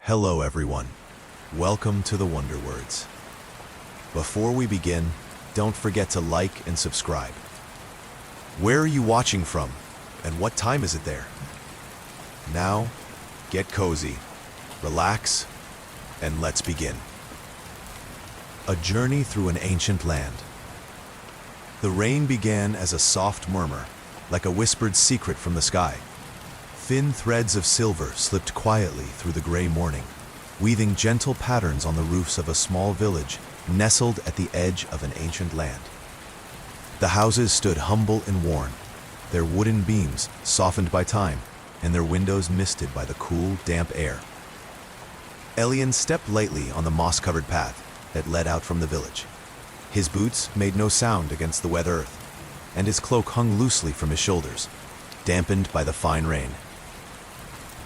Hello everyone. Welcome to the Wonder Words. Before we begin, don't forget to like and subscribe. Where are you watching from, and what time is it there? Now, get cozy, relax, and let's begin. A journey through an ancient land. The rain began as a soft murmur, like a whispered secret from the sky. Thin threads of silver slipped quietly through the gray morning, weaving gentle patterns on the roofs of a small village nestled at the edge of an ancient land. The houses stood humble and worn, their wooden beams softened by time, and their windows misted by the cool, damp air. Elian stepped lightly on the moss-covered path that led out from the village. His boots made no sound against the wet earth, and his cloak hung loosely from his shoulders, dampened by the fine rain.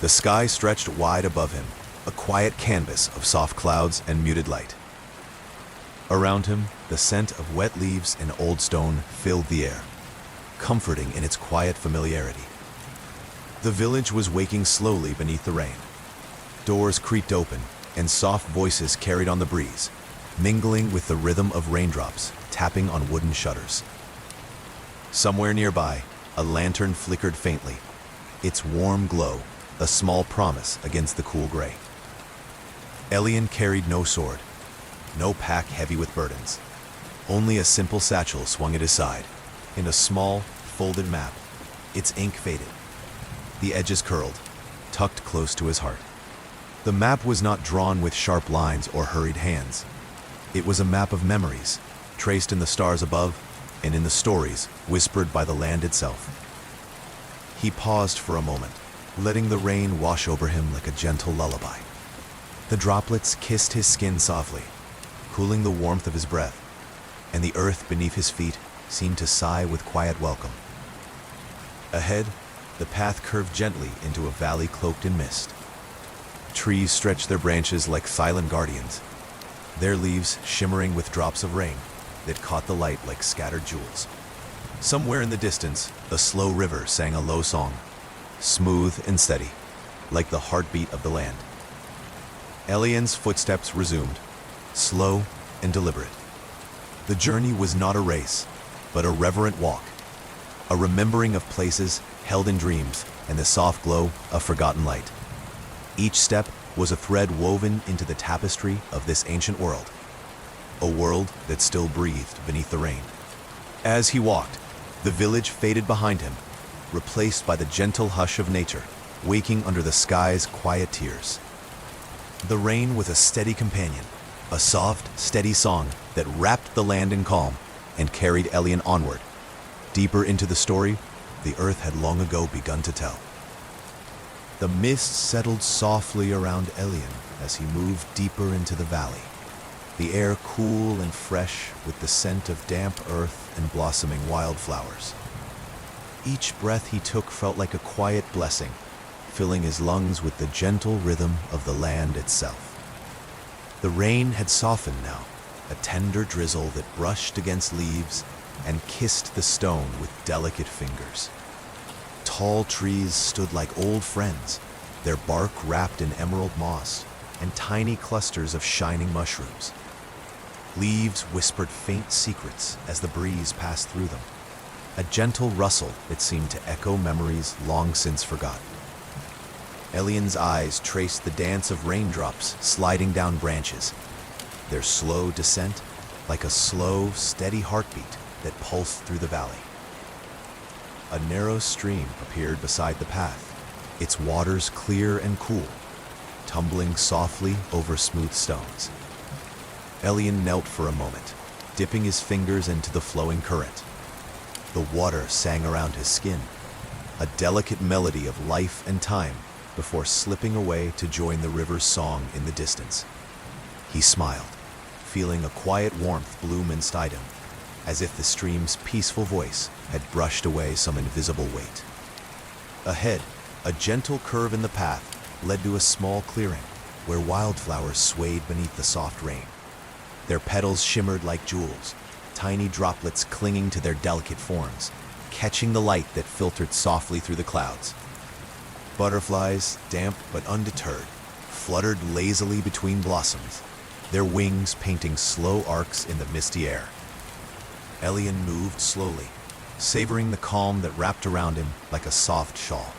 The sky stretched wide above him, a quiet canvas of soft clouds and muted light. Around him, the scent of wet leaves and old stone filled the air, comforting in its quiet familiarity. The village was waking slowly beneath the rain. Doors creaked open, and soft voices carried on the breeze, mingling with the rhythm of raindrops tapping on wooden shutters. Somewhere nearby, a lantern flickered faintly, its warm glow a small promise against the cool gray. Elian carried no sword, no pack heavy with burdens. Only a simple satchel swung at his side, and a small, folded map, its ink faded, the edges curled, tucked close to his heart. The map was not drawn with sharp lines or hurried hands. It was a map of memories, traced in the stars above and in the stories whispered by the land itself. He paused for a moment, letting the rain wash over him like a gentle lullaby. The droplets kissed his skin softly, cooling the warmth of his breath, and the earth beneath his feet seemed to sigh with quiet welcome. Ahead, the path curved gently into a valley cloaked in mist. Trees stretched their branches like silent guardians, their leaves shimmering with drops of rain that caught the light like scattered jewels. Somewhere in the distance, a slow river sang a low song, smooth and steady, like the heartbeat of the land. Elian's footsteps resumed, slow and deliberate. The journey was not a race, but a reverent walk, a remembering of places held in dreams and the soft glow of forgotten light. Each step was a thread woven into the tapestry of this ancient world, a world that still breathed beneath the rain. As he walked, the village faded behind him, replaced by the gentle hush of nature, waking under the sky's quiet tears. The rain was a steady companion, a soft, steady song that wrapped the land in calm and carried Elian onward. Deeper into the story the earth had long ago begun to tell. The mist settled softly around Elian as he moved deeper into the valley, the air cool and fresh with the scent of damp earth and blossoming wildflowers. Each breath he took felt like a quiet blessing, filling his lungs with the gentle rhythm of the land itself. The rain had softened now, a tender drizzle that brushed against leaves and kissed the stone with delicate fingers. Tall trees stood like old friends, their bark wrapped in emerald moss and tiny clusters of shining mushrooms. Leaves whispered faint secrets as the breeze passed through them, a gentle rustle that seemed to echo memories long since forgotten. Elian's eyes traced the dance of raindrops sliding down branches, their slow descent like a slow, steady heartbeat that pulsed through the valley. A narrow stream appeared beside the path, its waters clear and cool, tumbling softly over smooth stones. Elian knelt for a moment, dipping his fingers into the flowing current. The water sang around his skin, a delicate melody of life and time before slipping away to join the river's song in the distance. He smiled, feeling a quiet warmth bloom inside him, as if the stream's peaceful voice had brushed away some invisible weight. Ahead, a gentle curve in the path led to a small clearing where wildflowers swayed beneath the soft rain. Their petals shimmered like jewels, tiny droplets clinging to their delicate forms, catching the light that filtered softly through the clouds. Butterflies, damp but undeterred, fluttered lazily between blossoms, their wings painting slow arcs in the misty air. Elian moved slowly, savoring the calm that wrapped around him like a soft shawl.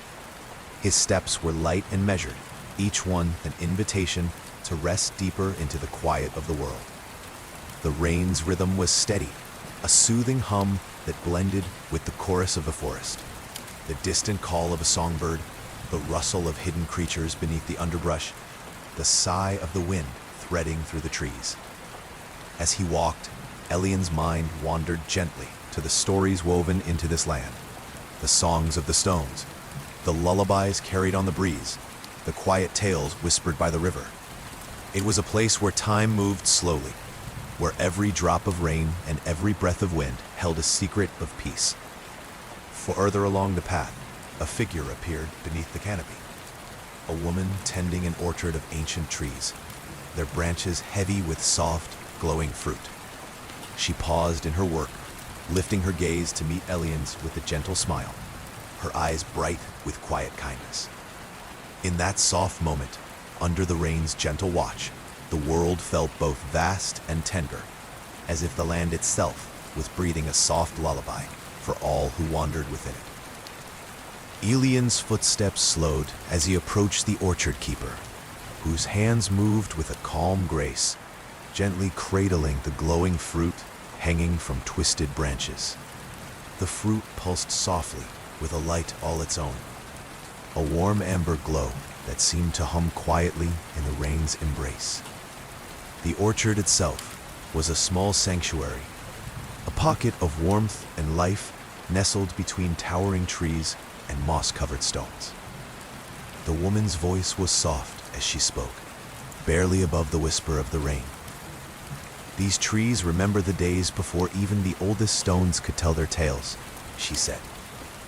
His steps were light and measured, each one an invitation to rest deeper into the quiet of the world. The rain's rhythm was steady, a soothing hum that blended with the chorus of the forest. The distant call of a songbird, the rustle of hidden creatures beneath the underbrush, the sigh of the wind threading through the trees. As he walked, Elian's mind wandered gently to the stories woven into this land, the songs of the stones, the lullabies carried on the breeze, the quiet tales whispered by the river. It was a place where time moved slowly, where every drop of rain and every breath of wind held a secret of peace. Further along the path, a figure appeared beneath the canopy. A woman tending an orchard of ancient trees, their branches heavy with soft, glowing fruit. She paused in her work, lifting her gaze to meet Elian's with a gentle smile, her eyes bright with quiet kindness. In that soft moment, under the rain's gentle watch, the world felt both vast and tender, as if the land itself was breathing a soft lullaby for all who wandered within it. Elian's footsteps slowed as he approached the orchard keeper, whose hands moved with a calm grace, gently cradling the glowing fruit hanging from twisted branches. The fruit pulsed softly with a light all its own, a warm amber glow that seemed to hum quietly in the rain's embrace. The orchard itself was a small sanctuary, a pocket of warmth and life nestled between towering trees and moss-covered stones. The woman's voice was soft as she spoke, barely above the whisper of the rain. These trees remember the days before even the oldest stones could tell their tales, she said,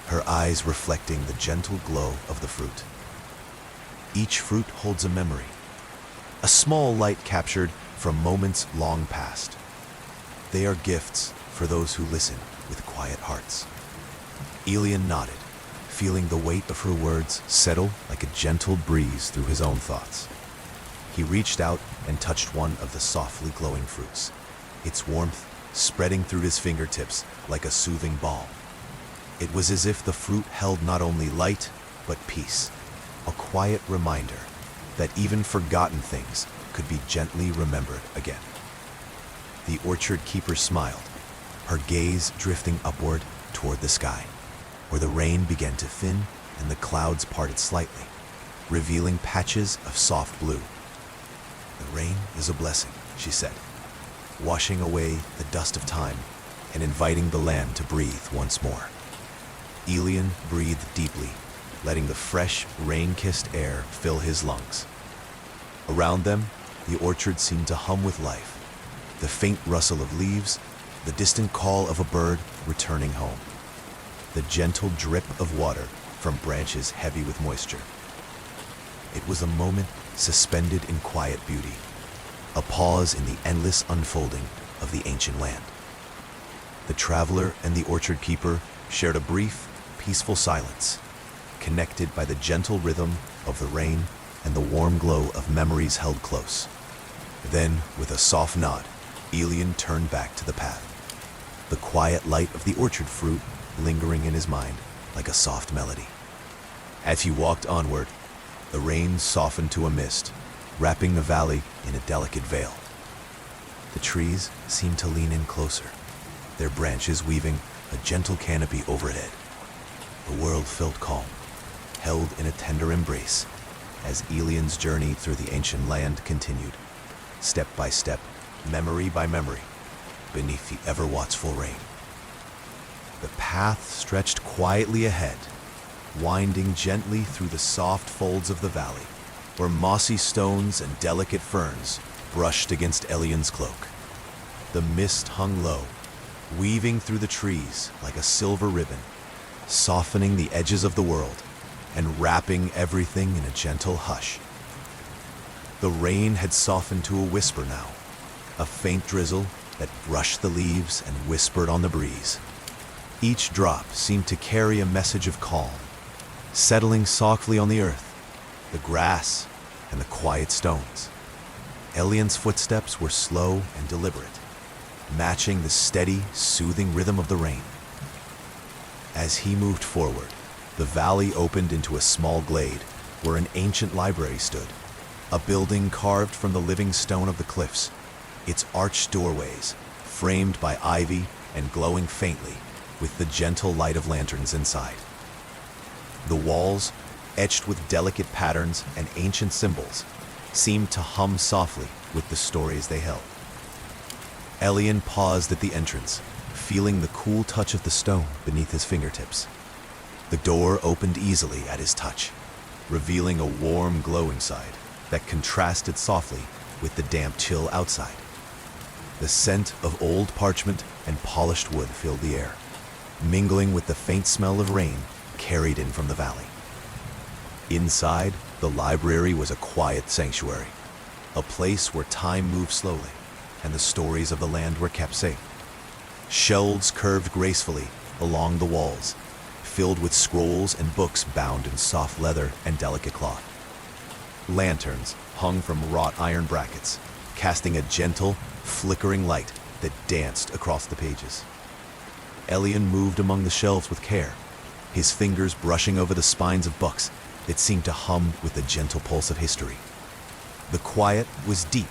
her eyes reflecting the gentle glow of the fruit. Each fruit holds a memory, a small light captured from moments long past. They are gifts for those who listen with quiet hearts. Elian nodded, feeling the weight of her words settle like a gentle breeze through his own thoughts. He reached out and touched one of the softly glowing fruits, its warmth spreading through his fingertips like a soothing balm. It was as if the fruit held not only light, but peace, a quiet reminder that even forgotten things could be gently remembered again. The orchard keeper smiled, her gaze drifting upward toward the sky, where the rain began to thin and the clouds parted slightly, revealing patches of soft blue. The rain is a blessing, she said, washing away the dust of time and inviting the land to breathe once more. Elian breathed deeply, letting the fresh, rain-kissed air fill his lungs. Around them, the orchard seemed to hum with life, the faint rustle of leaves, the distant call of a bird returning home, the gentle drip of water from branches heavy with moisture. It was a moment suspended in quiet beauty, a pause in the endless unfolding of the ancient land. The traveler and the orchard keeper shared a brief, peaceful silence, connected by the gentle rhythm of the rain and the warm glow of memories held close. Then, with a soft nod, Elian turned back to the path, the quiet light of the orchard fruit lingering in his mind like a soft melody. As he walked onward, the rain softened to a mist, wrapping the valley in a delicate veil. The trees seemed to lean in closer, their branches weaving a gentle canopy overhead. The world felt calm, held in a tender embrace, as Elian's journey through the ancient land continued, step by step, memory by memory, beneath the ever-watchful rain. The path stretched quietly ahead, winding gently through the soft folds of the valley, where mossy stones and delicate ferns brushed against Elian's cloak. The mist hung low, weaving through the trees like a silver ribbon, softening the edges of the world and wrapping everything in a gentle hush. The rain had softened to a whisper now, a faint drizzle that brushed the leaves and whispered on the breeze. Each drop seemed to carry a message of calm, settling softly on the earth, the grass, and the quiet stones. Elian's footsteps were slow and deliberate, matching the steady, soothing rhythm of the rain. As he moved forward, the valley opened into a small glade where an ancient library stood, a building carved from the living stone of the cliffs, its arched doorways framed by ivy and glowing faintly with the gentle light of lanterns inside. The walls, etched with delicate patterns and ancient symbols, seemed to hum softly with the stories they held. Elian paused at the entrance, feeling the cool touch of the stone beneath his fingertips. The door opened easily at his touch, revealing a warm glow inside that contrasted softly with the damp chill outside. The scent of old parchment and polished wood filled the air, mingling with the faint smell of rain carried in from the valley. Inside, the library was a quiet sanctuary, a place where time moved slowly and the stories of the land were kept safe. Shelves curved gracefully along the walls, filled with scrolls and books bound in soft leather and delicate cloth. Lanterns hung from wrought iron brackets, casting a gentle, flickering light that danced across the pages. Elian moved among the shelves with care, his fingers brushing over the spines of books that seemed to hum with the gentle pulse of history. The quiet was deep,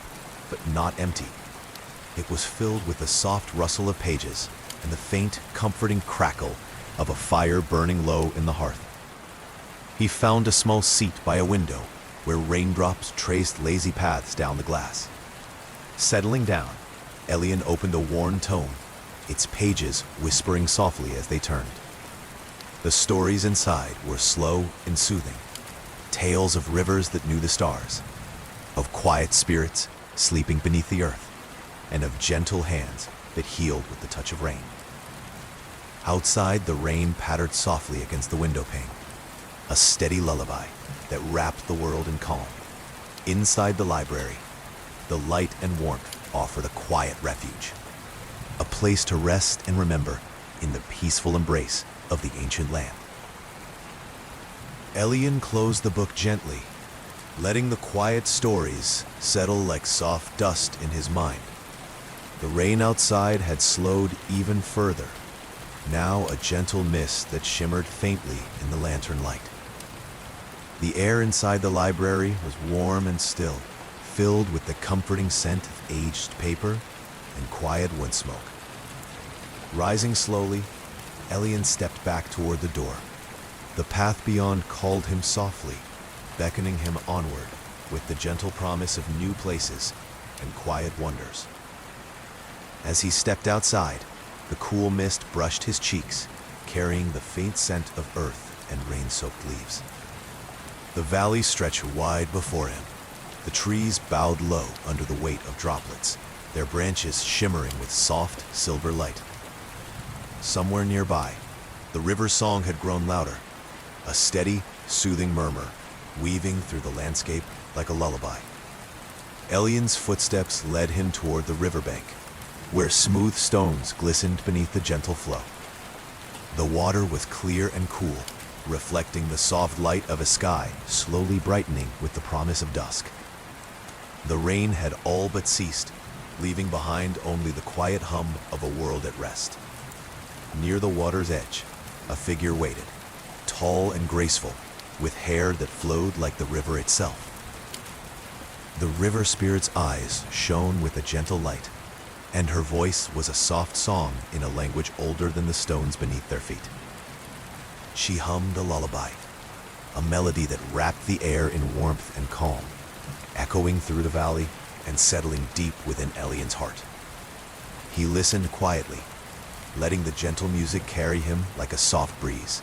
but not empty. It was filled with the soft rustle of pages and the faint, comforting crackle of a fire burning low in the hearth. He found a small seat by a window where raindrops traced lazy paths down the glass. Settling down, Elian opened a worn tome, its pages whispering softly as they turned. The stories inside were slow and soothing, tales of rivers that knew the stars, of quiet spirits sleeping beneath the earth, and of gentle hands that healed with the touch of rain. Outside, the rain pattered softly against the window pane, a steady lullaby that wrapped the world in calm. Inside the library, the light and warmth offered a quiet refuge, a place to rest and remember in the peaceful embrace of the ancient land. Elian closed the book gently, letting the quiet stories settle like soft dust in his mind. The rain outside had slowed even further, now a gentle mist that shimmered faintly in the lantern light. The air inside the library was warm and still, filled with the comforting scent of aged paper and quiet wood smoke. Rising slowly, Elian stepped back toward the door. The path beyond called him softly, beckoning him onward with the gentle promise of new places and quiet wonders. As he stepped outside, the cool mist brushed his cheeks, carrying the faint scent of earth and rain-soaked leaves. The valley stretched wide before him. The trees bowed low under the weight of droplets, their branches shimmering with soft, silver light. Somewhere nearby, the river's song had grown louder, a steady, soothing murmur, weaving through the landscape like a lullaby. Elian's footsteps led him toward the riverbank, where smooth stones glistened beneath the gentle flow. The water was clear and cool, reflecting the soft light of a sky slowly brightening with the promise of dusk. The rain had all but ceased, leaving behind only the quiet hum of a world at rest. Near the water's edge, a figure waited, tall and graceful, with hair that flowed like the river itself. The river spirit's eyes shone with a gentle light, and her voice was a soft song in a language older than the stones beneath their feet. She hummed a lullaby, a melody that wrapped the air in warmth and calm, echoing through the valley and settling deep within Elian's heart. He listened quietly, letting the gentle music carry him like a soft breeze.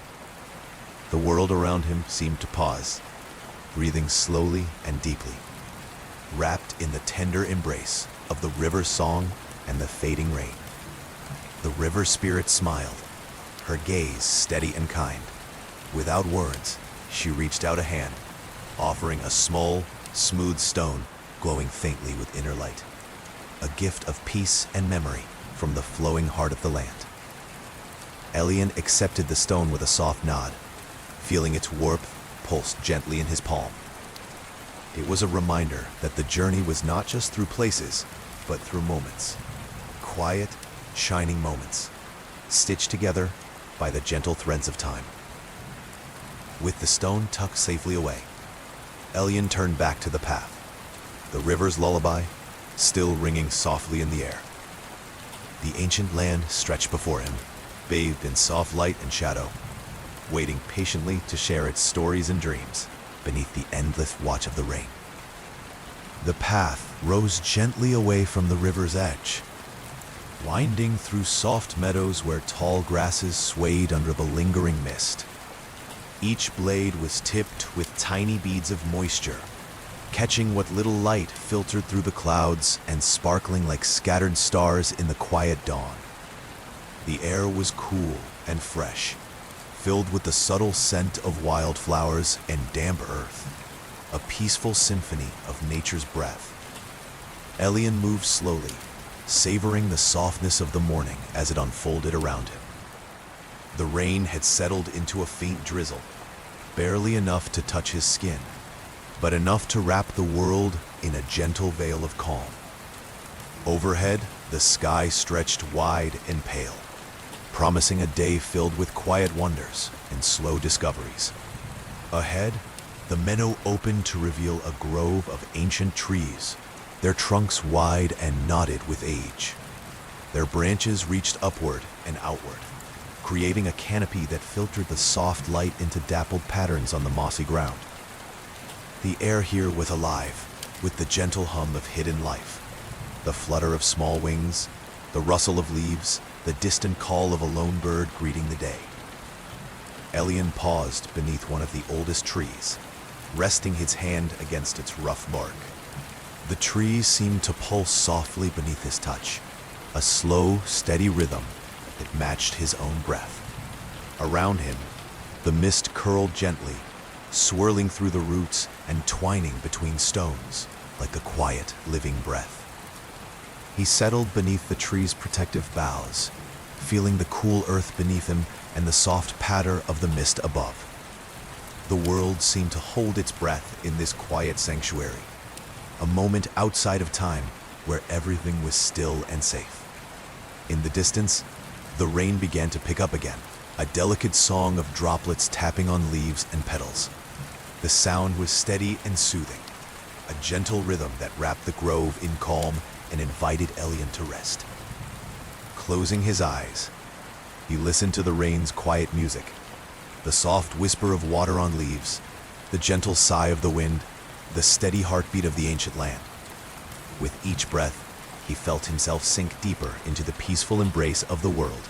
The world around him seemed to pause, breathing slowly and deeply, wrapped in the tender embrace of the river's song and the fading rain. The river spirit smiled, her gaze steady and kind. Without words, she reached out a hand, offering a small, smooth stone glowing faintly with inner light, a gift of peace and memory from the flowing heart of the land. Elian accepted the stone with a soft nod, feeling its warmth pulse gently in his palm. It was a reminder that the journey was not just through places, but through moments. Quiet, shining moments, stitched together by the gentle threads of time. With the stone tucked safely away, Elion turned back to the path, the river's lullaby still ringing softly in the air. The ancient land stretched before him, bathed in soft light and shadow, waiting patiently to share its stories and dreams beneath the endless watch of the rain. The path rose gently away from the river's edge, winding through soft meadows where tall grasses swayed under the lingering mist. Each blade was tipped with tiny beads of moisture, catching what little light filtered through the clouds and sparkling like scattered stars in the quiet dawn. The air was cool and fresh, filled with the subtle scent of wildflowers and damp earth, a peaceful symphony of nature's breath. Elion moved slowly, savoring the softness of the morning as it unfolded around him. The rain had settled into a faint drizzle, barely enough to touch his skin, but enough to wrap the world in a gentle veil of calm. Overhead, the sky stretched wide and pale, promising a day filled with quiet wonders and slow discoveries. Ahead, the meadow opened to reveal a grove of ancient trees, their trunks wide and knotted with age. Their branches reached upward and outward, creating a canopy that filtered the soft light into dappled patterns on the mossy ground. The air here was alive with the gentle hum of hidden life, the flutter of small wings, the rustle of leaves, the distant call of a lone bird greeting the day. Elion paused beneath one of the oldest trees, resting his hand against its rough bark. The trees seemed to pulse softly beneath his touch, a slow, steady rhythm that matched his own breath. Around him, the mist curled gently, swirling through the roots and twining between stones like a quiet, living breath. He settled beneath the tree's protective boughs, feeling the cool earth beneath him and the soft patter of the mist above. The world seemed to hold its breath in this quiet sanctuary, a moment outside of time where everything was still and safe. In the distance, the rain began to pick up again, a delicate song of droplets tapping on leaves and petals. The sound was steady and soothing, a gentle rhythm that wrapped the grove in calm and invited Elion to rest. Closing his eyes, he listened to the rain's quiet music, the soft whisper of water on leaves, the gentle sigh of the wind, the steady heartbeat of the ancient land. With each breath, he felt himself sink deeper into the peaceful embrace of the world,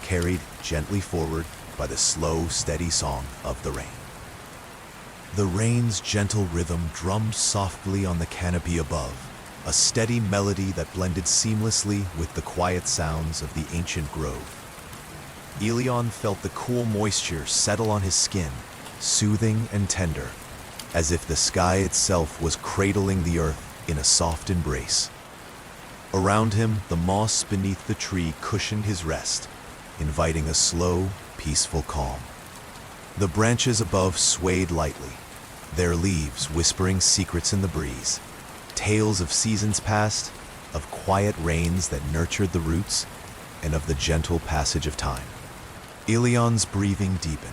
carried gently forward by the slow, steady song of the rain. The rain's gentle rhythm drummed softly on the canopy above, a steady melody that blended seamlessly with the quiet sounds of the ancient grove. Elion felt the cool moisture settle on his skin, soothing and tender, as if the sky itself was cradling the earth in a soft embrace. Around him, the moss beneath the tree cushioned his rest, inviting a slow, peaceful calm. The branches above swayed lightly, their leaves whispering secrets in the breeze, tales of seasons past, of quiet rains that nurtured the roots, and of the gentle passage of time. Elion's breathing deepened,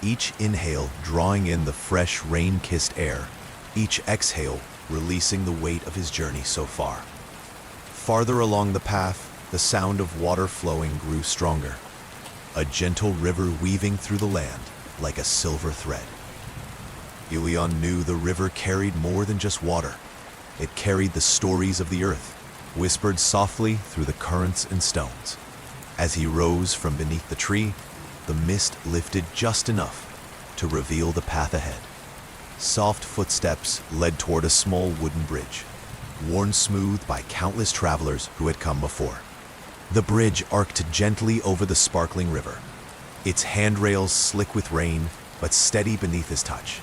each inhale drawing in the fresh, rain-kissed air, each exhale releasing the weight of his journey so far. Farther along the path, the sound of water flowing grew stronger, a gentle river weaving through the land like a silver thread. Elion knew the river carried more than just water. It carried the stories of the earth, whispered softly through the currents and stones. As he rose from beneath the tree, the mist lifted just enough to reveal the path ahead. Soft footsteps led toward a small wooden bridge, worn smooth by countless travelers who had come before. The bridge arced gently over the sparkling river, its handrails slick with rain but steady beneath his touch.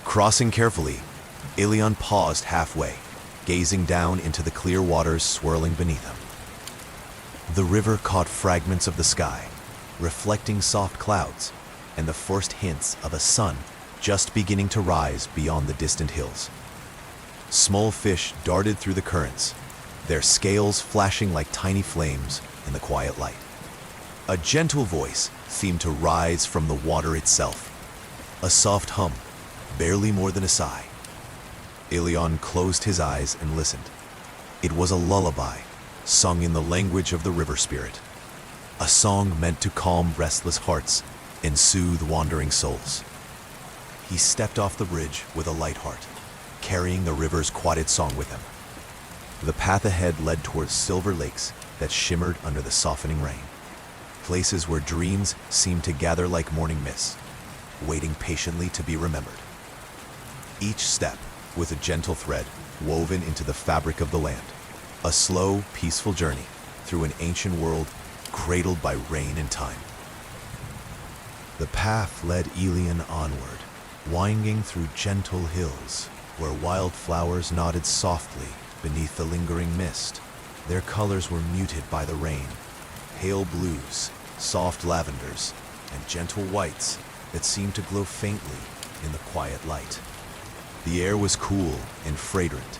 Crossing carefully, Elion paused halfway, gazing down into the clear waters swirling beneath him. The river caught fragments of the sky, reflecting soft clouds and the first hints of a sun just beginning to rise beyond the distant hills. Small fish darted through the currents, their scales flashing like tiny flames in the quiet light. A gentle voice seemed to rise from the water itself, a soft hum, barely more than a sigh. Ilion closed his eyes and listened. It was a lullaby, sung in the language of the river spirit, a song meant to calm restless hearts and soothe wandering souls. He stepped off the bridge with a light heart, carrying the river's quiet song with him. The path ahead led towards silver lakes that shimmered under the softening rain, places where dreams seemed to gather like morning mist, waiting patiently to be remembered. Each step with a gentle thread woven into the fabric of the land, a slow, peaceful journey through an ancient world cradled by rain and time. The path led Ilion onward, winding through gentle hills where wildflowers nodded softly beneath the lingering mist. Their colors were muted by the rain, pale blues, soft lavenders, and gentle whites that seemed to glow faintly in the quiet light. The air was cool and fragrant,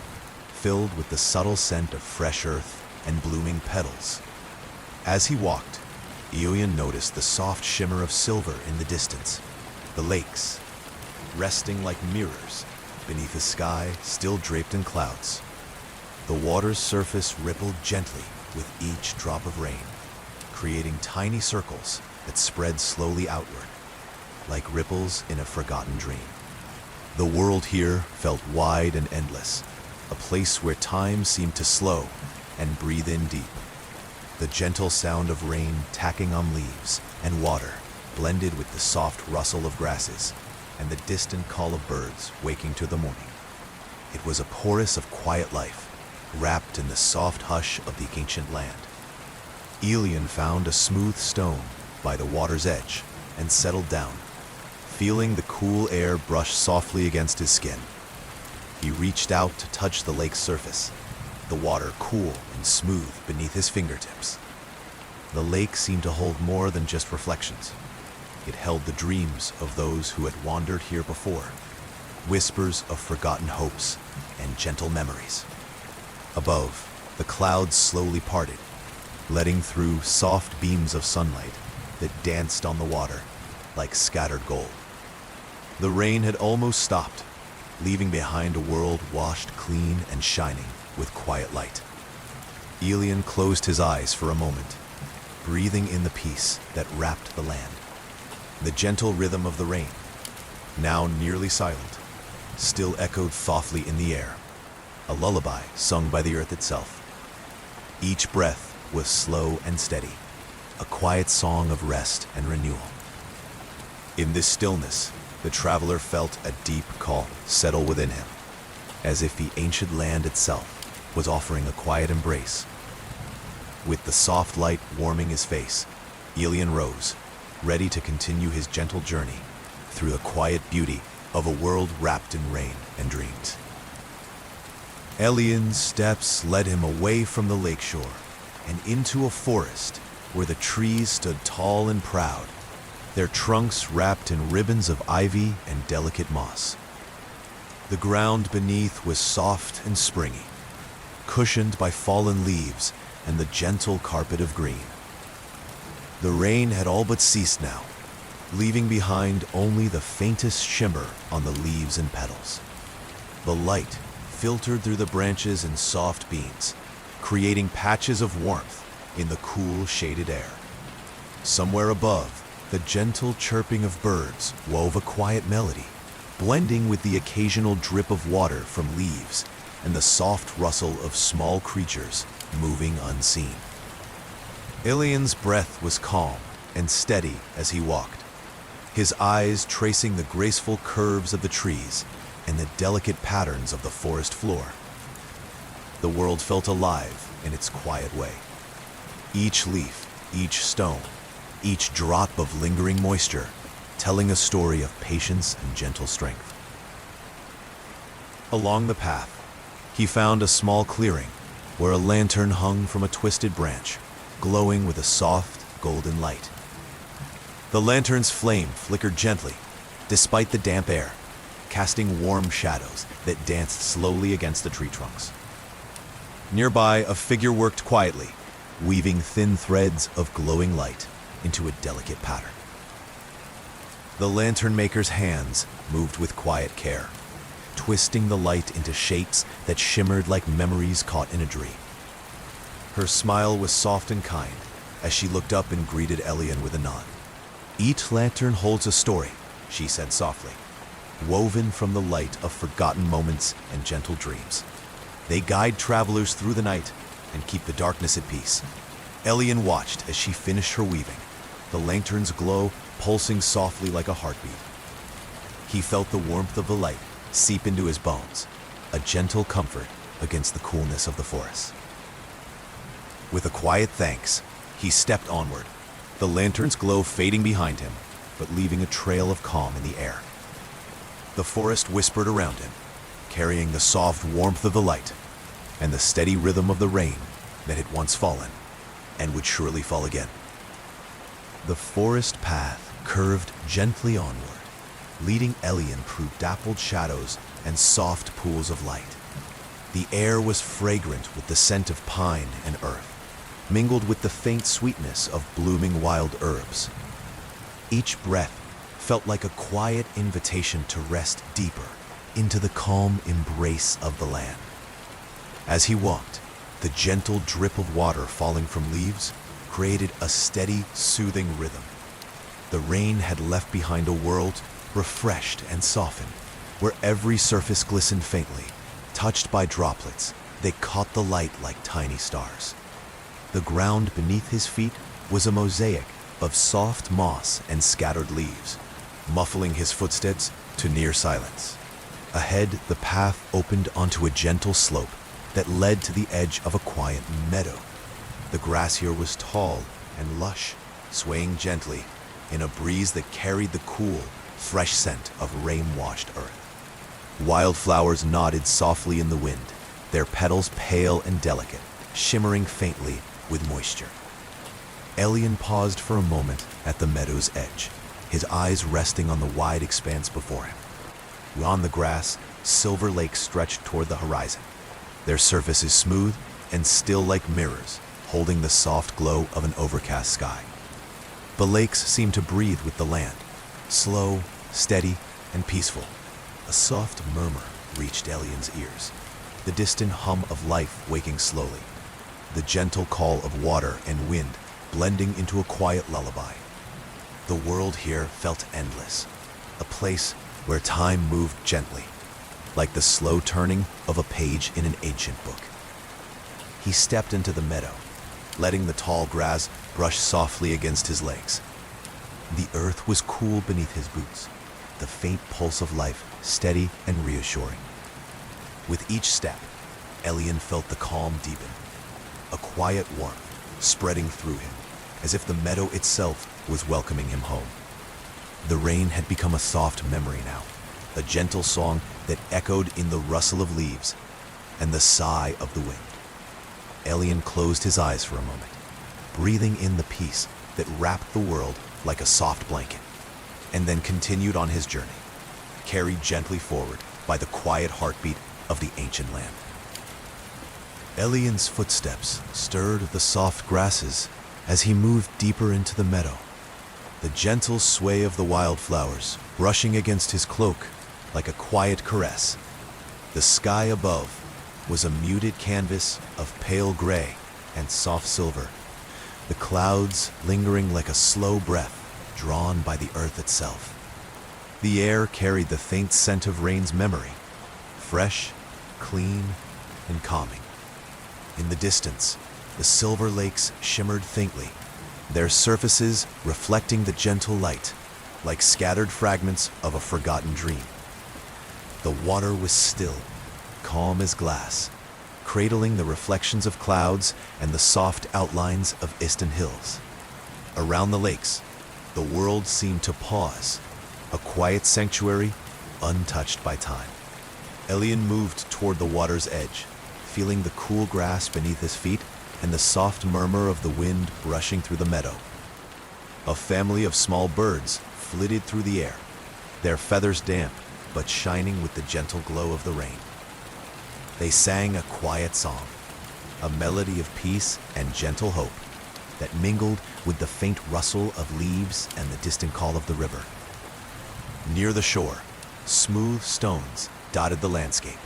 filled with the subtle scent of fresh earth and blooming petals. As he walked, Ilion noticed the soft shimmer of silver in the distance, the lakes, resting like mirrors beneath a sky still draped in clouds. The water's surface rippled gently with each drop of rain, creating tiny circles that spread slowly outward, like ripples in a forgotten dream. The world here felt wide and endless, a place where time seemed to slow and breathe in deep. The gentle sound of rain tacking on leaves and water blended with the soft rustle of grasses and the distant call of birds waking to the morning. It was a chorus of quiet life, wrapped in the soft hush of the ancient land. Ilion found a smooth stone by the water's edge and settled down, feeling the cool air brush softly against his skin. He reached out to touch the lake's surface, the water cool and smooth beneath his fingertips. The lake seemed to hold more than just reflections. It held the dreams of those who had wandered here before, whispers of forgotten hopes and gentle memories. Above, the clouds slowly parted, letting through soft beams of sunlight that danced on the water like scattered gold. The rain had almost stopped, leaving behind a world washed clean and shining with quiet light. Ilion closed his eyes for a moment, breathing in the peace that wrapped the land. The gentle rhythm of the rain, now nearly silent, still echoed softly in the air, a lullaby sung by the earth itself. Each breath was slow and steady, a quiet song of rest and renewal. In this stillness, the traveler felt a deep calm settle within him, as if the ancient land itself was offering a quiet embrace. With the soft light warming his face, Ilion rose, ready to continue his gentle journey through the quiet beauty of a world wrapped in rain and dreams. Ilion's steps led him away from the lakeshore and into a forest where the trees stood tall and proud, their trunks wrapped in ribbons of ivy and delicate moss. The ground beneath was soft and springy, cushioned by fallen leaves and the gentle carpet of green. The rain had all but ceased now, leaving behind only the faintest shimmer on the leaves and petals. The light filtered through the branches in soft beams, creating patches of warmth in the cool, shaded air. Somewhere above, the gentle chirping of birds wove a quiet melody, blending with the occasional drip of water from leaves and the soft rustle of small creatures moving unseen. Ilion's breath was calm and steady as he walked, his eyes tracing the graceful curves of the trees and the delicate patterns of the forest floor. The world felt alive in its quiet way. Each leaf, each stone, each drop of lingering moisture, telling a story of patience and gentle strength. Along the path, he found a small clearing where a lantern hung from a twisted branch, glowing with a soft, golden light. The lantern's flame flickered gently, despite the damp air, casting warm shadows that danced slowly against the tree trunks. Nearby, a figure worked quietly, weaving thin threads of glowing light into a delicate pattern. The lantern maker's hands moved with quiet care, twisting the light into shapes that shimmered like memories caught in a dream. Her smile was soft and kind as she looked up and greeted Elian with a nod. "Each lantern holds a story," she said softly, "woven from the light of forgotten moments and gentle dreams. They guide travelers through the night and keep the darkness at peace." Elian watched as she finished her weaving, the lantern's glow pulsing softly like a heartbeat. He felt the warmth of the light seep into his bones, a gentle comfort against the coolness of the forest. With a quiet thanks, he stepped onward, the lantern's glow fading behind him, but leaving a trail of calm in the air. The forest whispered around him, carrying the soft warmth of the light and the steady rhythm of the rain that had once fallen and would surely fall again. The forest path curved gently onward, leading Elian through dappled shadows and soft pools of light. The air was fragrant with the scent of pine and earth, mingled with the faint sweetness of blooming wild herbs. Each breath felt like a quiet invitation to rest deeper into the calm embrace of the land. As he walked, the gentle drip of water falling from leaves created a steady, soothing rhythm. The rain had left behind a world refreshed and softened, where every surface glistened faintly. Touched by droplets, they caught the light like tiny stars. The ground beneath his feet was a mosaic of soft moss and scattered leaves, muffling his footsteps to near silence. Ahead, the path opened onto a gentle slope that led to the edge of a quiet meadow. The grass here was tall and lush, swaying gently in a breeze that carried the cool, fresh scent of rain-washed earth. Wildflowers nodded softly in the wind, their petals pale and delicate, shimmering faintly with moisture. Elian paused for a moment at the meadow's edge, his eyes resting on the wide expanse before him. On the grass, silver lakes stretched toward the horizon, their surfaces smooth and still like mirrors, holding the soft glow of an overcast sky. The lakes seemed to breathe with the land, slow, steady, and peaceful. A soft murmur reached Elian's ears, the distant hum of life waking slowly, the gentle call of water and wind blending into a quiet lullaby. The world here felt endless, a place where time moved gently, like the slow turning of a page in an ancient book. He stepped into the meadow, letting the tall grass brush softly against his legs. The earth was cool beneath his boots, the faint pulse of life steady and reassuring. With each step, Elian felt the calm deepen, a quiet warmth spreading through him, as if the meadow itself was welcoming him home. The rain had become a soft memory now, a gentle song that echoed in the rustle of leaves and the sigh of the wind. Elian closed his eyes for a moment, breathing in the peace that wrapped the world like a soft blanket, and then continued on his journey, carried gently forward by the quiet heartbeat of the ancient land. Elian's footsteps stirred the soft grasses as he moved deeper into the meadow, the gentle sway of the wildflowers brushing against his cloak like a quiet caress. The sky above was a muted canvas of pale gray and soft silver, the clouds lingering like a slow breath drawn by the earth itself. The air carried the faint scent of rain's memory, fresh, clean, and calming. In the distance, the silver lakes shimmered faintly, their surfaces reflecting the gentle light, like scattered fragments of a forgotten dream. The water was still, calm as glass, cradling the reflections of clouds and the soft outlines of distant hills. Around the lakes, the world seemed to pause, a quiet sanctuary untouched by time. Elian moved toward the water's edge, feeling the cool grass beneath his feet and the soft murmur of the wind brushing through the meadow. A family of small birds flitted through the air, their feathers damp but shining with the gentle glow of the rain. They sang a quiet song, a melody of peace and gentle hope that mingled with the faint rustle of leaves and the distant call of the river. Near the shore, smooth stones dotted the landscape,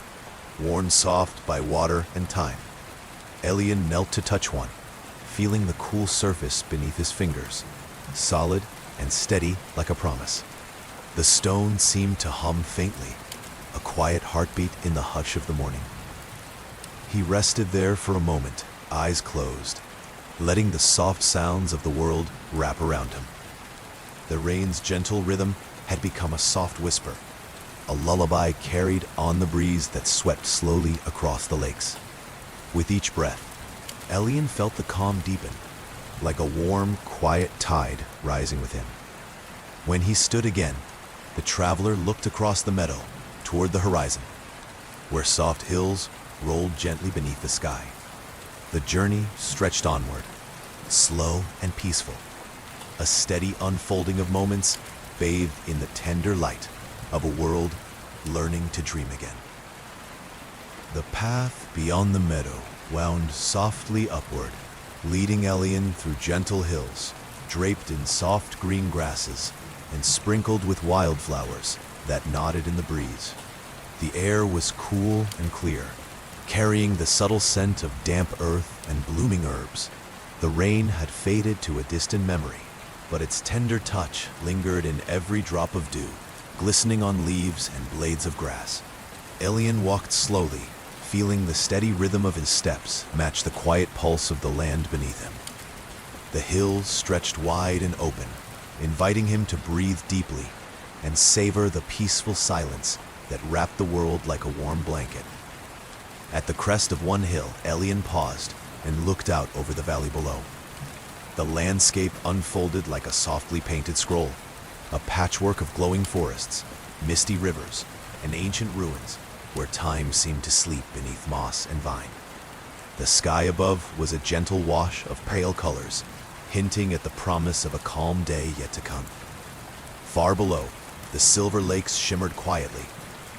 worn soft by water and time. Elian knelt to touch one, feeling the cool surface beneath his fingers, solid and steady like a promise. The stone seemed to hum faintly, a quiet heartbeat in the hush of the morning. He rested there for a moment, eyes closed, letting the soft sounds of the world wrap around him. The rain's gentle rhythm had become a soft whisper, a lullaby carried on the breeze that swept slowly across the lakes. With each breath, Elian felt the calm deepen, like a warm, quiet tide rising within. When he stood again, the traveler looked across the meadow toward the horizon, where soft hills rolled gently beneath the sky. The journey stretched onward, slow and peaceful, a steady unfolding of moments bathed in the tender light of a world learning to dream again. The path beyond the meadow wound softly upward, leading Elian through gentle hills, draped in soft green grasses and sprinkled with wildflowers that nodded in the breeze. The air was cool and clear, carrying the subtle scent of damp earth and blooming herbs. The rain had faded to a distant memory, but its tender touch lingered in every drop of dew, glistening on leaves and blades of grass. Elian walked slowly, feeling the steady rhythm of his steps match the quiet pulse of the land beneath him. The hills stretched wide and open, inviting him to breathe deeply and savor the peaceful silence that wrapped the world like a warm blanket. At the crest of one hill, Elian paused and looked out over the valley below. The landscape unfolded like a softly painted scroll, a patchwork of glowing forests, misty rivers, and ancient ruins where time seemed to sleep beneath moss and vine. The sky above was a gentle wash of pale colors, hinting at the promise of a calm day yet to come. Far below, the silver lakes shimmered quietly,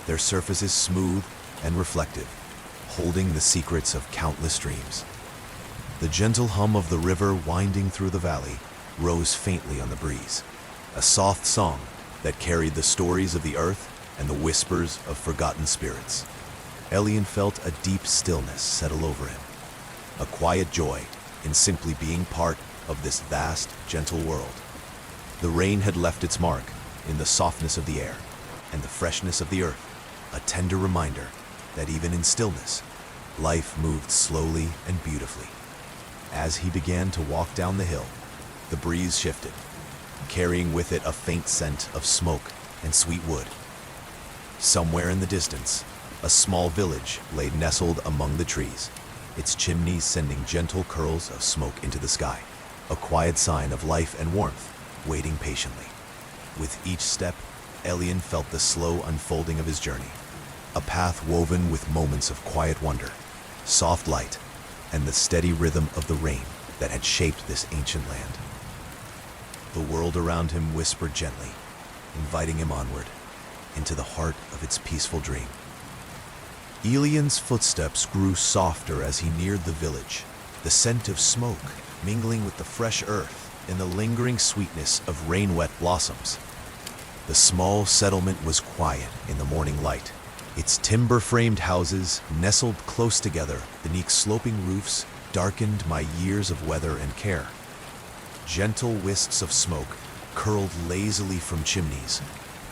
their surfaces smooth and reflective, holding the secrets of countless dreams. The gentle hum of the river winding through the valley rose faintly on the breeze, a soft song that carried the stories of the earth and the whispers of forgotten spirits. Elian felt a deep stillness settle over him, a quiet joy in simply being part of this vast, gentle world. The rain had left its mark in the softness of the air and the freshness of the earth, a tender reminder that even in stillness, life moved slowly and beautifully. As he began to walk down the hill, the breeze shifted, carrying with it a faint scent of smoke and sweet wood. Somewhere in the distance, a small village lay nestled among the trees, its chimneys sending gentle curls of smoke into the sky, a quiet sign of life and warmth, waiting patiently. With each step, Elian felt the slow unfolding of his journey, a path woven with moments of quiet wonder, soft light, and the steady rhythm of the rain that had shaped this ancient land. The world around him whispered gently, inviting him onward, into the heart of its peaceful dream. Elian's footsteps grew softer as he neared the village, the scent of smoke mingling with the fresh earth and the lingering sweetness of rain-wet blossoms. The small settlement was quiet in the morning light, its timber-framed houses nestled close together beneath sloping roofs darkened by years of weather and care. Gentle wisps of smoke curled lazily from chimneys,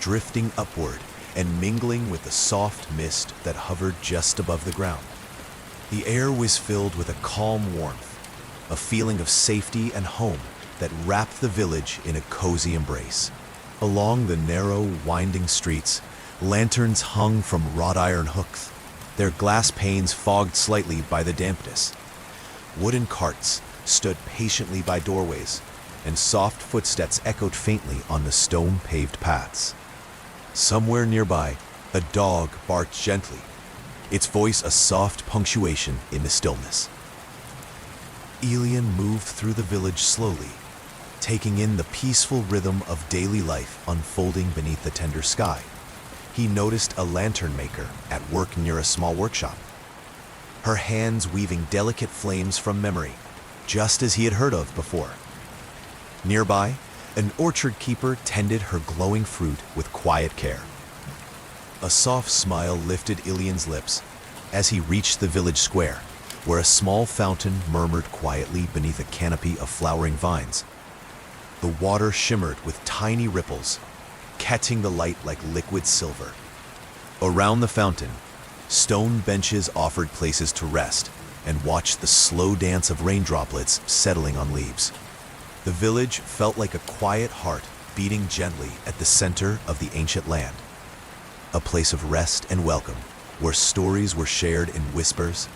drifting upward and mingling with the soft mist that hovered just above the ground. The air was filled with a calm warmth, a feeling of safety and home that wrapped the village in a cozy embrace. Along the narrow, winding streets, lanterns hung from wrought iron hooks, their glass panes fogged slightly by the dampness. Wooden carts stood patiently by doorways, and soft footsteps echoed faintly on the stone-paved paths. Somewhere nearby, a dog barked gently, its voice a soft punctuation in the stillness. Elian moved through the village slowly, taking in the peaceful rhythm of daily life unfolding beneath the tender sky. he noticed a lantern maker at work near a small workshop, her hands weaving delicate flames from memory, just as he had heard of before. Nearby, an orchard keeper tended her glowing fruit with quiet care. A soft smile lifted Ilian's lips as he reached the village square, where a small fountain murmured quietly beneath a canopy of flowering vines. The water shimmered with tiny ripples, catching the light like liquid silver. Around the fountain, stone benches offered places to rest and watch the slow dance of rain droplets settling on leaves. The village felt like a quiet heart beating gently at the center of the ancient land, a place of rest and welcome, where stories were shared in whispers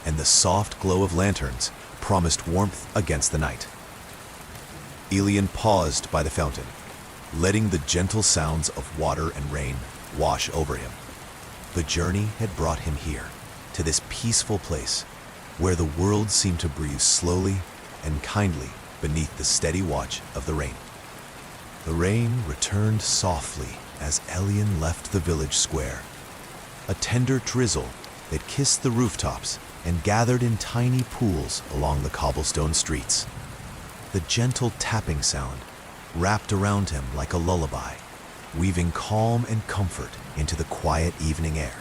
and the soft glow of lanterns promised warmth against the night. Ilian paused by the fountain, letting the gentle sounds of water and rain wash over him. The journey had brought him here, to this peaceful place, where the world seemed to breathe slowly and kindly beneath the steady watch of the rain. The rain returned softly as Ilian left the village square, a tender drizzle that kissed the rooftops and gathered in tiny pools along the cobblestone streets. The gentle tapping sound wrapped around him like a lullaby, weaving calm and comfort into the quiet evening air.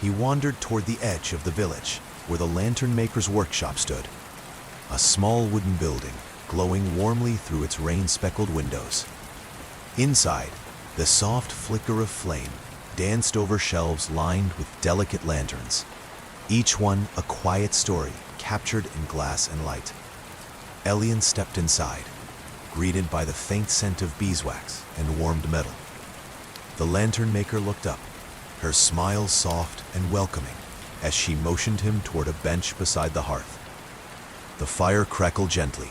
He wandered toward the edge of the village, where the lantern maker's workshop stood, a small wooden building glowing warmly through its rain-speckled windows. Inside, the soft flicker of flame danced over shelves lined with delicate lanterns, each one a quiet story captured in glass and light. Ilian stepped inside, greeted by the faint scent of beeswax and warmed metal. The lantern maker looked up, her smile soft and welcoming as she motioned him toward a bench beside the hearth. The fire crackled gently,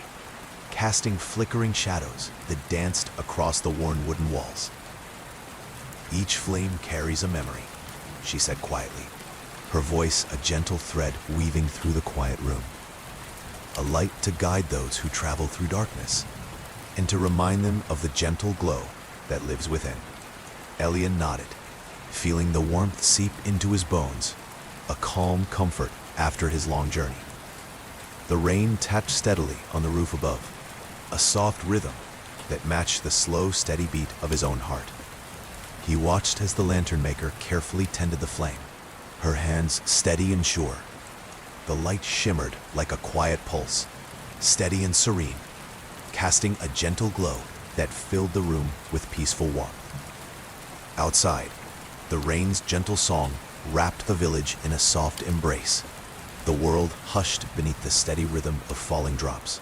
casting flickering shadows that danced across the worn wooden walls. "Each flame carries a memory," she said quietly, her voice a gentle thread weaving through the quiet room. "A light to guide those who travel through darkness, and to remind them of the gentle glow that lives within." Ilian nodded, feeling the warmth seep into his bones, a calm comfort after his long journey. The rain tapped steadily on the roof above, a soft rhythm that matched the slow, steady beat of his own heart. He watched as the lantern maker carefully tended the flame, her hands steady and sure. The light shimmered like a quiet pulse, steady and serene, casting a gentle glow that filled the room with peaceful warmth. Outside, the rain's gentle song wrapped the village in a soft embrace, the world hushed beneath the steady rhythm of falling drops.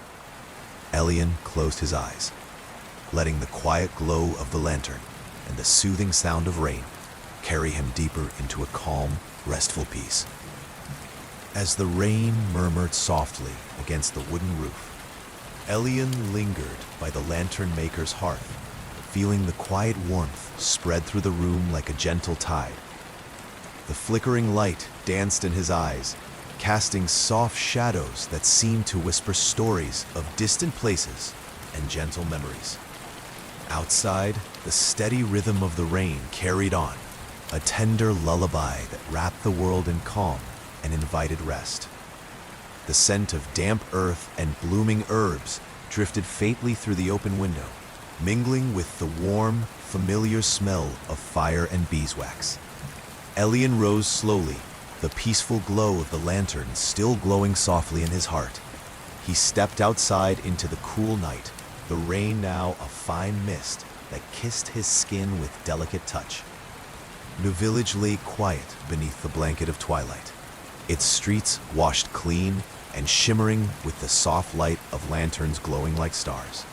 Ilian closed his eyes, letting the quiet glow of the lantern and the soothing sound of rain carry him deeper into a calm, restful peace. As the rain murmured softly against the wooden roof, Ilian lingered by the lantern maker's hearth, feeling the quiet warmth spread through the room like a gentle tide. The flickering light danced in his eyes, casting soft shadows that seemed to whisper stories of distant places and gentle memories. Outside, the steady rhythm of the rain carried on, a tender lullaby that wrapped the world in calm and invited rest. The scent of damp earth and blooming herbs drifted faintly through the open window, mingling with the warm, familiar smell of fire and beeswax. Ilian rose slowly, the peaceful glow of the lantern still glowing softly in his heart. He stepped outside into the cool night, the rain now a fine mist that kissed his skin with delicate touch. The village lay quiet beneath the blanket of twilight, its streets washed clean and shimmering with the soft light of lanterns glowing like stars.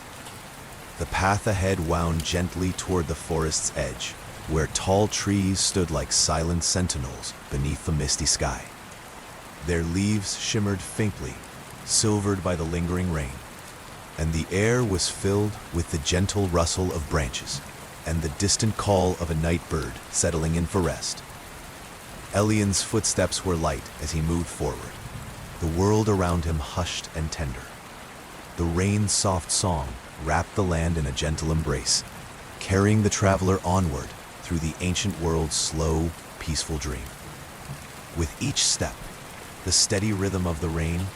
The path ahead wound gently toward the forest's edge, where tall trees stood like silent sentinels beneath the misty sky. Their leaves shimmered faintly, silvered by the lingering rain, and the air was filled with the gentle rustle of branches and the distant call of a night bird settling in for rest. Ilian's footsteps were light as he moved forward, the world around him hushed and tender. The rain's soft song wrapped the land in a gentle embrace, carrying the traveler onward through the ancient world's slow, peaceful dream. With each step, the steady rhythm of the rain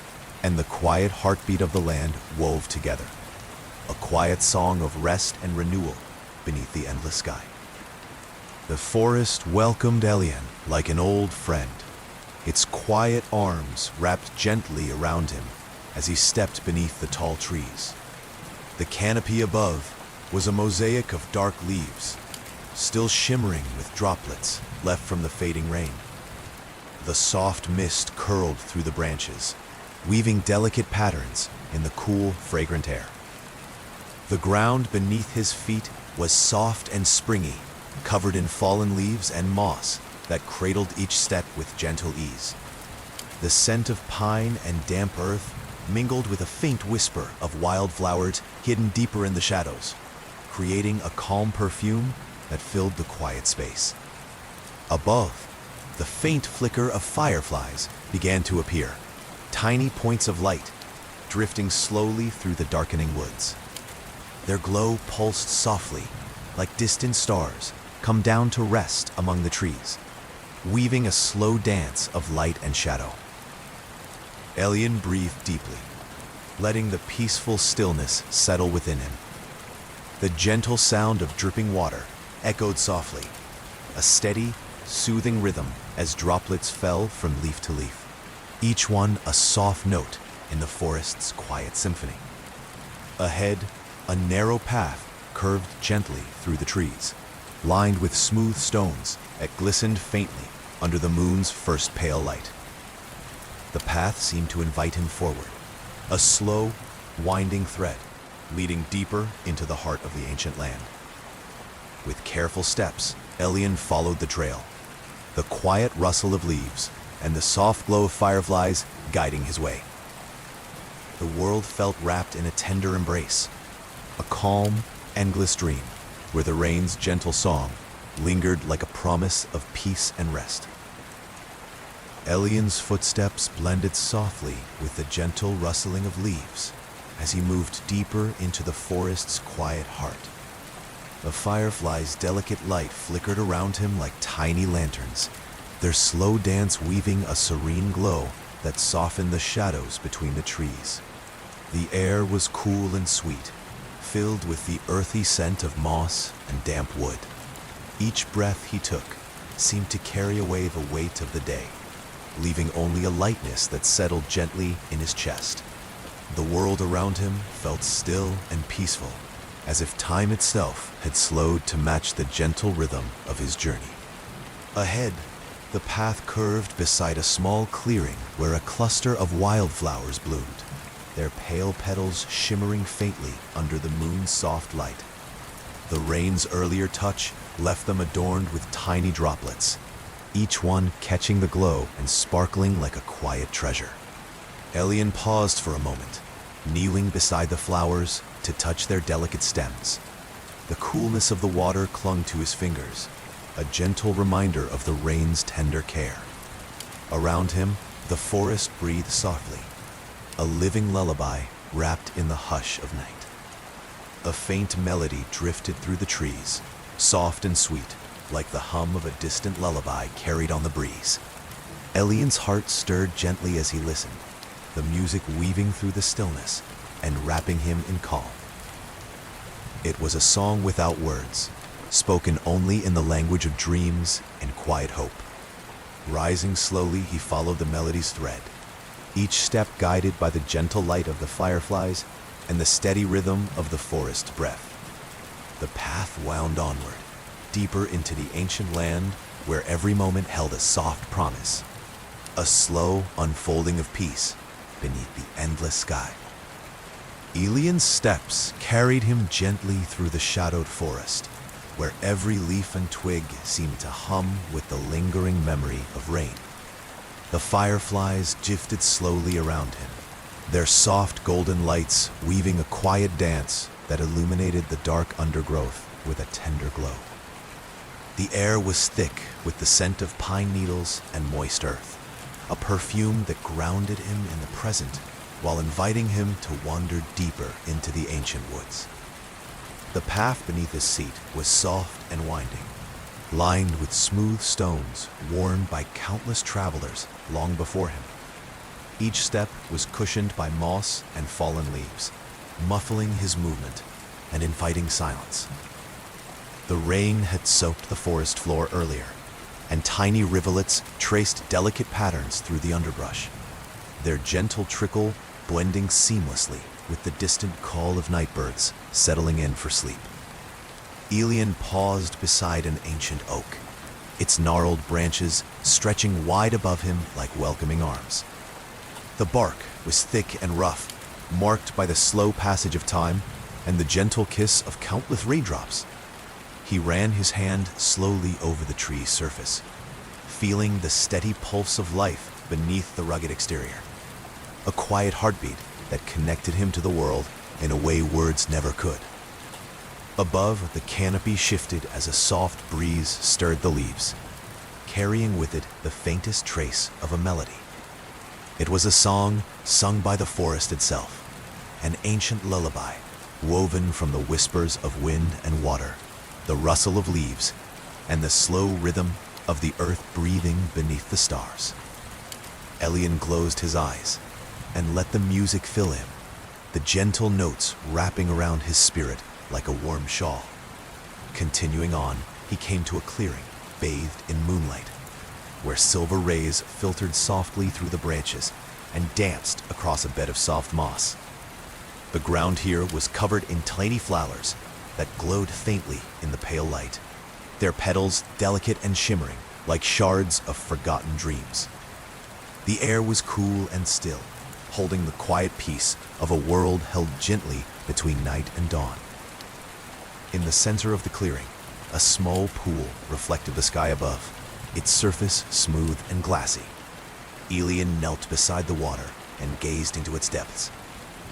and the quiet heartbeat of the land wove together, a quiet song of rest and renewal beneath the endless sky. The forest welcomed Elian like an old friend, its quiet arms wrapped gently around him as he stepped beneath the tall trees. The canopy above was a mosaic of dark leaves, still shimmering with droplets left from the fading rain. The soft mist curled through the branches, weaving delicate patterns in the cool, fragrant air. The ground beneath his feet was soft and springy, covered in fallen leaves and moss that cradled each step with gentle ease. The scent of pine and damp earth mingled with a faint whisper of wildflowers hidden deeper in the shadows, creating a calm perfume that filled the quiet space. Above, the faint flicker of fireflies began to appear, tiny points of light drifting slowly through the darkening woods. Their glow pulsed softly, like distant stars come down to rest among the trees, weaving a slow dance of light and shadow. Elian breathed deeply, letting the peaceful stillness settle within him. The gentle sound of dripping water echoed softly, a steady, soothing rhythm as droplets fell from leaf to leaf, each one a soft note in the forest's quiet symphony. Ahead, a narrow path curved gently through the trees, lined with smooth stones that glistened faintly under the moon's first pale light. The path seemed to invite him forward, a slow, winding thread leading deeper into the heart of the ancient land. With careful steps, Elian followed the trail, the quiet rustle of leaves and the soft glow of fireflies guiding his way. The world felt wrapped in a tender embrace, a calm, endless dream where the rain's gentle song lingered like a promise of peace and rest. Elian's footsteps blended softly with the gentle rustling of leaves as he moved deeper into the forest's quiet heart. The fireflies' delicate light flickered around him like tiny lanterns, their slow dance weaving a serene glow that softened the shadows between the trees. The air was cool and sweet, filled with the earthy scent of moss and damp wood. Each breath he took seemed to carry away the weight of the day, leaving only a lightness that settled gently in his chest. The world around him felt still and peaceful, as if time itself had slowed to match the gentle rhythm of his journey. Ahead, the path curved beside a small clearing where a cluster of wildflowers bloomed, their pale petals shimmering faintly under the moon's soft light. The rain's earlier touch left them adorned with tiny droplets, each one catching the glow and sparkling like a quiet treasure. Elian paused for a moment, kneeling beside the flowers to touch their delicate stems. The coolness of the water clung to his fingers, a gentle reminder of the rain's tender care. Around him, the forest breathed softly, a living lullaby wrapped in the hush of night. A faint melody drifted through the trees, soft and sweet, like the hum of a distant lullaby carried on the breeze. Elian's heart stirred gently as he listened, the music weaving through the stillness and wrapping him in calm. It was a song without words, spoken only in the language of dreams and quiet hope. Rising slowly, he followed the melody's thread, each step guided by the gentle light of the fireflies and the steady rhythm of the forest's breath. The path wound onward, deeper into the ancient land where every moment held a soft promise, a slow unfolding of peace beneath the endless sky. Elian's steps carried him gently through the shadowed forest, where every leaf and twig seemed to hum with the lingering memory of rain. The fireflies drifted slowly around him, their soft golden lights weaving a quiet dance that illuminated the dark undergrowth with a tender glow. The air was thick with the scent of pine needles and moist earth, a perfume that grounded him in the present while inviting him to wander deeper into the ancient woods. The path beneath his seat was soft and winding, lined with smooth stones worn by countless travelers long before him. Each step was cushioned by moss and fallen leaves, muffling his movement and inviting silence. The rain had soaked the forest floor earlier, and tiny rivulets traced delicate patterns through the underbrush, their gentle trickle blending seamlessly with the distant call of nightbirds settling in for sleep. Elian paused beside an ancient oak, its gnarled branches stretching wide above him like welcoming arms. The bark was thick and rough, marked by the slow passage of time and the gentle kiss of countless raindrops. He ran his hand slowly over the tree's surface, feeling the steady pulse of life beneath the rugged exterior. A quiet heartbeat that connected him to the world in a way words never could. Above, the canopy shifted as a soft breeze stirred the leaves, carrying with it the faintest trace of a melody. It was a song sung by the forest itself, an ancient lullaby woven from the whispers of wind and water, the rustle of leaves, and the slow rhythm of the earth breathing beneath the stars. Elian closed his eyes and let the music fill him, the gentle notes wrapping around his spirit like a warm shawl. Continuing on, he came to a clearing bathed in moonlight, where silver rays filtered softly through the branches and danced across a bed of soft moss. The ground here was covered in tiny flowers that glowed faintly in the pale light, their petals delicate and shimmering like shards of forgotten dreams. The air was cool and still, holding the quiet peace of a world held gently between night and dawn. In the center of the clearing, a small pool reflected the sky above, its surface smooth and glassy. Elian knelt beside the water and gazed into its depths,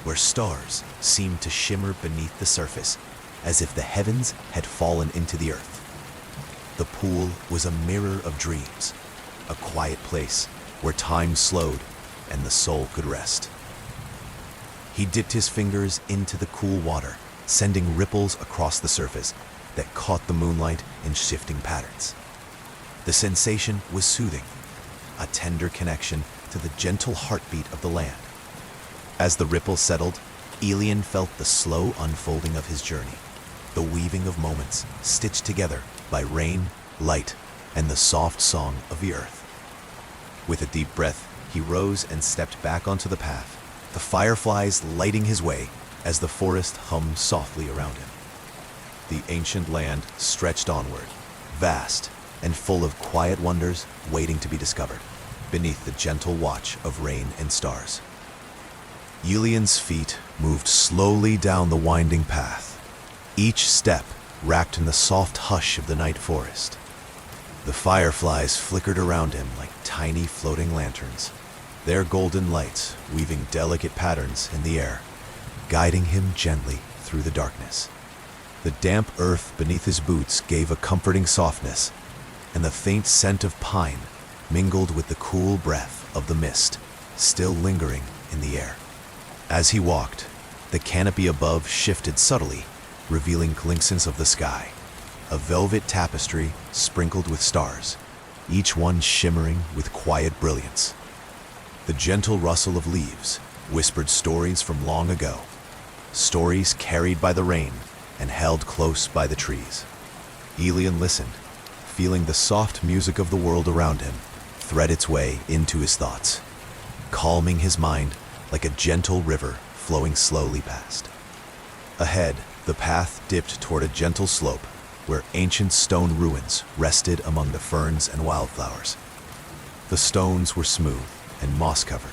where stars seemed to shimmer beneath the surface as if the heavens had fallen into the earth. The pool was a mirror of dreams, a quiet place where time slowed and the soul could rest. He dipped his fingers into the cool water, sending ripples across the surface that caught the moonlight in shifting patterns. The sensation was soothing, a tender connection to the gentle heartbeat of the land. As the ripples settled, Elian felt the slow unfolding of his journey, the weaving of moments stitched together by rain, light, and the soft song of the earth. With a deep breath, he rose and stepped back onto the path, the fireflies lighting his way as the forest hummed softly around him. The ancient land stretched onward, vast and full of quiet wonders waiting to be discovered, beneath the gentle watch of rain and stars. Elian's feet moved slowly down the winding path, each step wrapped in the soft hush of the night forest. The fireflies flickered around him like tiny floating lanterns, their golden lights weaving delicate patterns in the air, guiding him gently through the darkness. The damp earth beneath his boots gave a comforting softness, and the faint scent of pine mingled with the cool breath of the mist still lingering in the air. As he walked, the canopy above shifted subtly, revealing glimpses of the sky, a velvet tapestry sprinkled with stars, each one shimmering with quiet brilliance. The gentle rustle of leaves whispered stories from long ago, stories carried by the rain and held close by the trees. Elian listened, feeling the soft music of the world around him thread its way into his thoughts, calming his mind like a gentle river flowing slowly past. Ahead, the path dipped toward a gentle slope where ancient stone ruins rested among the ferns and wildflowers. The stones were smooth and moss-covered,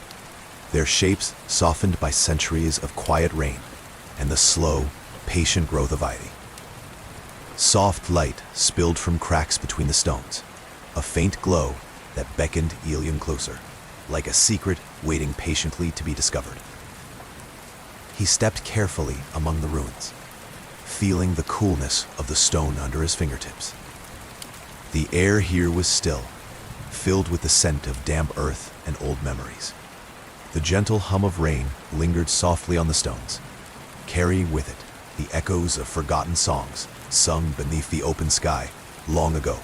their shapes softened by centuries of quiet rain and the slow, patient growth of ivy. Soft light spilled from cracks between the stones, a faint glow that beckoned Elian closer, like a secret waiting patiently to be discovered. He stepped carefully among the ruins, feeling the coolness of the stone under his fingertips. The air here was still, filled with the scent of damp earth and old memories. The gentle hum of rain lingered softly on the stones, carrying with it the echoes of forgotten songs sung beneath the open sky long ago.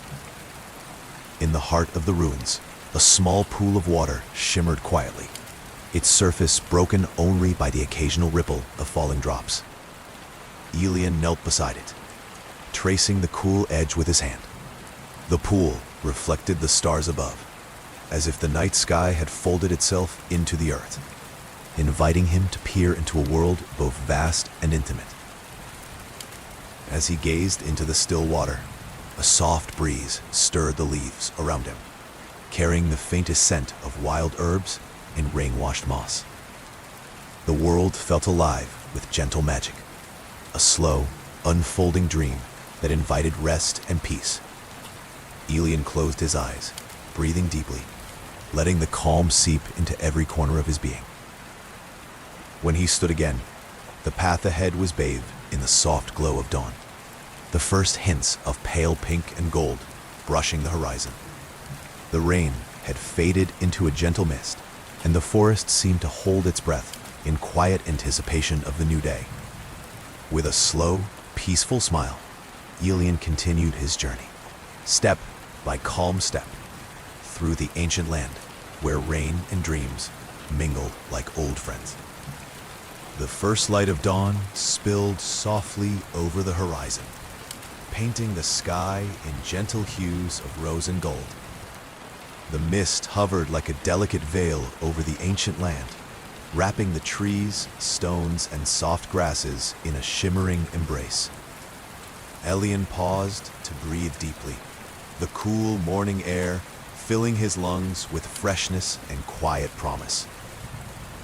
In the heart of the ruins, a small pool of water shimmered quietly, its surface broken only by the occasional ripple of falling drops. Elian knelt beside it, tracing the cool edge with his hand. The pool reflected the stars above, as if the night sky had folded itself into the earth, inviting him to peer into a world both vast and intimate. As he gazed into the still water, a soft breeze stirred the leaves around him, carrying the faintest scent of wild herbs and rain-washed moss. The world felt alive with gentle magic, a slow, unfolding dream that invited rest and peace. Elian closed his eyes, breathing deeply, letting the calm seep into every corner of his being. When he stood again, the path ahead was bathed in the soft glow of dawn, the first hints of pale pink and gold brushing the horizon. The rain had faded into a gentle mist, and the forest seemed to hold its breath in quiet anticipation of the new day. With a slow, peaceful smile, Elian continued his journey, step by calm step, through the ancient land where rain and dreams mingled like old friends. The first light of dawn spilled softly over the horizon, painting the sky in gentle hues of rose and gold. The mist hovered like a delicate veil over the ancient land, wrapping the trees, stones, and soft grasses in a shimmering embrace. Elian paused to breathe deeply, the cool morning air filling his lungs with freshness and quiet promise.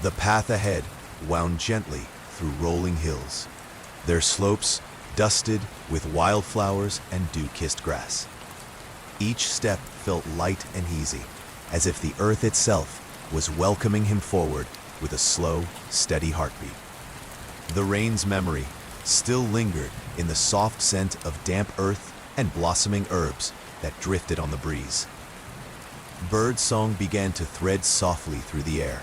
The path ahead wound gently through rolling hills, their slopes dusted with wildflowers and dew-kissed grass. Each step felt light and easy, as if the earth itself was welcoming him forward with a slow, steady heartbeat. The rain's memory still lingered in the soft scent of damp earth and blossoming herbs that drifted on the breeze. Birdsong began to thread softly through the air,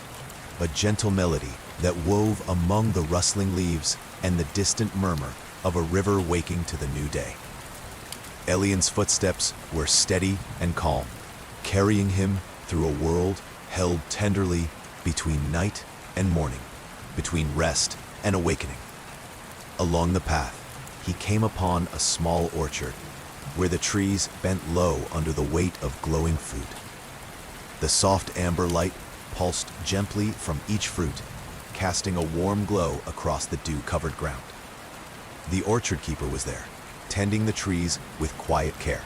a gentle melody that wove among the rustling leaves and the distant murmur of a river waking to the new day. Elian's footsteps were steady and calm, carrying him through a world held tenderly between night and morning, between rest and awakening. Along the path, he came upon a small orchard where the trees bent low under the weight of glowing fruit. The soft amber light pulsed gently from each fruit, casting a warm glow across the dew-covered ground. The orchard keeper was there, tending the trees with quiet care,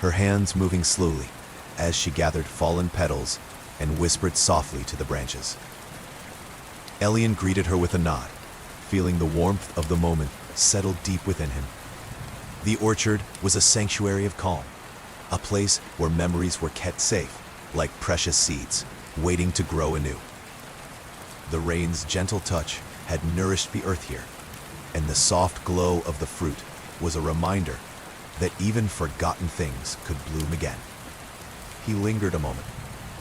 her hands moving slowly as she gathered fallen petals and whispered softly to the branches. Elian greeted her with a nod, feeling the warmth of the moment settle deep within him. The orchard was a sanctuary of calm, a place where memories were kept safe, like precious seeds, waiting to grow anew. The rain's gentle touch had nourished the earth here, and the soft glow of the fruit was a reminder that even forgotten things could bloom again. He lingered a moment,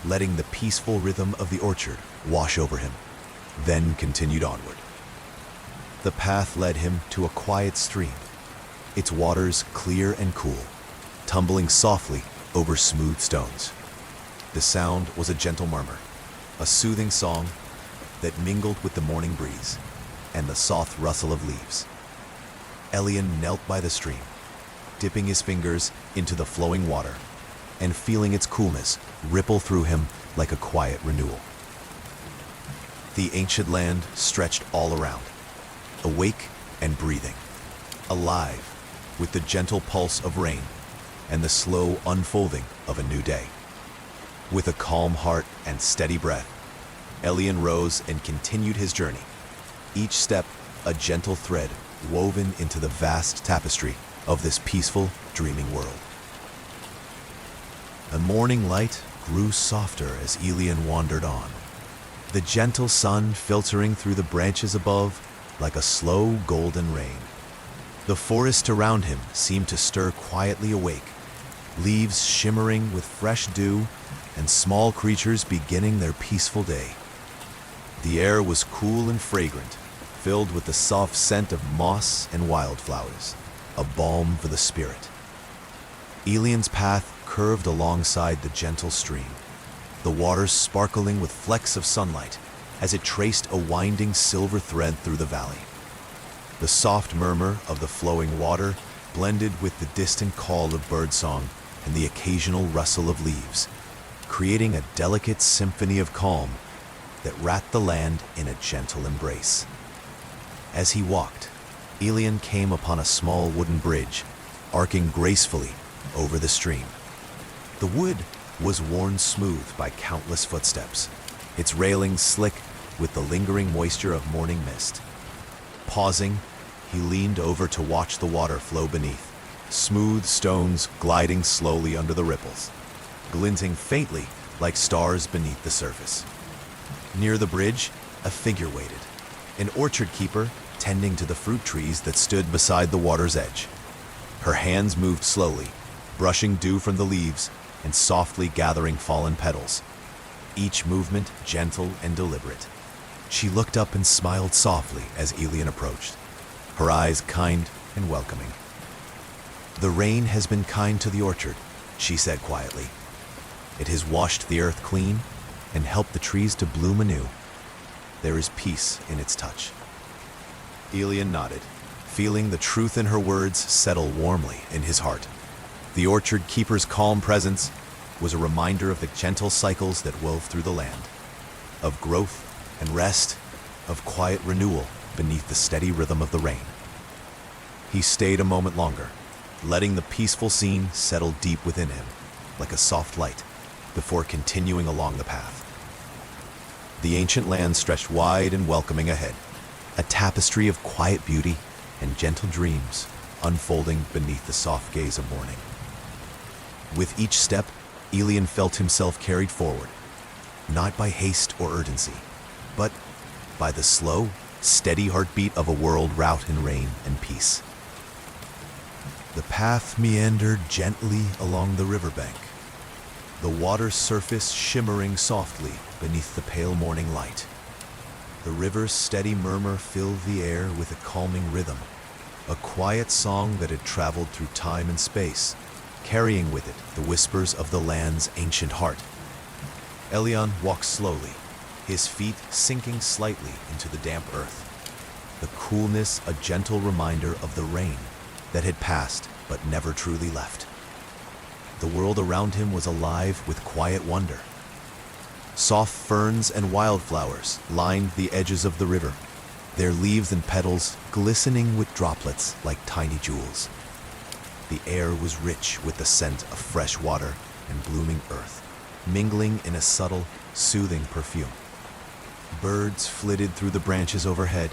letting the peaceful rhythm of the orchard wash over him, then continued onward. The path led him to a quiet stream, its waters clear and cool, tumbling softly over smooth stones. The sound was a gentle murmur, a soothing song that mingled with the morning breeze and the soft rustle of leaves. Elian knelt by the stream, dipping his fingers into the flowing water and feeling its coolness ripple through him like a quiet renewal. The ancient land stretched all around, awake and breathing, alive with the gentle pulse of rain and the slow unfolding of a new day. With a calm heart and steady breath, Elian rose and continued his journey, each step a gentle thread woven into the vast tapestry of this peaceful, dreaming world. The morning light grew softer as Elian wandered on, the gentle sun filtering through the branches above like a slow golden rain. The forest around him seemed to stir quietly awake, leaves shimmering with fresh dew and small creatures beginning their peaceful day. The air was cool and fragrant, filled with the soft scent of moss and wildflowers, a balm for the spirit. Elian's path curved alongside the gentle stream, the water sparkling with flecks of sunlight as it traced a winding silver thread through the valley. The soft murmur of the flowing water blended with the distant call of birdsong and the occasional rustle of leaves, creating a delicate symphony of calm that wrapped the land in a gentle embrace. As he walked, Elian came upon a small wooden bridge, arcing gracefully over the stream. The wood was worn smooth by countless footsteps, its railings slick with the lingering moisture of morning mist. Pausing, he leaned over to watch the water flow beneath, smooth stones gliding slowly under the ripples, glinting faintly like stars beneath the surface. Near the bridge, a figure waited, an orchard keeper tending to the fruit trees that stood beside the water's edge. Her hands moved slowly, brushing dew from the leaves and softly gathering fallen petals, each movement gentle and deliberate. She looked up and smiled softly as Elian approached, her eyes kind and welcoming. "The rain has been kind to the orchard," she said quietly. "It has washed the earth clean and helped the trees to bloom anew. There is peace in its touch." Elian nodded, feeling the truth in her words settle warmly in his heart. The orchard keeper's calm presence was a reminder of the gentle cycles that wove through the land, of growth and rest, of quiet renewal beneath the steady rhythm of the rain. He stayed a moment longer, letting the peaceful scene settle deep within him, like a soft light, before continuing along the path. The ancient land stretched wide and welcoming ahead, a tapestry of quiet beauty and gentle dreams unfolding beneath the soft gaze of morning. With each step, Elian felt himself carried forward, not by haste or urgency, but by the slow, steady heartbeat of a world wrought in rain and peace. The path meandered gently along the riverbank, the water's surface shimmering softly beneath the pale morning light. The river's steady murmur filled the air with a calming rhythm, a quiet song that had traveled through time and space, carrying with it the whispers of the land's ancient heart. Elian walked slowly, his feet sinking slightly into the damp earth, the coolness a gentle reminder of the rain that had passed but never truly left. The world around him was alive with quiet wonder. Soft ferns and wildflowers lined the edges of the river, their leaves and petals glistening with droplets like tiny jewels. The air was rich with the scent of fresh water and blooming earth, mingling in a subtle, soothing perfume. Birds flitted through the branches overhead,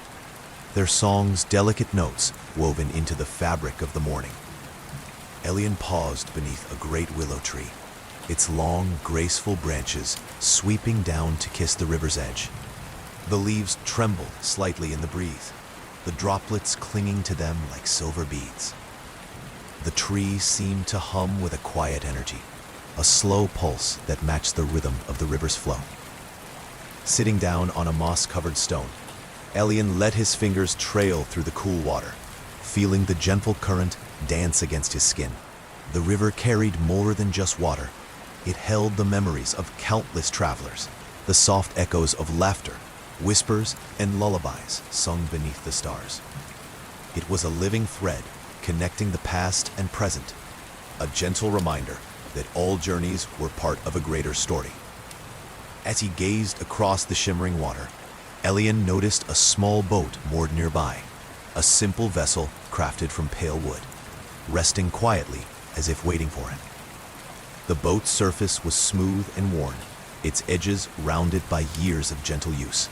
their songs delicate notes woven into the fabric of the morning. Elian paused beneath a great willow tree, its long, graceful branches sweeping down to kiss the river's edge. The leaves trembled slightly in the breeze, the droplets clinging to them like silver beads. The tree seemed to hum with a quiet energy, a slow pulse that matched the rhythm of the river's flow. Sitting down on a moss-covered stone, Elian let his fingers trail through the cool water, feeling the gentle current dance against his skin. The river carried more than just water. It held the memories of countless travelers, the soft echoes of laughter, whispers, and lullabies sung beneath the stars. It was a living thread connecting the past and present, a gentle reminder that all journeys were part of a greater story. As he gazed across the shimmering water, Elian noticed a small boat moored nearby, a simple vessel crafted from pale wood, resting quietly as if waiting for him. The boat's surface was smooth and worn, its edges rounded by years of gentle use.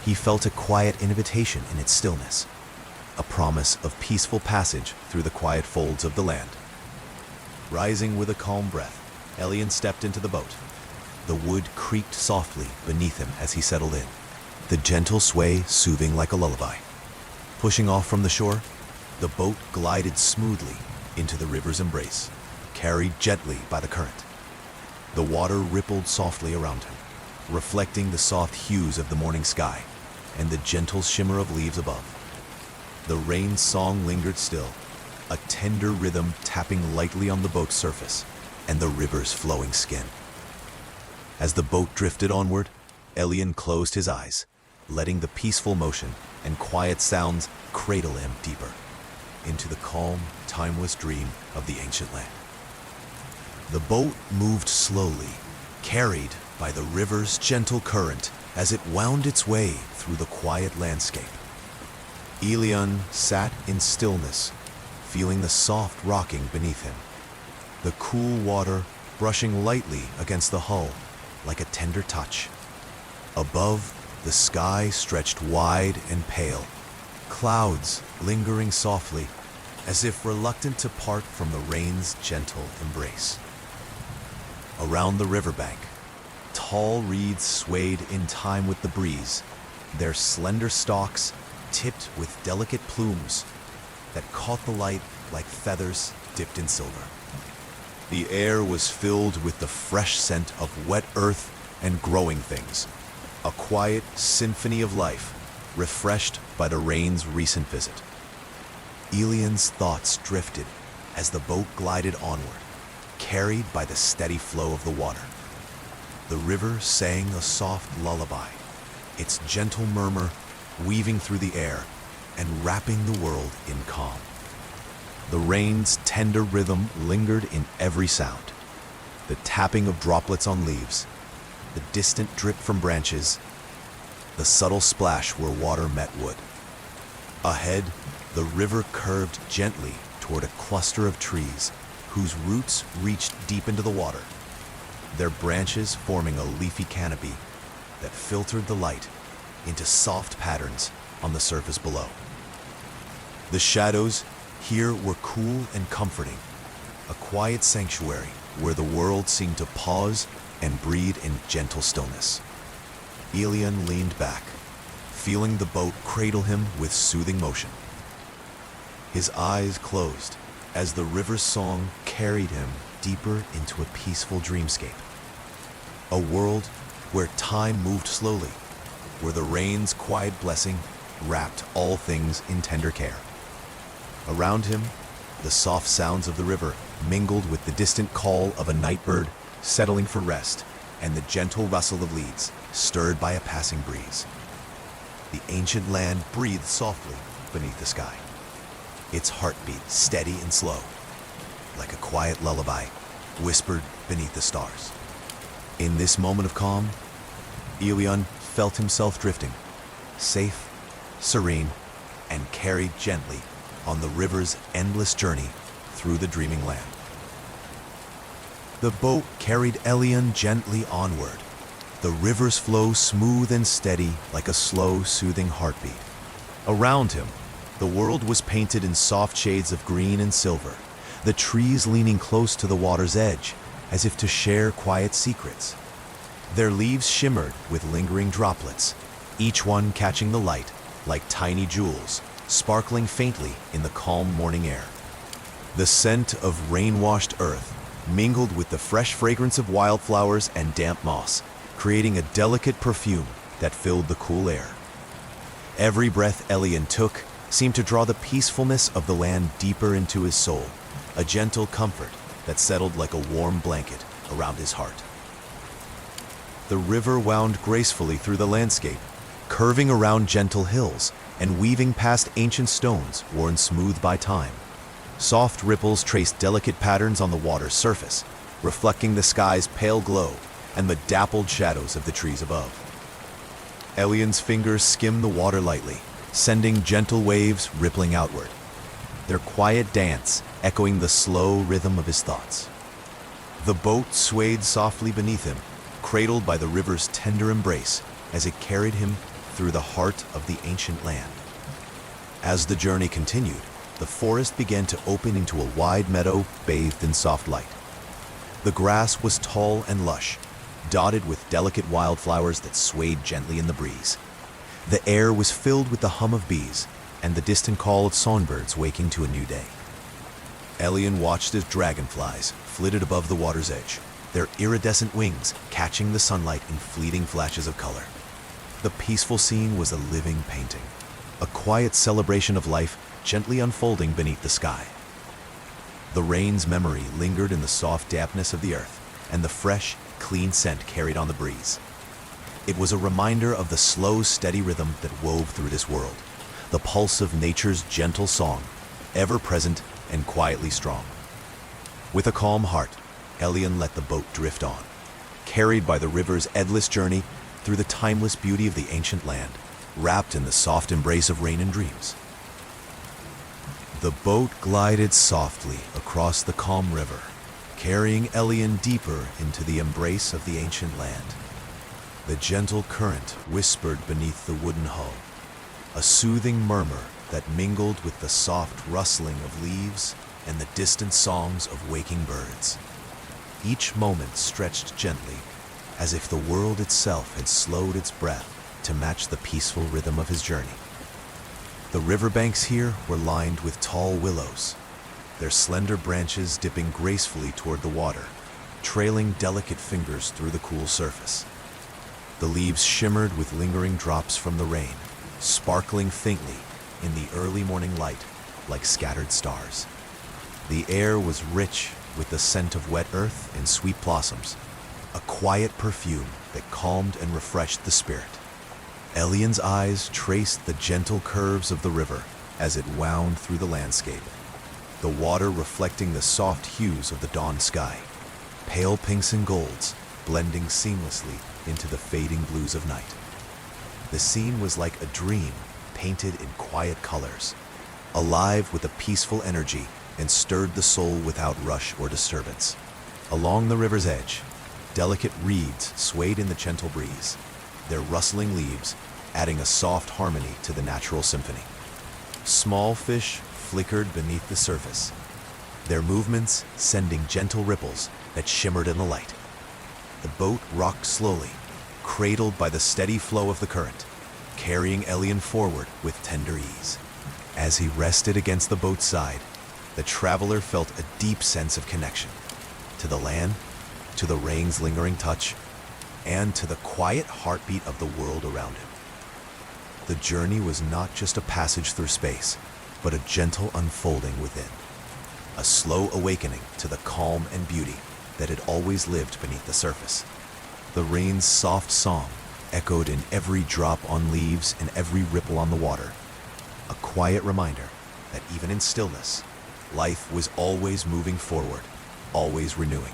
He felt a quiet invitation in its stillness, a promise of peaceful passage through the quiet folds of the land. Rising with a calm breath, Elian stepped into the boat. The wood creaked softly beneath him as he settled in, the gentle sway soothing like a lullaby. Pushing off from the shore, the boat glided smoothly into the river's embrace, carried gently by the current. The water rippled softly around him, reflecting the soft hues of the morning sky and the gentle shimmer of leaves above. The rain song lingered still, a tender rhythm tapping lightly on the boat's surface, and the river's flowing skin. As the boat drifted onward, Elian closed his eyes, letting the peaceful motion and quiet sounds cradle him deeper into the calm, timeless dream of the ancient land. The boat moved slowly, carried by the river's gentle current as it wound its way through the quiet landscape. Elian sat in stillness, feeling the soft rocking beneath him, the cool water brushing lightly against the hull like a tender touch. Above, the sky stretched wide and pale, clouds lingering softly, as if reluctant to part from the rain's gentle embrace. Around the riverbank, tall reeds swayed in time with the breeze, their slender stalks tipped with delicate plumes that caught the light like feathers dipped in silver. The air was filled with the fresh scent of wet earth and growing things, a quiet symphony of life, refreshed by the rain's recent visit. Elian's thoughts drifted as the boat glided onward, carried by the steady flow of the water. The river sang a soft lullaby, its gentle murmur weaving through the air and wrapping the world in calm. The rain's tender rhythm lingered in every sound, the tapping of droplets on leaves, the distant drip from branches, the subtle splash where water met wood. Ahead, the river curved gently toward a cluster of trees whose roots reached deep into the water, their branches forming a leafy canopy that filtered the light into soft patterns on the surface below. The shadows here were cool and comforting, a quiet sanctuary where the world seemed to pause and breathe in gentle stillness. Elian leaned back, feeling the boat cradle him with soothing motion. His eyes closed as the river's song carried him deeper into a peaceful dreamscape. A world where time moved slowly, where the rain's quiet blessing wrapped all things in tender care. Around him, the soft sounds of the river mingled with the distant call of a night bird settling for rest and the gentle rustle of leaves stirred by a passing breeze. The ancient land breathed softly beneath the sky, its heartbeat steady and slow, like a quiet lullaby whispered beneath the stars. In this moment of calm, Elian felt himself drifting, safe, serene, and carried gently on the river's endless journey through the dreaming land. The boat carried Elian gently onward, the river's flow smooth and steady like a slow, soothing heartbeat. Around him, the world was painted in soft shades of green and silver, the trees leaning close to the water's edge, as if to share quiet secrets. Their leaves shimmered with lingering droplets, each one catching the light like tiny jewels, sparkling faintly in the calm morning air. The scent of rain-washed earth mingled with the fresh fragrance of wildflowers and damp moss, creating a delicate perfume that filled the cool air. Every breath Elian took seemed to draw the peacefulness of the land deeper into his soul, a gentle comfort that settled like a warm blanket around his heart. The river wound gracefully through the landscape, curving around gentle hills and weaving past ancient stones worn smooth by time. Soft ripples traced delicate patterns on the water's surface, reflecting the sky's pale glow and the dappled shadows of the trees above. Elian's fingers skimmed the water lightly, sending gentle waves rippling outward, their quiet dance echoing the slow rhythm of his thoughts. The boat swayed softly beneath him, cradled by the river's tender embrace as it carried him through the heart of the ancient land. As the journey continued, the forest began to open into a wide meadow bathed in soft light. The grass was tall and lush, dotted with delicate wildflowers that swayed gently in the breeze. The air was filled with the hum of bees and the distant call of songbirds waking to a new day. Elian watched as dragonflies flitted above the water's edge, their iridescent wings catching the sunlight in fleeting flashes of color. The peaceful scene was a living painting, a quiet celebration of life gently unfolding beneath the sky. The rain's memory lingered in the soft dampness of the earth and the fresh, clean scent carried on the breeze. It was a reminder of the slow, steady rhythm that wove through this world, the pulse of nature's gentle song, ever present and quietly strong. With a calm heart, Elian let the boat drift on, carried by the river's endless journey through the timeless beauty of the ancient land, wrapped in the soft embrace of rain and dreams. The boat glided softly across the calm river, carrying Elian deeper into the embrace of the ancient land. The gentle current whispered beneath the wooden hull, a soothing murmur that mingled with the soft rustling of leaves and the distant songs of waking birds. Each moment stretched gently, as if the world itself had slowed its breath to match the peaceful rhythm of his journey. The riverbanks here were lined with tall willows, their slender branches dipping gracefully toward the water, trailing delicate fingers through the cool surface. The leaves shimmered with lingering drops from the rain, sparkling faintly in the early morning light like scattered stars. The air was rich with the scent of wet earth and sweet blossoms, a quiet perfume that calmed and refreshed the spirit. Elian's eyes traced the gentle curves of the river as it wound through the landscape, the water reflecting the soft hues of the dawn sky, pale pinks and golds blending seamlessly into the fading blues of night. The scene was like a dream painted in quiet colors, alive with a peaceful energy and stirred the soul without rush or disturbance. Along the river's edge, delicate reeds swayed in the gentle breeze, their rustling leaves adding a soft harmony to the natural symphony. Small fish flickered beneath the surface, their movements sending gentle ripples that shimmered in the light. The boat rocked slowly, cradled by the steady flow of the current, carrying Elian forward with tender ease. As he rested against the boat's side, the traveler felt a deep sense of connection to the land, to the rain's lingering touch, and to the quiet heartbeat of the world around him. The journey was not just a passage through space, but a gentle unfolding within, a slow awakening to the calm and beauty that had always lived beneath the surface. The rain's soft song echoed in every drop on leaves and every ripple on the water, a quiet reminder that even in stillness, life was always moving forward, always renewing.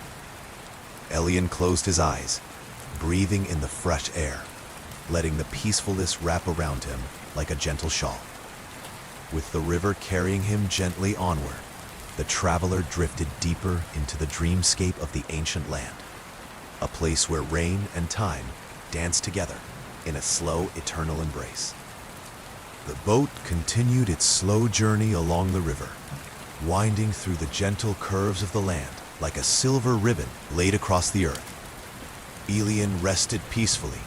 Elian closed his eyes, breathing in the fresh air, letting the peacefulness wrap around him like a gentle shawl. With the river carrying him gently onward, the traveler drifted deeper into the dreamscape of the ancient land, a place where rain and time danced together in a slow, eternal embrace. The boat continued its slow journey along the river, winding through the gentle curves of the land like a silver ribbon laid across the earth. Elian rested peacefully,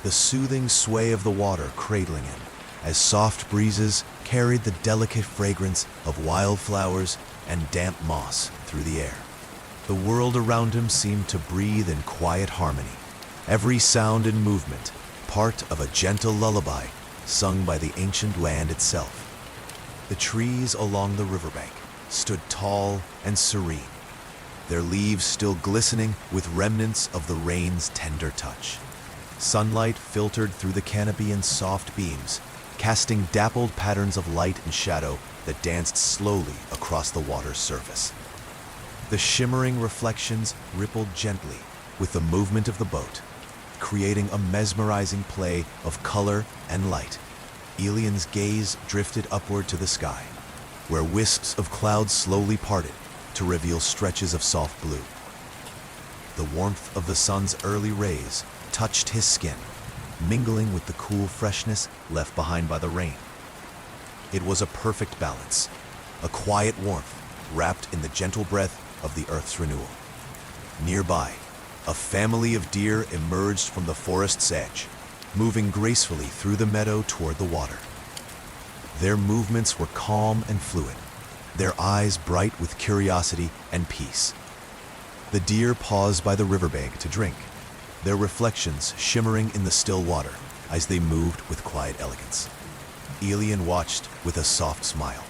the soothing sway of the water cradling him, as soft breezes carried the delicate fragrance of wildflowers and damp moss through the air. The world around him seemed to breathe in quiet harmony, every sound and movement part of a gentle lullaby sung by the ancient land itself. The trees along the riverbank stood tall and serene, their leaves still glistening with remnants of the rain's tender touch. Sunlight filtered through the canopy in soft beams, casting dappled patterns of light and shadow that danced slowly across the water's surface. The shimmering reflections rippled gently with the movement of the boat, creating a mesmerizing play of color and light. Elian's gaze drifted upward to the sky, where wisps of clouds slowly parted to reveal stretches of soft blue. The warmth of the sun's early rays touched his skin, mingling with the cool freshness left behind by the rain. It was a perfect balance, a quiet warmth wrapped in the gentle breath of the earth's renewal. Nearby, a family of deer emerged from the forest's edge, moving gracefully through the meadow toward the water. Their movements were calm and fluid, their eyes bright with curiosity and peace. The deer paused by the riverbank to drink, their reflections shimmering in the still water as they moved with quiet elegance. Elian watched with a soft smile,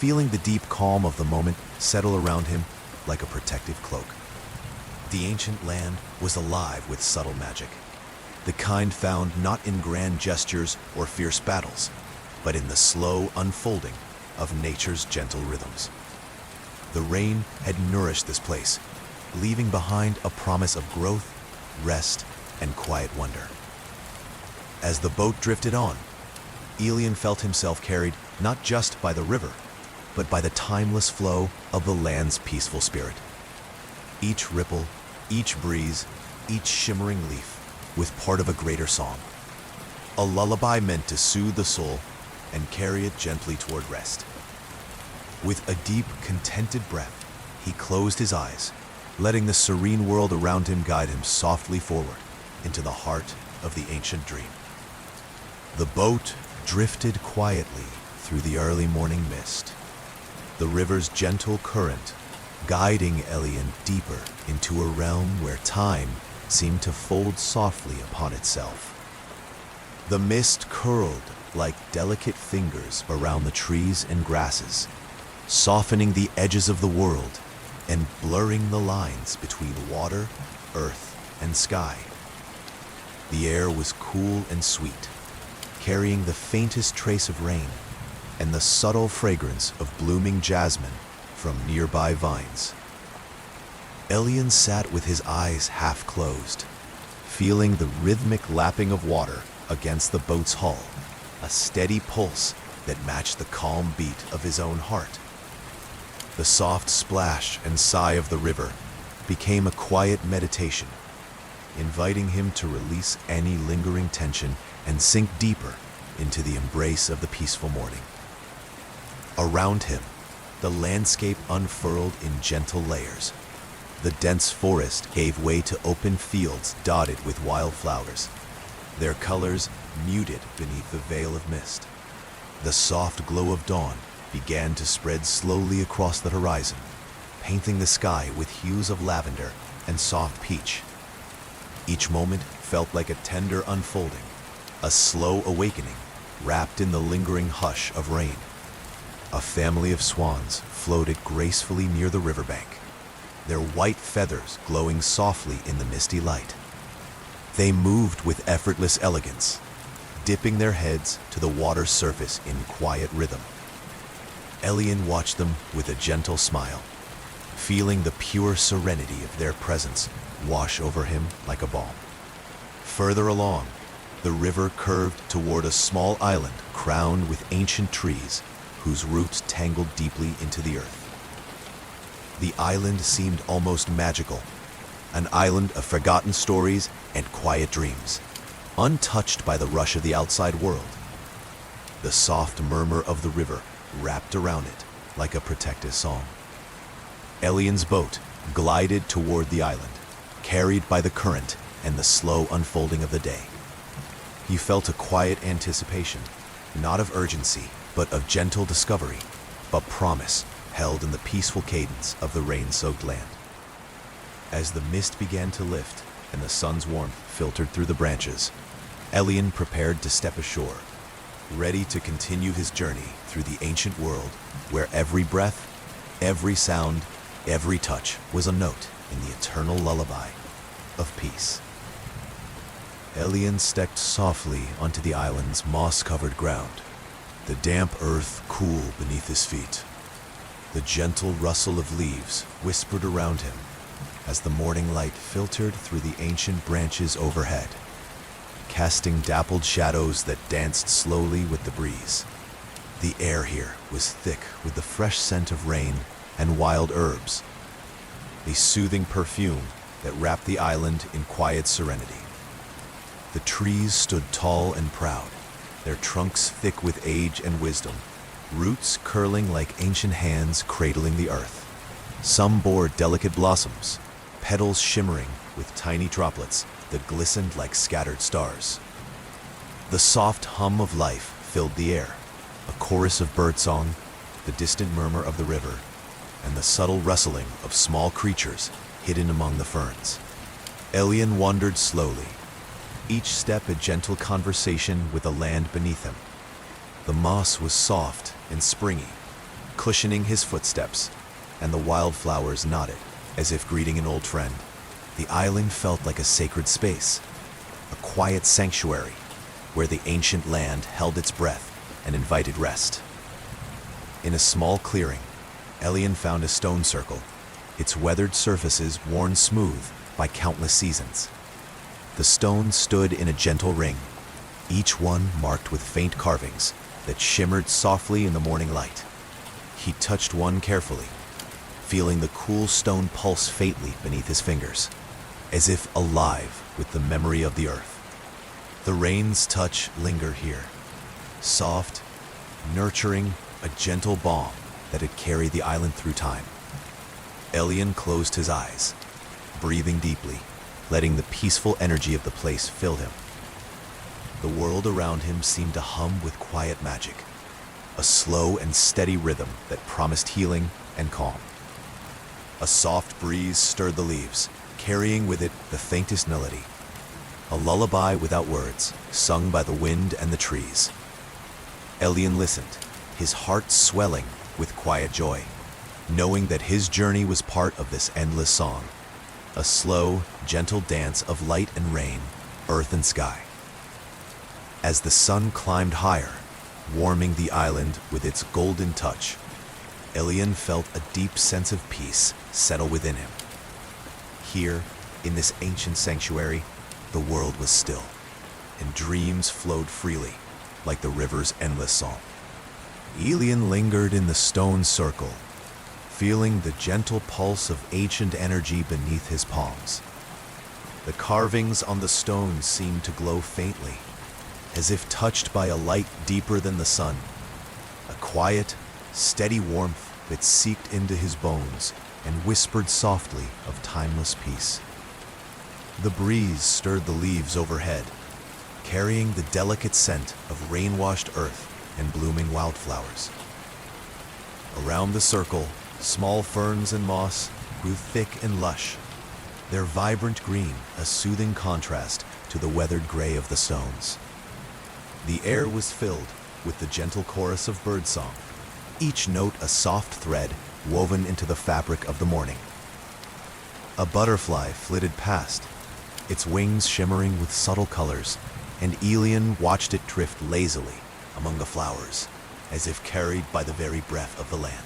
feeling the deep calm of the moment settle around him like a protective cloak. The ancient land was alive with subtle magic, the kind found not in grand gestures or fierce battles, but in the slow unfolding of nature's gentle rhythms. The rain had nourished this place, leaving behind a promise of growth, rest, and quiet wonder. As the boat drifted on, Elian felt himself carried not just by the river, but by the timeless flow of the land's peaceful spirit. Each ripple, each breeze, each shimmering leaf was part of a greater song, a lullaby meant to soothe the soul and carry it gently toward rest. With a deep, contented breath, he closed his eyes, letting the serene world around him guide him softly forward into the heart of the ancient dream. The boat drifted quietly through the early morning mist, the river's gentle current guiding Elian deeper into a realm where time seemed to fold softly upon itself. The mist curled like delicate fingers around the trees and grasses, softening the edges of the world and blurring the lines between water, earth, and sky. The air was cool and sweet, carrying the faintest trace of rain and the subtle fragrance of blooming jasmine from nearby vines. Elian sat with his eyes half closed, feeling the rhythmic lapping of water against the boat's hull, a steady pulse that matched the calm beat of his own heart. The soft splash and sigh of the river became a quiet meditation, inviting him to release any lingering tension and sink deeper into the embrace of the peaceful morning. Around him, the landscape unfurled in gentle layers. The dense forest gave way to open fields dotted with wildflowers, their colors muted beneath the veil of mist. The soft glow of dawn began to spread slowly across the horizon, painting the sky with hues of lavender and soft peach. Each moment felt like a tender unfolding, a slow awakening wrapped in the lingering hush of rain. A family of swans floated gracefully near the riverbank, their white feathers glowing softly in the misty light. They moved with effortless elegance, dipping their heads to the water's surface in quiet rhythm. Elian watched them with a gentle smile, feeling the pure serenity of their presence wash over him like a balm. Further along, the river curved toward a small island crowned with ancient trees whose roots tangled deeply into the earth. The island seemed almost magical, an island of forgotten stories and quiet dreams, untouched by the rush of the outside world. The soft murmur of the river wrapped around it like a protective song. Elian's boat glided toward the island, carried by the current and the slow unfolding of the day. He felt a quiet anticipation, not of urgency, but of gentle discovery, but promise held in the peaceful cadence of the rain-soaked land. As the mist began to lift and the sun's warmth filtered through the branches, Elian prepared to step ashore, ready to continue his journey through the ancient world where every breath, every sound, every touch was a note in the eternal lullaby of peace. Elian stepped softly onto the island's moss-covered ground, the damp earth cool beneath his feet. The gentle rustle of leaves whispered around him as the morning light filtered through the ancient branches overhead, casting dappled shadows that danced slowly with the breeze. The air here was thick with the fresh scent of rain and wild herbs, a soothing perfume that wrapped the island in quiet serenity. The trees stood tall and proud, their trunks thick with age and wisdom, roots curling like ancient hands cradling the earth. Some bore delicate blossoms, petals shimmering with tiny droplets that glistened like scattered stars. The soft hum of life filled the air, a chorus of birdsong, the distant murmur of the river, and the subtle rustling of small creatures hidden among the ferns. Elian wandered slowly, each step a gentle conversation with the land beneath him. The moss was soft and springy, cushioning his footsteps, and the wildflowers nodded, as if greeting an old friend. The island felt like a sacred space, a quiet sanctuary where the ancient land held its breath and invited rest. In a small clearing, Elian found a stone circle, its weathered surfaces worn smooth by countless seasons. The stones stood in a gentle ring, each one marked with faint carvings that shimmered softly in the morning light. He touched one carefully, feeling the cool stone pulse faintly beneath his fingers, as if alive with the memory of the earth. The rain's touch lingered here, soft, nurturing, a gentle balm that had carried the island through time. Elian closed his eyes, breathing deeply, letting the peaceful energy of the place fill him. The world around him seemed to hum with quiet magic, a slow and steady rhythm that promised healing and calm. A soft breeze stirred the leaves, carrying with it the faintest melody, a lullaby without words, sung by the wind and the trees. Elian listened, his heart swelling with quiet joy, knowing that his journey was part of this endless song, a slow, gentle dance of light and rain, earth and sky. As the sun climbed higher, warming the island with its golden touch, Elian felt a deep sense of peace settle within him. Here, in this ancient sanctuary, the world was still, and dreams flowed freely, like the river's endless song. Elian lingered in the stone circle, feeling the gentle pulse of ancient energy beneath his palms. The carvings on the stones seemed to glow faintly, as if touched by a light deeper than the sun, a quiet, steady warmth that seeped into his bones and whispered softly of timeless peace. The breeze stirred the leaves overhead, carrying the delicate scent of rain-washed earth and blooming wildflowers. Around the circle, small ferns and moss grew thick and lush, their vibrant green a soothing contrast to the weathered gray of the stones. The air was filled with the gentle chorus of birdsong, each note a soft thread woven into the fabric of the morning. A butterfly flitted past, its wings shimmering with subtle colors, and Elian watched it drift lazily among the flowers, as if carried by the very breath of the land.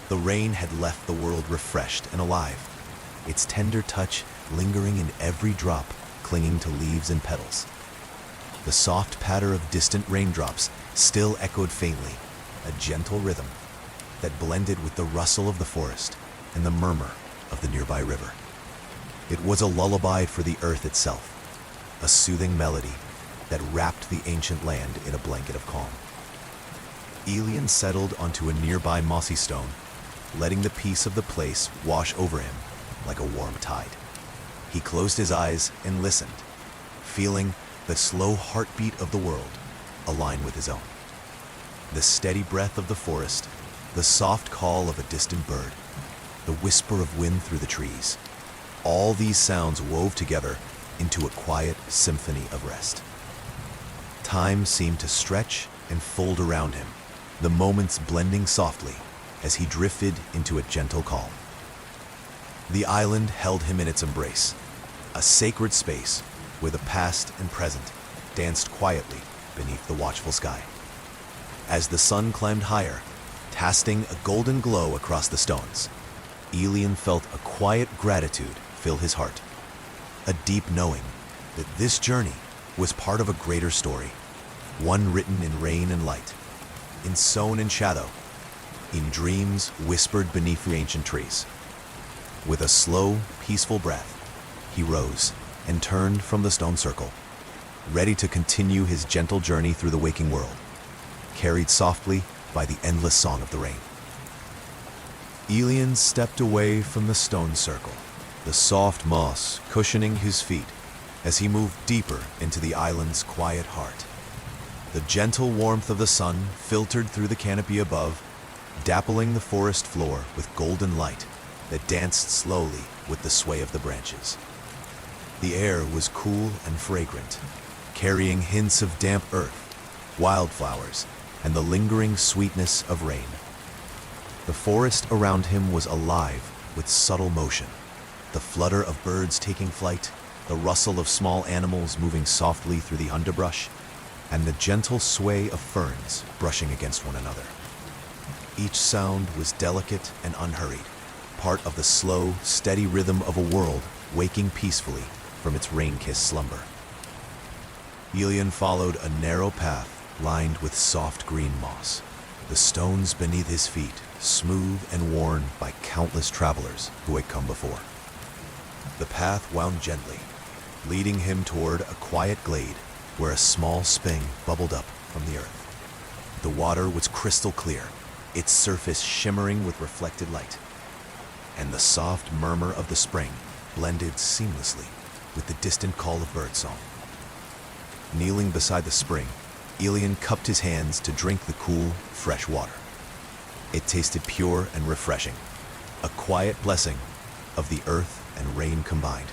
The rain had left the world refreshed and alive, its tender touch lingering in every drop, clinging to leaves and petals. The soft patter of distant raindrops still echoed faintly, a gentle rhythm that blended with the rustle of the forest and the murmur of the nearby river. It was a lullaby for the earth itself, a soothing melody that wrapped the ancient land in a blanket of calm. Elian settled onto a nearby mossy stone, letting the peace of the place wash over him like a warm tide. He closed his eyes and listened, feeling the slow heartbeat of the world align with his own. The steady breath of the forest, the soft call of a distant bird, the whisper of wind through the trees, all these sounds wove together into a quiet symphony of rest. Time seemed to stretch and fold around him, the moments blending softly as he drifted into a gentle calm. The island held him in its embrace, a sacred space where the past and present danced quietly beneath the watchful sky. As the sun climbed higher, casting a golden glow across the stones, Elian felt a quiet gratitude fill his heart, a deep knowing that this journey was part of a greater story, one written in rain and light, in sown and shadow, in dreams whispered beneath the ancient trees. With a slow, peaceful breath, he rose and turned from the stone circle, ready to continue his gentle journey through the waking world, carried softly by the endless song of the rain. Elian stepped away from the stone circle, the soft moss cushioning his feet as he moved deeper into the island's quiet heart. The gentle warmth of the sun filtered through the canopy above, dappling the forest floor with golden light that danced slowly with the sway of the branches. The air was cool and fragrant, carrying hints of damp earth, wildflowers, and the lingering sweetness of rain. The forest around him was alive with subtle motion, the flutter of birds taking flight, the rustle of small animals moving softly through the underbrush, and the gentle sway of ferns brushing against one another. Each sound was delicate and unhurried, part of the slow, steady rhythm of a world waking peacefully from its rain-kissed slumber. Elian followed a narrow path lined with soft green moss, the stones beneath his feet smooth and worn by countless travelers who had come before. The path wound gently, leading him toward a quiet glade where a small spring bubbled up from the earth. The water was crystal clear, its surface shimmering with reflected light, and the soft murmur of the spring blended seamlessly with the distant call of birdsong. Kneeling beside the spring, Elian cupped his hands to drink the cool, fresh water. It tasted pure and refreshing, a quiet blessing of the earth and rain combined.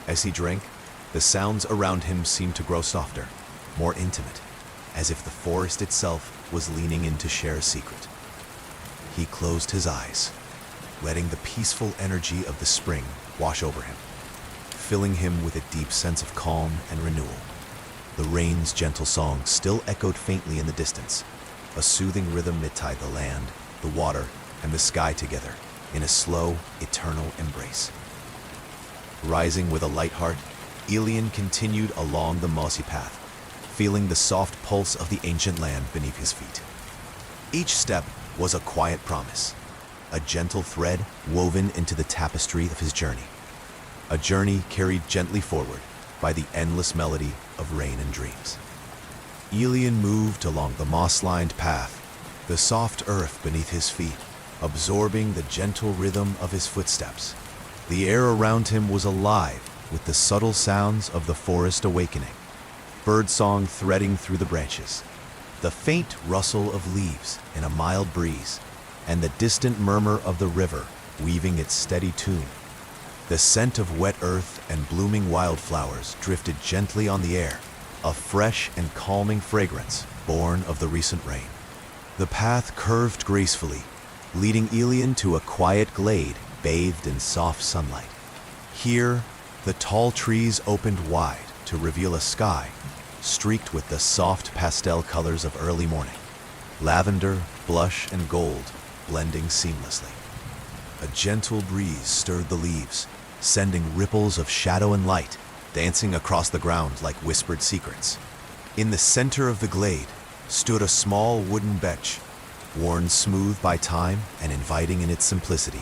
As he drank, the sounds around him seemed to grow softer, more intimate, as if the forest itself was leaning in to share a secret. He closed his eyes, letting the peaceful energy of the spring wash over him, filling him with a deep sense of calm and renewal. The rain's gentle song still echoed faintly in the distance, a soothing rhythm that tied the land, the water, and the sky together in a slow, eternal embrace. Rising with a light heart, Elian continued along the mossy path, feeling the soft pulse of the ancient land beneath his feet. Each step was a quiet promise, a gentle thread woven into the tapestry of his journey, a journey carried gently forward by the endless melody of rain and dreams. Elian moved along the moss-lined path, the soft earth beneath his feet, absorbing the gentle rhythm of his footsteps. The air around him was alive with the subtle sounds of the forest awakening, birdsong threading through the branches, the faint rustle of leaves in a mild breeze, and the distant murmur of the river weaving its steady tune. The scent of wet earth and blooming wildflowers drifted gently on the air, a fresh and calming fragrance born of the recent rain. The path curved gracefully, leading Elian to a quiet glade bathed in soft sunlight. Here, the tall trees opened wide to reveal a sky streaked with the soft pastel colors of early morning, lavender, blush, and gold blending seamlessly. A gentle breeze stirred the leaves, sending ripples of shadow and light dancing across the ground like whispered secrets. In the center of the glade stood a small wooden bench, worn smooth by time and inviting in its simplicity.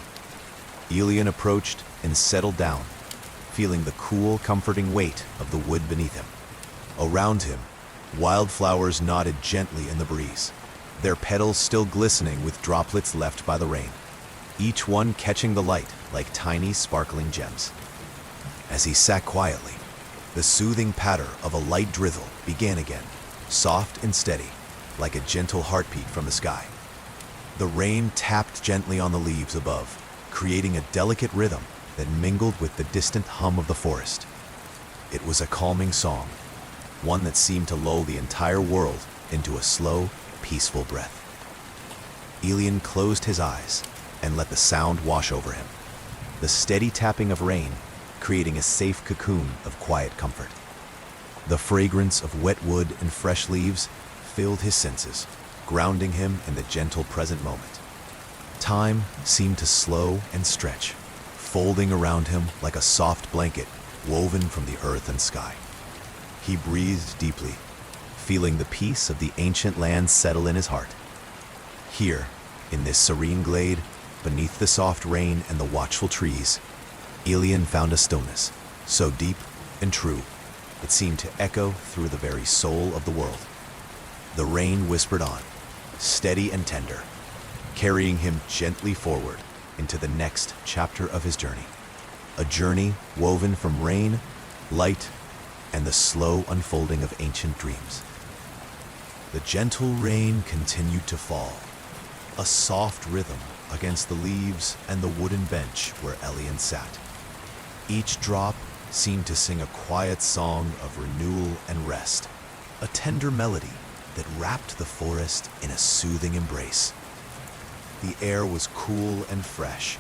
Elian approached and settled down, feeling the cool, comforting weight of the wood beneath him. Around him, wildflowers nodded gently in the breeze, their petals still glistening with droplets left by the rain, each one catching the light like tiny, sparkling gems. As he sat quietly, the soothing patter of a light drizzle began again, soft and steady, like a gentle heartbeat from the sky. The rain tapped gently on the leaves above, creating a delicate rhythm that mingled with the distant hum of the forest. It was a calming song, one that seemed to lull the entire world into a slow, peaceful breath. Elian closed his eyes and let the sound wash over him, the steady tapping of rain creating a safe cocoon of quiet comfort. The fragrance of wet wood and fresh leaves filled his senses, grounding him in the gentle present moment. Time seemed to slow and stretch, folding around him like a soft blanket woven from the earth and sky. He breathed deeply, feeling the peace of the ancient land settle in his heart. Here, in this serene glade, beneath the soft rain and the watchful trees, Elian found a stillness so deep and true it seemed to echo through the very soul of the world. The rain whispered on, steady and tender, carrying him gently forward into the next chapter of his journey. A journey woven from rain, light, and the slow unfolding of ancient dreams. The gentle rain continued to fall, a soft rhythm against the leaves and the wooden bench where Elian sat. Each drop seemed to sing a quiet song of renewal and rest, a tender melody that wrapped the forest in a soothing embrace. The air was cool and fresh,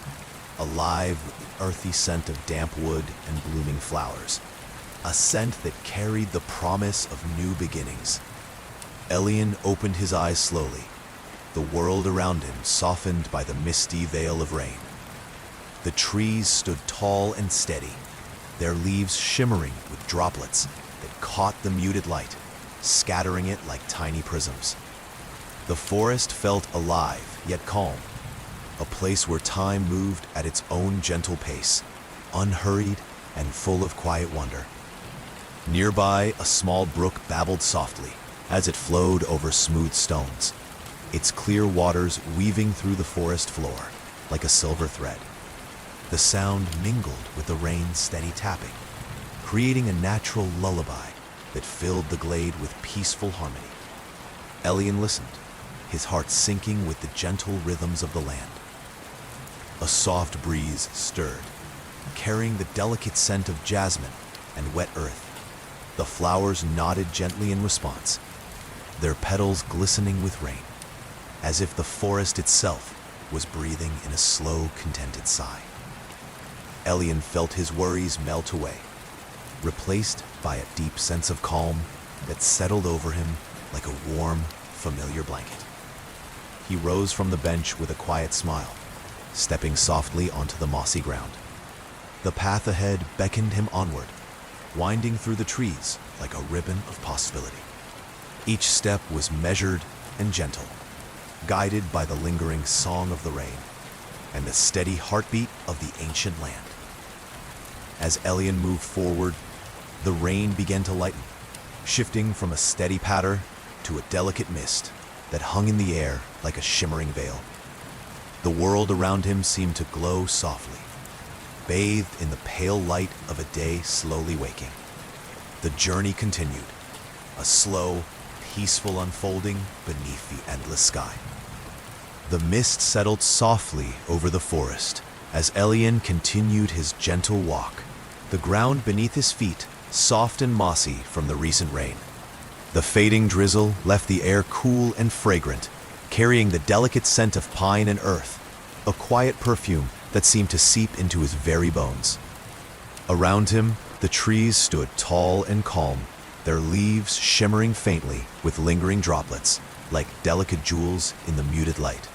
alive with the earthy scent of damp wood and blooming flowers, a scent that carried the promise of new beginnings. Elian opened his eyes slowly, the world around him softened by the misty veil of rain. The trees stood tall and steady, their leaves shimmering with droplets that caught the muted light, scattering it like tiny prisms. The forest felt alive yet calm, a place where time moved at its own gentle pace, unhurried and full of quiet wonder. Nearby, a small brook babbled softly as it flowed over smooth stones, its clear waters weaving through the forest floor like a silver thread. The sound mingled with the rain's steady tapping, creating a natural lullaby that filled the glade with peaceful harmony. Elian listened, his heart sinking with the gentle rhythms of the land. A soft breeze stirred, carrying the delicate scent of jasmine and wet earth. The flowers nodded gently in response, their petals glistening with rain, as if the forest itself was breathing in a slow, contented sigh. Elian felt his worries melt away, replaced by a deep sense of calm that settled over him like a warm, familiar blanket. He rose from the bench with a quiet smile, stepping softly onto the mossy ground. The path ahead beckoned him onward, winding through the trees like a ribbon of possibility. Each step was measured and gentle, guided by the lingering song of the rain and the steady heartbeat of the ancient land. As Elian moved forward, the rain began to lighten, shifting from a steady patter to a delicate mist that hung in the air like a shimmering veil. The world around him seemed to glow softly, bathed in the pale light of a day slowly waking. The journey continued, a slow, peaceful unfolding beneath the endless sky. The mist settled softly over the forest as Elian continued his gentle walk, the ground beneath his feet soft and mossy from the recent rain. The fading drizzle left the air cool and fragrant, carrying the delicate scent of pine and earth, a quiet perfume that seemed to seep into his very bones. Around him, the trees stood tall and calm, their leaves shimmering faintly with lingering droplets, like delicate jewels in the muted light.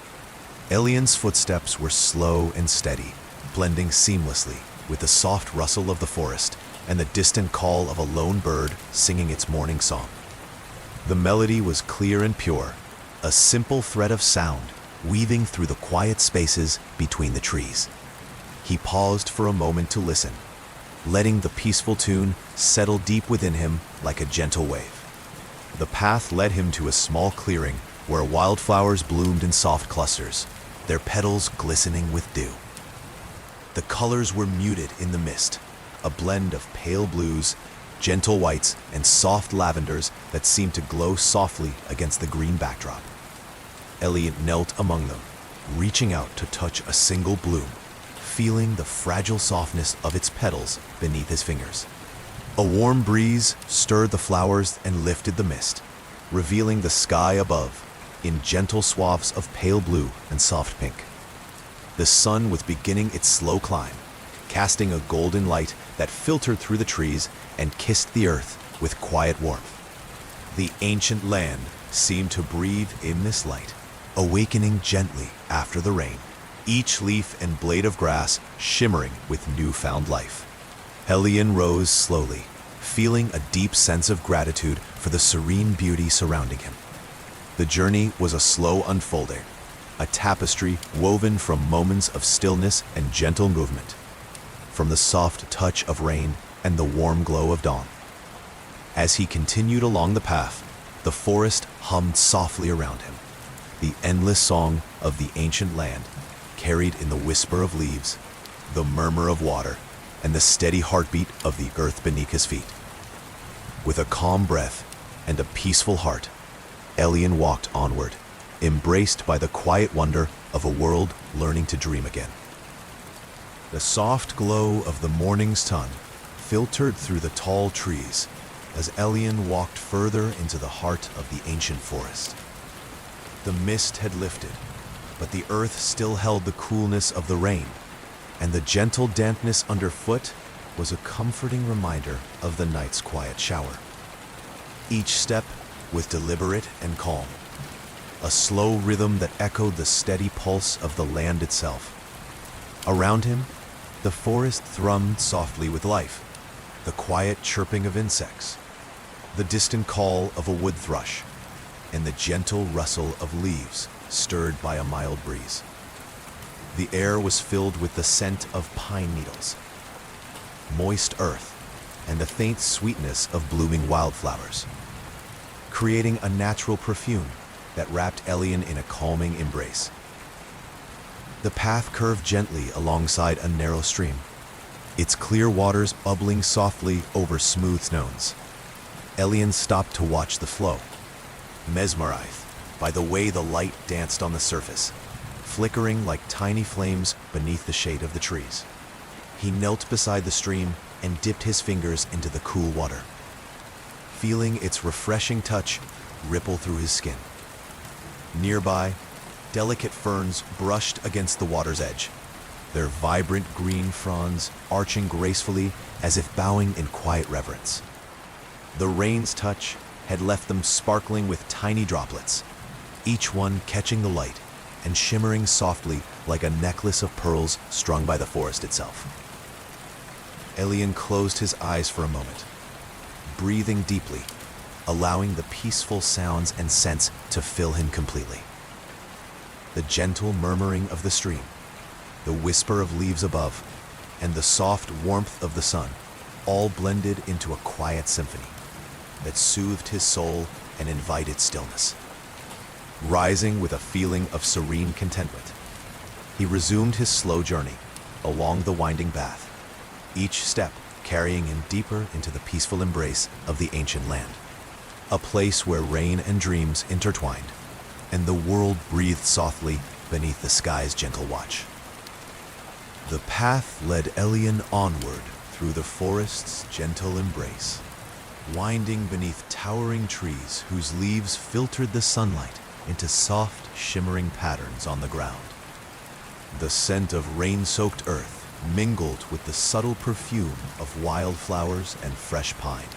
Elian's footsteps were slow and steady, blending seamlessly with the soft rustle of the forest and the distant call of a lone bird singing its morning song. The melody was clear and pure, a simple thread of sound weaving through the quiet spaces between the trees. He paused for a moment to listen, letting the peaceful tune settle deep within him like a gentle wave. The path led him to a small clearing where wildflowers bloomed in soft clusters, their petals glistening with dew. The colors were muted in the mist, a blend of pale blues, gentle whites, and soft lavenders that seemed to glow softly against the green backdrop. Elian knelt among them, reaching out to touch a single bloom, feeling the fragile softness of its petals beneath his fingers. A warm breeze stirred the flowers and lifted the mist, revealing the sky above in gentle swaths of pale blue and soft pink. The sun was beginning its slow climb, casting a golden light that filtered through the trees and kissed the earth with quiet warmth. The ancient land seemed to breathe in this light, awakening gently after the rain, each leaf and blade of grass shimmering with newfound life. Elian rose slowly, feeling a deep sense of gratitude for the serene beauty surrounding him. The journey was a slow unfolding, a tapestry woven from moments of stillness and gentle movement, from the soft touch of rain and the warm glow of dawn. As he continued along the path, the forest hummed softly around him, the endless song of the ancient land, carried in the whisper of leaves, the murmur of water, and the steady heartbeat of the earth beneath his feet. With a calm breath and a peaceful heart, Elian walked onward, embraced by the quiet wonder of a world learning to dream again. The soft glow of the morning sun filtered through the tall trees, as Elian walked further into the heart of the ancient forest. The mist had lifted, but the earth still held the coolness of the rain, and the gentle dampness underfoot was a comforting reminder of the night's quiet shower. Each step was deliberate and calm, a slow rhythm that echoed the steady pulse of the land itself. Around him, the forest thrummed softly with life, the quiet chirping of insects, the distant call of a wood thrush, and the gentle rustle of leaves stirred by a mild breeze. The air was filled with the scent of pine needles, moist earth, and the faint sweetness of blooming wildflowers, creating a natural perfume that wrapped Elian in a calming embrace. The path curved gently alongside a narrow stream, its clear waters bubbling softly over smooth stones. Elian stopped to watch the flow, mesmerized by the way the light danced on the surface, flickering like tiny flames beneath the shade of the trees. He knelt beside the stream and dipped his fingers into the cool water, feeling its refreshing touch ripple through his skin. Nearby, delicate ferns brushed against the water's edge, their vibrant green fronds arching gracefully as if bowing in quiet reverence. The rain's touch had left them sparkling with tiny droplets, each one catching the light and shimmering softly like a necklace of pearls strung by the forest itself. Elian closed his eyes for a moment, breathing deeply, allowing the peaceful sounds and scents to fill him completely. The gentle murmuring of the stream, the whisper of leaves above, and the soft warmth of the sun all blended into a quiet symphony that soothed his soul and invited stillness. Rising with a feeling of serene contentment, he resumed his slow journey along the winding path, each step carrying him deeper into the peaceful embrace of the ancient land, a place where rain and dreams intertwined, and the world breathed softly beneath the sky's gentle watch. The path led Elian onward through the forest's gentle embrace, winding beneath towering trees whose leaves filtered the sunlight into soft, shimmering patterns on the ground. The scent of rain-soaked earth mingled with the subtle perfume of wildflowers and fresh pine,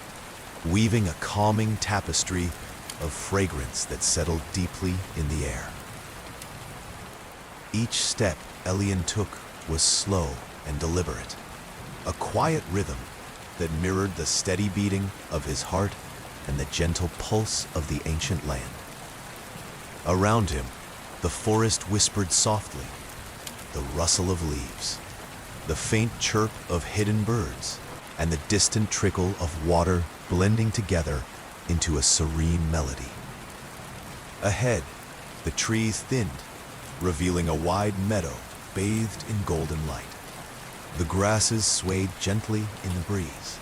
weaving a calming tapestry of fragrance that settled deeply in the air. Each step Elian took was slow and deliberate, a quiet rhythm that mirrored the steady beating of his heart and the gentle pulse of the ancient land. Around him, the forest whispered softly, the rustle of leaves, the faint chirp of hidden birds, and the distant trickle of water blending together into a serene melody. Ahead, the trees thinned, revealing a wide meadow bathed in golden light. The grasses swayed gently in the breeze,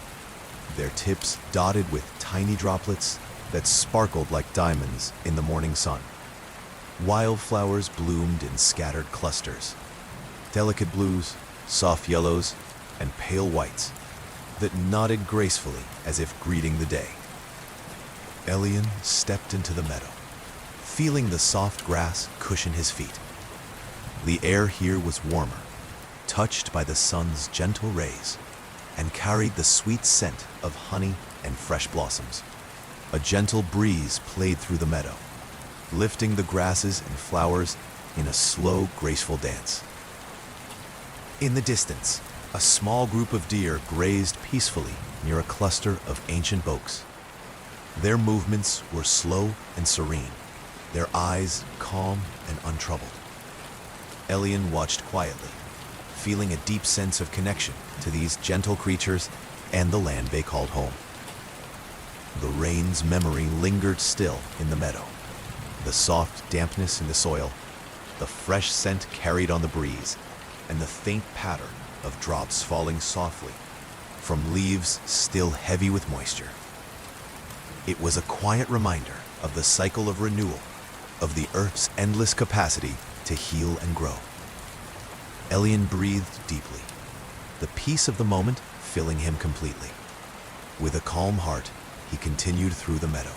their tips dotted with tiny droplets that sparkled like diamonds in the morning sun. Wildflowers bloomed in scattered clusters, delicate blues, soft yellows, and pale whites that nodded gracefully as if greeting the day. Elian stepped into the meadow, feeling the soft grass cushion his feet. The air here was warmer, touched by the sun's gentle rays, and carried the sweet scent of honey and fresh blossoms. A gentle breeze played through the meadow, lifting the grasses and flowers in a slow, graceful dance. In the distance, a small group of deer grazed peacefully near a cluster of ancient oaks. Their movements were slow and serene, their eyes calm and untroubled. Elian watched quietly, feeling a deep sense of connection to these gentle creatures and the land they called home. The rain's memory lingered still in the meadow, the soft dampness in the soil, the fresh scent carried on the breeze, and the faint pattern of drops falling softly from leaves still heavy with moisture. It was a quiet reminder of the cycle of renewal, of the earth's endless capacity to heal and grow. Elian breathed deeply, the peace of the moment filling him completely. With a calm heart, he continued through the meadow.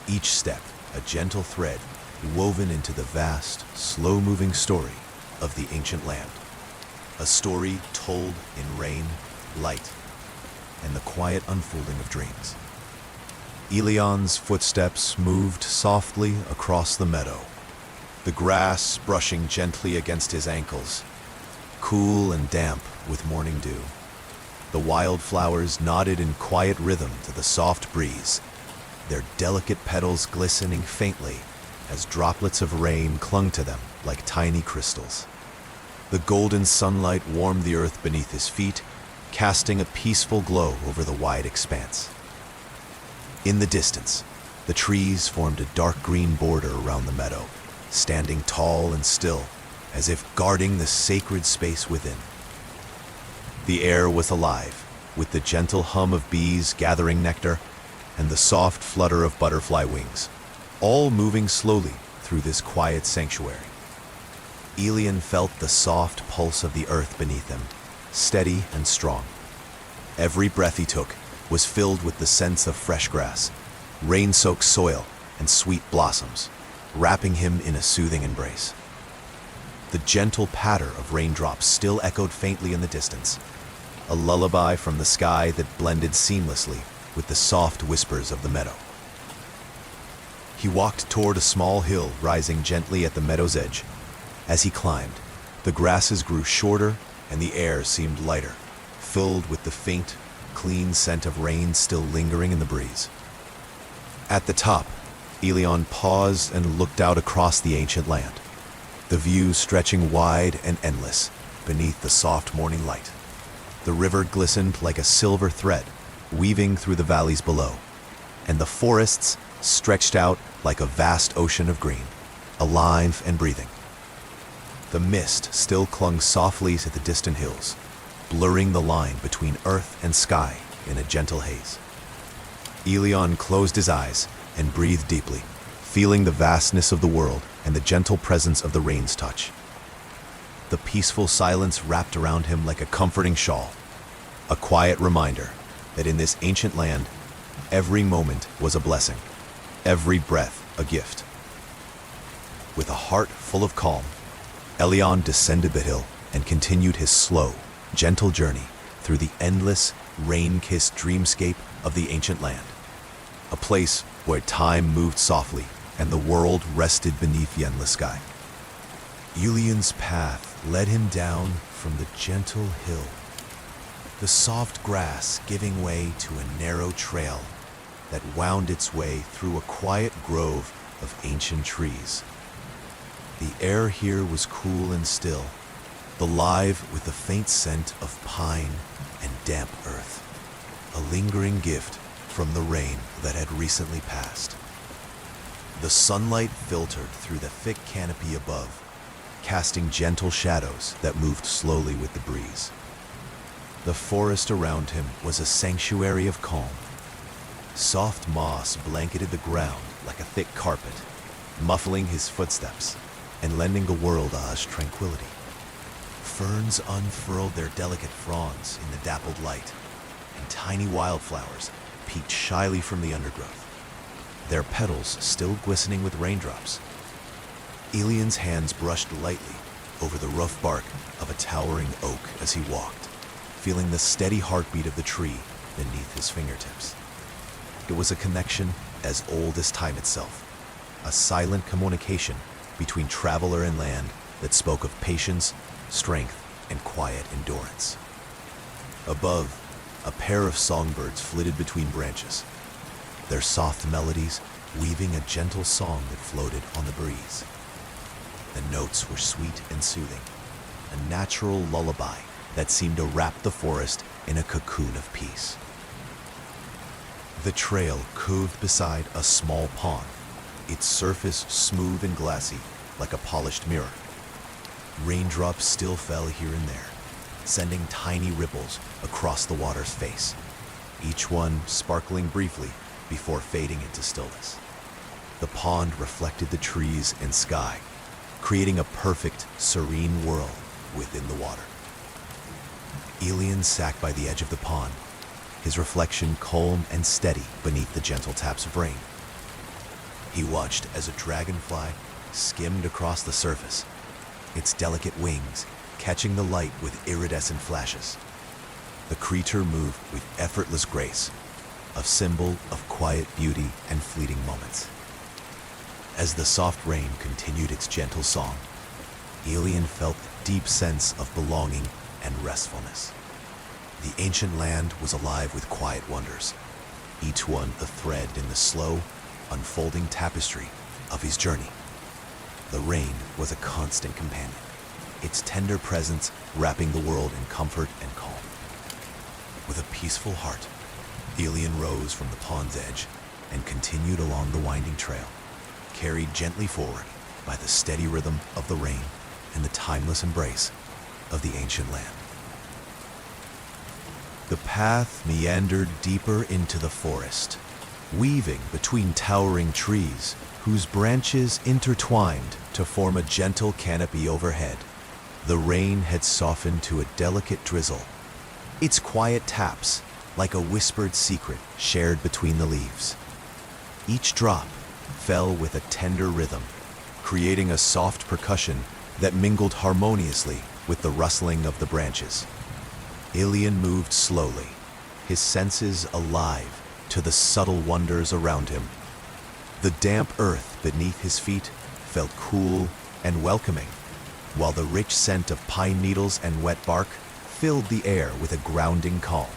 Each step, a gentle thread woven into the vast, slow-moving story of the ancient land. A story told in rain, light, and the quiet unfolding of dreams. Elion's footsteps moved softly across the meadow, the grass brushing gently against his ankles, cool and damp with morning dew. The wildflowers nodded in quiet rhythm to the soft breeze, their delicate petals glistening faintly as droplets of rain clung to them like tiny crystals. The golden sunlight warmed the earth beneath his feet, casting a peaceful glow over the wide expanse. In the distance, the trees formed a dark green border around the meadow, standing tall and still, as if guarding the sacred space within. The air was alive, with the gentle hum of bees gathering nectar and the soft flutter of butterfly wings, all moving slowly through this quiet sanctuary. Elion felt the soft pulse of the earth beneath him, steady and strong. Every breath he took was filled with the sense of fresh grass, rain-soaked soil, and sweet blossoms, wrapping him in a soothing embrace. The gentle patter of raindrops still echoed faintly in the distance, a lullaby from the sky that blended seamlessly with the soft whispers of the meadow. He walked toward a small hill rising gently at the meadow's edge. As he climbed, the grasses grew shorter and the air seemed lighter, filled with the faint, clean scent of rain still lingering in the breeze. At the top, Elion paused and looked out across the ancient land, the view stretching wide and endless beneath the soft morning light. The river glistened like a silver thread, weaving through the valleys below, and the forests stretched out like a vast ocean of green, alive and breathing. The mist still clung softly to the distant hills, blurring the line between earth and sky in a gentle haze. Elion closed his eyes and breathed deeply, feeling the vastness of the world and the gentle presence of the rain's touch. The peaceful silence wrapped around him like a comforting shawl, a quiet reminder that in this ancient land, every moment was a blessing, every breath a gift. With a heart full of calm, Elion descended the hill and continued his slow, gentle journey through the endless, rain-kissed dreamscape of the ancient land, a place where time moved softly and the world rested beneath the endless sky. Elion's path led him down from the gentle hill, the soft grass giving way to a narrow trail that wound its way through a quiet grove of ancient trees. The air here was cool and still, alive with the faint scent of pine and damp earth, a lingering gift from the rain that had recently passed. The sunlight filtered through the thick canopy above, casting gentle shadows that moved slowly with the breeze. The forest around him was a sanctuary of calm. Soft moss blanketed the ground like a thick carpet, muffling his footsteps and lending the world a hushed tranquility. Ferns unfurled their delicate fronds in the dappled light, and tiny wildflowers peeked shyly from the undergrowth, their petals still glistening with raindrops. Elion's hands brushed lightly over the rough bark of a towering oak as he walked, feeling the steady heartbeat of the tree beneath his fingertips. It was a connection as old as time itself, a silent communication between traveler and land that spoke of patience, strength, and quiet endurance. Above, a pair of songbirds flitted between branches, their soft melodies weaving a gentle song that floated on the breeze. The notes were sweet and soothing, a natural lullaby that seemed to wrap the forest in a cocoon of peace. The trail curved beside a small pond, its surface smooth and glassy like a polished mirror. Raindrops still fell here and there, sending tiny ripples across the water's face, each one sparkling briefly before fading into stillness. The pond reflected the trees and sky, creating a perfect, serene world within the water. Elion sat by the edge of the pond, his reflection calm and steady beneath the gentle taps of rain. He watched as a dragonfly skimmed across the surface, its delicate wings catching the light with iridescent flashes. The creature moved with effortless grace, a symbol of quiet beauty and fleeting moments. As the soft rain continued its gentle song, Elian felt a deep sense of belonging and restfulness. The ancient land was alive with quiet wonders, each one a thread in the slow, unfolding tapestry of his journey. The rain was a constant companion, its tender presence wrapping the world in comfort and calm. With a peaceful heart, Elian rose from the pond's edge and continued along the winding trail, carried gently forward by the steady rhythm of the rain and the timeless embrace of the ancient land. The path meandered deeper into the forest, weaving between towering trees whose branches intertwined to form a gentle canopy overhead. The rain had softened to a delicate drizzle, its quiet taps like a whispered secret shared between the leaves. Each drop fell with a tender rhythm, creating a soft percussion that mingled harmoniously with the rustling of the branches. Elian moved slowly, his senses alive to the subtle wonders around him. The damp earth beneath his feet felt cool and welcoming, while the rich scent of pine needles and wet bark filled the air with a grounding calm.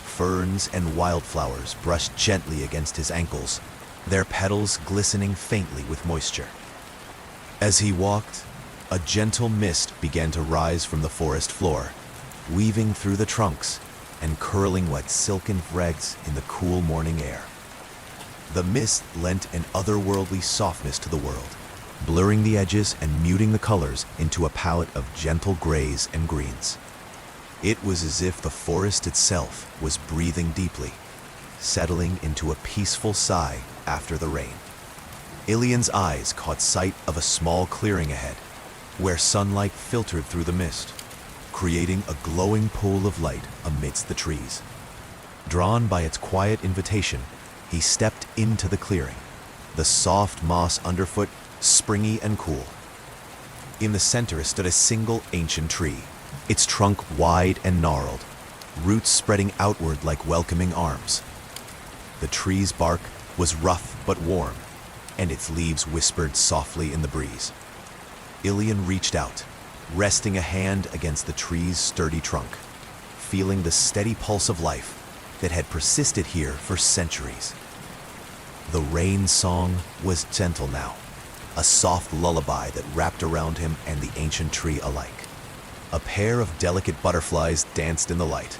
Ferns and wildflowers brushed gently against his ankles, their petals glistening faintly with moisture. As he walked, a gentle mist began to rise from the forest floor, weaving through the trunks and curling like silken threads in the cool morning air. The mist lent an otherworldly softness to the world, blurring the edges and muting the colors into a palette of gentle grays and greens. It was as if the forest itself was breathing deeply, settling into a peaceful sigh after the rain. Ilian's eyes caught sight of a small clearing ahead, where sunlight filtered through the mist, creating a glowing pool of light amidst the trees. Drawn by its quiet invitation, he stepped into the clearing, the soft moss underfoot springy and cool. In the center stood a single ancient tree, its trunk wide and gnarled, roots spreading outward like welcoming arms. The tree's bark was rough but warm, and its leaves whispered softly in the breeze. Ilian reached out, resting a hand against the tree's sturdy trunk, feeling the steady pulse of life that had persisted here for centuries. The rain song was gentle now, a soft lullaby that wrapped around him and the ancient tree alike. A pair of delicate butterflies danced in the light,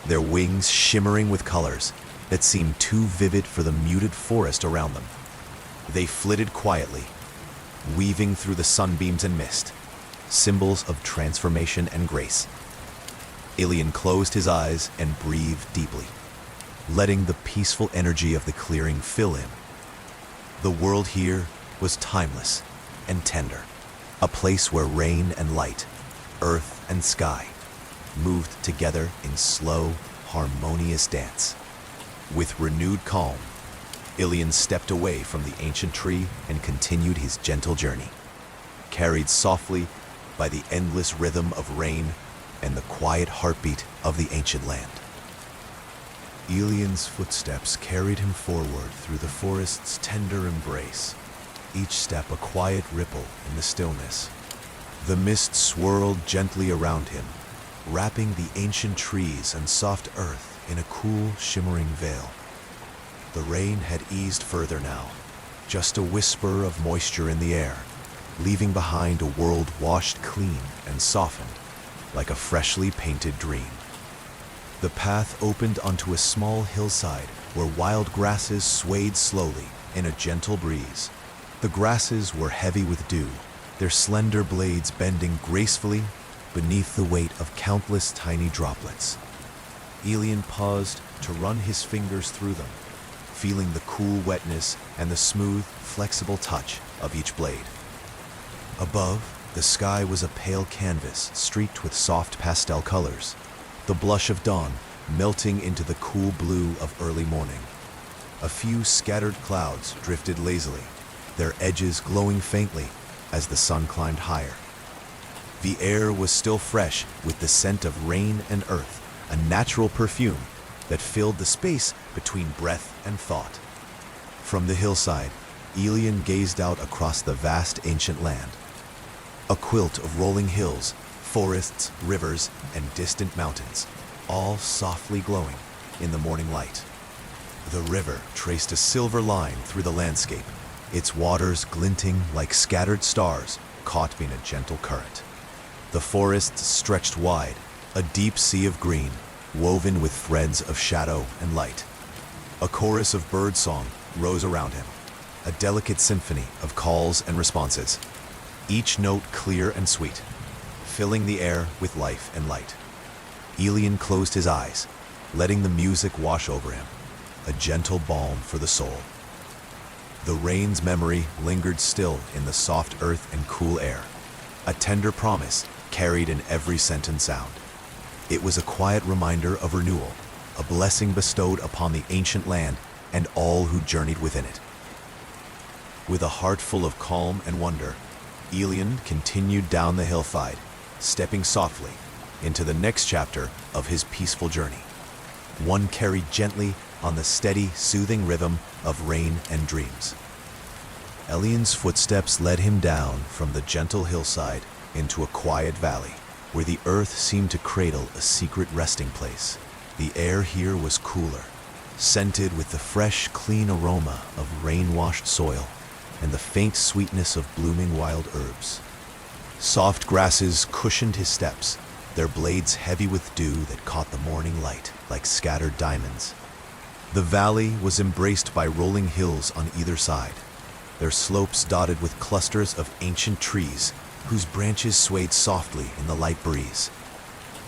their wings shimmering with colors that seemed too vivid for the muted forest around them. They flitted quietly, weaving through the sunbeams and mist, symbols of transformation and grace. Ilian closed his eyes and breathed deeply, letting the peaceful energy of the clearing fill him. The world here was timeless and tender, a place where rain and light, earth and sky, moved together in slow, harmonious dance. With renewed calm, Ilian stepped away from the ancient tree and continued his gentle journey, carried softly by the endless rhythm of rain and the quiet heartbeat of the ancient land. Ilian's footsteps carried him forward through the forest's tender embrace, each step a quiet ripple in the stillness. The mist swirled gently around him, wrapping the ancient trees and soft earth in a cool, shimmering veil. The rain had eased further now, just a whisper of moisture in the air, leaving behind a world washed clean and softened, like a freshly painted dream. The path opened onto a small hillside where wild grasses swayed slowly in a gentle breeze. The grasses were heavy with dew, their slender blades bending gracefully beneath the weight of countless tiny droplets. Ilian paused to run his fingers through them, feeling the cool wetness and the smooth, flexible touch of each blade. Above, the sky was a pale canvas streaked with soft pastel colors, the blush of dawn melting into the cool blue of early morning. A few scattered clouds drifted lazily, their edges glowing faintly as the sun climbed higher. The air was still fresh with the scent of rain and earth, a natural perfume that filled the space between breath and thought. From the hillside, Elian gazed out across the vast ancient land. A quilt of rolling hills, forests, rivers, and distant mountains, all softly glowing in the morning light. The river traced a silver line through the landscape, its waters glinting like scattered stars caught in a gentle current. The forests stretched wide, a deep sea of green, woven with threads of shadow and light. A chorus of birdsong rose around him, a delicate symphony of calls and responses, each note clear and sweet, filling the air with life and light. Elian closed his eyes, letting the music wash over him, a gentle balm for the soul. The rain's memory lingered still in the soft earth and cool air, a tender promise carried in every scent and sound. It was a quiet reminder of renewal, a blessing bestowed upon the ancient land and all who journeyed within it. With a heart full of calm and wonder, Elian continued down the hillside, stepping softly into the next chapter of his peaceful journey, one carried gently on the steady, soothing rhythm of rain and dreams. Elian's footsteps led him down from the gentle hillside into a quiet valley, where the earth seemed to cradle a secret resting place. The air here was cooler, scented with the fresh, clean aroma of rain-washed soil and the faint sweetness of blooming wild herbs. Soft grasses cushioned his steps, their blades heavy with dew that caught the morning light like scattered diamonds. The valley was embraced by rolling hills on either side, their slopes dotted with clusters of ancient trees whose branches swayed softly in the light breeze.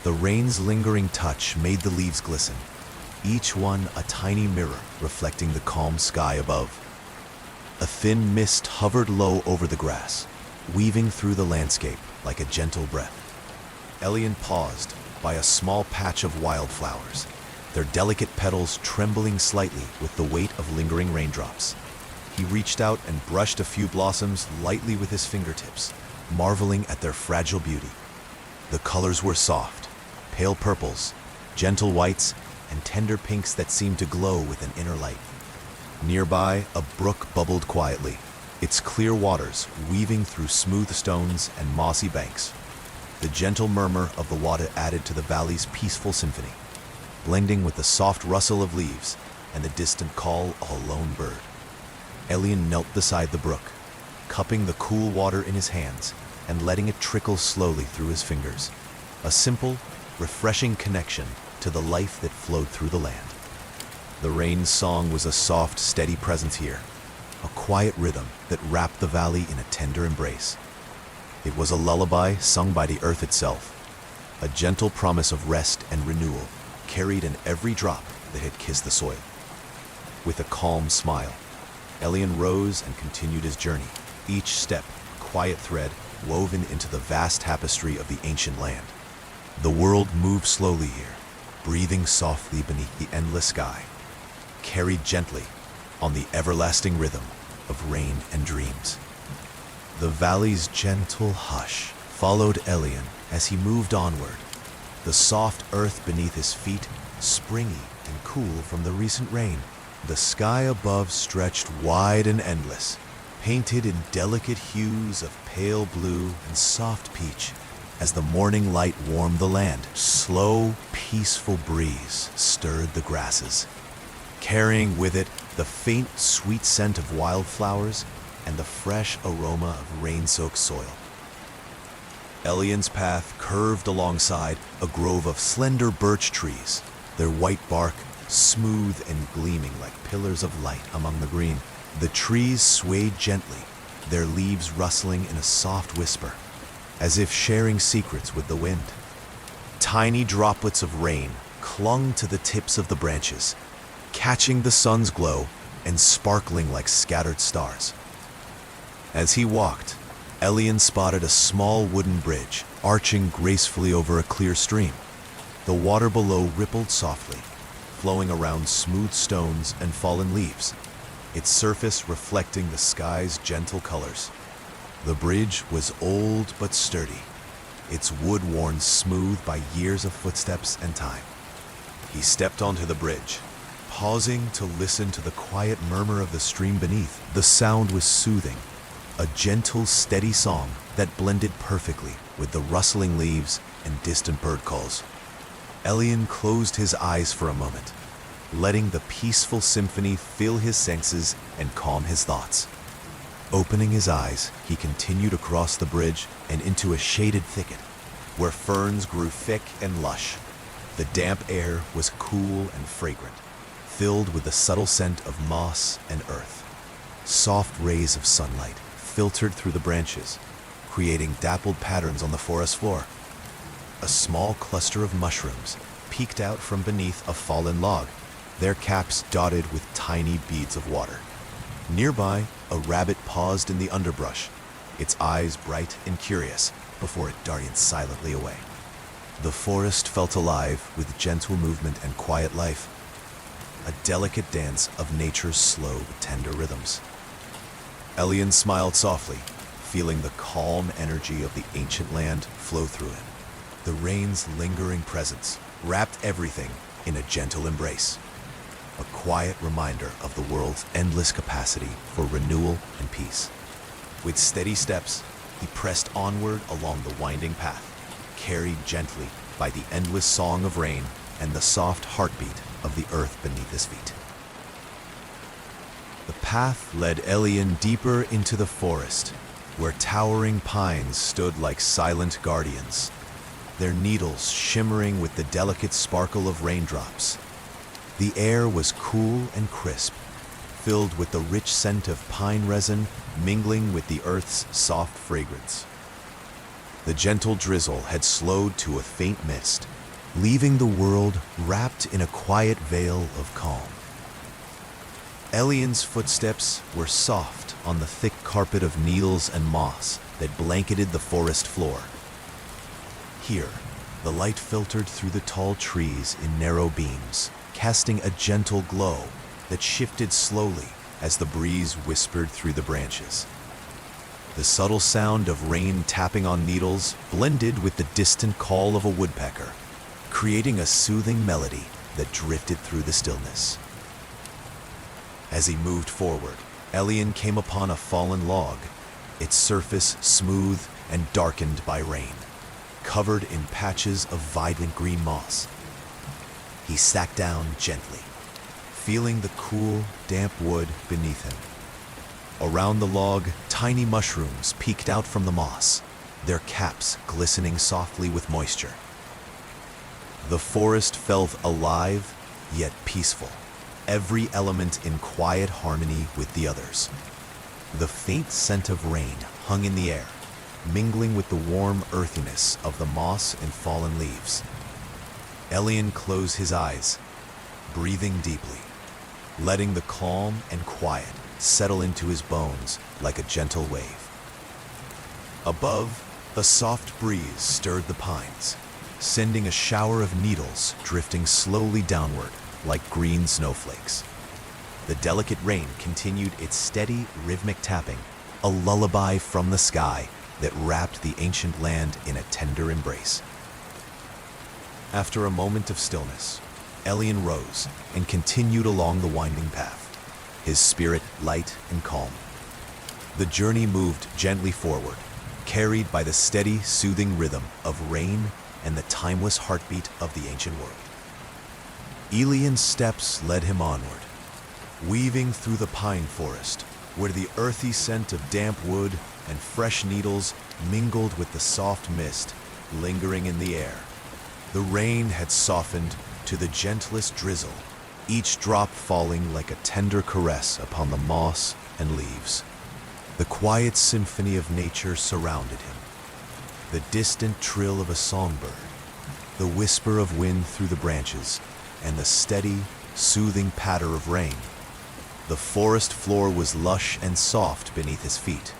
The rain's lingering touch made the leaves glisten, each one a tiny mirror reflecting the calm sky above. A thin mist hovered low over the grass, weaving through the landscape like a gentle breath. Elian paused by a small patch of wildflowers, their delicate petals trembling slightly with the weight of lingering raindrops. He reached out and brushed a few blossoms lightly with his fingertips, marveling at their fragile beauty. The colors were soft, pale purples, gentle whites, and tender pinks that seemed to glow with an inner light. Nearby, a brook bubbled quietly, its clear waters weaving through smooth stones and mossy banks. The gentle murmur of the water added to the valley's peaceful symphony, blending with the soft rustle of leaves and the distant call of a lone bird. Elian knelt beside the brook, cupping the cool water in his hands and letting it trickle slowly through his fingers, a simple, refreshing connection to the life that flowed through the land. The rain's song was a soft, steady presence here, a quiet rhythm that wrapped the valley in a tender embrace. It was a lullaby sung by the earth itself, a gentle promise of rest and renewal carried in every drop that had kissed the soil. With a calm smile, Elian rose and continued his journey, each step a quiet thread woven into the vast tapestry of the ancient land. The world moved slowly here, breathing softly beneath the endless sky, carried gently on the everlasting rhythm of rain and dreams. The valley's gentle hush followed Elian as he moved onward, the soft earth beneath his feet springy and cool from the recent rain. The sky above stretched wide and endless, painted in delicate hues of pale blue and soft peach. As the morning light warmed the land, slow, peaceful breeze stirred the grasses, carrying with it the faint, sweet scent of wildflowers and the fresh aroma of rain-soaked soil. Elian's path curved alongside a grove of slender birch trees, their white bark smooth and gleaming like pillars of light among the green. The trees swayed gently, their leaves rustling in a soft whisper, as if sharing secrets with the wind. Tiny droplets of rain clung to the tips of the branches, catching the sun's glow and sparkling like scattered stars. As he walked, Elian spotted a small wooden bridge arching gracefully over a clear stream. The water below rippled softly, flowing around smooth stones and fallen leaves, its surface reflecting the sky's gentle colors. The bridge was old but sturdy, its wood worn smooth by years of footsteps and time. He stepped onto the bridge, pausing to listen to the quiet murmur of the stream beneath. The sound was soothing, a gentle, steady song that blended perfectly with the rustling leaves and distant bird calls. Elian closed his eyes for a moment, letting the peaceful symphony fill his senses and calm his thoughts. Opening his eyes, he continued across the bridge and into a shaded thicket, where ferns grew thick and lush. The damp air was cool and fragrant, filled with the subtle scent of moss and earth. Soft rays of sunlight filtered through the branches, creating dappled patterns on the forest floor. A small cluster of mushrooms peeked out from beneath a fallen log, their caps dotted with tiny beads of water. Nearby, a rabbit paused in the underbrush, its eyes bright and curious, before it darted silently away. The forest felt alive with gentle movement and quiet life, a delicate dance of nature's slow, tender rhythms. Elian smiled softly, feeling the calm energy of the ancient land flow through him. The rain's lingering presence wrapped everything in a gentle embrace, a quiet reminder of the world's endless capacity for renewal and peace. With steady steps, he pressed onward along the winding path, carried gently by the endless song of rain and the soft heartbeat of the earth beneath his feet. The path led Elian deeper into the forest, where towering pines stood like silent guardians, their needles shimmering with the delicate sparkle of raindrops. The air was cool and crisp, filled with the rich scent of pine resin mingling with the earth's soft fragrance. The gentle drizzle had slowed to a faint mist, leaving the world wrapped in a quiet veil of calm. Elian's footsteps were soft on the thick carpet of needles and moss that blanketed the forest floor. Here, the light filtered through the tall trees in narrow beams, casting a gentle glow that shifted slowly as the breeze whispered through the branches. The subtle sound of rain tapping on needles blended with the distant call of a woodpecker, creating a soothing melody that drifted through the stillness. As he moved forward, Elian came upon a fallen log, its surface smooth and darkened by rain, covered in patches of vibrant green moss. He sat down gently, feeling the cool, damp wood beneath him. Around the log, tiny mushrooms peeked out from the moss, their caps glistening softly with moisture. The forest felt alive, yet peaceful, every element in quiet harmony with the others. The faint scent of rain hung in the air, mingling with the warm earthiness of the moss and fallen leaves. Elian closed his eyes, breathing deeply, letting the calm and quiet settle into his bones like a gentle wave. Above, the soft breeze stirred the pines, sending a shower of needles drifting slowly downward like green snowflakes. The delicate rain continued its steady, rhythmic tapping, a lullaby from the sky that wrapped the ancient land in a tender embrace. After a moment of stillness, Elian rose and continued along the winding path, his spirit light and calm. The journey moved gently forward, carried by the steady, soothing rhythm of rain and the timeless heartbeat of the ancient world. Elian's steps led him onward, weaving through the pine forest, where the earthy scent of damp wood and fresh needles mingled with the soft mist lingering in the air. The rain had softened to the gentlest drizzle, each drop falling like a tender caress upon the moss and leaves. The quiet symphony of nature surrounded him, the distant trill of a songbird, the whisper of wind through the branches, and the steady, soothing patter of rain. The forest floor was lush and soft beneath his feet,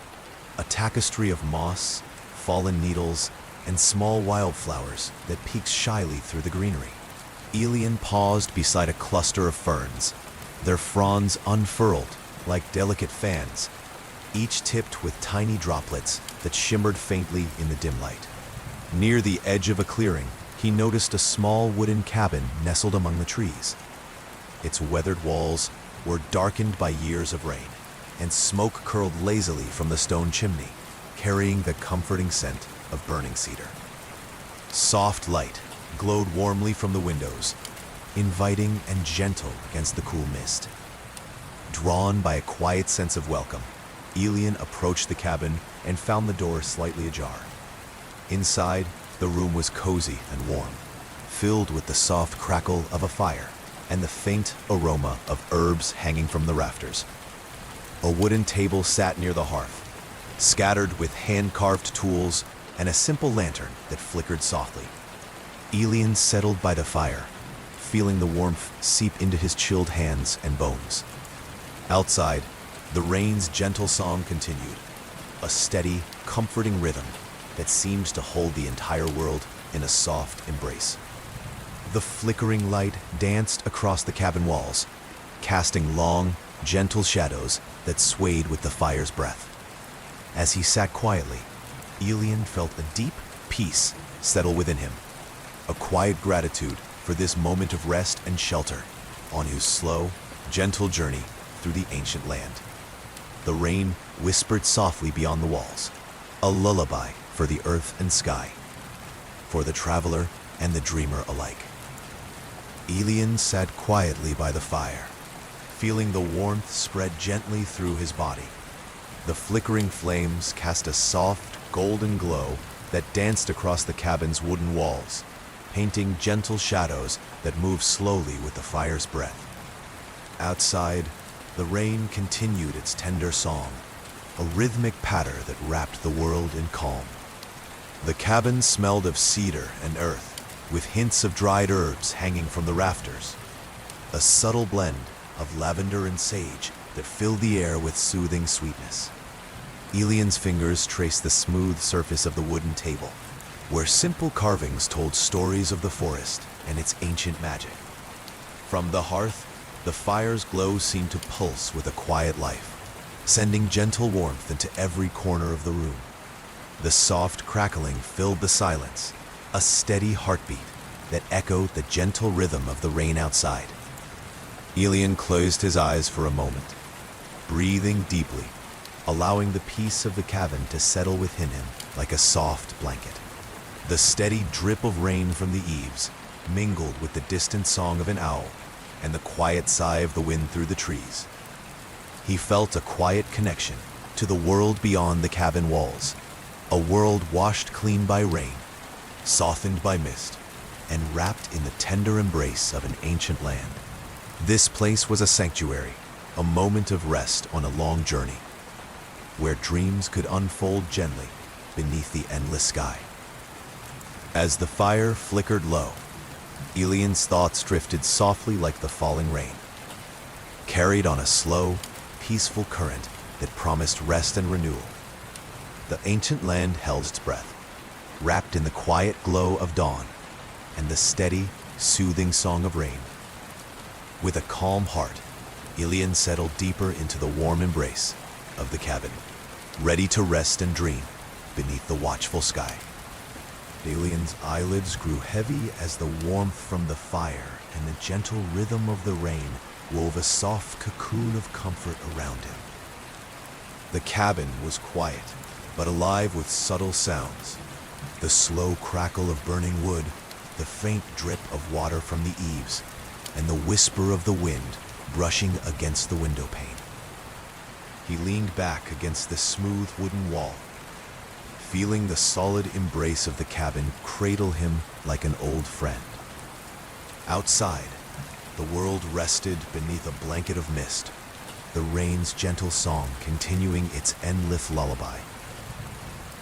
a tapestry of moss, fallen needles, and small wildflowers that peeked shyly through the greenery. Elian paused beside a cluster of ferns, their fronds unfurled like delicate fans, each tipped with tiny droplets that shimmered faintly in the dim light. Near the edge of a clearing, he noticed a small wooden cabin nestled among the trees. Its weathered walls were darkened by years of rain, and smoke curled lazily from the stone chimney, carrying the comforting scent of burning cedar. Soft light glowed warmly from the windows, inviting and gentle against the cool mist. Drawn by a quiet sense of welcome, Elian approached the cabin and found the door slightly ajar. Inside, the room was cozy and warm, filled with the soft crackle of a fire and the faint aroma of herbs hanging from the rafters. A wooden table sat near the hearth, scattered with hand-carved tools and a simple lantern that flickered softly. Elian settled by the fire, feeling the warmth seep into his chilled hands and bones. Outside, the rain's gentle song continued, a steady, comforting rhythm that seemed to hold the entire world in a soft embrace. The flickering light danced across the cabin walls, casting long, gentle shadows that swayed with the fire's breath. As he sat quietly, Elian felt a deep peace settle within him, a quiet gratitude for this moment of rest and shelter on his slow, gentle journey through the ancient land. The rain whispered softly beyond the walls, a lullaby for the earth and sky, for the traveler and the dreamer alike. Elian sat quietly by the fire, feeling the warmth spread gently through his body. The flickering flames cast a soft, golden glow that danced across the cabin's wooden walls, painting gentle shadows that moved slowly with the fire's breath. Outside, the rain continued its tender song, a rhythmic patter that wrapped the world in calm. The cabin smelled of cedar and earth, with hints of dried herbs hanging from the rafters, a subtle blend of lavender and sage that filled the air with soothing sweetness. Elian's fingers traced the smooth surface of the wooden table, where simple carvings told stories of the forest and its ancient magic. From the hearth, the fire's glow seemed to pulse with a quiet life, sending gentle warmth into every corner of the room. The soft crackling filled the silence, a steady heartbeat that echoed the gentle rhythm of the rain outside. Elian closed his eyes for a moment, breathing deeply, allowing the peace of the cabin to settle within him like a soft blanket. The steady drip of rain from the eaves mingled with the distant song of an owl and the quiet sigh of the wind through the trees. He felt a quiet connection to the world beyond the cabin walls, a world washed clean by rain, softened by mist, and wrapped in the tender embrace of an ancient land. This place was a sanctuary, a moment of rest on a long journey, where dreams could unfold gently beneath the endless sky. As the fire flickered low, Elian's thoughts drifted softly like the falling rain, carried on a slow, peaceful current that promised rest and renewal. The ancient land held its breath, wrapped in the quiet glow of dawn and the steady, soothing song of rain. With a calm heart, Elian settled deeper into the warm embrace of the cabin, ready to rest and dream beneath the watchful sky. Elian's eyelids grew heavy as the warmth from the fire and the gentle rhythm of the rain wove a soft cocoon of comfort around him. The cabin was quiet, but alive with subtle sounds. The slow crackle of burning wood, the faint drip of water from the eaves, and the whisper of the wind brushing against the window pane. He leaned back against the smooth wooden wall, feeling the solid embrace of the cabin cradle him like an old friend. Outside, the world rested beneath a blanket of mist, the rain's gentle song continuing its endless lullaby.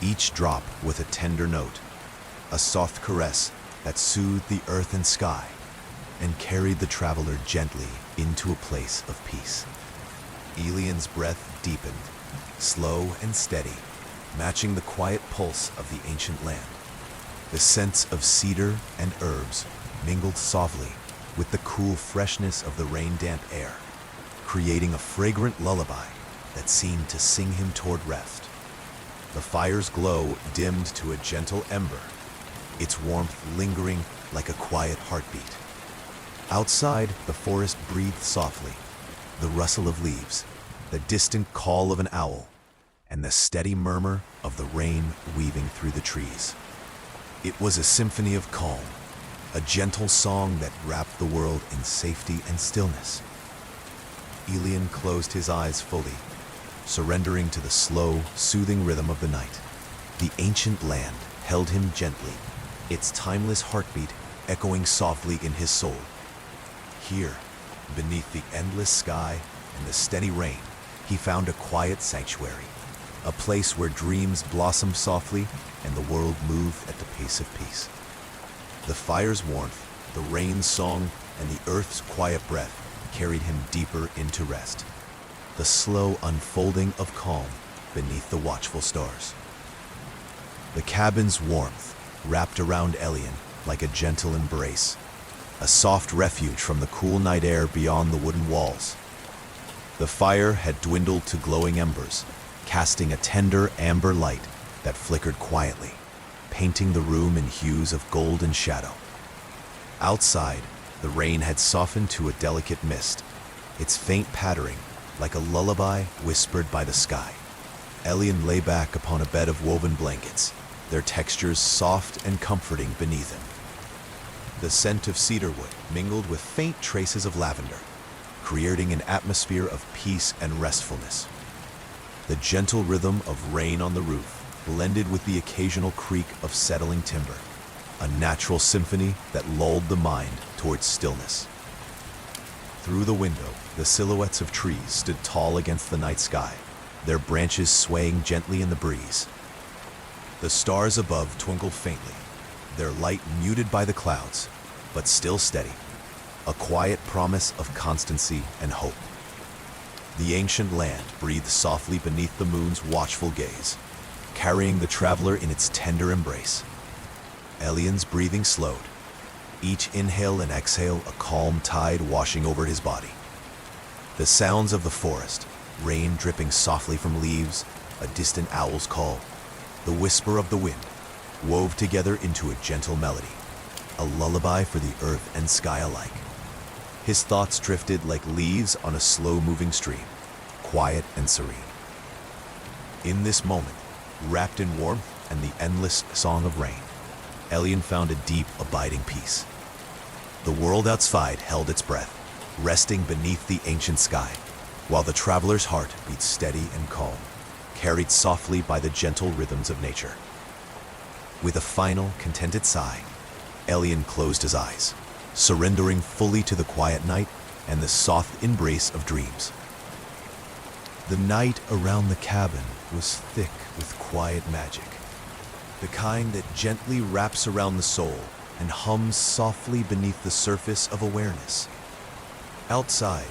Each drop with a tender note, a soft caress that soothed the earth and sky and carried the traveler gently into a place of peace. Elian's breath deepened, slow and steady, matching the quiet pulse of the ancient land. The scents of cedar and herbs mingled softly with the cool freshness of the rain-damp air, creating a fragrant lullaby that seemed to sing him toward rest. The fire's glow dimmed to a gentle ember, its warmth lingering like a quiet heartbeat. Outside, the forest breathed softly, the rustle of leaves, the distant call of an owl, and the steady murmur of the rain weaving through the trees. It was a symphony of calm, a gentle song that wrapped the world in safety and stillness. Elian closed his eyes fully, surrendering to the slow, soothing rhythm of the night. The ancient land held him gently, its timeless heartbeat echoing softly in his soul. Here, beneath the endless sky and the steady rain, he found a quiet sanctuary, a place where dreams blossomed softly and the world moved at the pace of peace. The fire's warmth, the rain's song, and the earth's quiet breath carried him deeper into rest, the slow unfolding of calm beneath the watchful stars. The cabin's warmth wrapped around Elian like a gentle embrace, a soft refuge from the cool night air beyond the wooden walls. The fire had dwindled to glowing embers, casting a tender amber light that flickered quietly, painting the room in hues of gold and shadow. Outside, the rain had softened to a delicate mist, its faint pattering like a lullaby whispered by the sky. Elian lay back upon a bed of woven blankets, their textures soft and comforting beneath him. The scent of cedarwood mingled with faint traces of lavender, creating an atmosphere of peace and restfulness. The gentle rhythm of rain on the roof blended with the occasional creak of settling timber, a natural symphony that lulled the mind towards stillness. Through the window, the silhouettes of trees stood tall against the night sky, their branches swaying gently in the breeze. The stars above twinkled faintly, their light muted by the clouds, but still steady, a quiet promise of constancy and hope. The ancient land breathed softly beneath the moon's watchful gaze, carrying the traveler in its tender embrace. Elian's breathing slowed, each inhale and exhale a calm tide washing over his body. The sounds of the forest, rain dripping softly from leaves, a distant owl's call, the whisper of the wind, wove together into a gentle melody, a lullaby for the earth and sky alike. His thoughts drifted like leaves on a slow-moving stream, quiet and serene. In this moment, wrapped in warmth and the endless song of rain, Elian found a deep, abiding peace. The world outside held its breath, resting beneath the ancient sky, while the traveler's heart beat steady and calm, carried softly by the gentle rhythms of nature. With a final, contented sigh, Elian closed his eyes, surrendering fully to the quiet night and the soft embrace of dreams. The night around the cabin was thick with quiet magic, the kind that gently wraps around the soul and hums softly beneath the surface of awareness. Outside,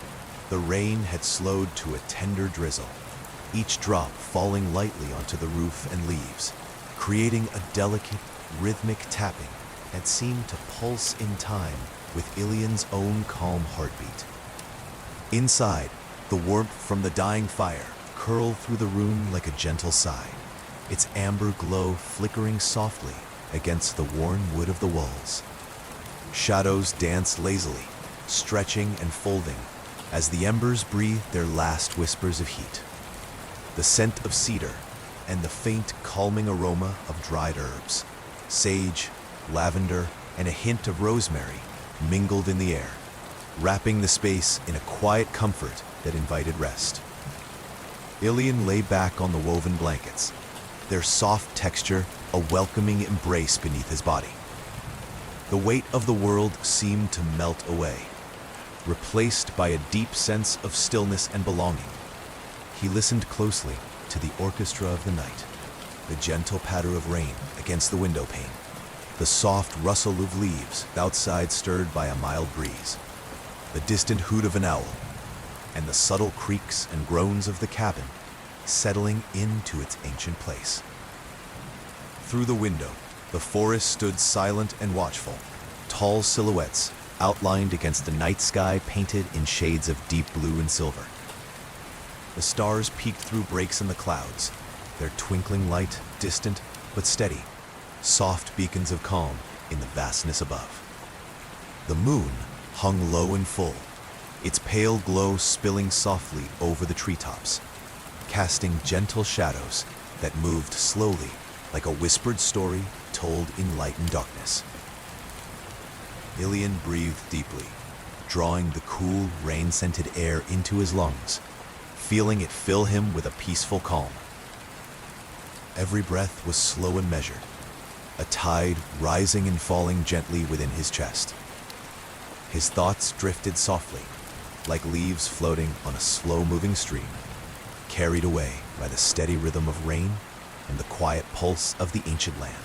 the rain had slowed to a tender drizzle, each drop falling lightly onto the roof and leaves, creating a delicate, rhythmic tapping that seemed to pulse in time with Ilian's own calm heartbeat. Inside, the warmth from the dying fire curled through the room like a gentle sigh, its amber glow flickering softly against the worn wood of the walls. Shadows danced lazily, stretching and folding as the embers breathed their last whispers of heat. The scent of cedar and the faint, calming aroma of dried herbs, sage, lavender, and a hint of rosemary mingled in the air, wrapping the space in a quiet comfort that invited rest. Ilian lay back on the woven blankets, their soft texture a welcoming embrace beneath his body. The weight of the world seemed to melt away, replaced by a deep sense of stillness and belonging. He listened closely to the orchestra of the night, the gentle patter of rain against the window pane, the soft rustle of leaves outside stirred by a mild breeze, the distant hoot of an owl, and the subtle creaks and groans of the cabin settling into its ancient place. Through the window, The forest stood silent and watchful, tall silhouettes outlined against the night sky painted in shades of deep blue and silver. The stars peeked through breaks in the clouds, their twinkling light distant but steady, soft beacons of calm in the vastness above. The moon hung low and full, its pale glow spilling softly over the treetops, casting gentle shadows that moved slowly like a whispered story told in light and darkness. Ilian breathed deeply, drawing the cool, rain-scented air into his lungs, feeling it fill him with a peaceful calm. Every breath was slow and measured, a tide rising and falling gently within his chest. His thoughts drifted softly, like leaves floating on a slow-moving stream, carried away by the steady rhythm of rain and the quiet pulse of the ancient land.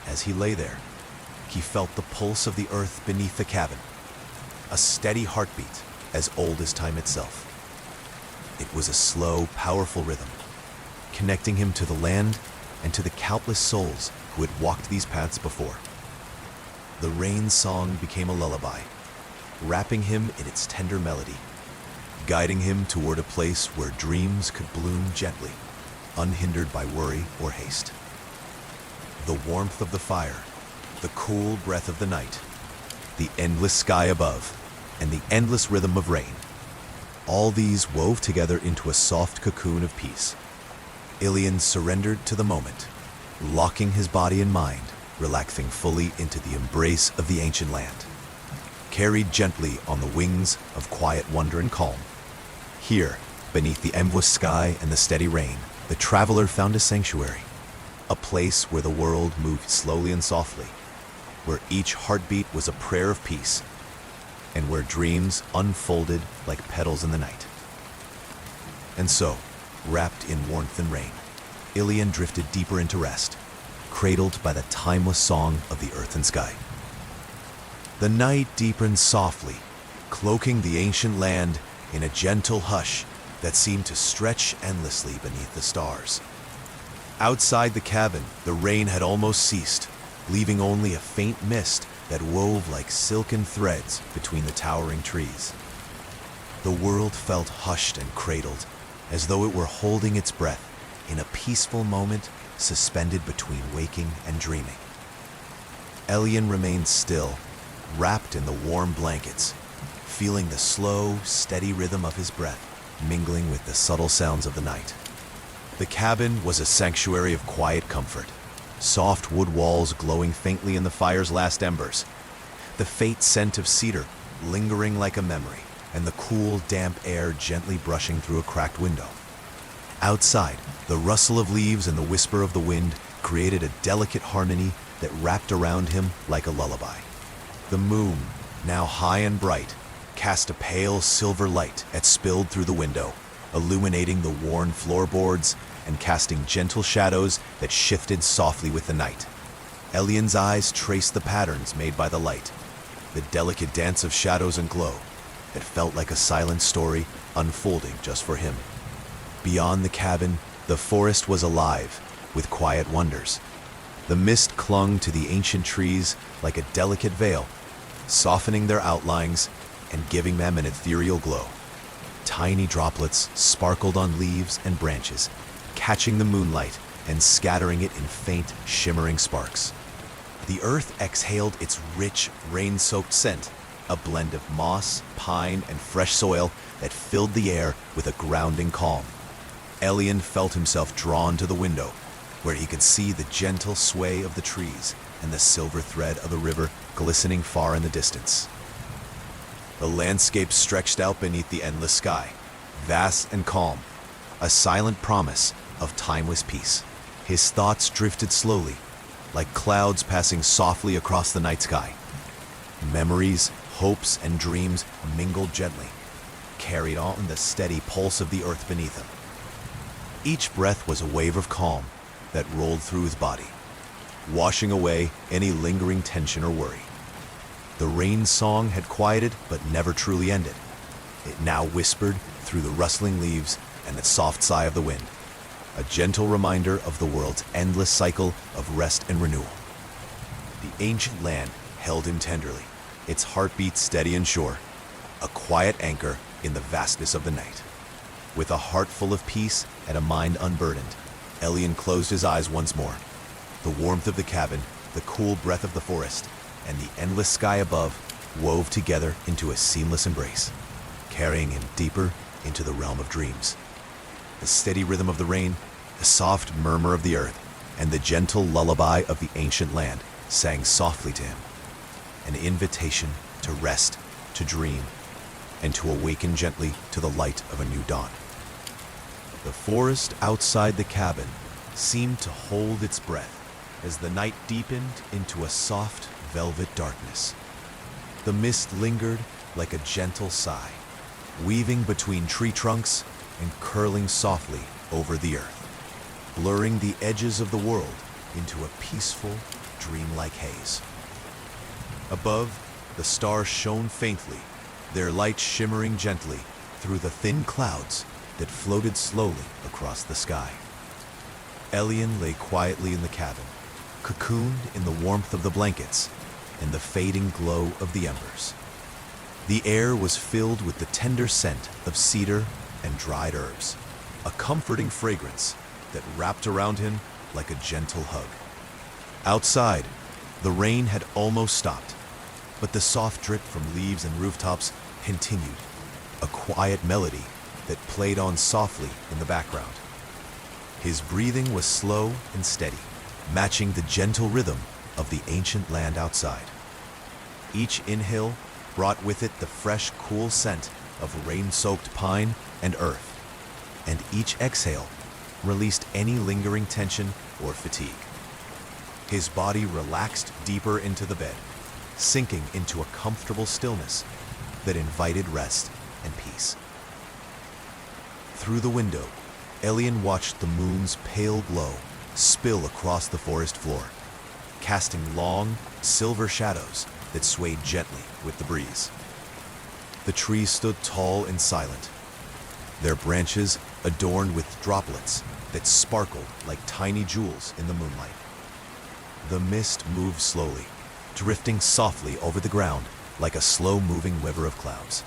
As he lay there, he felt the pulse of the earth beneath the cabin, a steady heartbeat as old as time itself. It was a slow, powerful rhythm, connecting him to the land and to the countless souls who had walked these paths before. The rain song became a lullaby, wrapping him in its tender melody, guiding him toward a place where dreams could bloom gently, unhindered by worry or haste. The warmth of the fire, the cool breath of the night, the endless sky above, and the endless rhythm of rain, all these wove together into a soft cocoon of peace. Ilian surrendered to the moment, locking his body and mind, relaxing fully into the embrace of the ancient land. Carried gently on the wings of quiet wonder and calm, here, beneath the endless sky and the steady rain, the traveler found a sanctuary, a place where the world moved slowly and softly, where each heartbeat was a prayer of peace, and where dreams unfolded like petals in the night. And so, wrapped in warmth and rain, Ilian drifted deeper into rest, cradled by the timeless song of the earth and sky. The night deepened softly, cloaking the ancient land in a gentle hush that seemed to stretch endlessly beneath the stars. Outside the cabin, the rain had almost ceased, leaving only a faint mist that wove like silken threads between the towering trees. The world felt hushed and cradled, as though it were holding its breath in a peaceful moment suspended between waking and dreaming. Ilian remained still, wrapped in the warm blankets, feeling the slow, steady rhythm of his breath mingling with the subtle sounds of the night. The cabin was a sanctuary of quiet comfort, soft wood walls glowing faintly in the fire's last embers, the faint scent of cedar lingering like a memory, and the cool, damp air gently brushing through a cracked window. Outside, the rustle of leaves and the whisper of the wind created a delicate harmony that wrapped around him like a lullaby. The moon, now high and bright, cast a pale silver light that spilled through the window, illuminating the worn floorboards and casting gentle shadows that shifted softly with the night. Ilian's eyes traced the patterns made by the light, the delicate dance of shadows and glow that felt like a silent story unfolding just for him. Beyond the cabin, the forest was alive with quiet wonders. The mist clung to the ancient trees like a delicate veil, softening their outlines and giving them an ethereal glow. Tiny droplets sparkled on leaves and branches, catching the moonlight and scattering it in faint, shimmering sparks. The earth exhaled its rich, rain-soaked scent, a blend of moss, pine, and fresh soil that filled the air with a grounding calm. Ilian felt himself drawn to the window, where he could see the gentle sway of the trees and the silver thread of the river glistening far in the distance. The landscape stretched out beneath the endless sky, vast and calm, a silent promise of timeless peace. His thoughts drifted slowly, like clouds passing softly across the night sky. Memories, hopes, and dreams mingled gently, carried on the steady pulse of the earth beneath him. Each breath was a wave of calm that rolled through his body, washing away any lingering tension or worry. The rain song had quieted but never truly ended. It now whispered through the rustling leaves and the soft sigh of the wind, a gentle reminder of the world's endless cycle of rest and renewal. The ancient land held him tenderly, its heartbeat steady and sure, a quiet anchor in the vastness of the night. With a heart full of peace and a mind unburdened, Elian closed his eyes once more. The warmth of the cabin, the cool breath of the forest, and the endless sky above wove together into a seamless embrace, carrying him deeper into the realm of dreams. The steady rhythm of the rain, the soft murmur of the earth, and the gentle lullaby of the ancient land sang softly to him, an invitation to rest, to dream, and to awaken gently to the light of a new dawn. The forest outside the cabin seemed to hold its breath as the night deepened into a soft velvet darkness. The mist lingered like a gentle sigh, weaving between tree trunks and curling softly over the earth, blurring the edges of the world into a peaceful, dreamlike haze. Above, the stars shone faintly, their light shimmering gently through the thin clouds that floated slowly across the sky. Elian lay quietly in the cabin, cocooned in the warmth of the blankets and the fading glow of the embers. The air was filled with the tender scent of cedar and dried herbs, a comforting fragrance that wrapped around him like a gentle hug. Outside, the rain had almost stopped, but the soft drip from leaves and rooftops continued, a quiet melody that played on softly in the background. His breathing was slow and steady, matching the gentle rhythm of the ancient land outside. Each inhale brought with it the fresh, cool scent of rain-soaked pine and earth, and each exhale released any lingering tension or fatigue. His body relaxed deeper into the bed, sinking into a comfortable stillness that invited rest and peace. Through the window, Elian watched the moon's pale glow spill across the forest floor, casting long, silver shadows that swayed gently with the breeze. The trees stood tall and silent, their branches adorned with droplets that sparkled like tiny jewels in the moonlight. The mist moved slowly, drifting softly over the ground like a slow-moving river of clouds.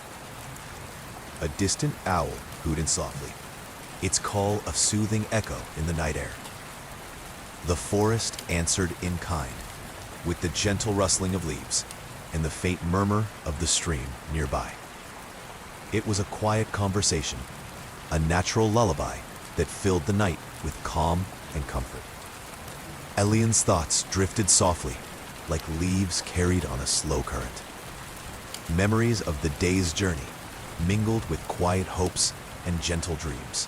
A distant owl hooted softly, its call a soothing echo in the night air. The forest answered in kind, with the gentle rustling of leaves and the faint murmur of the stream nearby. It was a quiet conversation, a natural lullaby that filled the night with calm and comfort. Elian's thoughts drifted softly, like leaves carried on a slow current. Memories of the day's journey mingled with quiet hopes and gentle dreams,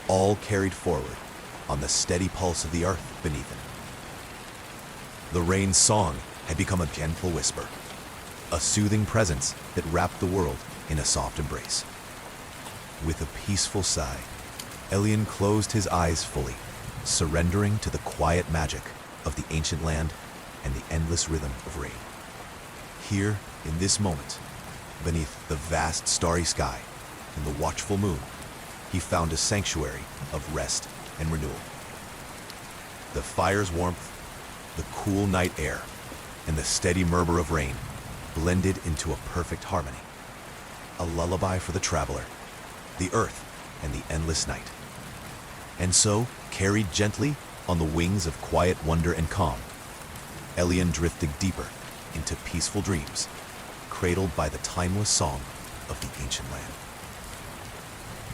all carried forward on the steady pulse of the earth beneath him. The rain's song had become a gentle whisper, a soothing presence that wrapped the world in a soft embrace. With a peaceful sigh, Elian closed his eyes fully, surrendering to the quiet magic of the ancient land and the endless rhythm of rain. Here, in this moment, beneath the vast starry sky and the watchful moon, he found a sanctuary of rest and renewal. The fire's warmth, the cool night air, and the steady murmur of rain blended into a perfect harmony, a lullaby for the traveler, the earth, and the endless night. And so, carried gently on the wings of quiet wonder and calm, Elian drifted deeper into peaceful dreams, cradled by the timeless song of the ancient land.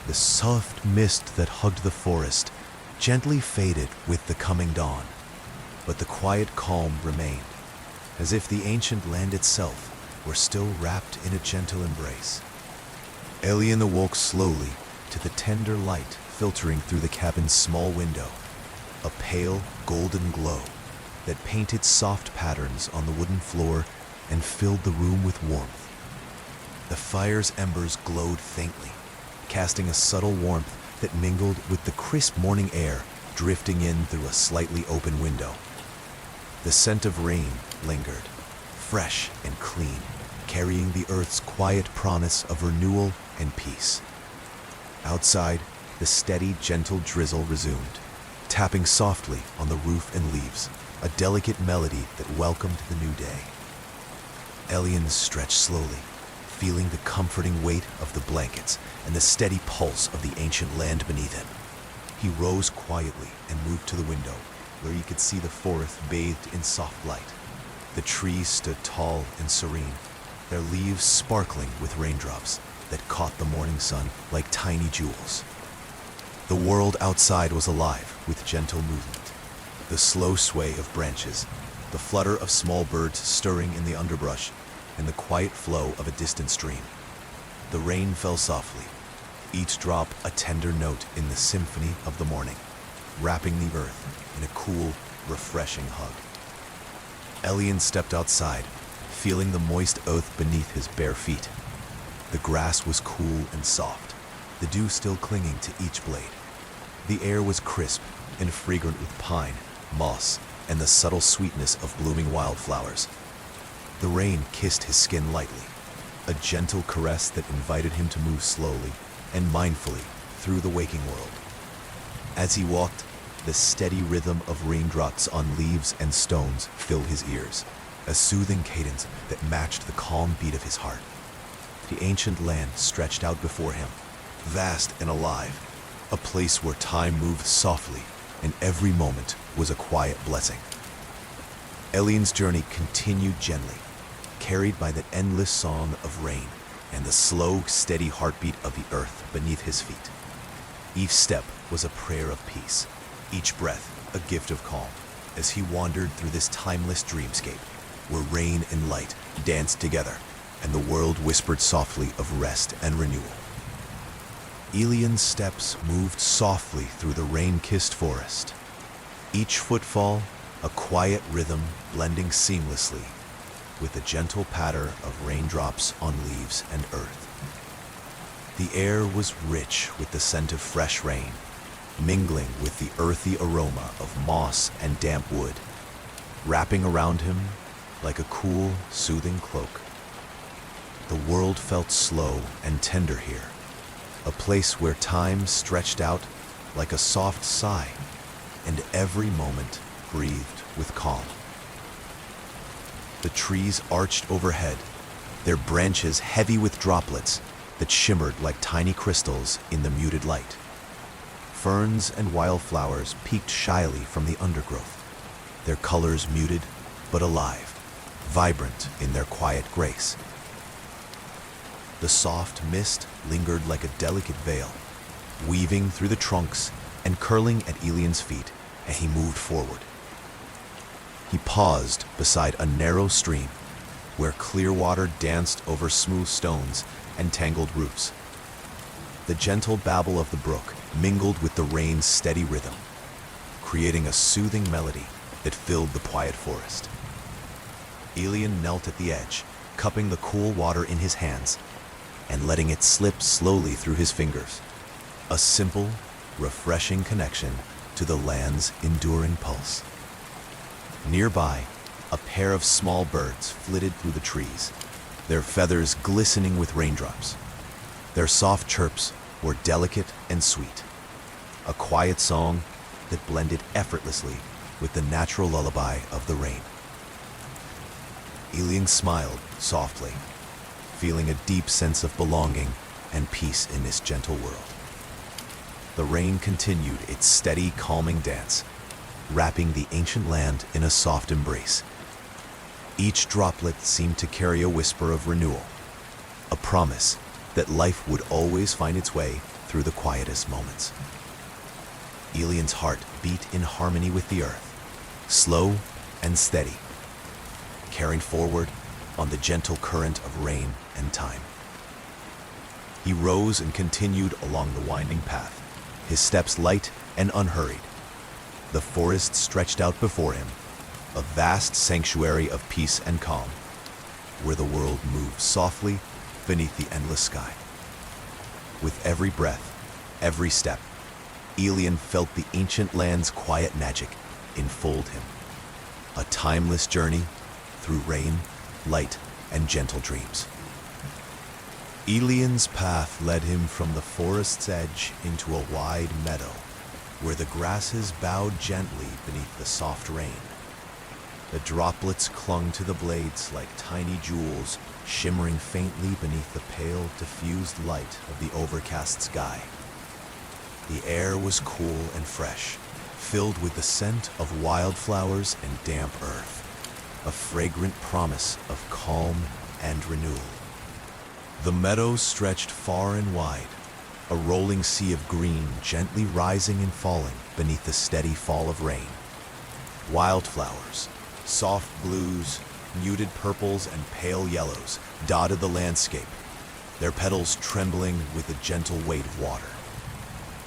The soft mist that hugged the forest gently faded with the coming dawn, but the quiet calm remained, as if the ancient land itself were still wrapped in a gentle embrace. Elian awoke slowly to the tender light filtering through the cabin's small window, a pale golden glow that painted soft patterns on the wooden floor and filled the room with warmth. The fire's embers glowed faintly, casting a subtle warmth that mingled with the crisp morning air drifting in through a slightly open window. The scent of rain lingered, fresh and clean, carrying the earth's quiet promise of renewal and peace. Outside, the steady, gentle drizzle resumed, tapping softly on the roof and leaves, a delicate melody that welcomed the new day. Elian stretched slowly, feeling the comforting weight of the blankets and the steady pulse of the ancient land beneath him. He rose quietly and moved to the window, where he could see the forest bathed in soft light. The trees stood tall and serene, their leaves sparkling with raindrops that caught the morning sun like tiny jewels. The world outside was alive with gentle movement, the slow sway of branches, the flutter of small birds stirring in the underbrush, and the quiet flow of a distant stream. The rain fell softly, each drop a tender note in the symphony of the morning, wrapping the earth in a cool, refreshing hug. Elian stepped outside, feeling the moist earth beneath his bare feet. The grass was cool and soft, the dew still clinging to each blade. The air was crisp and fragrant with pine, moss, and the subtle sweetness of blooming wildflowers. The rain kissed his skin lightly, a gentle caress that invited him to move slowly and mindfully through the waking world. As he walked, the steady rhythm of raindrops on leaves and stones filled his ears, a soothing cadence that matched the calm beat of his heart. The ancient land stretched out before him, vast and alive, a place where time moved softly and every moment was a quiet blessing. Elian's journey continued gently, carried by the endless song of rain and the slow, steady heartbeat of the earth beneath his feet. Each step was a prayer of peace, each breath a gift of calm, as he wandered through this timeless dreamscape, where rain and light danced together, and the world whispered softly of rest and renewal. Elian's steps moved softly through the rain-kissed forest, each footfall a quiet rhythm blending seamlessly with the gentle patter of raindrops on leaves and earth. The air was rich with the scent of fresh rain, mingling with the earthy aroma of moss and damp wood, wrapping around him like a cool, soothing cloak. The world felt slow and tender here, a place where time stretched out like a soft sigh, and every moment breathed with calm. The trees arched overhead, their branches heavy with droplets that shimmered like tiny crystals in the muted light. Ferns and wildflowers peeked shyly from the undergrowth, their colors muted but alive, vibrant in their quiet grace. The soft mist lingered like a delicate veil, weaving through the trunks and curling at Elian's feet as he moved forward. He paused beside a narrow stream where clear water danced over smooth stones and tangled roots. The gentle babble of the brook mingled with the rain's steady rhythm, creating a soothing melody that filled the quiet forest. Elian knelt at the edge, cupping the cool water in his hands and letting it slip slowly through his fingers, a simple, refreshing connection to the land's enduring pulse. Nearby, a pair of small birds flitted through the trees, their feathers glistening with raindrops. Their soft chirps were delicate and sweet, a quiet song that blended effortlessly with the natural lullaby of the rain. Elian smiled softly, feeling a deep sense of belonging and peace in this gentle world. The rain continued its steady, calming dance, wrapping the ancient land in a soft embrace. Each droplet seemed to carry a whisper of renewal, a promise that life would always find its way through the quietest moments. Elian's heart beat in harmony with the earth, slow and steady, carrying forward on the gentle current of rain and time. He rose and continued along the winding path, his steps light and unhurried. The forest stretched out before him, a vast sanctuary of peace and calm, where the world moved softly beneath the endless sky. With every breath, every step, Elian felt the ancient land's quiet magic enfold him, a timeless journey through rain, light, and gentle dreams. Elian's path led him from the forest's edge into a wide meadow, where the grasses bowed gently beneath the soft rain. The droplets clung to the blades like tiny jewels, shimmering faintly beneath the pale, diffused light of the overcast sky. The air was cool and fresh, filled with the scent of wildflowers and damp earth, a fragrant promise of calm and renewal. The meadows stretched far and wide, a rolling sea of green gently rising and falling beneath the steady fall of rain. Wildflowers, soft blues, muted purples, and pale yellows dotted the landscape, their petals trembling with the gentle weight of water.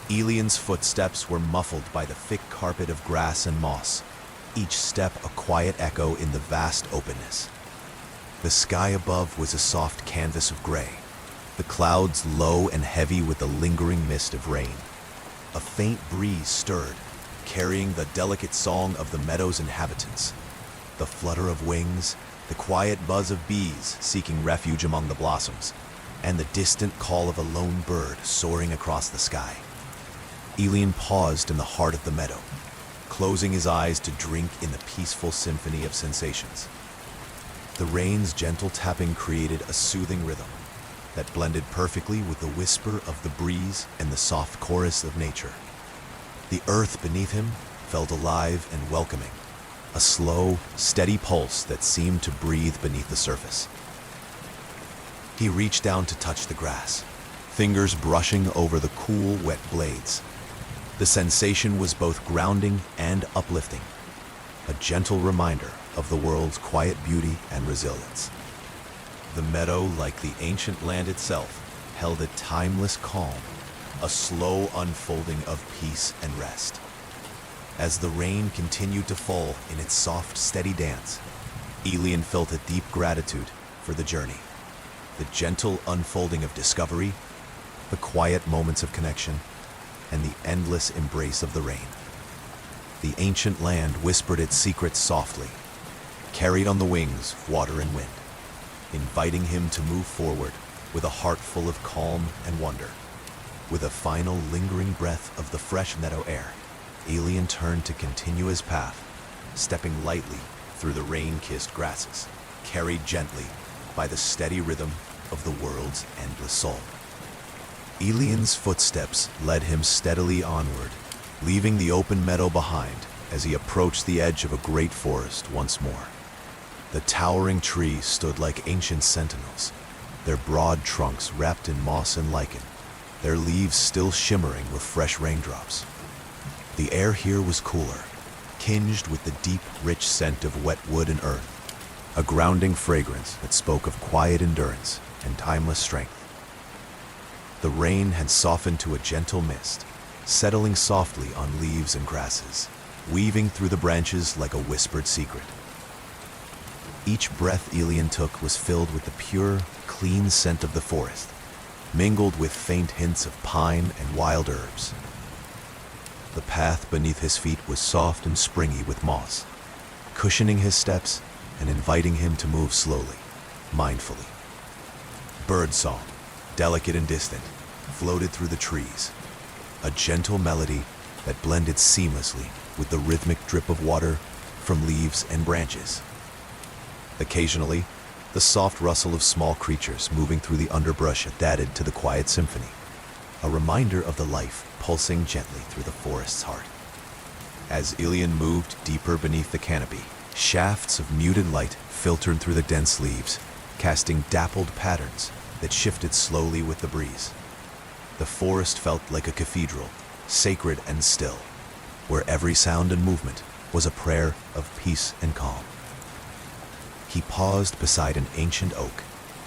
Elian's footsteps were muffled by the thick carpet of grass and moss, each step a quiet echo in the vast openness. The sky above was a soft canvas of gray, the clouds low and heavy with the lingering mist of rain. A faint breeze stirred, carrying the delicate song of the meadow's inhabitants. The flutter of wings, the quiet buzz of bees seeking refuge among the blossoms, and the distant call of a lone bird soaring across the sky. Elian paused in the heart of the meadow, closing his eyes to drink in the peaceful symphony of sensations. The rain's gentle tapping created a soothing rhythm that blended perfectly with the whisper of the breeze and the soft chorus of nature. The earth beneath him felt alive and welcoming, a slow, steady pulse that seemed to breathe beneath the surface. He reached down to touch the grass, fingers brushing over the cool, wet blades. The sensation was both grounding and uplifting, a gentle reminder of the world's quiet beauty and resilience. The meadow, like the ancient land itself, held a timeless calm, a slow unfolding of peace and rest. As the rain continued to fall in its soft, steady dance, Elian felt a deep gratitude for the journey, the gentle unfolding of discovery, the quiet moments of connection, and the endless embrace of the rain. The ancient land whispered its secrets softly, carried on the wings of water and wind, inviting him to move forward with a heart full of calm and wonder. With a final lingering breath of the fresh meadow air, Elian turned to continue his path, stepping lightly through the rain-kissed grasses, carried gently by the steady rhythm of the world's endless soul. Elian's footsteps led him steadily onward, leaving the open meadow behind as he approached the edge of a great forest once more. The towering trees stood like ancient sentinels, their broad trunks wrapped in moss and lichen, their leaves still shimmering with fresh raindrops. The air here was cooler, tinged with the deep, rich scent of wet wood and earth, a grounding fragrance that spoke of quiet endurance and timeless strength. The rain had softened to a gentle mist, settling softly on leaves and grasses, weaving through the branches like a whispered secret. Each breath Elian took was filled with the pure, clean scent of the forest, mingled with faint hints of pine and wild herbs. The path beneath his feet was soft and springy with moss, cushioning his steps and inviting him to move slowly, mindfully. Birdsong, delicate and distant, floated through the trees, a gentle melody that blended seamlessly with the rhythmic drip of water from leaves and branches. Occasionally, the soft rustle of small creatures moving through the underbrush added to the quiet symphony, a reminder of the life pulsing gently through the forest's heart. As Elian moved deeper beneath the canopy, shafts of muted light filtered through the dense leaves, casting dappled patterns that shifted slowly with the breeze. The forest felt like a cathedral, sacred and still, where every sound and movement was a prayer of peace and calm. He paused beside an ancient oak,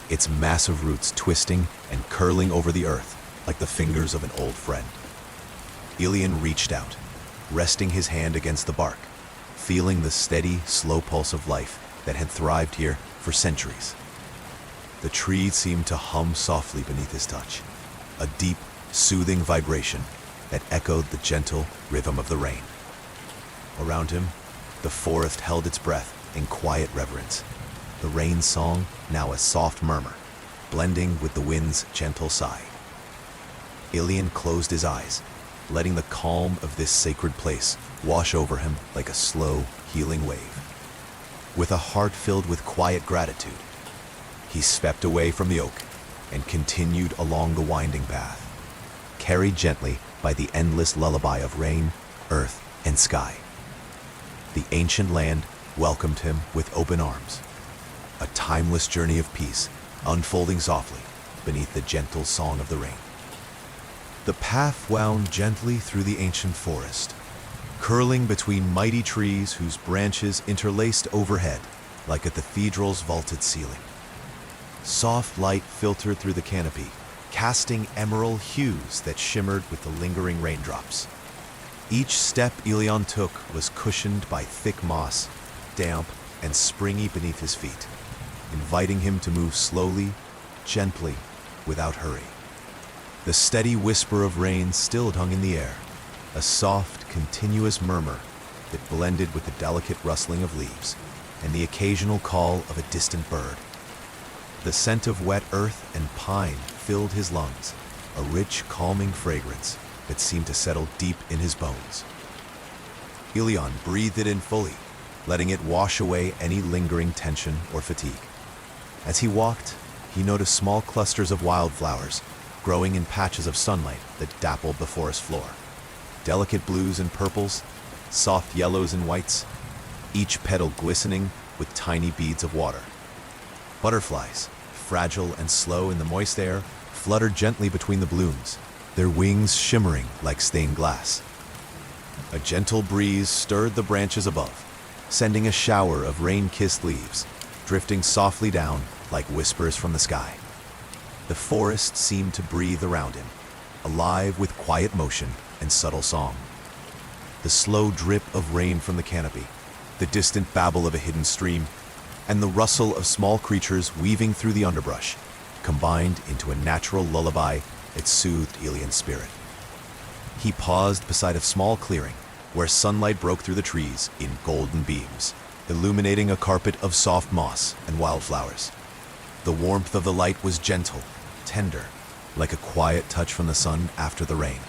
its massive roots twisting and curling over the earth like the fingers of an old friend. Elian reached out, resting his hand against the bark, feeling the steady, slow pulse of life that had thrived here for centuries. The tree seemed to hum softly beneath his touch, a deep, soothing vibration that echoed the gentle rhythm of the rain. Around him, the forest held its breath in quiet reverence, the rain song now a soft murmur, blending with the wind's gentle sigh. Ilion closed his eyes, letting the calm of this sacred place wash over him like a slow, healing wave. With a heart filled with quiet gratitude, he stepped away from the oak and continued along the winding path, carried gently by the endless lullaby of rain, earth, and sky. The ancient land welcomed him with open arms, a timeless journey of peace unfolding softly beneath the gentle song of the rain. The path wound gently through the ancient forest, curling between mighty trees whose branches interlaced overhead like a cathedral's vaulted ceiling. Soft light filtered through the canopy, casting emerald hues that shimmered with the lingering raindrops. Each step Ilion took was cushioned by thick moss, damp and springy beneath his feet, inviting him to move slowly, gently, without hurry. The steady whisper of rain still hung in the air, a soft, continuous murmur that blended with the delicate rustling of leaves and the occasional call of a distant bird. The scent of wet earth and pine filled his lungs, a rich, calming fragrance that seemed to settle deep in his bones. Ilion breathed it in fully, letting it wash away any lingering tension or fatigue. As he walked, he noticed small clusters of wildflowers growing in patches of sunlight that dappled the forest floor. Delicate blues and purples, soft yellows and whites, each petal glistening with tiny beads of water. Butterflies, fragile and slow in the moist air, fluttered gently between the blooms, their wings shimmering like stained glass. A gentle breeze stirred the branches above, sending a shower of rain-kissed leaves, drifting softly down like whispers from the sky. The forest seemed to breathe around him, alive with quiet motion and subtle song. The slow drip of rain from the canopy, the distant babble of a hidden stream, and the rustle of small creatures weaving through the underbrush combined into a natural lullaby that soothed Ilion's spirit. He paused beside a small clearing where sunlight broke through the trees in golden beams, illuminating a carpet of soft moss and wildflowers. The warmth of the light was gentle, tender, like a quiet touch from the sun after the rain.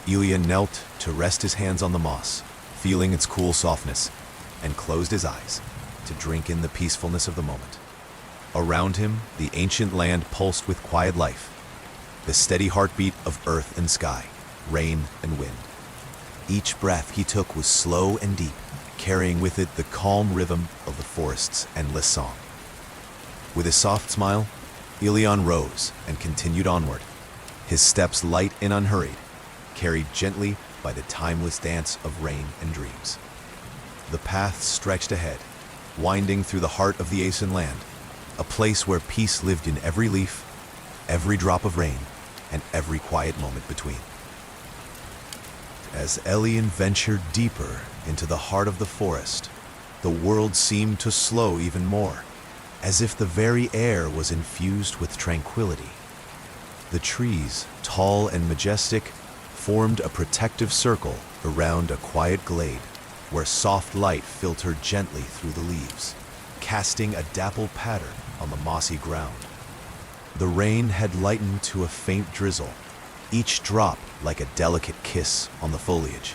Ilion knelt to rest his hands on the moss, feeling its cool softness, and closed his eyes to drink in the peacefulness of the moment. Around him, the ancient land pulsed with quiet life, the steady heartbeat of earth and sky, rain and wind. Each breath he took was slow and deep, carrying with it the calm rhythm of the forest's endless song. With a soft smile, Ilion rose and continued onward, his steps light and unhurried, carried gently by the timeless dance of rain and dreams. The path stretched ahead, winding through the heart of the Aeson land, a place where peace lived in every leaf, every drop of rain, and every quiet moment between. As Ilion ventured deeper into the heart of the forest, the world seemed to slow even more, as if the very air was infused with tranquility. The trees, tall and majestic, formed a protective circle around a quiet glade where soft light filtered gently through the leaves, casting a dappled pattern on the mossy ground. The rain had lightened to a faint drizzle, each drop like a delicate kiss on the foliage.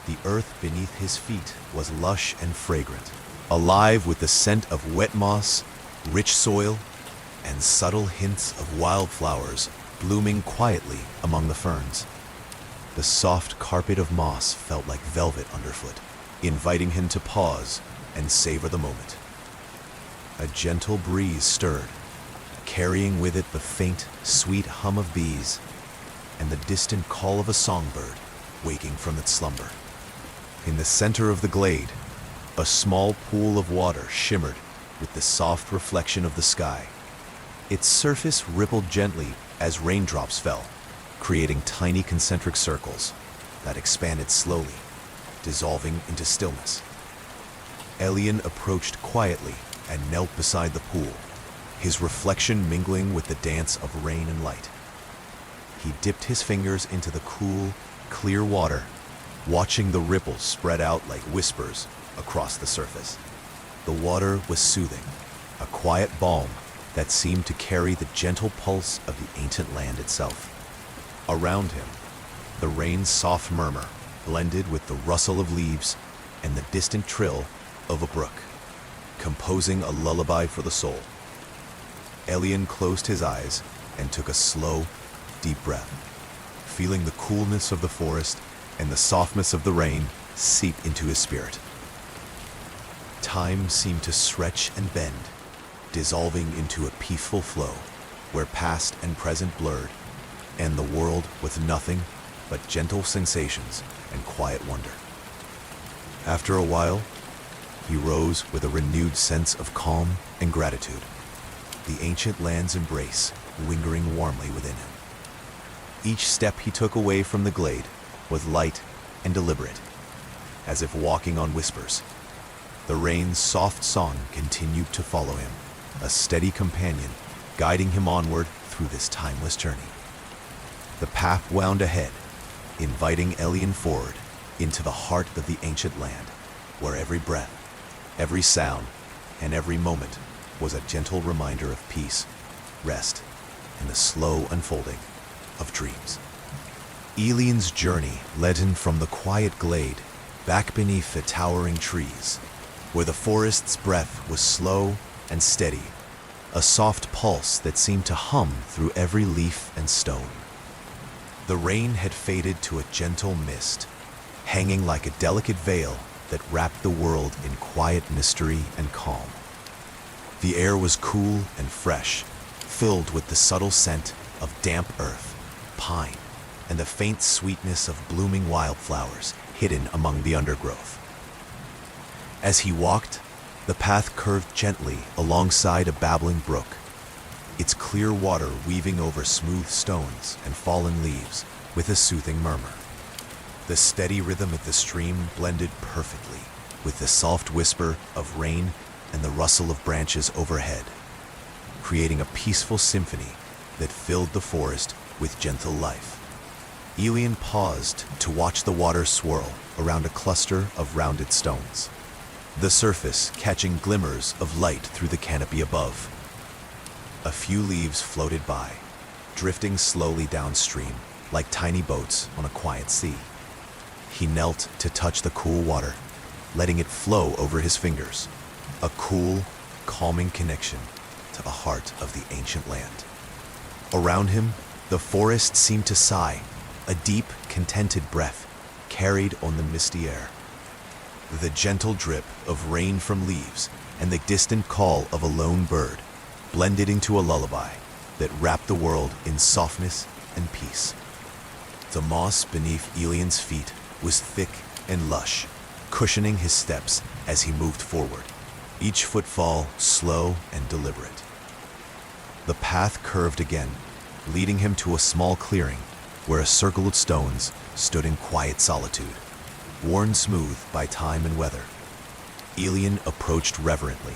The earth beneath his feet was lush and fragrant, alive with the scent of wet moss, rich soil, and subtle hints of wildflowers blooming quietly among the ferns. The soft carpet of moss felt like velvet underfoot, inviting him to pause and savor the moment. A gentle breeze stirred, carrying with it the faint, sweet hum of bees and the distant call of a songbird waking from its slumber. In the center of the glade, a small pool of water shimmered with the soft reflection of the sky. Its surface rippled gently as raindrops fell, creating tiny concentric circles that expanded slowly, dissolving into stillness. Ilion approached quietly and knelt beside the pool, his reflection mingling with the dance of rain and light. He dipped his fingers into the cool, clear water, watching the ripples spread out like whispers across the surface. The water was soothing, a quiet balm that seemed to carry the gentle pulse of the ancient land itself. Around him, the rain's soft murmur blended with the rustle of leaves and the distant trill of a brook, composing a lullaby for the soul. Elian closed his eyes and took a slow, deep breath, feeling the coolness of the forest and the softness of the rain seep into his spirit. Time seemed to stretch and bend, dissolving into a peaceful flow where past and present blurred, and the world with nothing but gentle sensations and quiet wonder. After a while, he rose with a renewed sense of calm and gratitude, the ancient land's embrace lingering warmly within him. Each step he took away from the glade was light and deliberate, as if walking on whispers. The rain's soft song continued to follow him, a steady companion guiding him onward through this timeless journey. The path wound ahead, inviting Elian forward into the heart of the ancient land, where every breath, every sound, and every moment was a gentle reminder of peace, rest, and the slow unfolding of dreams. Elian's journey led him from the quiet glade back beneath the towering trees, where the forest's breath was slow and steady, a soft pulse that seemed to hum through every leaf and stone. The rain had faded to a gentle mist, hanging like a delicate veil that wrapped the world in quiet mystery and calm. The air was cool and fresh, filled with the subtle scent of damp earth, pine, and the faint sweetness of blooming wildflowers hidden among the undergrowth. As he walked, the path curved gently alongside a babbling brook, its clear water weaving over smooth stones and fallen leaves with a soothing murmur. The steady rhythm of the stream blended perfectly with the soft whisper of rain and the rustle of branches overhead, creating a peaceful symphony that filled the forest with gentle life. Elian paused to watch the water swirl around a cluster of rounded stones, the surface catching glimmers of light through the canopy above. A few leaves floated by, drifting slowly downstream like tiny boats on a quiet sea. He knelt to touch the cool water, letting it flow over his fingers, a cool, calming connection to the heart of the ancient land. Around him, the forest seemed to sigh, a deep, contented breath carried on the misty air. The gentle drip of rain from leaves and the distant call of a lone bird blended into a lullaby that wrapped the world in softness and peace. The moss beneath Elian's feet was thick and lush, cushioning his steps as he moved forward, each footfall slow and deliberate. The path curved again, leading him to a small clearing where a circle of stones stood in quiet solitude, worn smooth by time and weather. Elian approached reverently,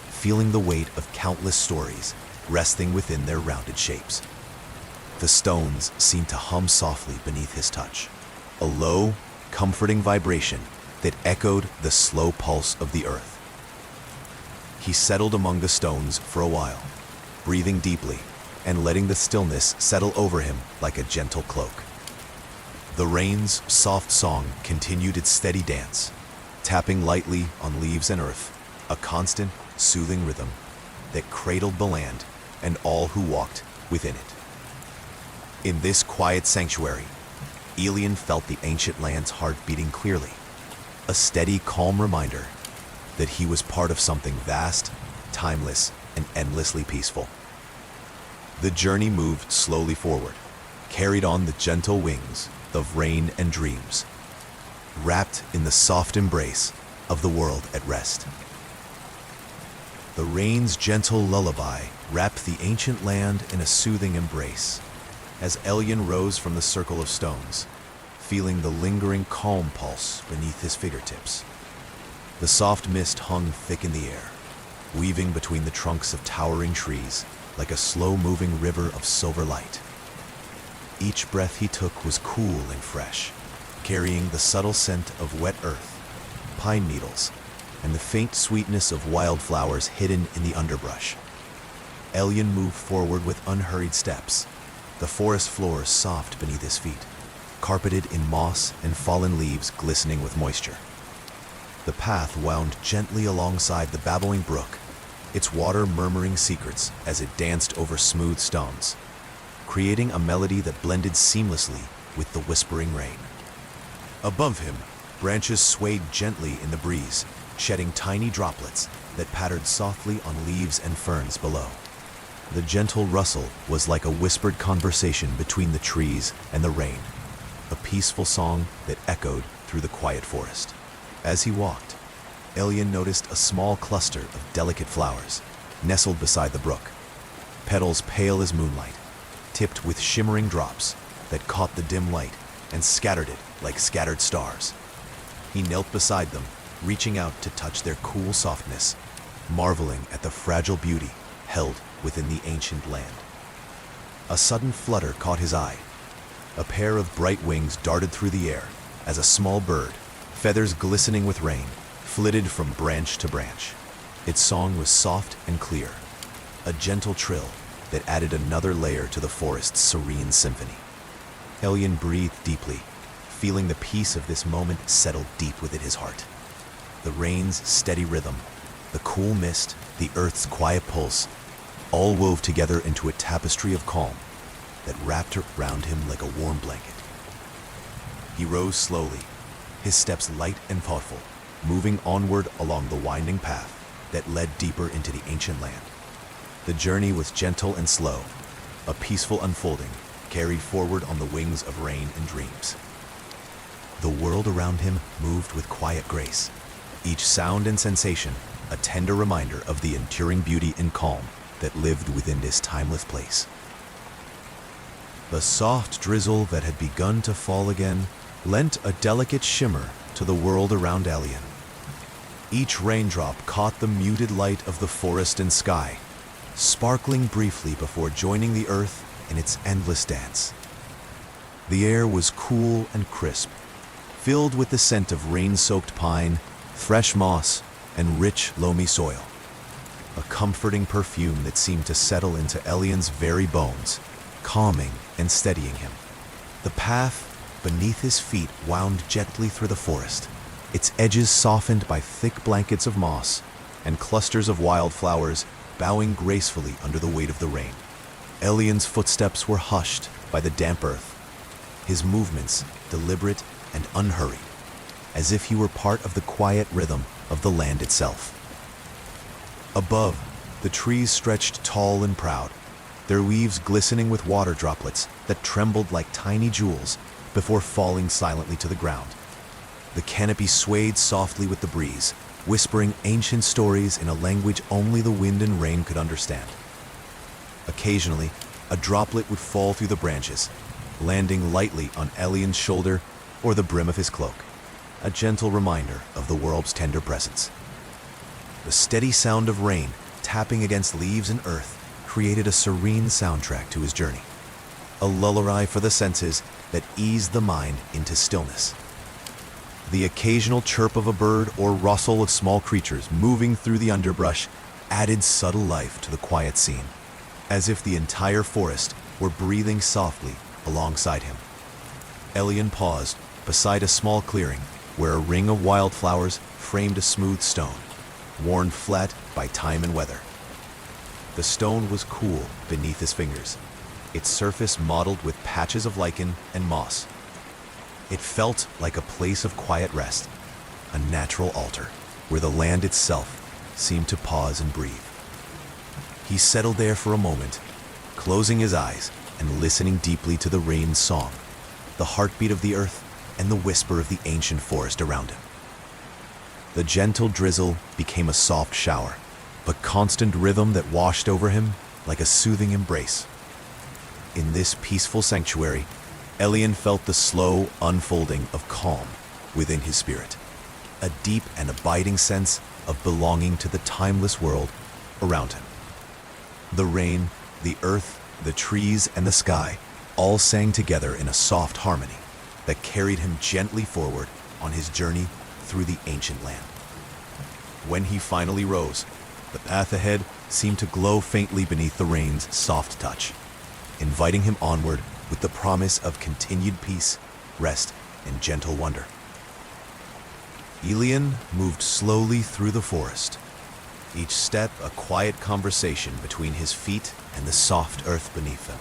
feeling the weight of countless stories resting within their rounded shapes. The stones seemed to hum softly beneath his touch, a low, comforting vibration that echoed the slow pulse of the earth. He settled among the stones for a while, breathing deeply and letting the stillness settle over him like a gentle cloak. The rain's soft song continued its steady dance, tapping lightly on leaves and earth, a constant, soothing rhythm that cradled the land and all who walked within it. In this quiet sanctuary, Elian felt the ancient land's heart beating clearly, a steady, calm reminder that he was part of something vast, timeless, and endlessly peaceful. The journey moved slowly forward, carried on the gentle wings of rain and dreams, wrapped in the soft embrace of the world at rest. The rain's gentle lullaby wrapped the ancient land in a soothing embrace as Elian rose from the circle of stones, feeling the lingering calm pulse beneath his fingertips. The soft mist hung thick in the air, weaving between the trunks of towering trees like a slow-moving river of silver light. Each breath he took was cool and fresh, carrying the subtle scent of wet earth, pine needles, and the faint sweetness of wildflowers hidden in the underbrush. Elyon moved forward with unhurried steps, the forest floor soft beneath his feet, carpeted in moss and fallen leaves glistening with moisture. The path wound gently alongside the babbling brook, its water murmuring secrets as it danced over smooth stones, creating a melody that blended seamlessly with the whispering rain. Above him, branches swayed gently in the breeze, shedding tiny droplets that pattered softly on leaves and ferns below. The gentle rustle was like a whispered conversation between the trees and the rain, a peaceful song that echoed through the quiet forest. As he walked, Elyon noticed a small cluster of delicate flowers nestled beside the brook, petals pale as moonlight, tipped with shimmering drops that caught the dim light and scattered it like scattered stars. He knelt beside them, reaching out to touch their cool softness, marveling at the fragile beauty held within the ancient land. A sudden flutter caught his eye. A pair of bright wings darted through the air as a small bird, feathers glistening with rain, flitted from branch to branch. Its song was soft and clear, a gentle trill that added another layer to the forest's serene symphony. Elyon breathed deeply, feeling the peace of this moment settle deep within his heart. The rain's steady rhythm, the cool mist, the earth's quiet pulse, all wove together into a tapestry of calm that wrapped around him like a warm blanket. He rose slowly, his steps light and thoughtful, moving onward along the winding path that led deeper into the ancient land. The journey was gentle and slow, a peaceful unfolding carried forward on the wings of rain and dreams. The world around him moved with quiet grace, each sound and sensation a tender reminder of the enduring beauty and calm that lived within this timeless place. The soft drizzle that had begun to fall again lent a delicate shimmer to the world around Elyon. Each raindrop caught the muted light of the forest and sky, sparkling briefly before joining the earth in its endless dance. The air was cool and crisp, filled with the scent of rain-soaked pine, fresh moss, and rich, loamy soil. A comforting perfume that seemed to settle into Elyon's very bones, calming and steadying him. The path beneath his feet wound gently through the forest, its edges softened by thick blankets of moss and clusters of wildflowers bowing gracefully under the weight of the rain. Elyon's footsteps were hushed by the damp earth, his movements deliberate and unhurried, as if he were part of the quiet rhythm of the land itself. Above, the trees stretched tall and proud, their leaves glistening with water droplets that trembled like tiny jewels before falling silently to the ground. The canopy swayed softly with the breeze, whispering ancient stories in a language only the wind and rain could understand. Occasionally, a droplet would fall through the branches, landing lightly on Elyon's shoulder or the brim of his cloak, a gentle reminder of the world's tender presence. The steady sound of rain tapping against leaves and earth created a serene soundtrack to his journey, a lullaby for the senses that eased the mind into stillness. The occasional chirp of a bird or rustle of small creatures moving through the underbrush added subtle life to the quiet scene, as if the entire forest were breathing softly alongside him. Elyon paused beside a small clearing where a ring of wildflowers framed a smooth stone, worn flat by time and weather. The stone was cool beneath his fingers, its surface mottled with patches of lichen and moss. It felt like a place of quiet rest, a natural altar where the land itself seemed to pause and breathe. He settled there for a moment, closing his eyes and listening deeply to the rain's song, the heartbeat of the earth and the whisper of the ancient forest around him. The gentle drizzle became a soft shower, a constant rhythm that washed over him like a soothing embrace. In this peaceful sanctuary, Elyon felt the slow unfolding of calm within his spirit, a deep and abiding sense of belonging to the timeless world around him. The rain, the earth, the trees, and the sky all sang together in a soft harmony that carried him gently forward on his journey through the ancient land. When he finally rose, The path ahead seemed to glow faintly beneath the rain's soft touch, inviting him onward with the promise of continued peace, rest, and gentle wonder. Elian moved slowly through the forest, each step a quiet conversation between his feet and the soft earth beneath them.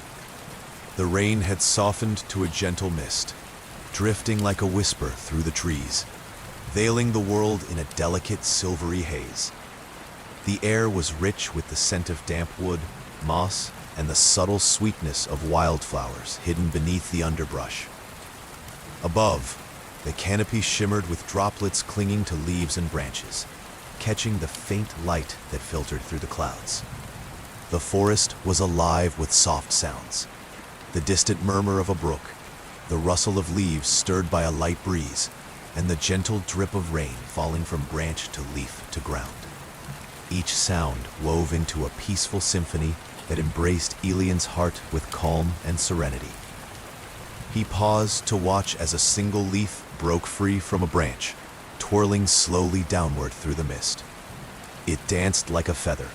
The rain had softened to a gentle mist, drifting like a whisper through the trees, veiling the world in a delicate silvery haze. The air was rich with the scent of damp wood, moss, and the subtle sweetness of wildflowers hidden beneath the underbrush. Above, the canopy shimmered with droplets clinging to leaves and branches, catching the faint light that filtered through the clouds. The forest was alive with soft sounds, the distant murmur of a brook, the rustle of leaves stirred by a light breeze, and the gentle drip of rain falling from branch to leaf to ground. Each sound wove into a peaceful symphony that embraced Elian's heart with calm and serenity. He paused to watch as a single leaf broke free from a branch, twirling slowly downward through the mist. It danced like a feather,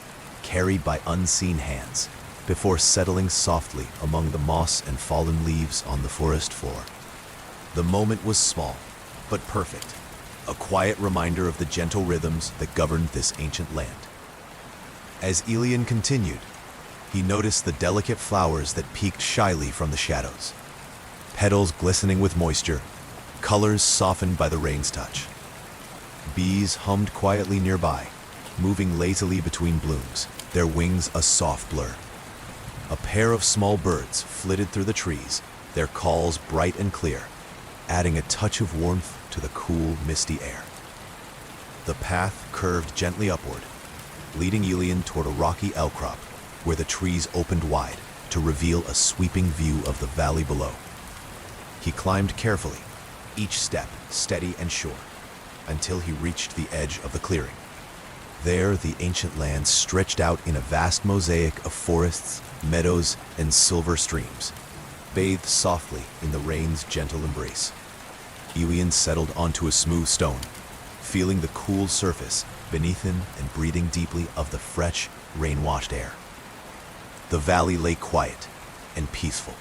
carried by unseen hands, before settling softly among the moss and fallen leaves on the forest floor. The moment was small, but perfect, a quiet reminder of the gentle rhythms that governed this ancient land. As Elian continued, he noticed the delicate flowers that peeked shyly from the shadows, petals glistening with moisture, colors softened by the rain's touch. Bees hummed quietly nearby, moving lazily between blooms, their wings a soft blur. A pair of small birds flitted through the trees, their calls bright and clear, adding a touch of warmth to the cool, misty air. The path curved gently upward, leading Elian toward a rocky outcrop where the trees opened wide to reveal a sweeping view of the valley below. He climbed carefully, each step steady and sure, until he reached the edge of the clearing. There, the ancient land stretched out in a vast mosaic of forests, meadows, and silver streams, bathed softly in the rain's gentle embrace. Elian settled onto a smooth stone, feeling the cool surface beneath him and breathing deeply of the fresh, rain-washed air. The valley lay quiet and peaceful,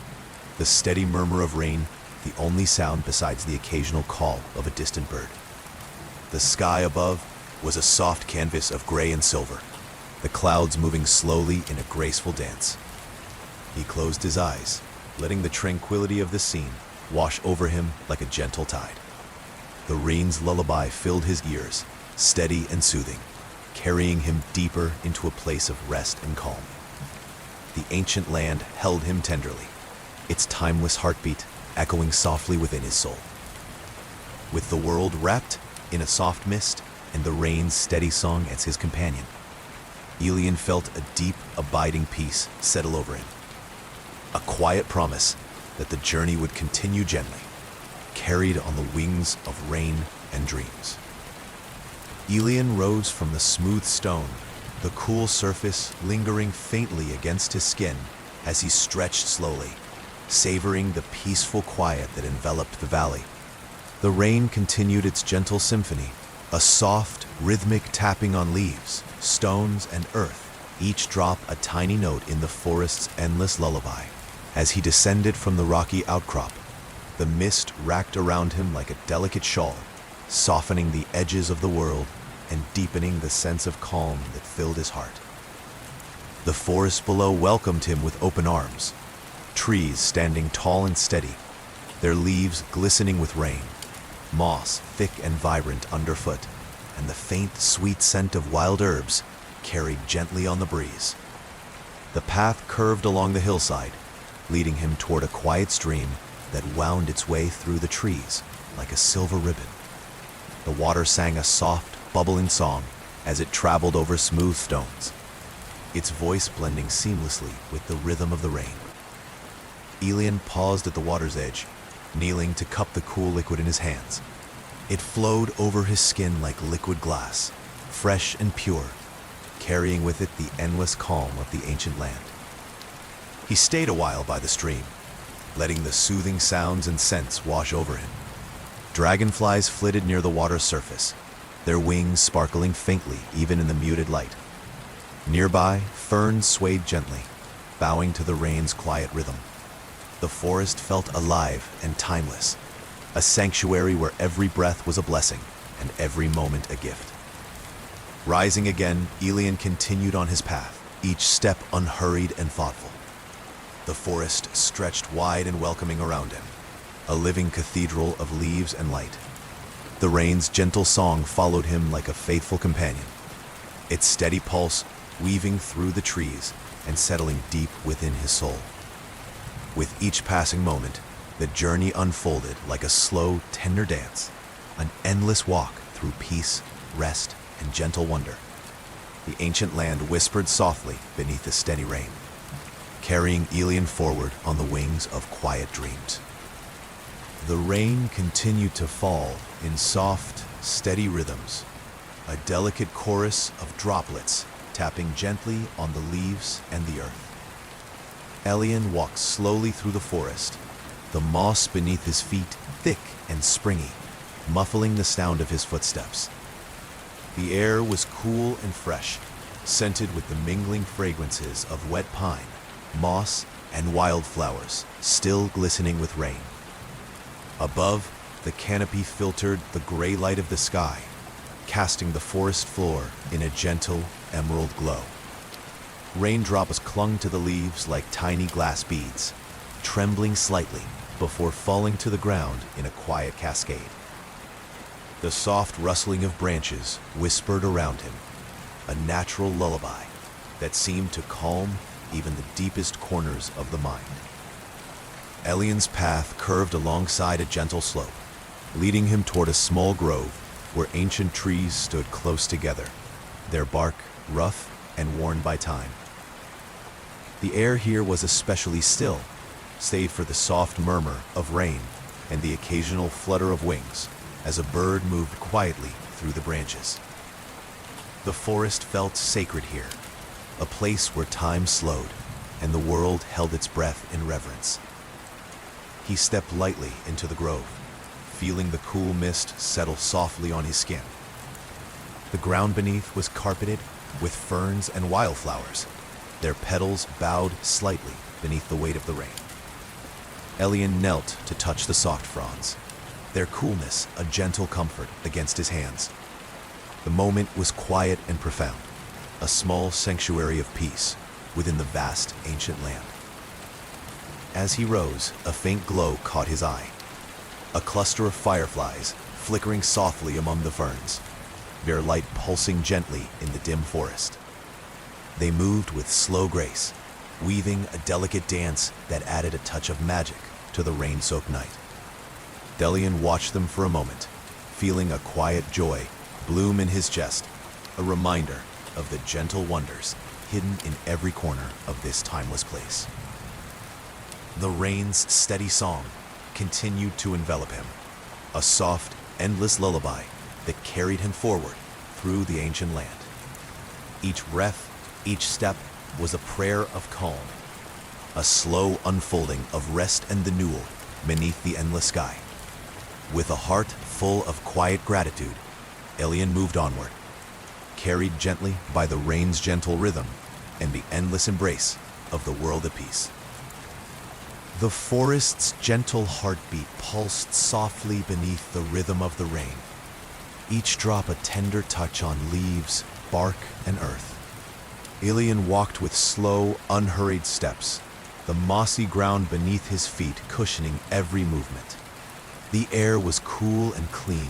the steady murmur of rain the only sound besides the occasional call of a distant bird. The sky above was a soft canvas of gray and silver, the clouds moving slowly in a graceful dance. He closed his eyes, letting the tranquility of the scene wash over him like a gentle tide. The rain's lullaby filled his ears, steady and soothing, carrying him deeper into a place of rest and calm. The ancient land held him tenderly, its timeless heartbeat echoing softly within his soul. With the world wrapped in a soft mist and the rain's steady song as his companion, Elian felt a deep, abiding peace settle over him. A quiet promise that the journey would continue gently, carried on the wings of rain and dreams. Elian rose from the smooth stone, the cool surface lingering faintly against his skin as he stretched slowly, savoring the peaceful quiet that enveloped the valley. The rain continued its gentle symphony, a soft, rhythmic tapping on leaves, stones, and earth, each drop a tiny note in the forest's endless lullaby. As he descended from the rocky outcrop, the mist wrapped around him like a delicate shawl, softening the edges of the world and deepening the sense of calm that filled his heart. The forest below welcomed him with open arms, trees standing tall and steady, their leaves glistening with rain, moss thick and vibrant underfoot, and the faint, sweet scent of wild herbs carried gently on the breeze. The path curved along the hillside, leading him toward a quiet stream that wound its way through the trees like a silver ribbon. The water sang a soft, bubbling song as it traveled over smooth stones, its voice blending seamlessly with the rhythm of the rain. Elian paused at the water's edge, kneeling to cup the cool liquid in his hands. It flowed over his skin like liquid glass, fresh and pure, carrying with it the endless calm of the ancient land. He stayed a while by the stream, letting the soothing sounds and scents wash over him. Dragonflies flitted near the water's surface, their wings sparkling faintly even in the muted light. Nearby, ferns swayed gently, bowing to the rain's quiet rhythm. The forest felt alive and timeless, a sanctuary where every breath was a blessing and every moment a gift. Rising again, Elian continued on his path, each step unhurried and thoughtful. The forest stretched wide and welcoming around him, a living cathedral of leaves and light. The rain's gentle song followed him like a faithful companion, its steady pulse weaving through the trees and settling deep within his soul. With each passing moment, the journey unfolded like a slow, tender dance, an endless walk through peace, rest, and gentle wonder. The ancient land whispered softly beneath the steady rain, carrying Elian forward on the wings of quiet dreams. The rain continued to fall in soft, steady rhythms, a delicate chorus of droplets tapping gently on the leaves and the earth. Elian walked slowly through the forest, the moss beneath his feet thick and springy, muffling the sound of his footsteps. The air was cool and fresh, scented with the mingling fragrances of wet pine, moss, and wildflowers, still glistening with rain. Above, the canopy filtered the gray light of the sky, casting the forest floor in a gentle emerald glow. Raindrops clung to the leaves like tiny glass beads, trembling slightly before falling to the ground in a quiet cascade. The soft rustling of branches whispered around him, a natural lullaby that seemed to calm even the deepest corners of the mind. Elian's path curved alongside a gentle slope, leading him toward a small grove where ancient trees stood close together, their bark rough and worn by time. The air here was especially still, save for the soft murmur of rain and the occasional flutter of wings as a bird moved quietly through the branches. The forest felt sacred here, a place where time slowed and the world held its breath in reverence. He stepped lightly into the grove, feeling the cool mist settle softly on his skin. The ground beneath was carpeted with ferns and wildflowers, their petals bowed slightly beneath the weight of the rain. Elian knelt to touch the soft fronds, their coolness a gentle comfort against his hands. The moment was quiet and profound, a small sanctuary of peace within the vast ancient land. As he rose, a faint glow caught his eye. A cluster of fireflies flickering softly among the ferns, their light pulsing gently in the dim forest. They moved with slow grace, weaving a delicate dance that added a touch of magic to the rain-soaked night. Elian watched them for a moment, feeling a quiet joy bloom in his chest, a reminder of the gentle wonders hidden in every corner of this timeless place. The rain's steady song continued to envelop him, a soft, endless lullaby that carried him forward through the ancient land. Each breath, each step was a prayer of calm, a slow unfolding of rest and renewal beneath the endless sky. With a heart full of quiet gratitude, Elian moved onward, carried gently by the rain's gentle rhythm and the endless embrace of the world at peace. The forest's gentle heartbeat pulsed softly beneath the rhythm of the rain, each drop a tender touch on leaves, bark, and earth. Elian walked with slow, unhurried steps, the mossy ground beneath his feet cushioning every movement. The air was cool and clean,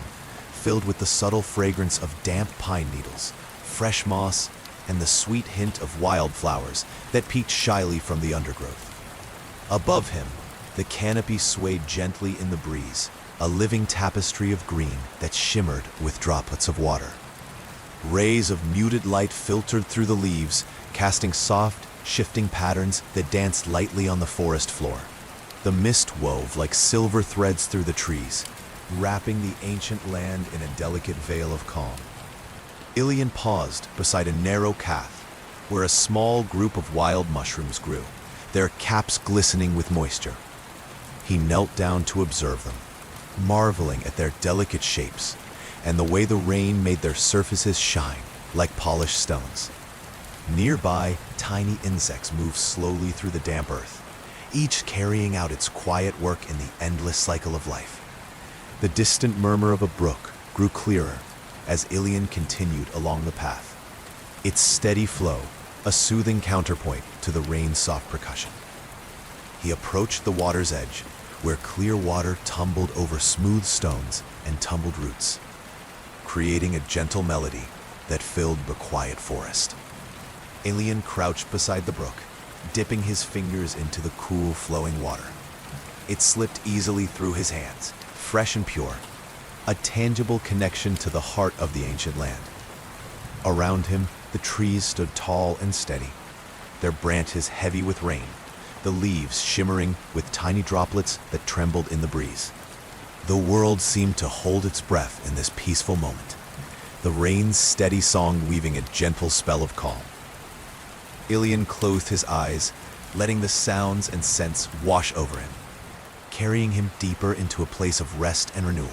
filled with the subtle fragrance of damp pine needles, fresh moss, and the sweet hint of wildflowers that peeked shyly from the undergrowth. Above him, the canopy swayed gently in the breeze, a living tapestry of green that shimmered with droplets of water. Rays of muted light filtered through the leaves, casting soft, shifting patterns that danced lightly on the forest floor. The mist wove like silver threads through the trees, wrapping the ancient land in a delicate veil of calm. Elian paused beside a narrow path where a small group of wild mushrooms grew, their caps glistening with moisture. He knelt down to observe them, marveling at their delicate shapes and the way the rain made their surfaces shine like polished stones. Nearby, tiny insects move slowly through the damp earth, each carrying out its quiet work in the endless cycle of life. The distant murmur of a brook grew clearer as Ilian continued along the path, its steady flow a soothing counterpoint to the rain's soft percussion. He approached the water's edge, where clear water tumbled over smooth stones and tumbled roots, creating a gentle melody that filled the quiet forest. Ilian crouched beside the brook, dipping his fingers into the cool, flowing water. It slipped easily through his hands, fresh and pure, a tangible connection to the heart of the ancient land. Around him, the trees stood tall and steady, their branches heavy with rain, the leaves shimmering with tiny droplets that trembled in the breeze. The world seemed to hold its breath in this peaceful moment, the rain's steady song weaving a gentle spell of calm. Ilian closed his eyes, letting the sounds and scents wash over him, carrying him deeper into a place of rest and renewal.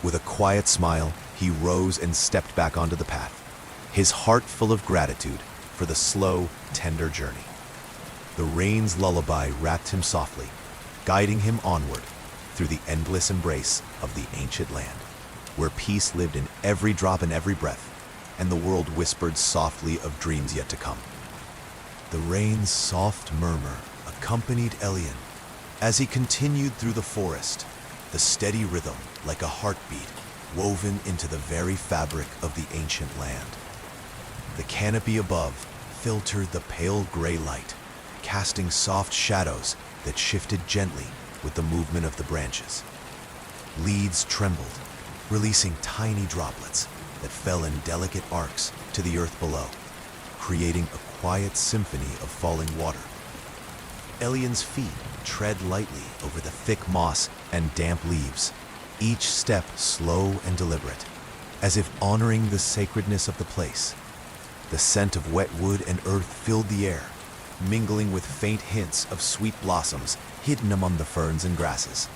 With a quiet smile, he rose and stepped back onto the path, his heart full of gratitude for the slow, tender journey. The rain's lullaby wrapped him softly, guiding him onward through the endless embrace of the ancient land, where peace lived in every drop and every breath, and the world whispered softly of dreams yet to come. The rain's soft murmur accompanied Ilian as he continued through the forest, the steady rhythm like a heartbeat woven into the very fabric of the ancient land. The canopy above filtered the pale gray light, casting soft shadows that shifted gently with the movement of the branches. Leaves trembled, releasing tiny droplets that fell in delicate arcs to the earth below, creating a quiet symphony of falling water. Ilian's feet tread lightly over the thick moss and damp leaves, each step slow and deliberate, as if honoring the sacredness of the place. The scent of wet wood and earth filled the air, mingling with faint hints of sweet blossoms hidden among the ferns and grasses.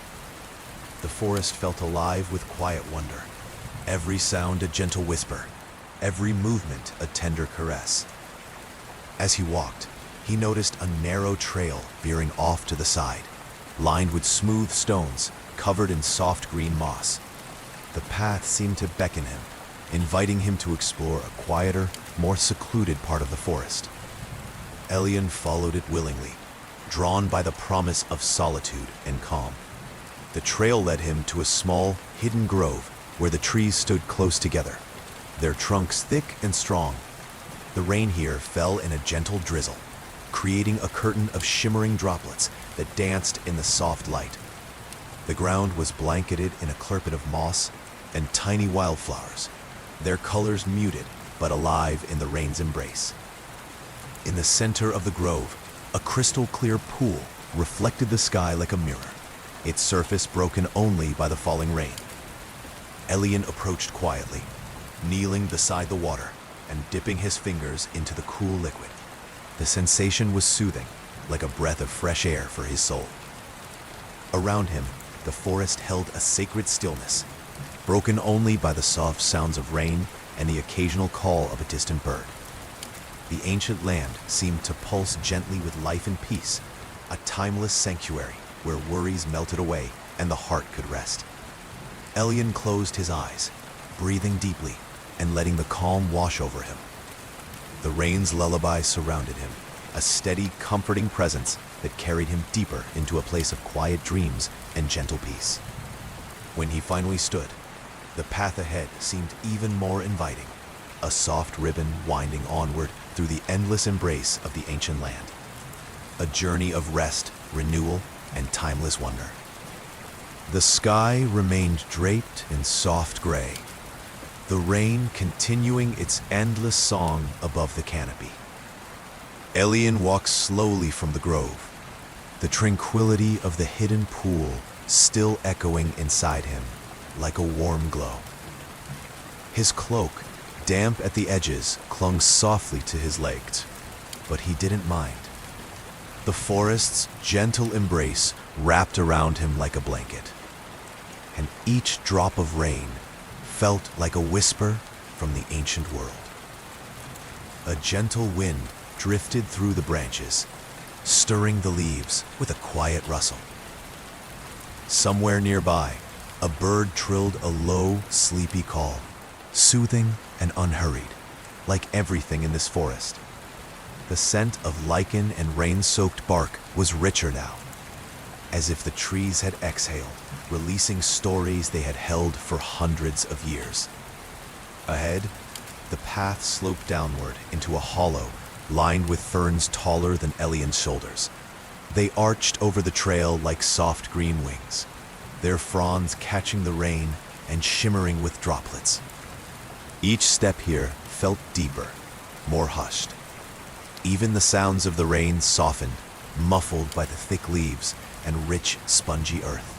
The forest felt alive with quiet wonder, every sound a gentle whisper, every movement a tender caress. As he walked, he noticed a narrow trail veering off to the side, lined with smooth stones covered in soft green moss. The path seemed to beckon him, inviting him to explore a quieter, more secluded part of the forest. Ilian followed it willingly, drawn by the promise of solitude and calm. The trail led him to a small, hidden grove where the trees stood close together, their trunks thick and strong. The rain here fell in a gentle drizzle, creating a curtain of shimmering droplets that danced in the soft light. The ground was blanketed in a carpet of moss and tiny wildflowers, their colors muted but alive in the rain's embrace. In the center of the grove, a crystal-clear pool reflected the sky like a mirror, its surface broken only by the falling rain. Ilian approached quietly, kneeling beside the water and dipping his fingers into the cool liquid. The sensation was soothing, like a breath of fresh air for his soul. Around him, the forest held a sacred stillness, broken only by the soft sounds of rain and the occasional call of a distant bird. The ancient land seemed to pulse gently with life and peace, a timeless sanctuary where worries melted away and the heart could rest. Ilian closed his eyes, breathing deeply and letting the calm wash over him. The rain's lullaby surrounded him, a steady, comforting presence that carried him deeper into a place of quiet dreams and gentle peace. When he finally stood, the path ahead seemed even more inviting, a soft ribbon winding onward through the endless embrace of the ancient land. A journey of rest, renewal, and timeless wonder. The sky remained draped in soft gray, the rain continuing its endless song above the canopy. Ilian walked slowly from the grove, the tranquility of the hidden pool still echoing inside him like a warm glow. His cloak, damp at the edges, clung softly to his legs, but he didn't mind. The forest's gentle embrace wrapped around him like a blanket, and each drop of rain felt like a whisper from the ancient world. A gentle wind drifted through the branches, stirring the leaves with a quiet rustle. Somewhere nearby, a bird trilled a low, sleepy call, soothing and unhurried, like everything in this forest. The scent of lichen and rain-soaked bark was richer now, as if the trees had exhaled, releasing stories they had held for hundreds of years. Ahead, the path sloped downward into a hollow lined with ferns taller than Elian's shoulders. They arched over the trail like soft green wings, their fronds catching the rain and shimmering with droplets. Each step here felt deeper, more hushed. Even the sounds of the rain softened, muffled by the thick leaves and rich, spongy earth.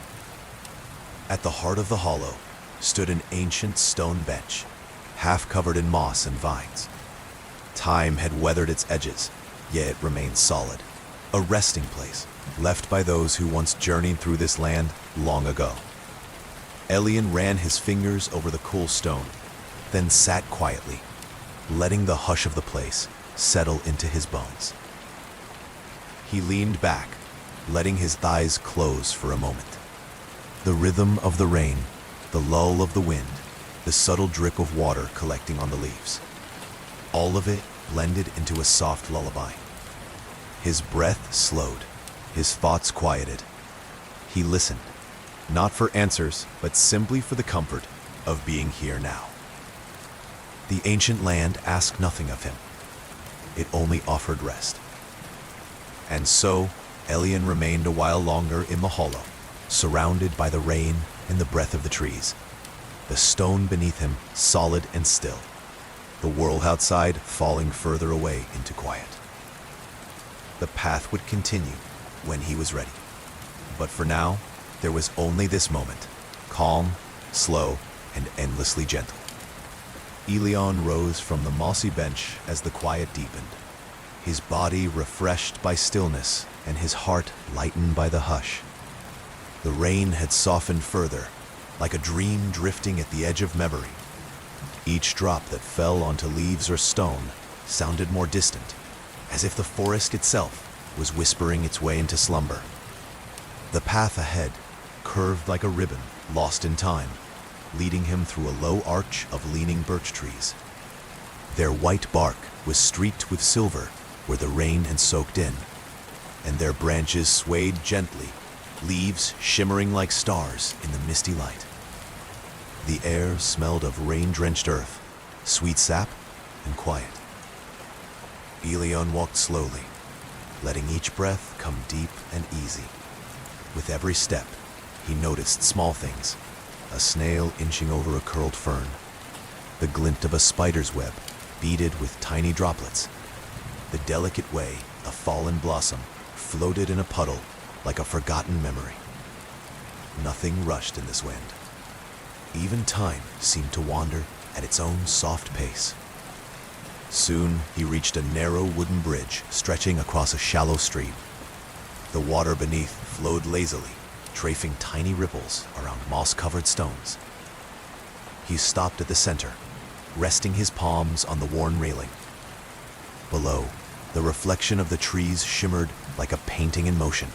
At the heart of the hollow stood an ancient stone bench, half covered in moss and vines. Time had weathered its edges, yet it remained solid, a resting place left by those who once journeyed through this land long ago. Elian ran his fingers over the cool stone, then sat quietly, letting the hush of the place settle into his bones. He leaned back, letting his thighs close for a moment. The rhythm of the rain, the lull of the wind, the subtle drip of water collecting on the leaves. All of it blended into a soft lullaby. His breath slowed, his thoughts quieted. He listened, not for answers, but simply for the comfort of being here now. The ancient land asked nothing of him. It only offered rest. And so, Elian remained a while longer in the hollow, surrounded by the rain and the breath of the trees. The stone beneath him solid and still, the world outside falling further away into quiet. The path would continue when he was ready. But for now, there was only this moment, calm, slow, and endlessly gentle. Elian rose from the mossy bench as the quiet deepened, his body refreshed by stillness and his heart lightened by the hush. The rain had softened further, like a dream drifting at the edge of memory. Each drop that fell onto leaves or stone sounded more distant, as if the forest itself was whispering its way into slumber. The path ahead curved like a ribbon lost in time, leading him through a low arch of leaning birch trees. Their white bark was streaked with silver where the rain had soaked in, and their branches swayed gently, leaves shimmering like stars in the misty light. The air smelled of rain-drenched earth, sweet sap, and quiet. Elian walked slowly, letting each breath come deep and easy. With every step, he noticed small things, a snail inching over a curled fern, the glint of a spider's web beaded with tiny droplets, the delicate way a fallen blossom floated in a puddle like a forgotten memory. Nothing rushed in this wind. Even time seemed to wander at its own soft pace. Soon he reached a narrow wooden bridge stretching across a shallow stream. The water beneath flowed lazily, tracing tiny ripples around moss-covered stones. He stopped at the center, resting his palms on the worn railing. Below, the reflection of the trees shimmered like a painting in motion,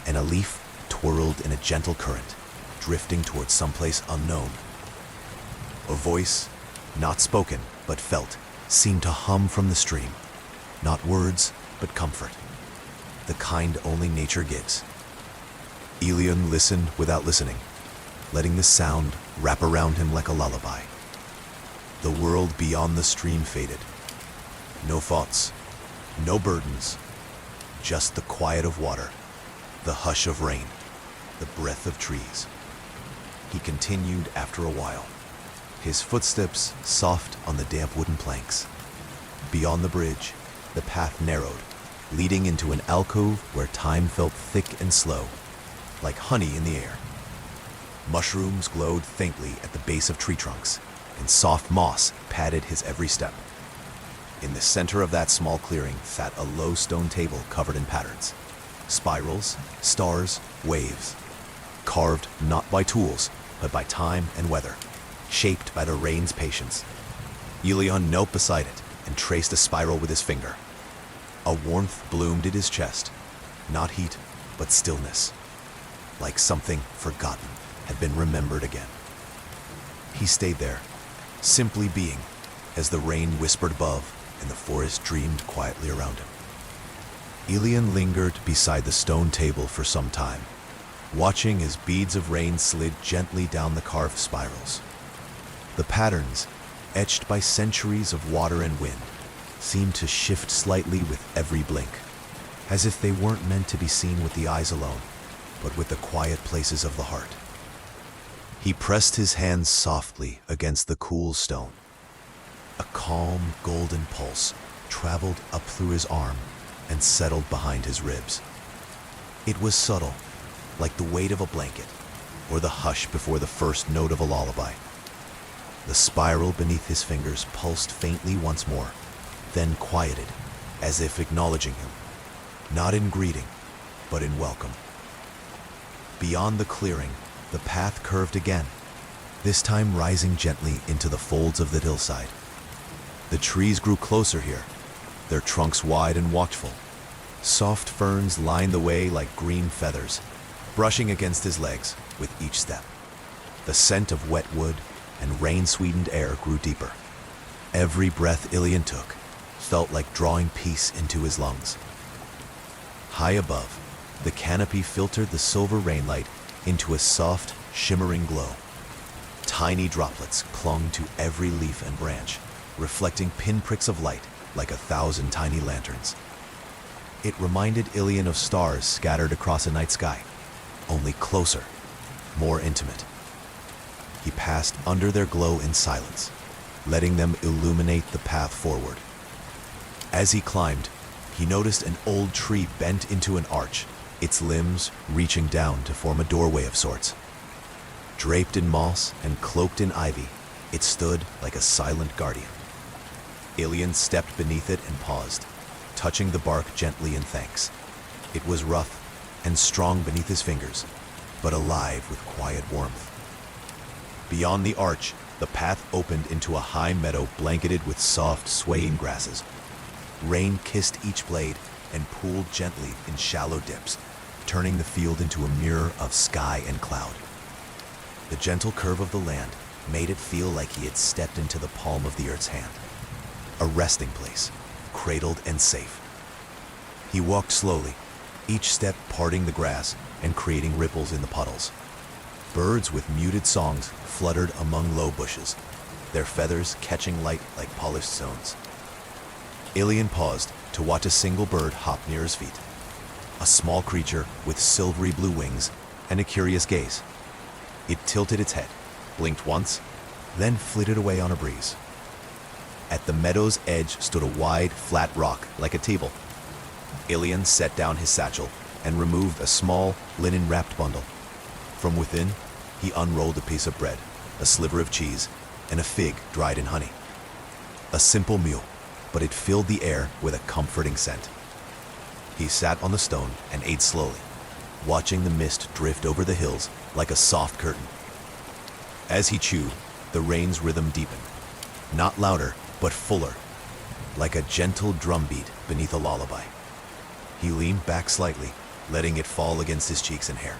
and a leaf twirled in a gentle current, drifting towards someplace unknown. A voice, not spoken but felt, seemed to hum from the stream, not words but comfort, the kind only nature gives. Elian listened without listening, letting the sound wrap around him like a lullaby. The world beyond the stream faded. No thoughts, no burdens, just the quiet of water, the hush of rain, the breath of trees. He continued after a while, his footsteps soft on the damp wooden planks. Beyond the bridge, the path narrowed, leading into an alcove where time felt thick and slow, like honey in the air. Mushrooms glowed faintly at the base of tree trunks, and soft moss padded his every step. In the center of that small clearing sat a low stone table covered in patterns. Spirals, stars, waves. Carved not by tools, but by time and weather, shaped by the rain's patience. Elian knelt beside it and traced a spiral with his finger. A warmth bloomed at his chest, not heat, but stillness, like something forgotten had been remembered again. He stayed there, simply being, as the rain whispered above and the forest dreamed quietly around him. Ilian lingered beside the stone table for some time, watching as beads of rain slid gently down the carved spirals. The patterns, etched by centuries of water and wind, seemed to shift slightly with every blink, as if they weren't meant to be seen with the eyes alone, but with the quiet places of the heart. He pressed his hands softly against the cool stone. A calm, golden pulse traveled up through his arm and settled behind his ribs. It was subtle, like the weight of a blanket, or the hush before the first note of a lullaby. The spiral beneath his fingers pulsed faintly once more, then quieted, as if acknowledging him, not in greeting, but in welcome. Beyond the clearing, the path curved again, this time rising gently into the folds of the hillside. The trees grew closer here, their trunks wide and watchful. Soft ferns lined the way like green feathers, brushing against his legs with each step. The scent of wet wood and rain-sweetened air grew deeper. Every breath Ilian took felt like drawing peace into his lungs. High above, the canopy filtered the silver rainlight into a soft, shimmering glow. Tiny droplets clung to every leaf and branch, reflecting pinpricks of light like 1,000 tiny lanterns. It reminded Ilian of stars scattered across a night sky, only closer, more intimate. He passed under their glow in silence, letting them illuminate the path forward. As he climbed, he noticed an old tree bent into an arch, its limbs reaching down to form a doorway of sorts. Draped in moss and cloaked in ivy, it stood like a silent guardian. Ilian stepped beneath it and paused, touching the bark gently in thanks. It was rough and strong beneath his fingers, but alive with quiet warmth. Beyond the arch, the path opened into a high meadow blanketed with soft, swaying grasses. Rain kissed each blade and pooled gently in shallow dips, turning the field into a mirror of sky and cloud. The gentle curve of the land made it feel like he had stepped into the palm of the earth's hand, a resting place, cradled and safe. He walked slowly, each step parting the grass and creating ripples in the puddles. Birds with muted songs fluttered among low bushes, their feathers catching light like polished stones. Ilian paused to watch a single bird hop near his feet, a small creature with silvery blue wings and a curious gaze. It tilted its head, blinked once, then flitted away on a breeze. At the meadow's edge stood a wide, flat rock like a table. Ilian set down his satchel and removed a small, linen-wrapped bundle. From within, he unrolled a piece of bread, a sliver of cheese, and a fig dried in honey. A simple meal, but it filled the air with a comforting scent. He sat on the stone and ate slowly, watching the mist drift over the hills like a soft curtain. As he chewed, the rain's rhythm deepened, not louder, but fuller, like a gentle drumbeat beneath a lullaby. He leaned back slightly, letting it fall against his cheeks and hair.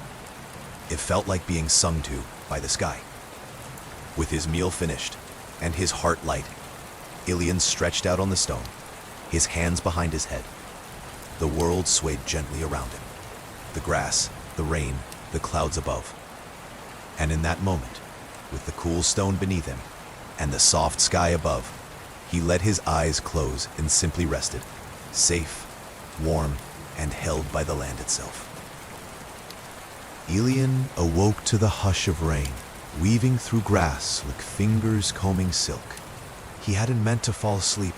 It felt like being sung to by the sky. With his meal finished and his heart light, Ilian stretched out on the stone, his hands behind his head. The world swayed gently around him. The grass, the rain, the clouds above. And in that moment, with the cool stone beneath him and the soft sky above, he let his eyes close and simply rested, safe, warm, and held by the land itself. Ilian awoke to the hush of rain, weaving through grass like fingers combing silk. He hadn't meant to fall asleep,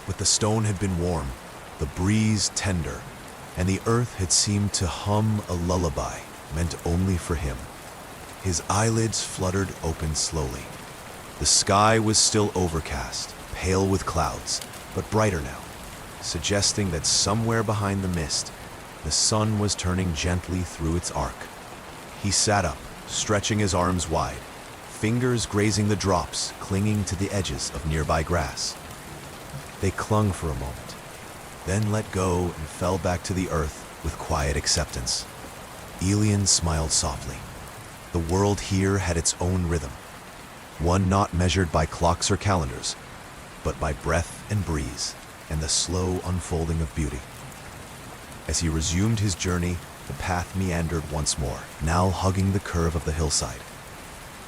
but the stone had been warm, the breeze tender, and the earth had seemed to hum a lullaby meant only for him. His eyelids fluttered open slowly. The sky was still overcast, pale with clouds, but brighter now, suggesting that somewhere behind the mist, the sun was turning gently through its arc. He sat up, stretching his arms wide, fingers grazing the drops clinging to the edges of nearby grass. They clung for a moment, then let go and fell back to the earth with quiet acceptance. Elian smiled softly. The world here had its own rhythm, one not measured by clocks or calendars, but by breath and breeze and the slow unfolding of beauty. As he resumed his journey, the path meandered once more, now hugging the curve of the hillside.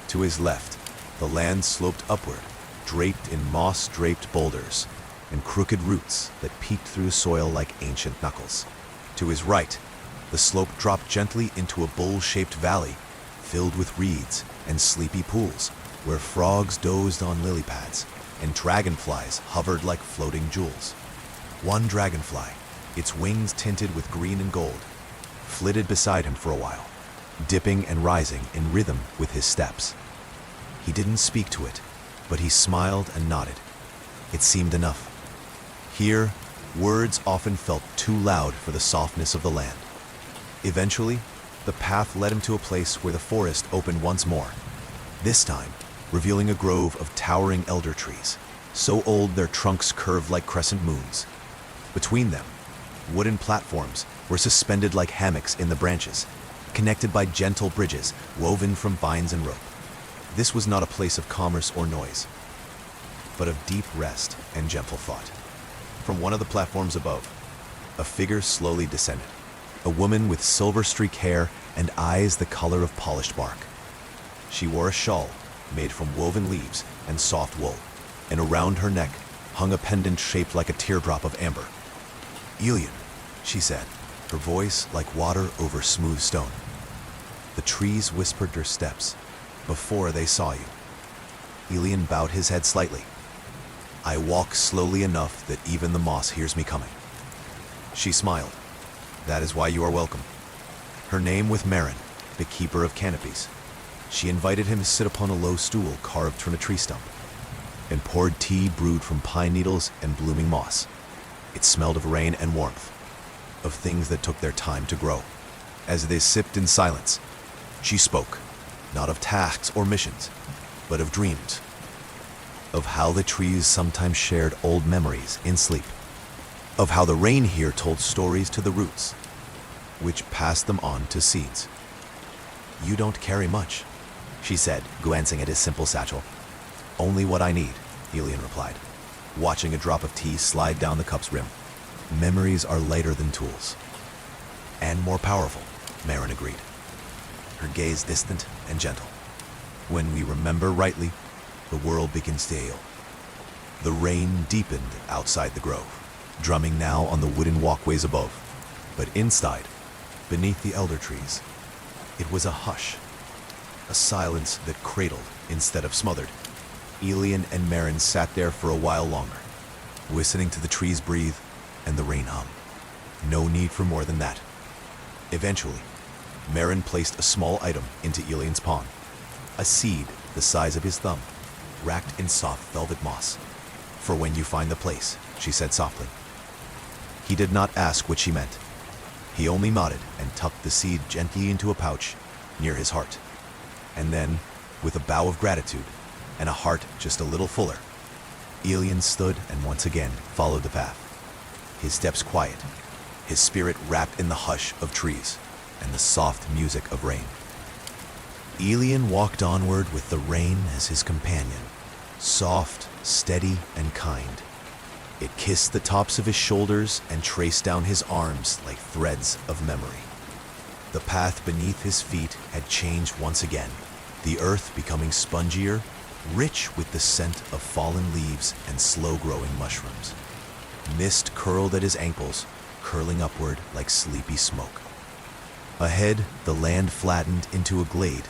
To his left, the land sloped upward, draped in moss-draped boulders and crooked roots that peeked through the soil like ancient knuckles. To his right, the slope dropped gently into a bowl-shaped valley filled with reeds and sleepy pools where frogs dozed on lily pads and dragonflies hovered like floating jewels. One dragonfly, its wings tinted with green and gold, flitted beside him for a while, dipping and rising in rhythm with his steps. He didn't speak to it, but he smiled and nodded. It seemed enough. Here, words often felt too loud for the softness of the land. Eventually, the path led him to a place where the forest opened once more, this time revealing a grove of towering elder trees, so old their trunks curved like crescent moons. Between them, wooden platforms were suspended like hammocks in the branches, connected by gentle bridges woven from vines and rope. This was not a place of commerce or noise, but of deep rest and gentle thought. From one of the platforms above, a figure slowly descended, a woman with silver-streaked hair and eyes the color of polished bark. She wore a shawl made from woven leaves and soft wool, and around her neck hung a pendant shaped like a teardrop of amber. "Elian," she said, her voice like water over smooth stone. The trees whispered their steps before they saw you. Elian bowed his head slightly. "I walk slowly enough that even the moss hears me coming." She smiled. "That is why you are welcome." Her name was Marin, the keeper of canopies. She invited him to sit upon a low stool carved from a tree stump, and poured tea brewed from pine needles and blooming moss. It smelled of rain and warmth, of things that took their time to grow. As they sipped in silence, she spoke, not of tasks or missions, but of dreams, of how the trees sometimes shared old memories in sleep, of how the rain here told stories to the roots, which passed them on to seeds. "You don't carry much," she said, glancing at his simple satchel. "Only what I need," Elian replied, watching a drop of tea slide down the cup's rim. "Memories are lighter than tools." "And more powerful," Marin agreed, her gaze distant and gentle. "When we remember rightly, the world begins to heal." The rain deepened outside the grove, drumming now on the wooden walkways above, but inside, beneath the elder trees, it was a hush, a silence that cradled instead of smothered. Elian and Marin sat there for a while longer, listening to the trees breathe and the rain hum. No need for more than that. Eventually, Marin placed a small item into Elian's palm, a seed the size of his thumb, wrapped in soft velvet moss. "For when you find the place," she said softly. He did not ask what she meant. He only nodded and tucked the seed gently into a pouch near his heart. And then, with a bow of gratitude and a heart just a little fuller, Elian stood and once again followed the path, his steps quiet, his spirit wrapped in the hush of trees and the soft music of rain. Elian walked onward with the rain as his companion, soft, steady, and kind. It kissed the tops of his shoulders and traced down his arms like threads of memory. The path beneath his feet had changed once again, the earth becoming spongier, rich with the scent of fallen leaves and slow-growing mushrooms. Mist curled at his ankles, curling upward like sleepy smoke. Ahead, the land flattened into a glade,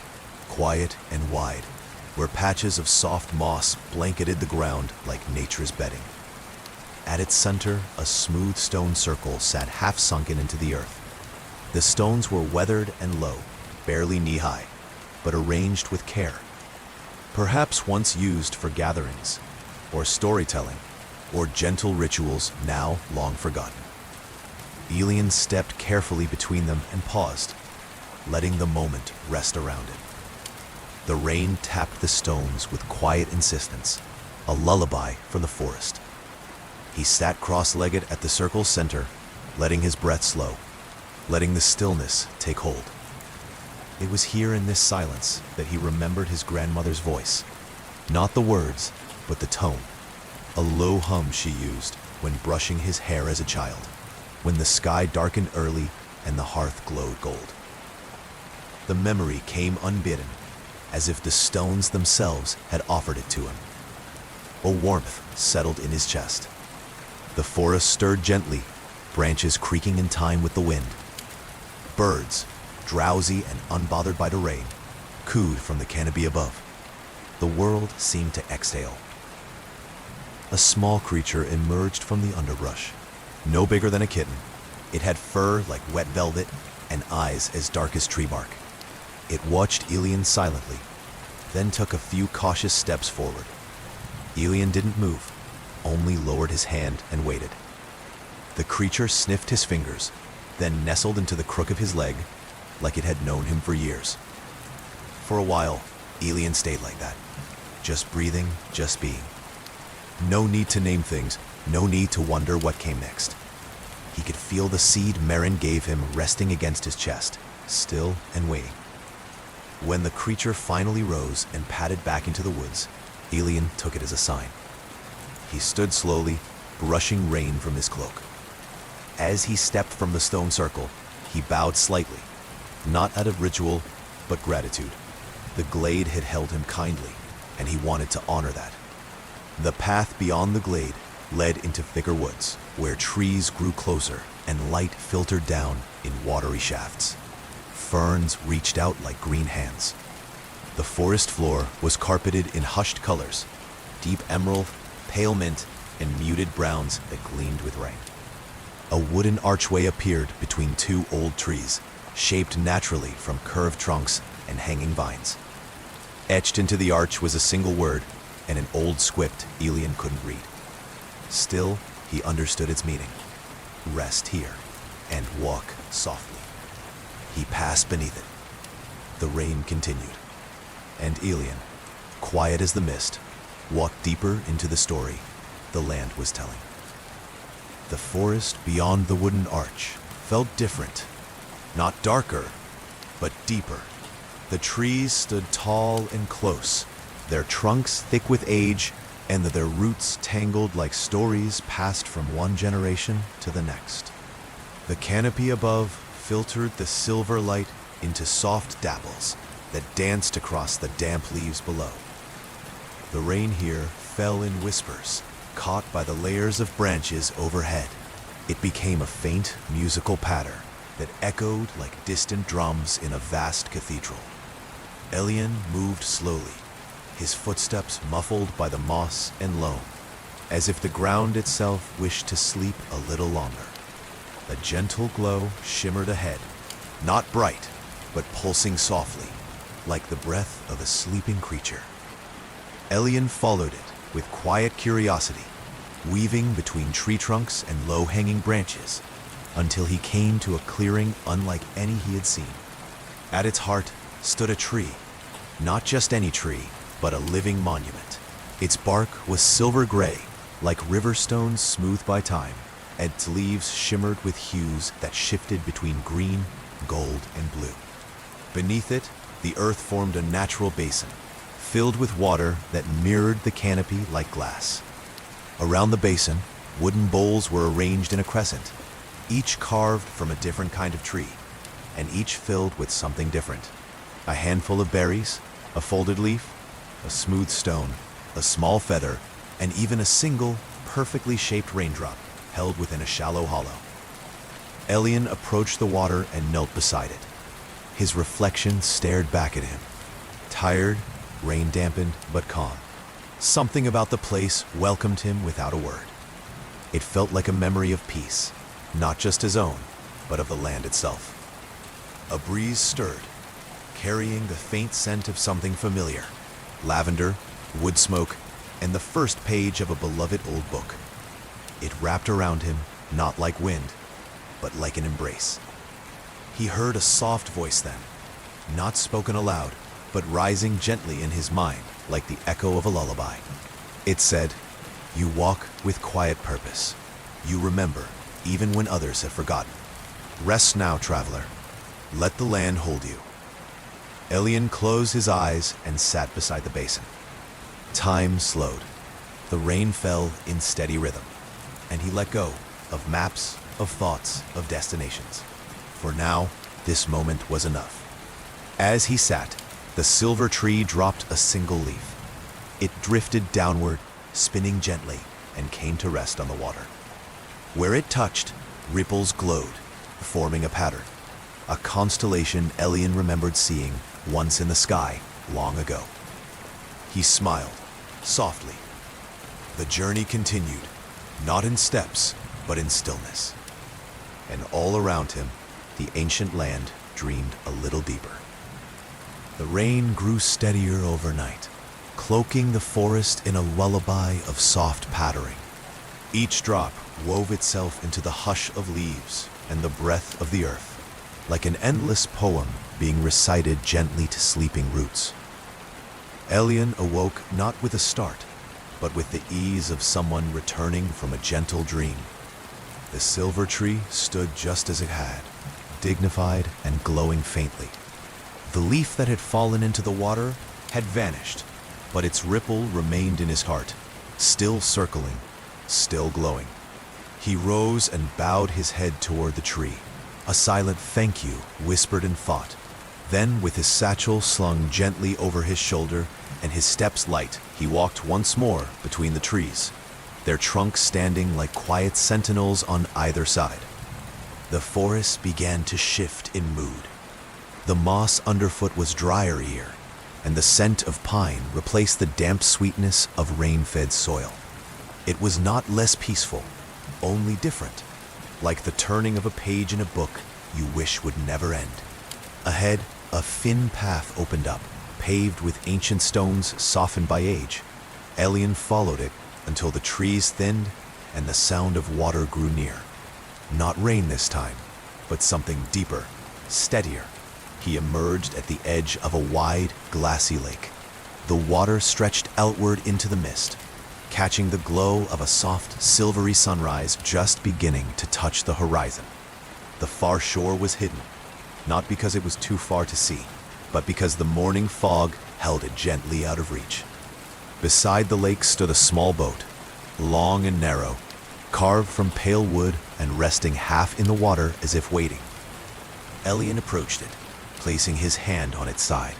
quiet and wide, where patches of soft moss blanketed the ground like nature's bedding. At its center, a smooth stone circle sat half sunken into the earth. The stones were weathered and low, barely knee-high, but arranged with care. Perhaps once used for gatherings, or storytelling, or gentle rituals now long forgotten. Elian stepped carefully between them and paused, letting the moment rest around it. The rain tapped the stones with quiet insistence, a lullaby from the forest. He sat cross-legged at the circle's center, letting his breath slow, letting the stillness take hold. It was here in this silence that he remembered his grandmother's voice. Not the words, but the tone. A low hum she used when brushing his hair as a child, when the sky darkened early and the hearth glowed gold. The memory came unbidden, as if the stones themselves had offered it to him. A warmth settled in his chest. The forest stirred gently, branches creaking in time with the wind. Birds, drowsy and unbothered by the rain, cooed from the canopy above. The world seemed to exhale. A small creature emerged from the underbrush, no bigger than a kitten. It had fur like wet velvet and eyes as dark as tree bark. It watched Elian silently, then took a few cautious steps forward. Elian didn't move, only lowered his hand and waited. The creature sniffed his fingers, then nestled into the crook of his leg like it had known him for years. For a while, Elian stayed like that, just breathing, just being. No need to name things, no need to wonder what came next. He could feel the seed Marin gave him resting against his chest, still and waiting. When the creature finally rose and padded back into the woods, Elian took it as a sign. He stood slowly, brushing rain from his cloak. As he stepped from the stone circle, he bowed slightly, not out of ritual, but gratitude. The glade had held him kindly, and he wanted to honor that. The path beyond the glade led into thicker woods, where trees grew closer and light filtered down in watery shafts. Ferns reached out like green hands. The forest floor was carpeted in hushed colors, deep emerald, pale mint, and muted browns that gleamed with rain. A wooden archway appeared between two old trees, shaped naturally from curved trunks and hanging vines. Etched into the arch was a single word and an old script Elian couldn't read. Still, he understood its meaning. Rest here and walk softly. He passed beneath it. The rain continued, and Elian, quiet as the mist, walked deeper into the story the land was telling. The forest beyond the wooden arch felt different, not darker, but deeper. The trees stood tall and close, their trunks thick with age, and their roots tangled like stories passed from one generation to the next. The canopy above filtered the silver light into soft dapples that danced across the damp leaves below. The rain here fell in whispers, caught by the layers of branches overhead. It became a faint musical patter that echoed like distant drums in a vast cathedral. Elian moved slowly, his footsteps muffled by the moss and loam, as if the ground itself wished to sleep a little longer. A gentle glow shimmered ahead, not bright, but pulsing softly, like the breath of a sleeping creature. Elian followed it with quiet curiosity, weaving between tree trunks and low-hanging branches, until he came to a clearing unlike any he had seen. At its heart stood a tree, not just any tree, but a living monument. Its bark was silver gray, like river stones smoothed by time, and its leaves shimmered with hues that shifted between green, gold, and blue. Beneath it, the earth formed a natural basin, filled with water that mirrored the canopy like glass. Around the basin, wooden bowls were arranged in a crescent, each carved from a different kind of tree, and each filled with something different. A handful of berries, a folded leaf, a smooth stone, a small feather, and even a single, perfectly shaped raindrop held within a shallow hollow. Elian approached the water and knelt beside it. His reflection stared back at him, tired, rain-dampened, but calm. Something about the place welcomed him without a word. It felt like a memory of peace, not just his own, but of the land itself. A breeze stirred, carrying the faint scent of something familiar: lavender, wood smoke, and the first page of a beloved old book. It wrapped around him, not like wind, but like an embrace. He heard a soft voice then, not spoken aloud, but rising gently in his mind like the echo of a lullaby. It said, You walk with quiet purpose. You remember, even when others have forgotten. Rest now, traveler. Let the land hold you. Elian closed his eyes and sat beside the basin. Time slowed. The rain fell in steady rhythm, and he let go of maps, of thoughts, of destinations. For now, this moment was enough. As he sat, the silver tree dropped a single leaf. It drifted downward, spinning gently, and came to rest on the water. Where it touched, ripples glowed, forming a pattern. A constellation Elian remembered seeing once in the sky long ago. He smiled, softly. The journey continued, not in steps, but in stillness. And all around him, the ancient land dreamed a little deeper. The rain grew steadier overnight, cloaking the forest in a lullaby of soft pattering. Each drop wove itself into the hush of leaves and the breath of the earth, like an endless poem being recited gently to sleeping roots. Elian awoke not with a start, but with the ease of someone returning from a gentle dream. The silver tree stood just as it had, dignified and glowing faintly. The leaf that had fallen into the water had vanished, but its ripple remained in his heart, still circling, still glowing. He rose and bowed his head toward the tree, a silent thank you whispered in thought. Then, with his satchel slung gently over his shoulder and his steps light, he walked once more between the trees, their trunks standing like quiet sentinels on either side. The forest began to shift in mood. The moss underfoot was drier here, and the scent of pine replaced the damp sweetness of rain-fed soil. It was not less peaceful, only different, like the turning of a page in a book you wish would never end. Ahead, a thin path opened up, paved with ancient stones softened by age. Elian followed it until the trees thinned and the sound of water grew near. Not rain this time, but something deeper, steadier. He emerged at the edge of a wide, glassy lake. The water stretched outward into the mist, catching the glow of a soft, silvery sunrise just beginning to touch the horizon. The far shore was hidden, not because it was too far to see, but because the morning fog held it gently out of reach. Beside the lake stood a small boat, long and narrow, carved from pale wood and resting half in the water as if waiting. Elian approached it, placing his hand on its side.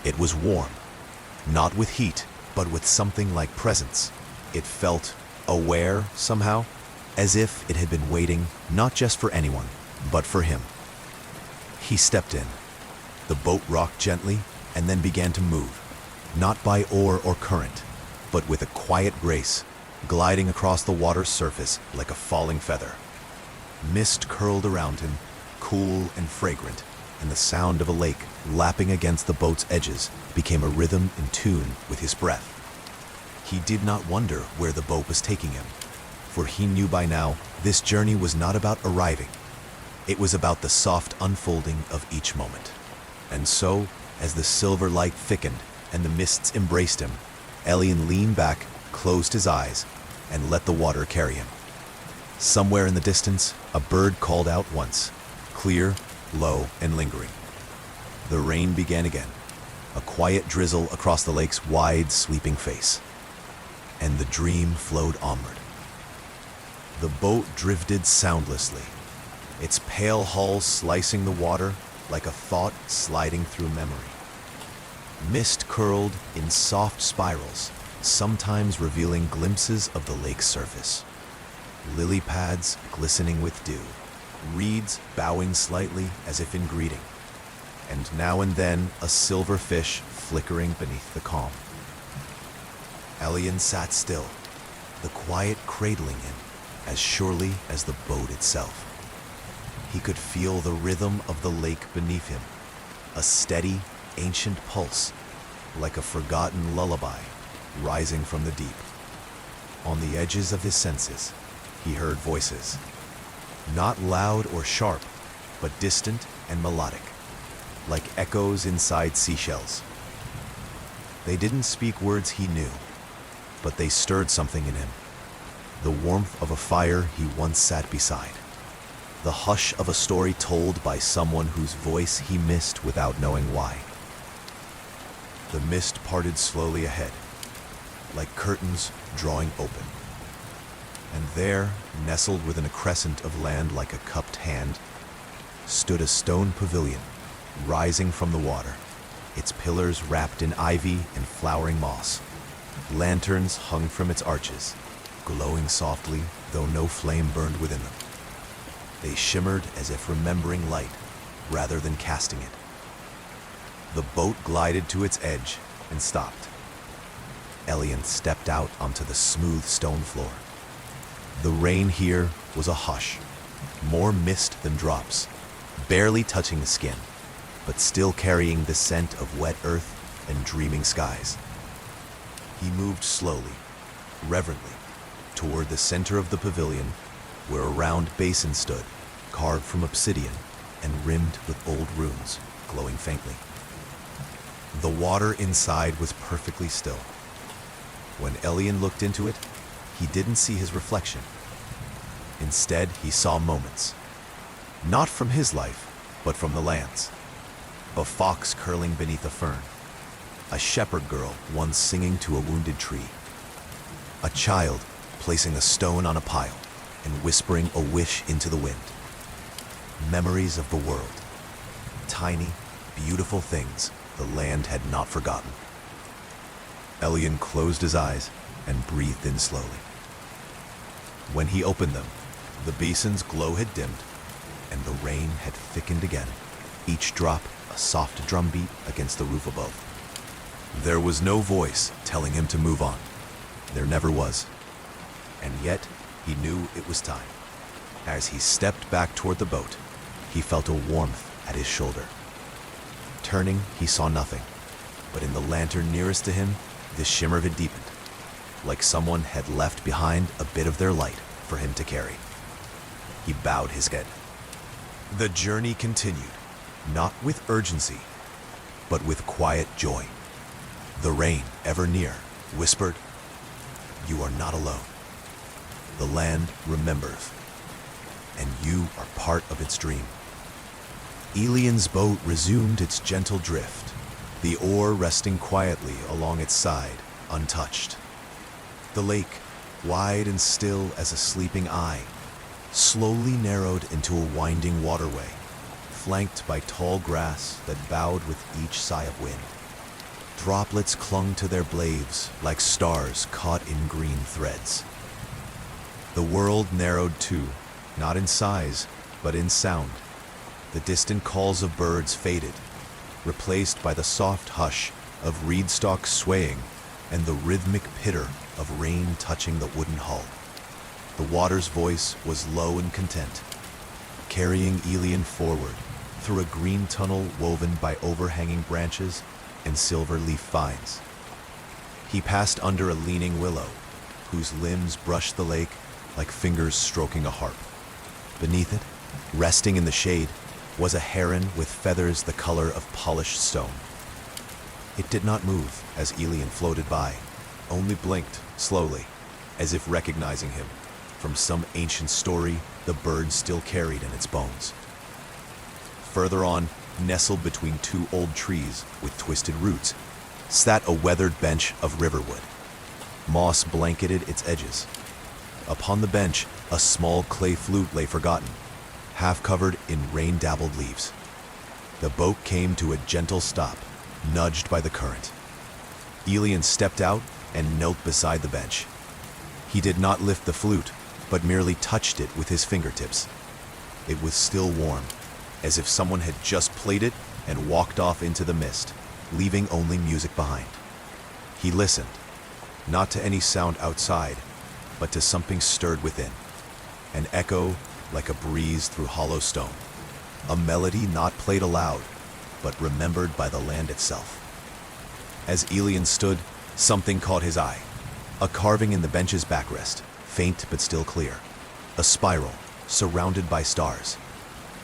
It was warm, not with heat, but with something like presence. It felt aware somehow, as if it had been waiting not just for anyone, but for him. He stepped in. The boat rocked gently and then began to move, not by oar or current, but with a quiet grace, gliding across the water's surface like a falling feather. Mist curled around him, cool and fragrant, and the sound of a lake lapping against the boat's edges became a rhythm in tune with his breath. He did not wonder where the boat was taking him, for he knew by now this journey was not about arriving. It was about the soft unfolding of each moment. And so, as the silver light thickened and the mists embraced him, Elian leaned back, closed his eyes, and let the water carry him. Somewhere in the distance, a bird called out once, clear, low, and lingering. The rain began again, a quiet drizzle across the lake's wide, sweeping face. And the dream flowed onward. The boat drifted soundlessly, its pale hull slicing the water like a thought sliding through memory. Mist curled in soft spirals, sometimes revealing glimpses of the lake's surface. Lily pads glistening with dew, reeds bowing slightly as if in greeting, and now and then a silver fish flickering beneath the calm. Elian sat still, the quiet cradling him as surely as the boat itself. He could feel the rhythm of the lake beneath him, a steady, ancient pulse, like a forgotten lullaby rising from the deep. On the edges of his senses, he heard voices, not loud or sharp, but distant and melodic, like echoes inside seashells. They didn't speak words he knew, but they stirred something in him, the warmth of a fire he once sat beside, the hush of a story told by someone whose voice he missed without knowing why. The mist parted slowly ahead, like curtains drawing open. And there, nestled within a crescent of land like a cupped hand, stood a stone pavilion, rising from the water, its pillars wrapped in ivy and flowering moss. Lanterns hung from its arches, glowing softly, though no flame burned within them. They shimmered as if remembering light, rather than casting it. The boat glided to its edge and stopped. Elian stepped out onto the smooth stone floor. The rain here was a hush, more mist than drops, barely touching the skin, but still carrying the scent of wet earth and dreaming skies. He moved slowly, reverently, toward the center of the pavilion, where a round basin stood, carved from obsidian and rimmed with old runes, glowing faintly. The water inside was perfectly still. When Elian looked into it, he didn't see his reflection. Instead, he saw moments, not from his life, but from the land's. A fox curling beneath a fern, a shepherd girl once singing to a wounded tree, a child placing a stone on a pile and whispering a wish into the wind. Memories of the world, tiny, beautiful things the land had not forgotten. Elian closed his eyes and breathed in slowly. When he opened them, the basin's glow had dimmed and the rain had thickened again, each drop a soft drumbeat against the roof above. There was no voice telling him to move on. There never was. And yet, he knew it was time. As he stepped back toward the boat, he felt a warmth at his shoulder. Turning, he saw nothing, but in the lantern nearest to him, the shimmer had deepened, like someone had left behind a bit of their light for him to carry. He bowed his head. The journey continued, not with urgency, but with quiet joy. The rain, ever near, whispered, "You are not alone. The land remembers, and you are part of its dream." Elian's boat resumed its gentle drift, the oar resting quietly along its side, untouched. The lake, wide and still as a sleeping eye, slowly narrowed into a winding waterway, flanked by tall grass that bowed with each sigh of wind. Droplets clung to their blades like stars caught in green threads. The world narrowed too, not in size, but in sound. The distant calls of birds faded, replaced by the soft hush of reed stalks swaying and the rhythmic pitter of rain touching the wooden hull. The water's voice was low and content, carrying Elian forward through a green tunnel woven by overhanging branches and silver leaf vines. He passed under a leaning willow, whose limbs brushed the lake like fingers stroking a harp. Beneath it, resting in the shade, was a heron with feathers the color of polished stone. It did not move as Elian floated by, only blinked slowly, as if recognizing him from some ancient story the bird still carried in its bones. Further on, nestled between two old trees with twisted roots, sat a weathered bench of riverwood. Moss blanketed its edges. Upon the bench, a small clay flute lay forgotten, half covered in rain-dabbled leaves. The boat came to a gentle stop, nudged by the current. Elian stepped out and knelt beside the bench. He did not lift the flute, but merely touched it with his fingertips. It was still warm, as if someone had just played it and walked off into the mist, leaving only music behind. He listened, not to any sound outside, but to something stirred within, an echo like a breeze through hollow stone, a melody not played aloud, but remembered by the land itself. As Elian stood, something caught his eye, a carving in the bench's backrest, faint but still clear, a spiral surrounded by stars,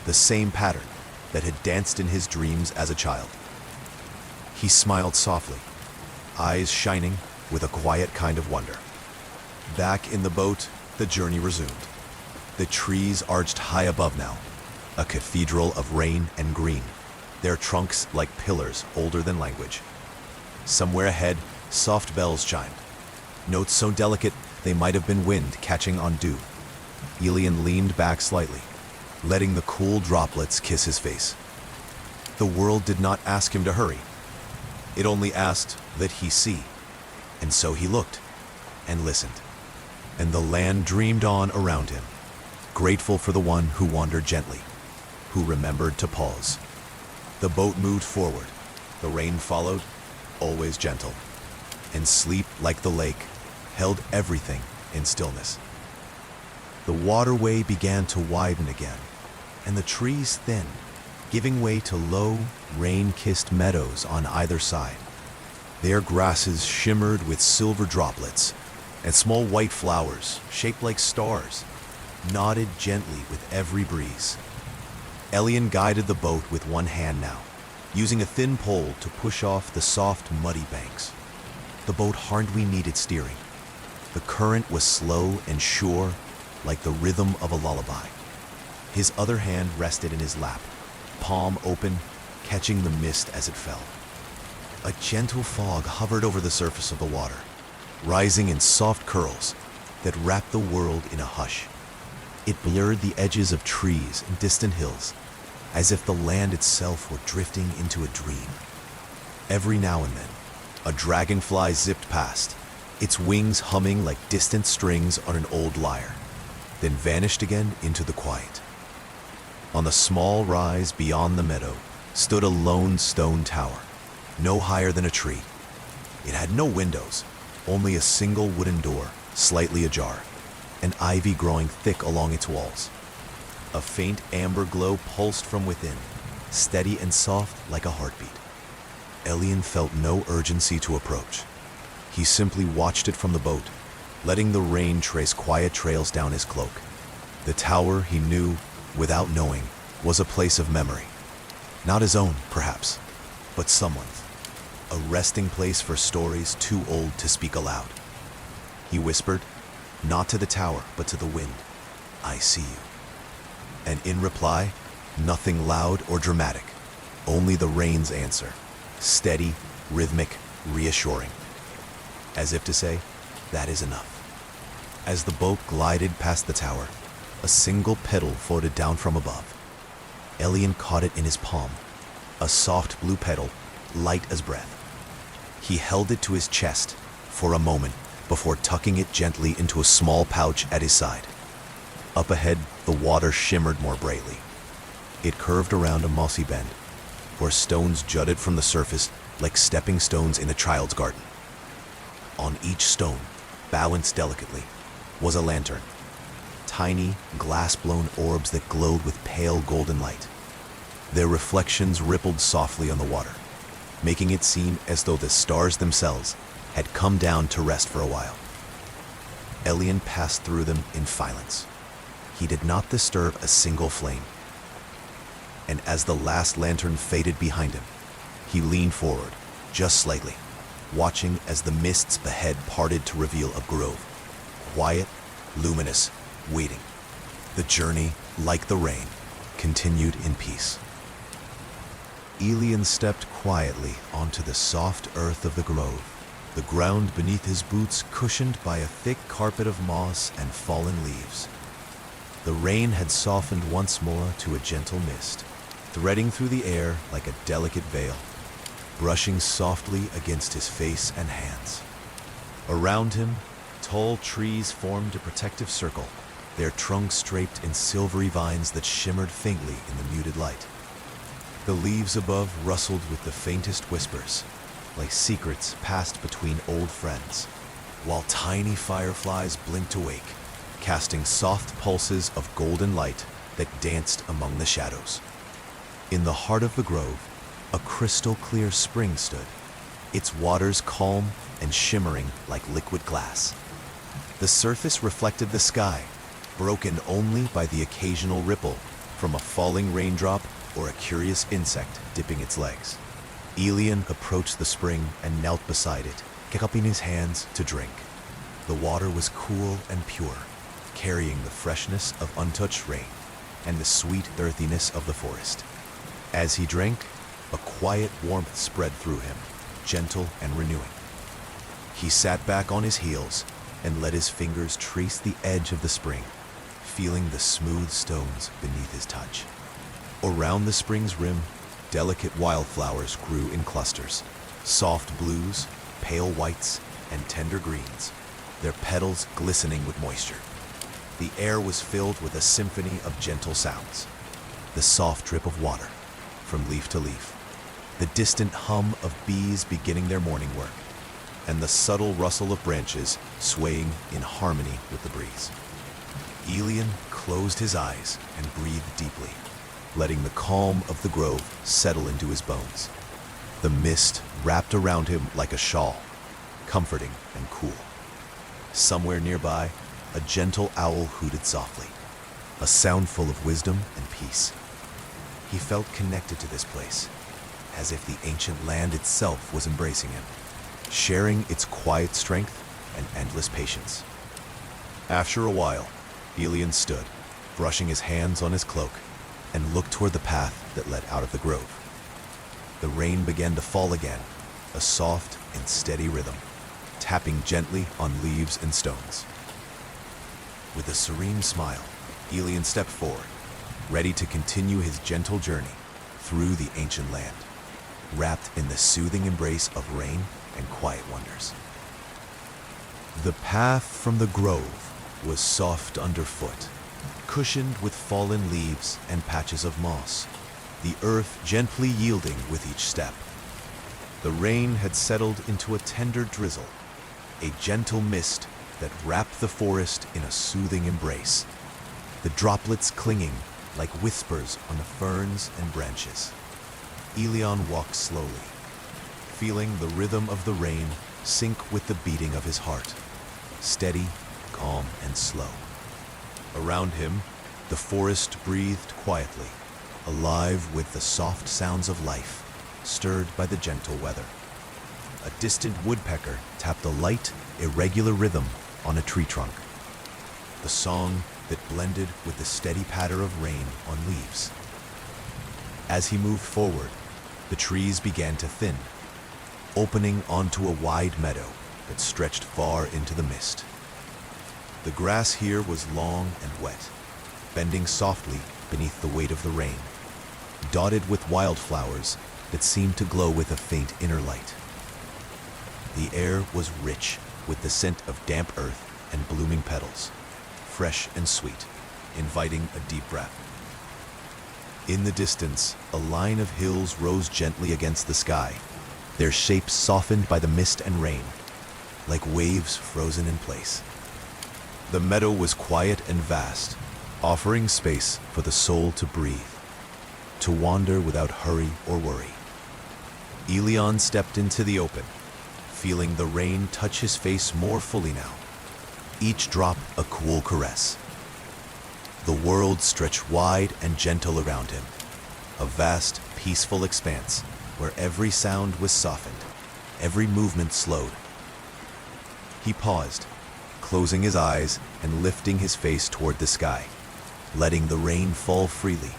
the same pattern that had danced in his dreams as a child. He smiled softly, eyes shining with a quiet kind of wonder. Back in the boat, The journey resumed. The trees arched high above now, a cathedral of rain and green, their trunks like pillars older than language. Somewhere ahead, soft bells chimed, notes so delicate they might have been wind catching on dew. Elian leaned back slightly, letting the cool droplets kiss his face. The world did not ask him to hurry. It only asked that he see. And so he looked and listened. And the land dreamed on around him, grateful for the one who wandered gently, who remembered to pause. The boat moved forward. The rain followed, always gentle. And sleep, like the lake, held everything in stillness. The waterway began to widen again, and the trees thinned, giving way to low, rain-kissed meadows on either side. Their grasses shimmered with silver droplets, and small white flowers, shaped like stars, nodded gently with every breeze. Elian guided the boat with one hand now, using a thin pole to push off the soft, muddy banks. The boat hardly needed steering. The current was slow and sure, like the rhythm of a lullaby. His other hand rested in his lap, palm open, catching the mist as it fell. A gentle fog hovered over the surface of the water, rising in soft curls that wrapped the world in a hush. It blurred the edges of trees and distant hills, as if the land itself were drifting into a dream. Every now and then, a dragonfly zipped past, its wings humming like distant strings on an old lyre, then vanished again into the quiet. On the small rise beyond the meadow stood a lone stone tower, no higher than a tree. It had no windows, only a single wooden door, slightly ajar, and ivy growing thick along its walls. A faint amber glow pulsed from within, steady and soft like a heartbeat. Elian felt no urgency to approach. He simply watched it from the boat, letting the rain trace quiet trails down his cloak. The tower, he knew, without knowing, was a place of memory. Not his own, perhaps, but someone's. A resting place for stories too old to speak aloud. He whispered, not to the tower, but to the wind, "I see you." And in reply, nothing loud or dramatic, only the rain's answer, steady, rhythmic, reassuring. As if to say, that is enough. As the boat glided past the tower, a single petal floated down from above. Elian caught it in his palm, a soft blue petal, light as breath. He held it to his chest for a moment before tucking it gently into a small pouch at his side. Up ahead, the water shimmered more brightly. It curved around a mossy bend, where stones jutted from the surface like stepping stones in a child's garden. On each stone, balanced delicately, was a lantern, tiny, glass-blown orbs that glowed with pale golden light. Their reflections rippled softly on the water, making it seem as though the stars themselves had come down to rest for a while. Elian passed through them in silence. He did not disturb a single flame. And as the last lantern faded behind him, he leaned forward, just slightly, watching as the mists ahead parted to reveal a grove, quiet, luminous, waiting. The journey, like the rain, continued in peace. Elian stepped quietly onto the soft earth of the grove, the ground beneath his boots cushioned by a thick carpet of moss and fallen leaves. The rain had softened once more to a gentle mist, threading through the air like a delicate veil, brushing softly against his face and hands. Around him, tall trees formed a protective circle, their trunks draped in silvery vines that shimmered faintly in the muted light. The leaves above rustled with the faintest whispers, like secrets passed between old friends, while tiny fireflies blinked awake, casting soft pulses of golden light that danced among the shadows. In the heart of the grove, a crystal-clear spring stood, its waters calm and shimmering like liquid glass. The surface reflected the sky, broken only by the occasional ripple from a falling raindrop or a curious insect dipping its legs. Elian approached the spring and knelt beside it, cupping his hands to drink. The water was cool and pure, carrying the freshness of untouched rain and the sweet earthiness of the forest. As he drank, a quiet warmth spread through him, gentle and renewing. He sat back on his heels and let his fingers trace the edge of the spring, feeling the smooth stones beneath his touch. Around the spring's rim, delicate wildflowers grew in clusters, soft blues, pale whites, and tender greens, their petals glistening with moisture. The air was filled with a symphony of gentle sounds, the soft drip of water from leaf to leaf, the distant hum of bees beginning their morning work, and the subtle rustle of branches swaying in harmony with the breeze. Elian closed his eyes and breathed deeply, letting the calm of the grove settle into his bones. The mist wrapped around him like a shawl, comforting and cool. Somewhere nearby, a gentle owl hooted softly, a sound full of wisdom and peace. He felt connected to this place, as if the ancient land itself was embracing him, sharing its quiet strength and endless patience. After a while, Elian stood, brushing his hands on his cloak, and looked toward the path that led out of the grove. The rain began to fall again, a soft and steady rhythm, tapping gently on leaves and stones. With a serene smile, Elian stepped forward, ready to continue his gentle journey through the ancient land, wrapped in the soothing embrace of rain and quiet wonders. The path from the grove was soft underfoot, cushioned with fallen leaves and patches of moss, the earth gently yielding with each step. The rain had settled into a tender drizzle, a gentle mist that wrapped the forest in a soothing embrace, the droplets clinging like whispers on the ferns and branches. Elian walked slowly, feeling the rhythm of the rain sync with the beating of his heart, steady, calm, and slow. Around him, the forest breathed quietly, alive with the soft sounds of life, stirred by the gentle weather. A distant woodpecker tapped a light, irregular rhythm on a tree trunk, the song that blended with the steady patter of rain on leaves. As he moved forward, the trees began to thin, opening onto a wide meadow that stretched far into the mist. The grass here was long and wet, bending softly beneath the weight of the rain, dotted with wildflowers that seemed to glow with a faint inner light. The air was rich with the scent of damp earth and blooming petals, fresh and sweet, inviting a deep breath. In the distance, a line of hills rose gently against the sky, their shapes softened by the mist and rain, like waves frozen in place. The meadow was quiet and vast, offering space for the soul to breathe, to wander without hurry or worry. Elian stepped into the open, feeling the rain touch his face more fully now, each drop a cool caress. The world stretched wide and gentle around him, a vast, peaceful expanse where every sound was softened, every movement slowed. He paused, closing his eyes and lifting his face toward the sky, letting the rain fall freely,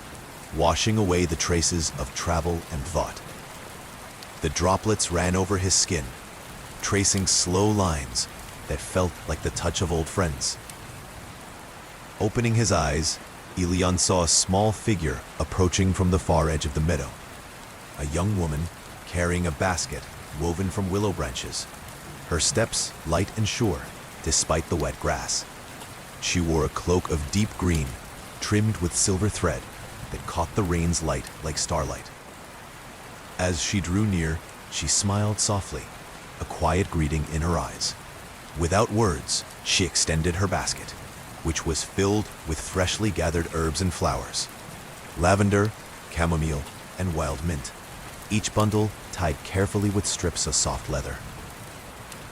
washing away the traces of travel and thought. The droplets ran over his skin, tracing slow lines that felt like the touch of old friends. Opening his eyes, Elian saw a small figure approaching from the far edge of the meadow. A young woman carrying a basket woven from willow branches, her steps light and sure despite the wet grass. She wore a cloak of deep green, trimmed with silver thread that caught the rain's light like starlight. As she drew near, she smiled softly, a quiet greeting in her eyes. Without words, she extended her basket, which was filled with freshly gathered herbs and flowers, lavender, chamomile, and wild mint, each bundle tied carefully with strips of soft leather.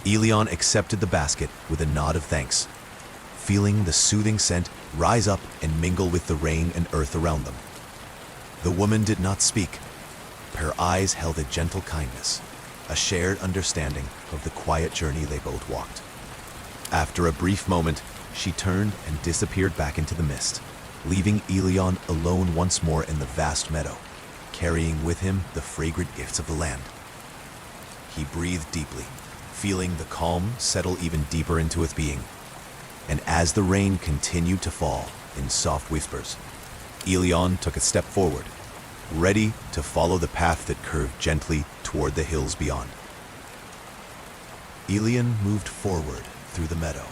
Elian accepted the basket with a nod of thanks, feeling the soothing scent rise up and mingle with the rain and earth around them. The woman did not speak. Her eyes held a gentle kindness, a shared understanding of the quiet journey they both walked. After a brief moment, she turned and disappeared back into the mist, leaving Elion alone once more in the vast meadow, carrying with him the fragrant gifts of the land. He breathed deeply, feeling the calm settle even deeper into his being. And as the rain continued to fall in soft whispers, Elion took a step forward, ready to follow the path that curved gently toward the hills beyond. Elion moved forward through the meadow,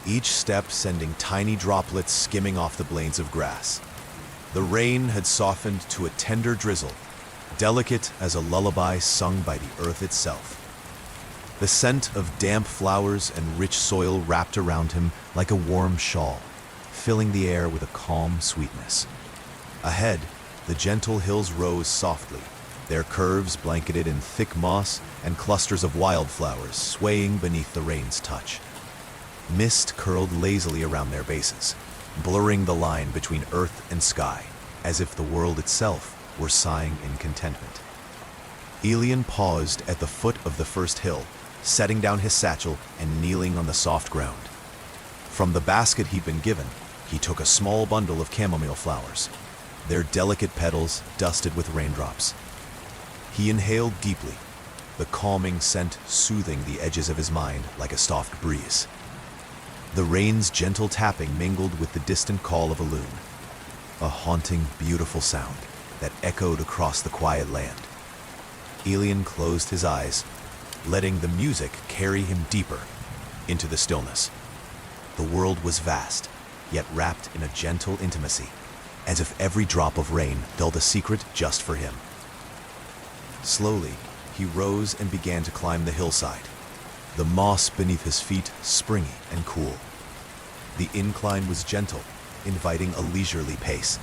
each step sending tiny droplets skimming off the blades of grass. The rain had softened to a tender drizzle, delicate as a lullaby sung by the earth itself. The scent of damp flowers and rich soil wrapped around him like a warm shawl, filling the air with a calm sweetness. Ahead, the gentle hills rose softly, their curves blanketed in thick moss and clusters of wildflowers swaying beneath the rain's touch. Mist curled lazily around their bases, blurring the line between earth and sky, as if the world itself were sighing in contentment. Elion paused at the foot of the first hill, setting down his satchel and kneeling on the soft ground. From the basket he'd been given, he took a small bundle of chamomile flowers, their delicate petals dusted with raindrops. He inhaled deeply, the calming scent soothing the edges of his mind like a soft breeze. The rain's gentle tapping mingled with the distant call of a loon, a haunting, beautiful sound that echoed across the quiet land. Elion closed his eyes, letting the music carry him deeper into the stillness. The world was vast, yet wrapped in a gentle intimacy, as if every drop of rain held a secret just for him. Slowly, he rose and began to climb the hillside, the moss beneath his feet springy and cool. The incline was gentle, inviting a leisurely pace,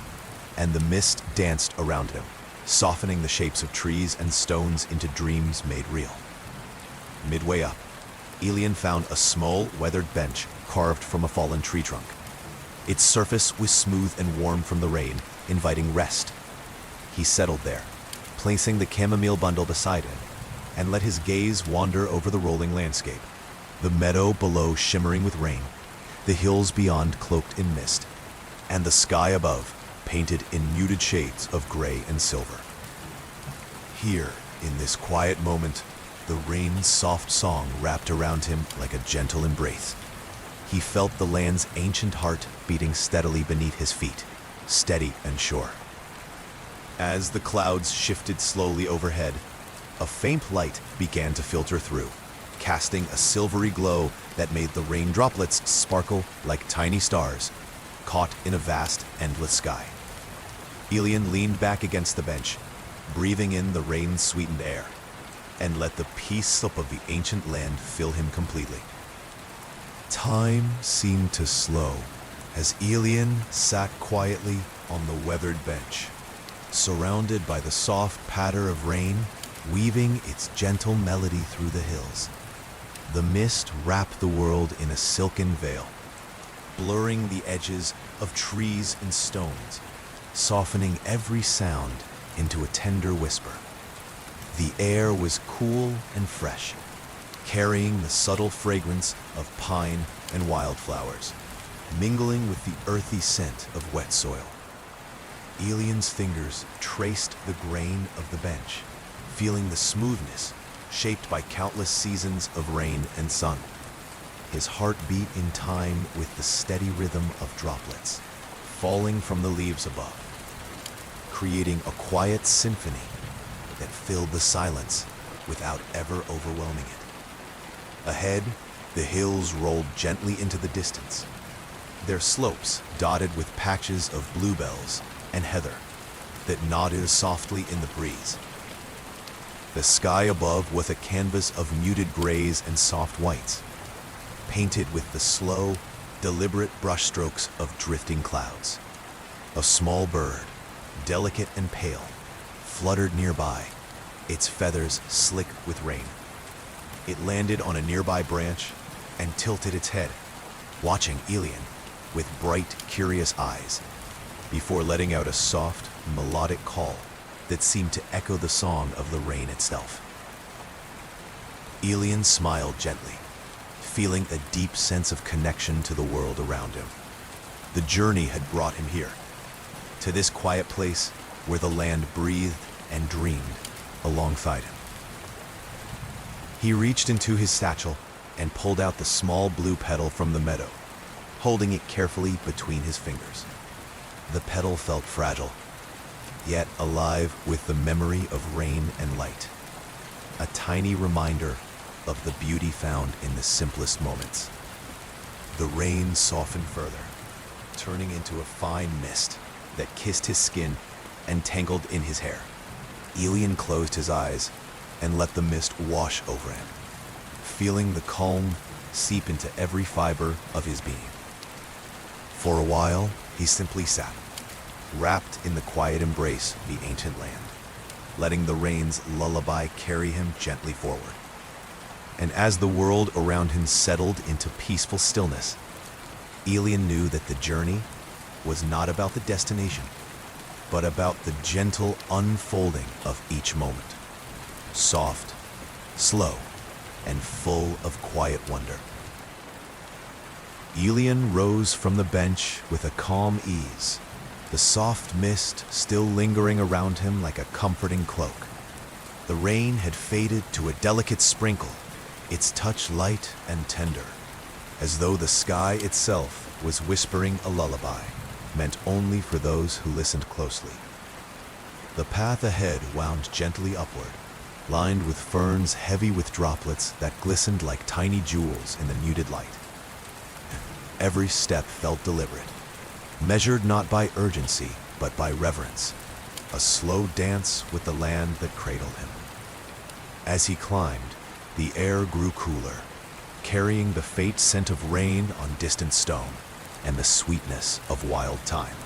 and the mist danced around him, softening the shapes of trees and stones into dreams made real. Midway up, Elion found a small, weathered bench carved from a fallen tree trunk. Its surface was smooth and warm from the rain, inviting rest. He settled there, placing the chamomile bundle beside him, and let his gaze wander over the rolling landscape, the meadow below shimmering with rain, the hills beyond cloaked in mist, and the sky above painted in muted shades of gray and silver. Here, in this quiet moment, the rain's soft song wrapped around him like a gentle embrace. He felt the land's ancient heart beating steadily beneath his feet, steady and sure. As the clouds shifted slowly overhead, a faint light began to filter through, casting a silvery glow that made the rain droplets sparkle like tiny stars, caught in a vast, endless sky. Elion leaned back against the bench, breathing in the rain-sweetened air, and let the peace of the ancient land fill him completely. Time seemed to slow as Elion sat quietly on the weathered bench, surrounded by the soft patter of rain weaving its gentle melody through the hills. The mist wrapped the world in a silken veil, blurring the edges of trees and stones, softening every sound into a tender whisper. The air was cool and fresh, carrying the subtle fragrance of pine and wildflowers, mingling with the earthy scent of wet soil. Elion's fingers traced the grain of the bench, feeling the smoothness shaped by countless seasons of rain and sun. His heart beat in time with the steady rhythm of droplets falling from the leaves above, creating a quiet symphony that filled the silence without ever overwhelming it. Ahead, the hills rolled gently into the distance, their slopes dotted with patches of bluebells and heather that nodded softly in the breeze. The sky above was a canvas of muted grays and soft whites, painted with the slow, deliberate brushstrokes of drifting clouds. A small bird, delicate and pale, fluttered nearby, its feathers slick with rain. It landed on a nearby branch and tilted its head, watching Elion with bright, curious eyes, before letting out a soft, melodic call that seemed to echo the song of the rain itself. Elion smiled gently, feeling a deep sense of connection to the world around him. The journey had brought him here, to this quiet place where the land breathed and dreamed alongside him. He reached into his satchel and pulled out the small blue petal from the meadow, holding it carefully between his fingers. The petal felt fragile, yet alive with the memory of rain and light, a tiny reminder of the beauty found in the simplest moments. The rain softened further, turning into a fine mist that kissed his skin and tangled in his hair. Elian closed his eyes and let the mist wash over him, feeling the calm seep into every fiber of his being. For a while, he simply sat, wrapped in the quiet embrace of the ancient land, letting the rain's lullaby carry him gently forward. And as the world around him settled into peaceful stillness, Elian knew that the journey was not about the destination, but about the gentle unfolding of each moment. Soft, slow, and full of quiet wonder. Elian rose from the bench with a calm ease, the soft mist still lingering around him like a comforting cloak. The rain had faded to a delicate sprinkle, its touch light and tender, as though the sky itself was whispering a lullaby meant only for those who listened closely. The path ahead wound gently upward, lined with ferns heavy with droplets that glistened like tiny jewels in the muted light. Every step felt deliberate, measured not by urgency, but by reverence, a slow dance with the land that cradled him. As he climbed, the air grew cooler, carrying the faint scent of rain on distant stone and the sweetness of wild thyme.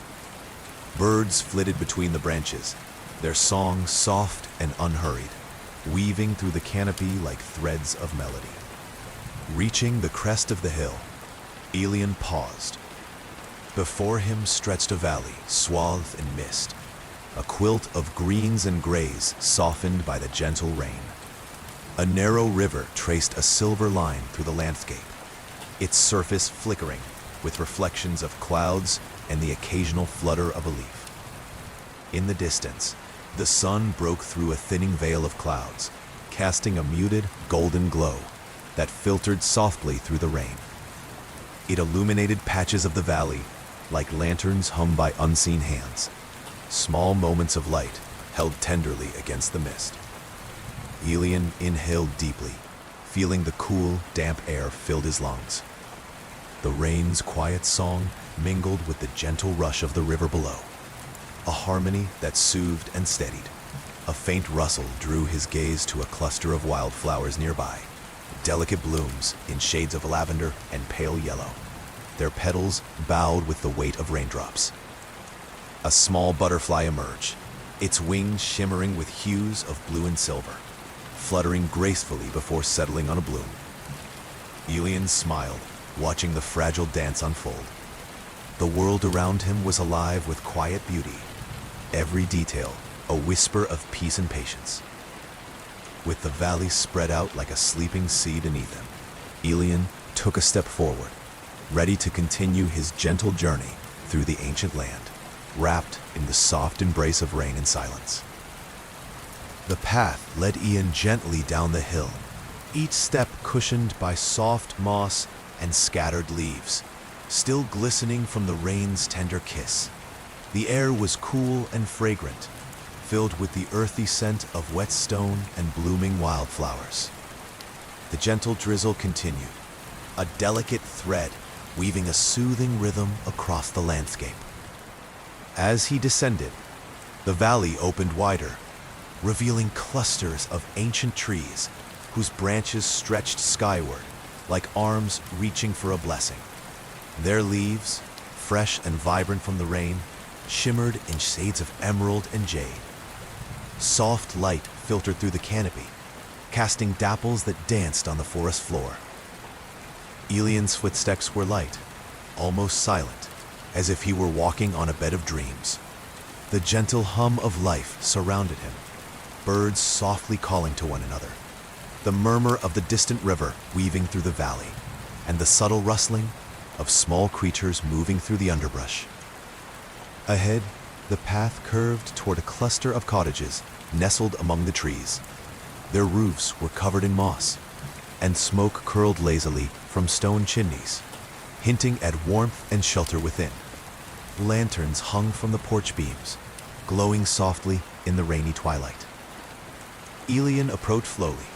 Birds flitted between the branches, their song soft and unhurried, weaving through the canopy like threads of melody. Reaching the crest of the hill, Elian paused. Before him stretched a valley swathed in mist, a quilt of greens and grays softened by the gentle rain. A narrow river traced a silver line through the landscape, its surface flickering with reflections of clouds and the occasional flutter of a leaf. In the distance, the sun broke through a thinning veil of clouds, casting a muted golden glow that filtered softly through the rain. It illuminated patches of the valley like lanterns hung by unseen hands, small moments of light held tenderly against the mist. Elian inhaled deeply, feeling the cool, damp air filled his lungs. The rain's quiet song mingled with the gentle rush of the river below, a harmony that soothed and steadied. A faint rustle drew his gaze to a cluster of wildflowers nearby, delicate blooms in shades of lavender and pale yellow, their petals bowed with the weight of raindrops. A small butterfly emerged, its wings shimmering with hues of blue and silver, fluttering gracefully before settling on a bloom. Elian smiled, watching the fragile dance unfold. The world around him was alive with quiet beauty, every detail a whisper of peace and patience. With the valley spread out like a sleeping sea beneath him, Elian took a step forward, ready to continue his gentle journey through the ancient land, wrapped in the soft embrace of rain and silence. The path led Ian gently down the hill, each step cushioned by soft moss and scattered leaves, still glistening from the rain's tender kiss. The air was cool and fragrant, filled with the earthy scent of wet stone and blooming wildflowers. The gentle drizzle continued, a delicate thread weaving a soothing rhythm across the landscape. As he descended, the valley opened wider, revealing clusters of ancient trees whose branches stretched skyward like arms reaching for a blessing. Their leaves, fresh and vibrant from the rain, shimmered in shades of emerald and jade. Soft light filtered through the canopy, casting dapples that danced on the forest floor. Elian's footsteps were light, almost silent, as if he were walking on a bed of dreams. The gentle hum of life surrounded him, birds softly calling to one another, the murmur of the distant river weaving through the valley, and the subtle rustling of small creatures moving through the underbrush. Ahead, the path curved toward a cluster of cottages nestled among the trees. Their roofs were covered in moss, and smoke curled lazily from stone chimneys, hinting at warmth and shelter within. Lanterns hung from the porch beams, glowing softly in the rainy twilight. Elian approached slowly,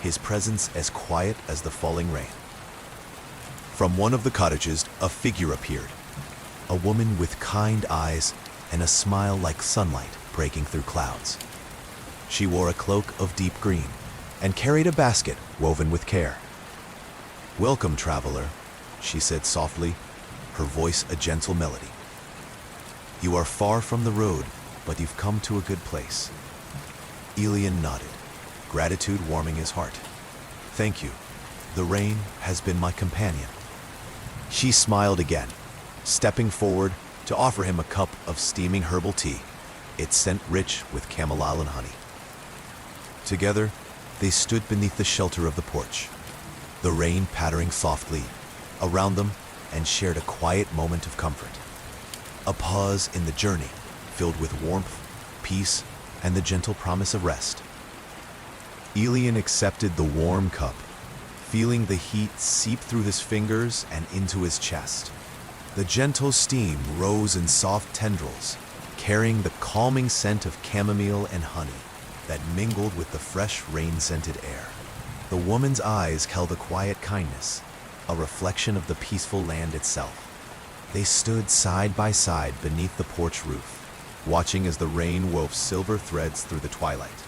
his presence as quiet as the falling rain. From one of the cottages, a figure appeared, a woman with kind eyes and a smile like sunlight breaking through clouds. She wore a cloak of deep green and carried a basket woven with care. "Welcome, traveler," she said softly, her voice a gentle melody. "You are far from the road, but you've come to a good place." Elian nodded, gratitude warming his heart. "Thank you. The rain has been my companion." She smiled again, stepping forward to offer him a cup of steaming herbal tea, its scent rich with chamomile and honey. Together, they stood beneath the shelter of the porch, the rain pattering softly around them, and shared a quiet moment of comfort. A pause in the journey filled with warmth, peace, and the gentle promise of rest. Elian accepted the warm cup, feeling the heat seep through his fingers and into his chest. The gentle steam rose in soft tendrils, carrying the calming scent of chamomile and honey that mingled with the fresh rain-scented air. The woman's eyes held a quiet kindness, a reflection of the peaceful land itself. They stood side by side beneath the porch roof, watching as the rain wove silver threads through the twilight.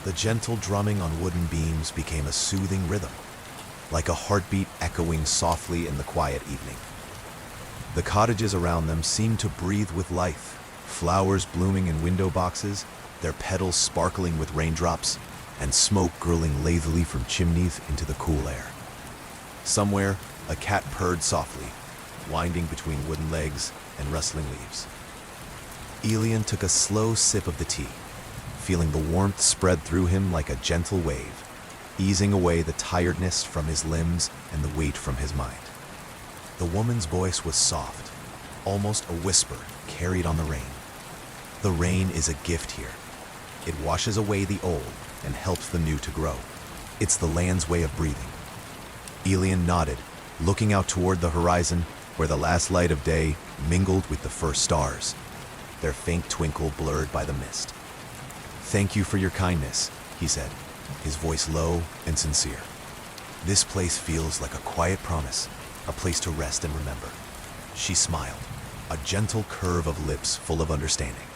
The gentle drumming on wooden beams became a soothing rhythm, like a heartbeat echoing softly in the quiet evening. The cottages around them seemed to breathe with life, flowers blooming in window boxes, their petals sparkling with raindrops, and smoke curling lazily from chimneys into the cool air. Somewhere, a cat purred softly, winding between wooden legs and rustling leaves. Elian took a slow sip of the tea, feeling the warmth spread through him like a gentle wave, easing away the tiredness from his limbs and the weight from his mind. The woman's voice was soft, almost a whisper carried on the rain. The rain is a gift here. It washes away the old and helps the new to grow. It's the land's way of breathing. Elian nodded, looking out toward the horizon where the last light of day mingled with the first stars, their faint twinkle blurred by the mist. "Thank you for your kindness," he said, his voice low and sincere. "This place feels like a quiet promise, a place to rest and remember." She smiled, a gentle curve of lips full of understanding.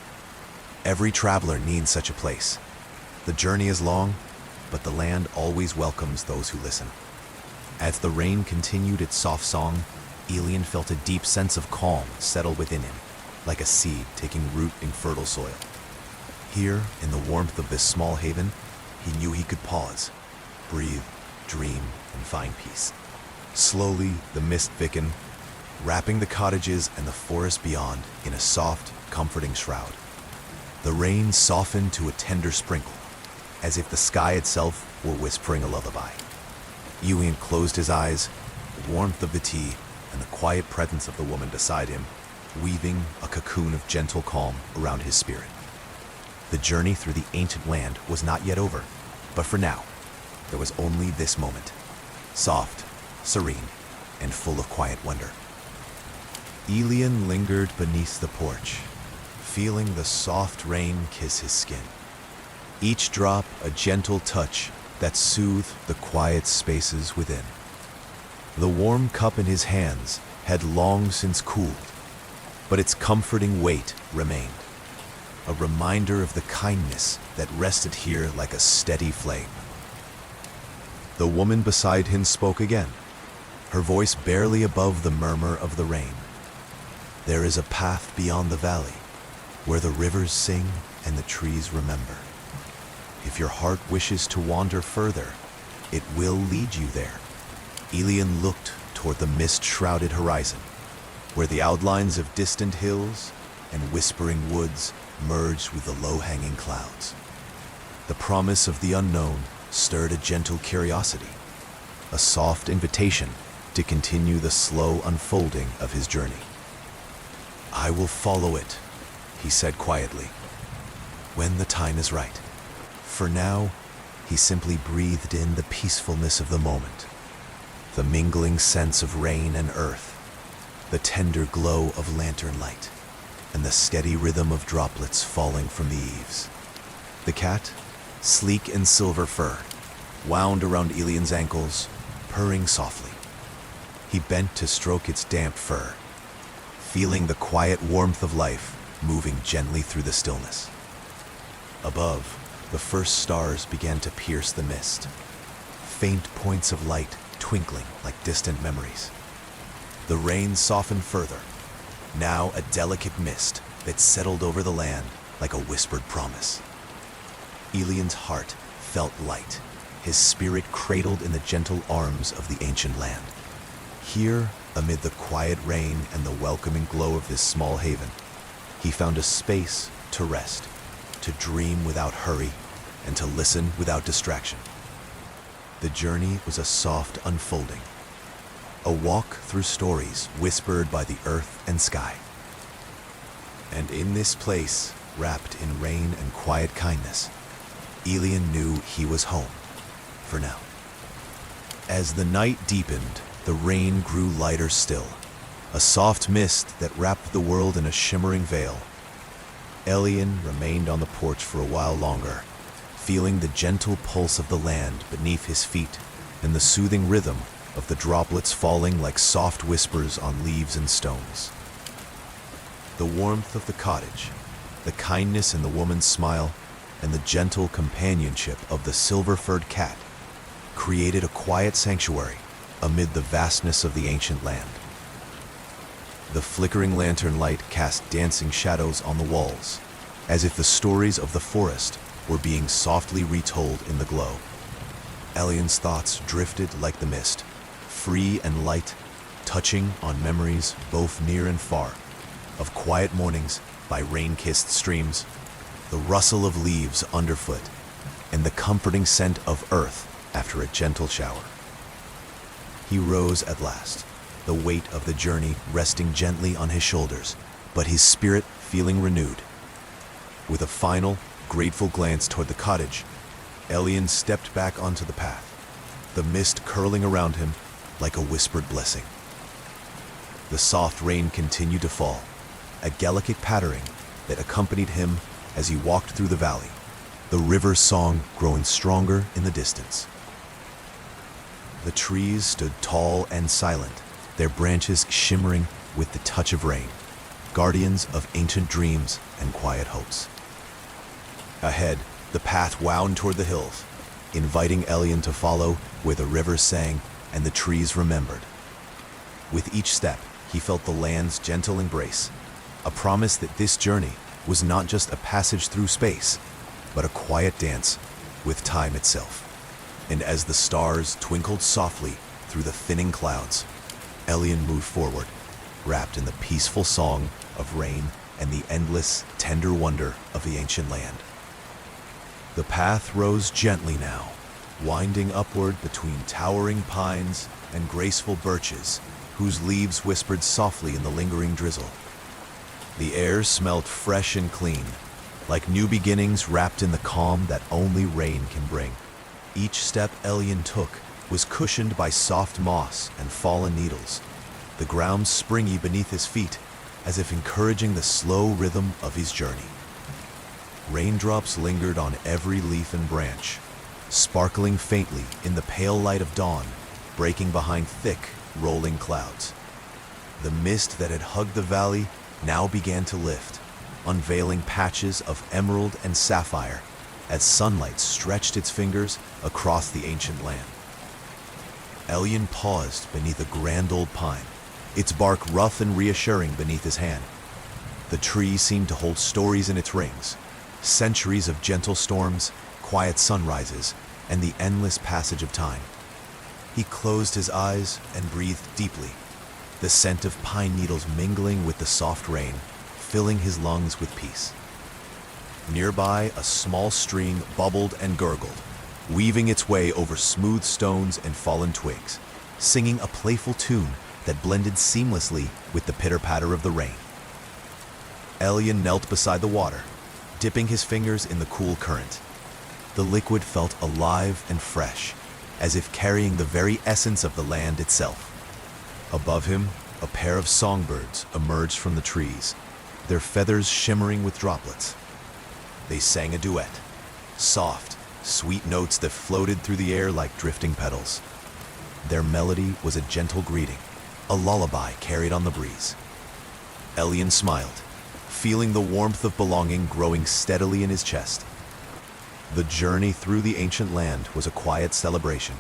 Every traveler needs such a place. The journey is long, but the land always welcomes those who listen. As the rain continued its soft song, Elian felt a deep sense of calm settle within him, like a seed taking root in fertile soil. Here, in the warmth of this small haven, he knew he could pause, breathe, dream, and find peace. Slowly, the mist thickened, wrapping the cottages and the forest beyond in a soft, comforting shroud. The rain softened to a tender sprinkle, as if the sky itself were whispering a lullaby. Elian closed his eyes, the warmth of the tea and the quiet presence of the woman beside him, weaving a cocoon of gentle calm around his spirit. The journey through the ancient land was not yet over, but for now, there was only this moment, soft, serene, and full of quiet wonder. Elian lingered beneath the porch, feeling the soft rain kiss his skin. Each drop a gentle touch that soothed the quiet spaces within. The warm cup in his hands had long since cooled, but its comforting weight remained, a reminder of the kindness that rested here like a steady flame. The woman beside him spoke again, her voice barely above the murmur of the rain. "There is a path beyond the valley, where the rivers sing and the trees remember. If your heart wishes to wander further, it will lead you there." Elian looked toward the mist-shrouded horizon, where the outlines of distant hills and whispering woods merged with the low-hanging clouds. The promise of the unknown stirred a gentle curiosity. a soft invitation to continue the slow unfolding of his journey. "I will follow it," he said quietly, "when the time is right." For now, he simply breathed in the peacefulness of the moment, the mingling sense of rain and earth, the tender glow of lantern light, and the steady rhythm of droplets falling from the eaves. The cat, sleek in silver fur, wound around Elian's ankles, purring softly. He bent to stroke its damp fur, feeling the quiet warmth of life moving gently through the stillness. Above, the first stars began to pierce the mist, faint points of light twinkling like distant memories. The rain softened further, now a delicate mist that settled over the land like a whispered promise. Elian's heart felt light, his spirit cradled in the gentle arms of the ancient land. Here, amid the quiet rain and the welcoming glow of this small haven, he found a space to rest, to dream without hurry, and to listen without distraction. The journey was a soft unfolding, a walk through stories whispered by the earth and sky. And in this place, wrapped in rain and quiet kindness, Elian knew he was home, for now. As the night deepened, the rain grew lighter still, a soft mist that wrapped the world in a shimmering veil. Elian remained on the porch for a while longer, feeling the gentle pulse of the land beneath his feet and the soothing rhythm of the droplets falling like soft whispers on leaves and stones. The warmth of the cottage, the kindness in the woman's smile, and the gentle companionship of the silver-furred cat created a quiet sanctuary amid the vastness of the ancient land. The flickering lantern light cast dancing shadows on the walls, as if the stories of the forest were being softly retold in the glow. Elian's thoughts drifted like the mist, free and light, touching on memories both near and far, of quiet mornings by rain-kissed streams, the rustle of leaves underfoot, and the comforting scent of earth after a gentle shower. He rose at last, the weight of the journey resting gently on his shoulders, but his spirit feeling renewed. With a final, grateful glance toward the cottage, Elian stepped back onto the path, the mist curling around him like a whispered blessing. The soft rain continued to fall, a delicate pattering that accompanied him as he walked through the valley, the river's song growing stronger in the distance. The trees stood tall and silent, their branches shimmering with the touch of rain, guardians of ancient dreams and quiet hopes. Ahead, the path wound toward the hills, inviting Elian to follow where the river sang and the trees remembered. With each step, he felt the land's gentle embrace, a promise that this journey was not just a passage through space, but a quiet dance with time itself. And as the stars twinkled softly through the thinning clouds, Elian moved forward, wrapped in the peaceful song of rain and the endless, tender wonder of the ancient land. The path rose gently now, winding upward between towering pines and graceful birches, whose leaves whispered softly in the lingering drizzle. The air smelled fresh and clean, like new beginnings wrapped in the calm that only rain can bring. Each step Elian took was cushioned by soft moss and fallen needles, the ground springy beneath his feet, as if encouraging the slow rhythm of his journey. Raindrops lingered on every leaf and branch, sparkling faintly in the pale light of dawn, breaking behind thick, rolling clouds. The mist that had hugged the valley now began to lift, unveiling patches of emerald and sapphire as sunlight stretched its fingers across the ancient land. Elian paused beneath a grand old pine, its bark rough and reassuring beneath his hand. The tree seemed to hold stories in its rings, centuries of gentle storms, quiet sunrises, and the endless passage of time. He closed his eyes and breathed deeply, the scent of pine needles mingling with the soft rain, filling his lungs with peace. Nearby, a small stream bubbled and gurgled, weaving its way over smooth stones and fallen twigs, singing a playful tune that blended seamlessly with the pitter-patter of the rain. Elyon knelt beside the water, dipping his fingers in the cool current. The liquid felt alive and fresh, as if carrying the very essence of the land itself. Above him, a pair of songbirds emerged from the trees, their feathers shimmering with droplets. They sang a duet, soft, sweet notes that floated through the air like drifting petals. Their melody was a gentle greeting, a lullaby carried on the breeze. Elyon smiled, feeling the warmth of belonging growing steadily in his chest. The journey through the ancient land was a quiet celebration,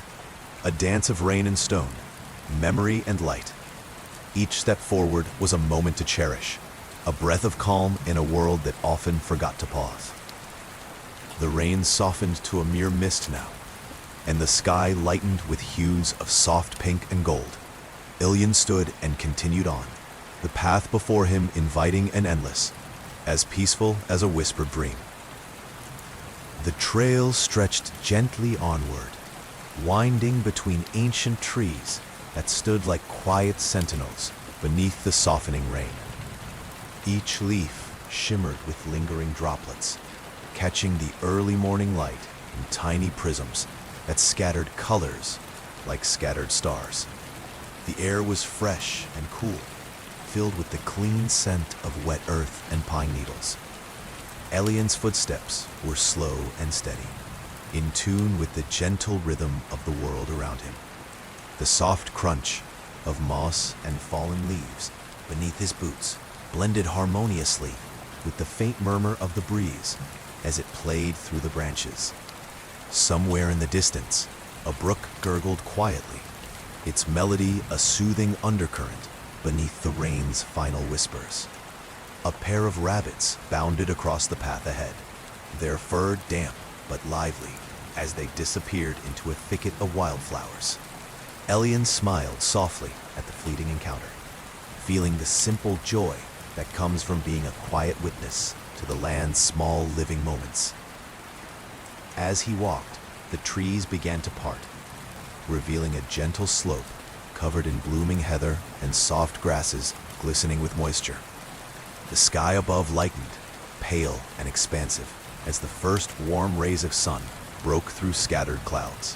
a dance of rain and stone, memory and light. Each step forward was a moment to cherish, a breath of calm in a world that often forgot to pause. The rain softened to a mere mist now, and the sky lightened with hues of soft pink and gold. Elyon stood and continued on, the path before him inviting and endless, as peaceful as a whispered dream. The trail stretched gently onward, winding between ancient trees that stood like quiet sentinels beneath the softening rain. Each leaf shimmered with lingering droplets, catching the early morning light in tiny prisms that scattered colors like scattered stars. The air was fresh and cool, filled with the clean scent of wet earth and pine needles. Elyon's footsteps were slow and steady, in tune with the gentle rhythm of the world around him. The soft crunch of moss and fallen leaves beneath his boots blended harmoniously with the faint murmur of the breeze as it played through the branches. Somewhere in the distance, a brook gurgled quietly, its melody a soothing undercurrent beneath the rain's final whispers. A pair of rabbits bounded across the path ahead, their fur damp but lively as they disappeared into a thicket of wildflowers. Elyon smiled softly at the fleeting encounter, feeling the simple joy that comes from being a quiet witness to the land's small living moments. As he walked, the trees began to part, revealing a gentle slope covered in blooming heather and soft grasses glistening with moisture. The sky above lightened, pale and expansive, as the first warm rays of sun broke through scattered clouds,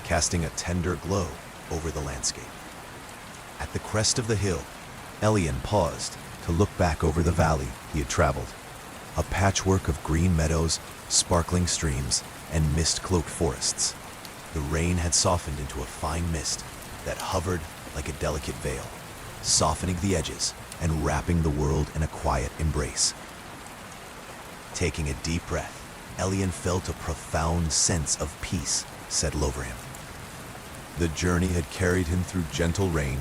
casting a tender glow over the landscape. At the crest of the hill, Elyon paused to look back over the valley he had traveled, a patchwork of green meadows, sparkling streams, and mist-cloaked forests. The rain had softened into a fine mist that hovered like a delicate veil, softening the edges and wrapping the world in a quiet embrace. Taking a deep breath, Elyon felt a profound sense of peace settle over him. The journey had carried him through gentle rain,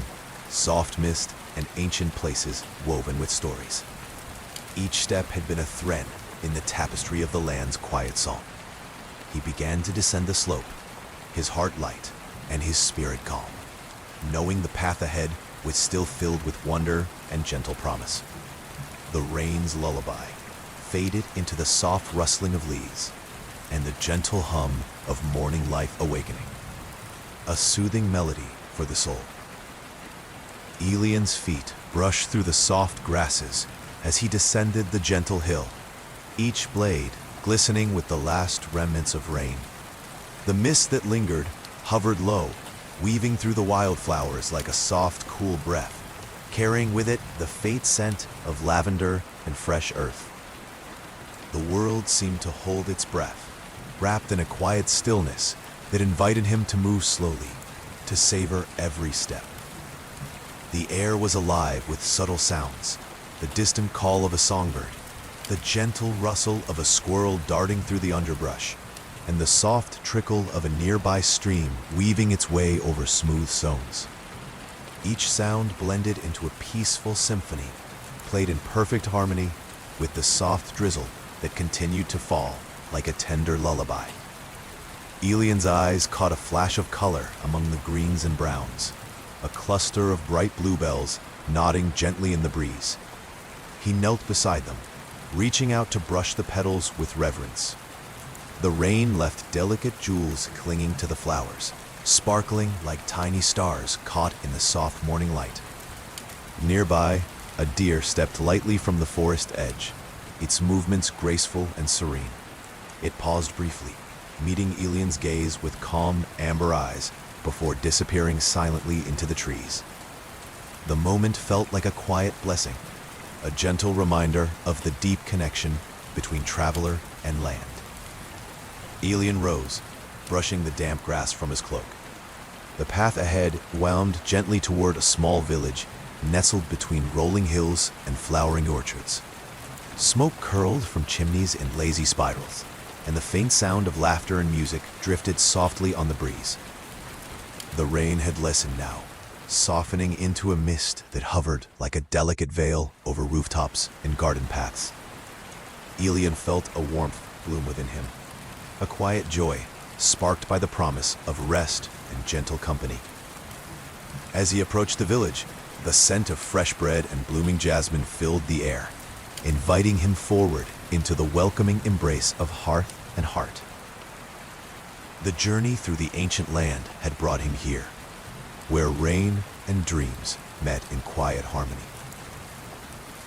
soft mist, and ancient places woven with stories. Each step had been a thread in the tapestry of the land's quiet song. He began to descend the slope, his heart light and his spirit calm, knowing the path ahead was still filled with wonder and gentle promise. The rain's lullaby faded into the soft rustling of leaves and the gentle hum of morning life awakening, a soothing melody for the soul. Elyon's feet brushed through the soft grasses as he descended the gentle hill, each blade glistening with the last remnants of rain. The mist that lingered hovered low, weaving through the wildflowers like a soft, cool breath, carrying with it the faint scent of lavender and fresh earth. The world seemed to hold its breath, wrapped in a quiet stillness that invited him to move slowly, to savor every step. The air was alive with subtle sounds, the distant call of a songbird, the gentle rustle of a squirrel darting through the underbrush, and the soft trickle of a nearby stream weaving its way over smooth stones. Each sound blended into a peaceful symphony, played in perfect harmony with the soft drizzle that continued to fall like a tender lullaby. Elyon's eyes caught a flash of color among the greens and browns, a cluster of bright bluebells nodding gently in the breeze. He knelt beside them, reaching out to brush the petals with reverence. The rain left delicate jewels clinging to the flowers, sparkling like tiny stars caught in the soft morning light. Nearby, a deer stepped lightly from the forest edge, its movements graceful and serene. It paused briefly, meeting Elian's gaze with calm, amber eyes before disappearing silently into the trees. The moment felt like a quiet blessing, a gentle reminder of the deep connection between traveler and land. Elian rose, brushing the damp grass from his cloak. The path ahead wound gently toward a small village nestled between rolling hills and flowering orchards. Smoke curled from chimneys in lazy spirals, and the faint sound of laughter and music drifted softly on the breeze. The rain had lessened now, softening into a mist that hovered like a delicate veil over rooftops and garden paths. Elian felt a warmth bloom within him, a quiet joy sparked by the promise of rest and gentle company. As he approached the village, the scent of fresh bread and blooming jasmine filled the air, inviting him forward into the welcoming embrace of hearth and heart. The journey through the ancient land had brought him here, where rain and dreams met in quiet harmony.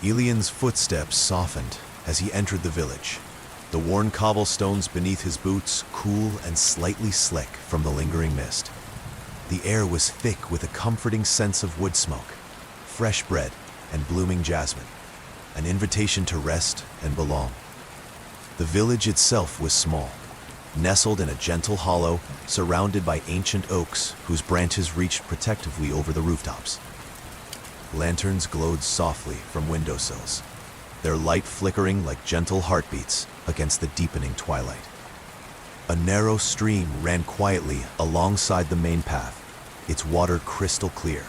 Elian's footsteps softened as he entered the village, the worn cobblestones beneath his boots cool and slightly slick from the lingering mist. The air was thick with a comforting sense of wood smoke, fresh bread, and blooming jasmine, an invitation to rest and belong. The village itself was small, nestled in a gentle hollow, surrounded by ancient oaks whose branches reached protectively over the rooftops. Lanterns glowed softly from windowsills, their light flickering like gentle heartbeats against the deepening twilight. A narrow stream ran quietly alongside the main path, its water crystal clear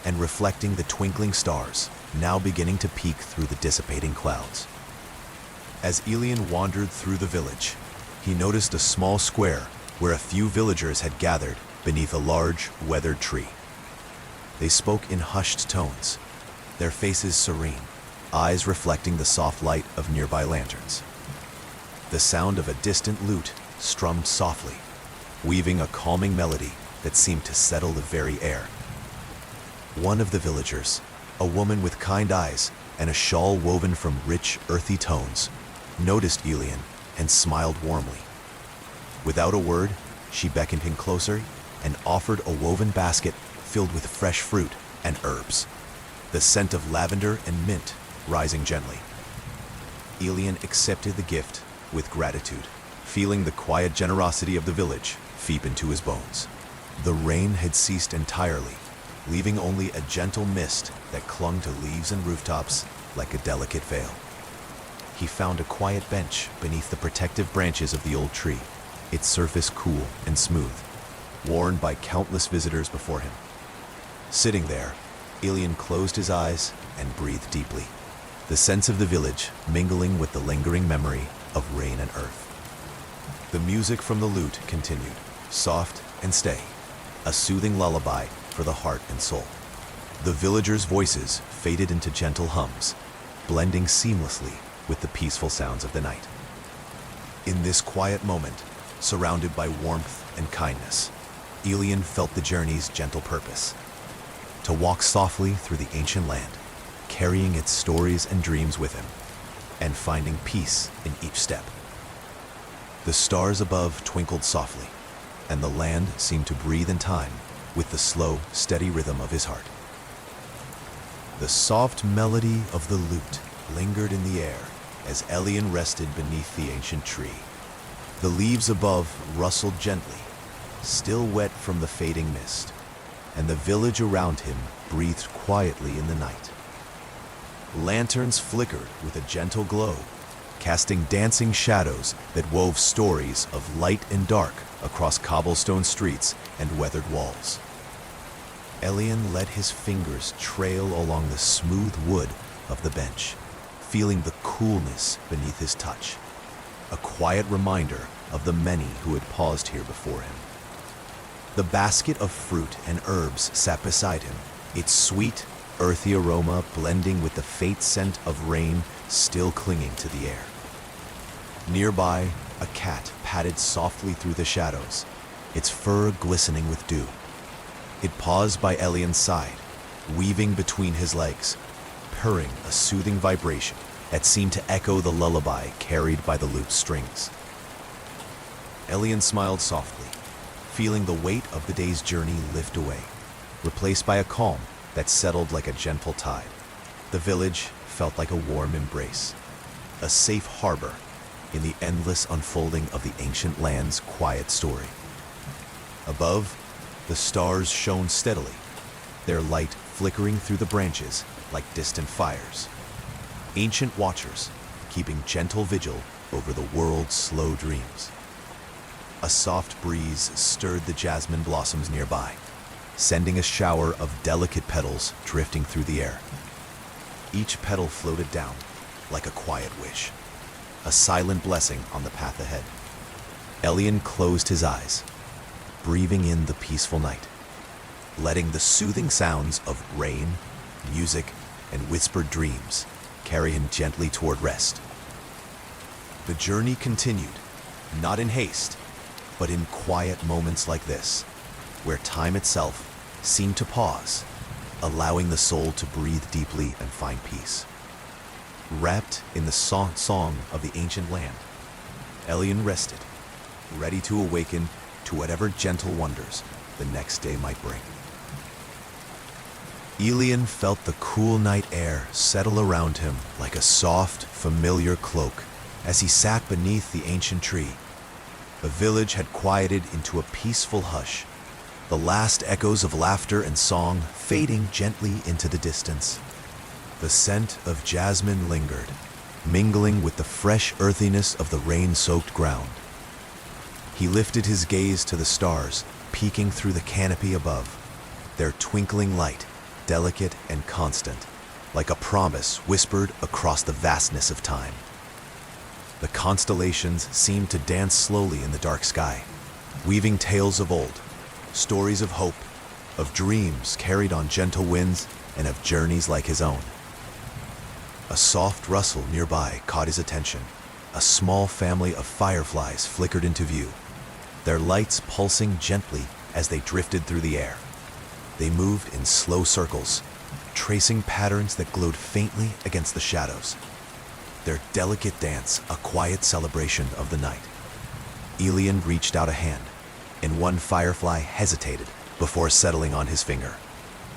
and reflecting the twinkling stars now beginning to peek through the dissipating clouds. As Elian wandered through the village, he noticed a small square where a few villagers had gathered beneath a large, weathered tree. They spoke in hushed tones, their faces serene, eyes reflecting the soft light of nearby lanterns. The sound of a distant lute strummed softly, weaving a calming melody that seemed to settle the very air. One of the villagers, a woman with kind eyes and a shawl woven from rich, earthy tones, noticed Elian and smiled warmly. Without a word, she beckoned him closer and offered a woven basket filled with fresh fruit and herbs, the scent of lavender and mint rising gently. Elian accepted the gift with gratitude, feeling the quiet generosity of the village seep into his bones. The rain had ceased entirely, leaving only a gentle mist that clung to leaves and rooftops like a delicate veil. He found a quiet bench beneath the protective branches of the old tree, its surface cool and smooth, worn by countless visitors before him. Sitting there, Elian closed his eyes and breathed deeply, the sense of the village mingling with the lingering memory of rain and earth. The music from the lute continued, soft and steady, a soothing lullaby for the heart and soul. The villagers' voices faded into gentle hums, blending seamlessly with the peaceful sounds of the night. In this quiet moment, surrounded by warmth and kindness, Elian felt the journey's gentle purpose: to walk softly through the ancient land, carrying its stories and dreams with him, and finding peace in each step. The stars above twinkled softly, and the land seemed to breathe in time with the slow, steady rhythm of his heart. The soft melody of the lute lingered in the air as Elian rested beneath the ancient tree. The leaves above rustled gently, still wet from the fading mist, and the village around him breathed quietly in the night. Lanterns flickered with a gentle glow, casting dancing shadows that wove stories of light and dark across cobblestone streets and weathered walls. Elian let his fingers trail along the smooth wood of the bench, feeling the coolness beneath his touch, a quiet reminder of the many who had paused here before him. The basket of fruit and herbs sat beside him, its sweet, earthy aroma blending with the faint scent of rain still clinging to the air. Nearby, A cat padded softly through the shadows, its fur glistening with dew. It paused by Elian's side, weaving between his legs, purring a soothing vibration that seemed to echo the lullaby carried by the loop's strings. Elian smiled softly, feeling the weight of the day's journey lift away, replaced by a calm that settled like a gentle tide. The village felt like a warm embrace, a safe harbor in the endless unfolding of the ancient land's quiet story. Above, the stars shone steadily, their light flickering through the branches like distant fires. Ancient watchers keeping gentle vigil over the world's slow dreams. A soft breeze stirred the jasmine blossoms nearby, sending a shower of delicate petals drifting through the air. Each petal floated down like a quiet wish, a silent blessing on the path ahead. Elian closed his eyes, breathing in the peaceful night, letting the soothing sounds of rain, music, and whispered dreams carry him gently toward rest. The journey continued, not in haste, but in quiet moments like this, where time itself seemed to pause, allowing the soul to breathe deeply and find peace. Wrapped in the song of the ancient land, Elian rested, ready to awaken to whatever gentle wonders the next day might bring. Elian felt the cool night air settle around him like a soft, familiar cloak as he sat beneath the ancient tree. The village had quieted into a peaceful hush, the last echoes of laughter and song fading gently into the distance. The scent of jasmine lingered, mingling with the fresh earthiness of the rain-soaked ground. He lifted his gaze to the stars, peeking through the canopy above, their twinkling light, delicate and constant, like a promise whispered across the vastness of time. The constellations seemed to dance slowly in the dark sky, weaving tales of old, stories of hope, of dreams carried on gentle winds, and of journeys like his own. A soft rustle nearby caught his attention. A small family of fireflies flickered into view, their lights pulsing gently as they drifted through the air. They moved in slow circles, tracing patterns that glowed faintly against the shadows. Their delicate dance a quiet celebration of the night. Elian reached out a hand, and one firefly hesitated before settling on his finger,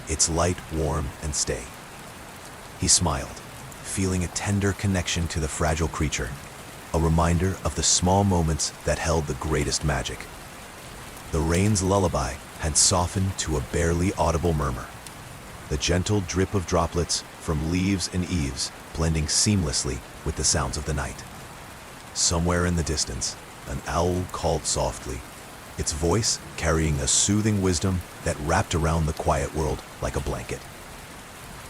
its light warm and steady. He smiled, feeling a tender connection to the fragile creature, a reminder of the small moments that held the greatest magic. The rain's lullaby had softened to a barely audible murmur, the gentle drip of droplets from leaves and eaves blending seamlessly with the sounds of the night. Somewhere in the distance, an owl called softly, its voice carrying a soothing wisdom that wrapped around the quiet world like a blanket.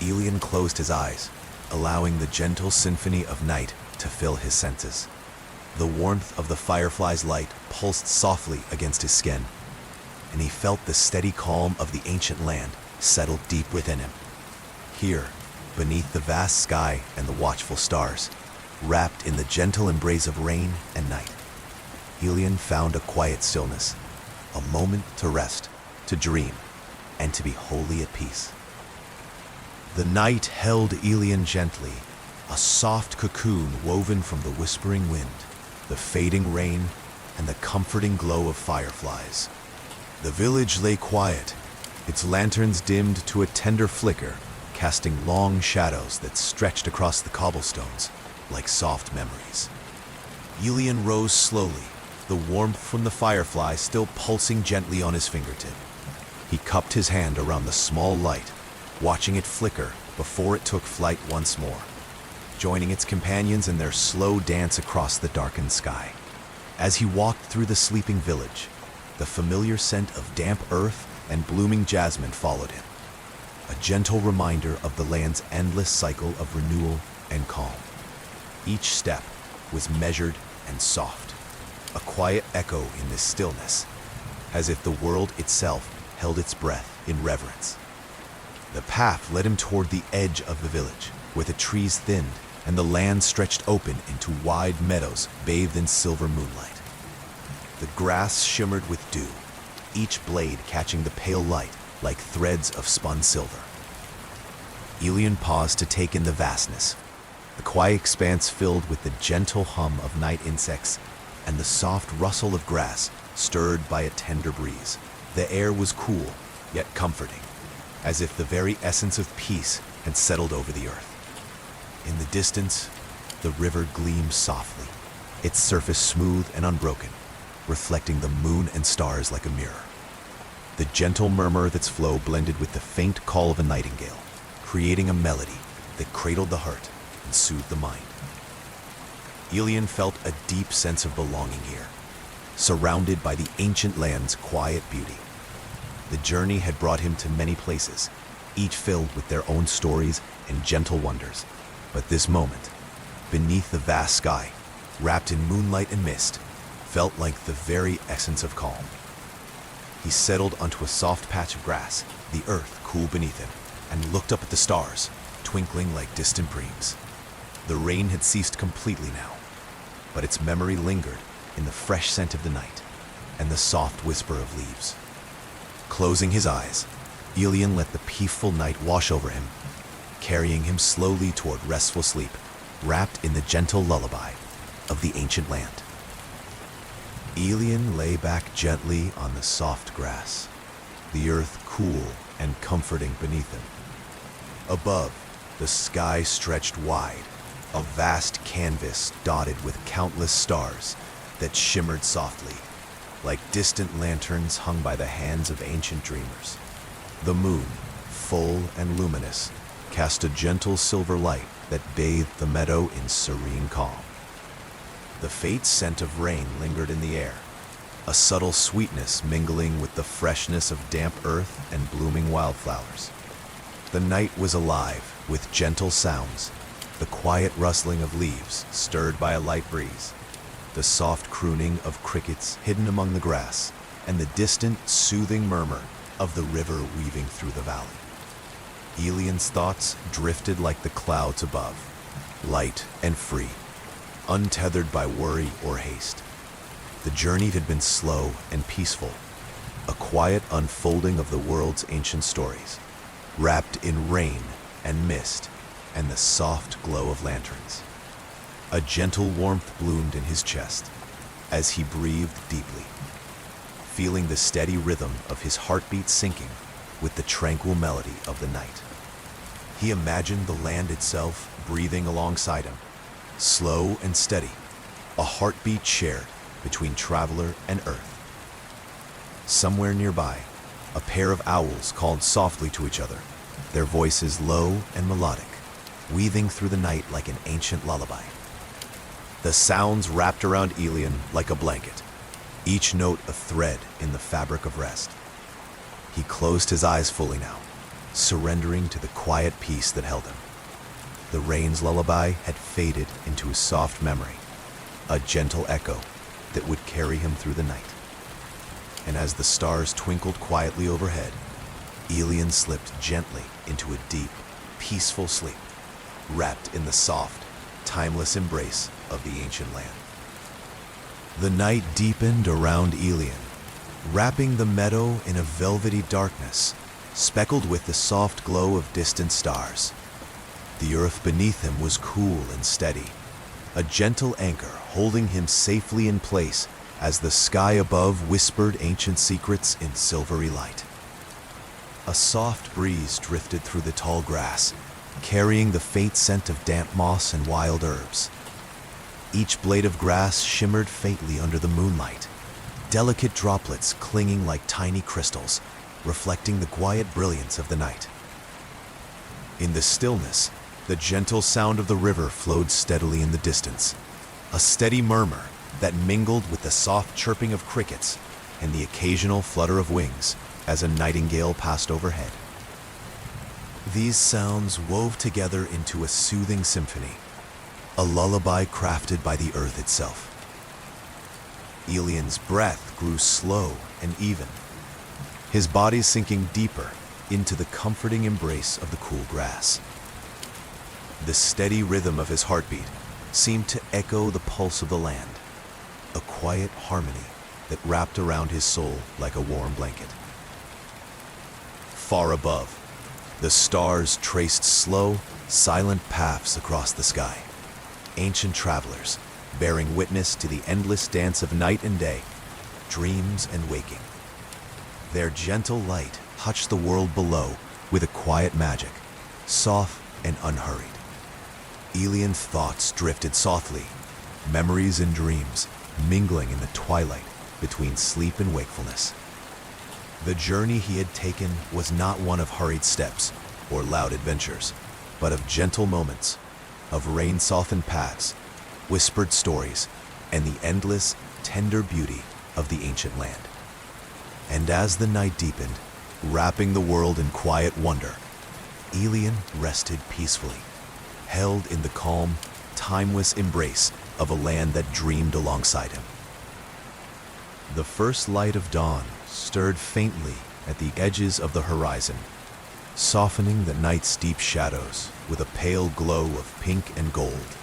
Elian closed his eyes, allowing the gentle symphony of night to fill his senses. The warmth of the firefly's light pulsed softly against his skin, and he felt the steady calm of the ancient land settle deep within him. Here, beneath the vast sky and the watchful stars, wrapped in the gentle embrace of rain and night, Elian found a quiet stillness, a moment to rest, to dream, and to be wholly at peace. The night held Elian gently, a soft cocoon woven from the whispering wind, the fading rain, and the comforting glow of fireflies. The village lay quiet, its lanterns dimmed to a tender flicker, casting long shadows that stretched across the cobblestones like soft memories. Elian rose slowly, the warmth from the firefly still pulsing gently on his fingertip. He cupped his hand around the small light, watching it flicker before it took flight once more, joining its companions in their slow dance across the darkened sky. As he walked through the sleeping village, the familiar scent of damp earth and blooming jasmine followed him, a gentle reminder of the land's endless cycle of renewal and calm. Each step was measured and soft, a quiet echo in this stillness, as if the world itself held its breath in reverence. The path led him toward the edge of the village, where the trees thinned and the land stretched open into wide meadows bathed in silver moonlight. The grass shimmered with dew, each blade catching the pale light like threads of spun silver. Elian paused to take in the vastness, the quiet expanse filled with the gentle hum of night insects and the soft rustle of grass stirred by a tender breeze. The air was cool, yet comforting, as if the very essence of peace had settled over the earth. In the distance, the river gleamed softly, its surface smooth and unbroken, reflecting the moon and stars like a mirror. The gentle murmur of its flow blended with the faint call of a nightingale, creating a melody that cradled the heart and soothed the mind. Elian felt a deep sense of belonging here, surrounded by the ancient land's quiet beauty. The journey had brought him to many places, each filled with their own stories and gentle wonders. But this moment, beneath the vast sky, wrapped in moonlight and mist, felt like the very essence of calm. He settled onto a soft patch of grass, the earth cool beneath him, and looked up at the stars, twinkling like distant dreams. The rain had ceased completely now, but its memory lingered in the fresh scent of the night and the soft whisper of leaves. Closing his eyes, Elian let the peaceful night wash over him, carrying him slowly toward restful sleep, wrapped in the gentle lullaby of the ancient land. Elian lay back gently on the soft grass, the earth cool and comforting beneath him. Above, the sky stretched wide, a vast canvas dotted with countless stars that shimmered softly, like distant lanterns hung by the hands of ancient dreamers. The moon, full and luminous, cast a gentle silver light that bathed the meadow in serene calm. The faint scent of rain lingered in the air, a subtle sweetness mingling with the freshness of damp earth and blooming wildflowers. The night was alive with gentle sounds, the quiet rustling of leaves stirred by a light breeze, the soft crooning of crickets hidden among the grass, and the distant, soothing murmur of the river weaving through the valley. Elian's thoughts drifted like the clouds above, light and free, untethered by worry or haste. The journey had been slow and peaceful, a quiet unfolding of the world's ancient stories, wrapped in rain and mist and the soft glow of lanterns. A gentle warmth bloomed in his chest as he breathed deeply, feeling the steady rhythm of his heartbeat syncing with the tranquil melody of the night. He imagined the land itself breathing alongside him, slow and steady, a heartbeat shared between traveler and earth. Somewhere nearby, a pair of owls called softly to each other, their voices low and melodic, weaving through the night like an ancient lullaby. The sounds wrapped around Elian like a blanket, each note a thread in the fabric of rest. He closed his eyes fully now, surrendering to the quiet peace that held him. The rain's lullaby had faded into a soft memory, a gentle echo that would carry him through the night. And as the stars twinkled quietly overhead, Elian slipped gently into a deep, peaceful sleep, wrapped in the soft, timeless embrace of the ancient land. The night deepened around Elian, wrapping the meadow in a velvety darkness, speckled with the soft glow of distant stars. The earth beneath him was cool and steady, a gentle anchor holding him safely in place as the sky above whispered ancient secrets in silvery light. A soft breeze drifted through the tall grass, carrying the faint scent of damp moss and wild herbs. Each blade of grass shimmered faintly under the moonlight, delicate droplets clinging like tiny crystals, reflecting the quiet brilliance of the night. In the stillness, the gentle sound of the river flowed steadily in the distance, a steady murmur that mingled with the soft chirping of crickets and the occasional flutter of wings as a nightingale passed overhead. These sounds wove together into a soothing symphony, a lullaby crafted by the earth itself. Elian's breath grew slow and even, his body sinking deeper into the comforting embrace of the cool grass. The steady rhythm of his heartbeat seemed to echo the pulse of the land, a quiet harmony that wrapped around his soul like a warm blanket. Far above, the stars traced slow, silent paths across the sky, ancient travelers bearing witness to the endless dance of night and day, dreams and waking. Their gentle light touched the world below with a quiet magic, soft and unhurried. Elian's thoughts drifted softly, memories and dreams mingling in the twilight between sleep and wakefulness. The journey he had taken was not one of hurried steps or loud adventures, but of gentle moments, of rain-softened paths, whispered stories, and the endless, tender beauty of the ancient land. And as the night deepened, wrapping the world in quiet wonder, Elian rested peacefully, held in the calm, timeless embrace of a land that dreamed alongside him. The first light of dawn stirred faintly at the edges of the horizon, softening the night's deep shadows with a pale glow of pink and gold.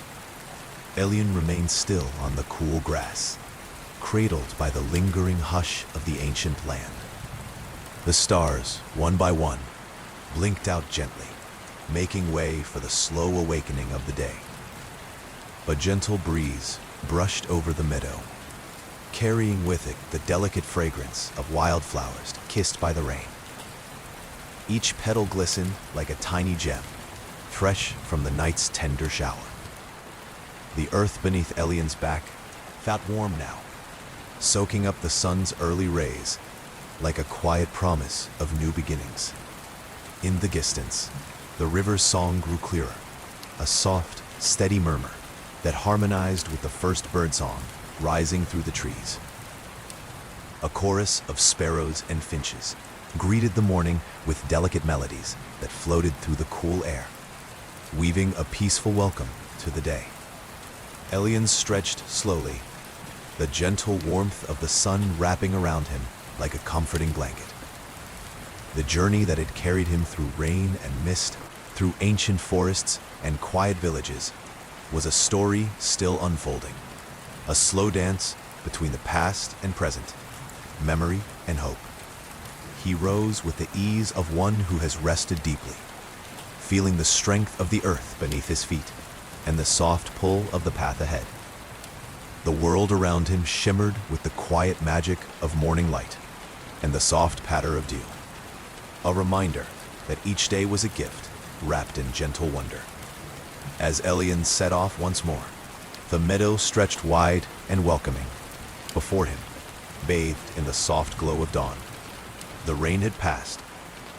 Elian remained still on the cool grass, cradled by the lingering hush of the ancient land. The stars, one by one, blinked out gently, making way for the slow awakening of the day. A gentle breeze brushed over the meadow, carrying with it the delicate fragrance of wildflowers kissed by the rain. Each petal glistened like a tiny gem, fresh from the night's tender shower. The earth beneath Elian's back felt warm now, soaking up the sun's early rays like a quiet promise of new beginnings. In the distance, the river's song grew clearer, a soft, steady murmur that harmonized with the first birdsong rising through the trees. A chorus of sparrows and finches greeted the morning with delicate melodies that floated through the cool air, weaving a peaceful welcome to the day. Elian stretched slowly, the gentle warmth of the sun wrapping around him like a comforting blanket. The journey that had carried him through rain and mist, through ancient forests and quiet villages, was a story still unfolding, a slow dance between the past and present, memory and hope. He rose with the ease of one who has rested deeply, feeling the strength of the earth beneath his feet and the soft pull of the path ahead. The world around him shimmered with the quiet magic of morning light and the soft patter of dew, a reminder that each day was a gift wrapped in gentle wonder. As Elian set off once more, the meadow stretched wide and welcoming before him, bathed in the soft glow of dawn. The rain had passed,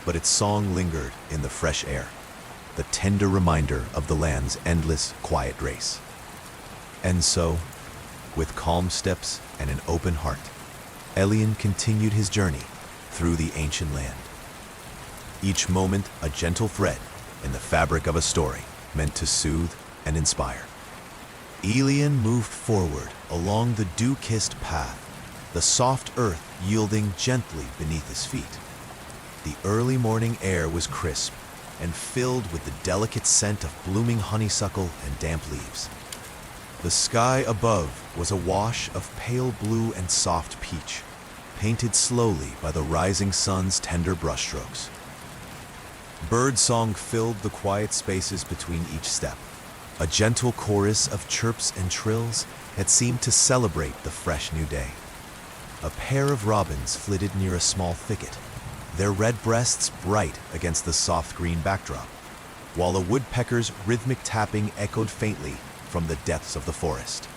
but its song lingered in the fresh air, the tender reminder of the land's endless, quiet race. And so, with calm steps and an open heart, Elian continued his journey through the ancient land. Each moment a gentle thread in the fabric of a story meant to soothe and inspire. Elian moved forward along the dew-kissed path, the soft earth yielding gently beneath his feet. The early morning air was crisp and filled with the delicate scent of blooming honeysuckle and damp leaves. The sky above was awash of pale blue and soft peach, painted slowly by the rising sun's tender brushstrokes. Birdsong filled the quiet spaces between each step, a gentle chorus of chirps and trills that seemed to celebrate the fresh new day. A pair of robins flitted near a small thicket, their red breasts bright against the soft green backdrop, while a woodpecker's rhythmic tapping echoed faintly from the depths of the forest.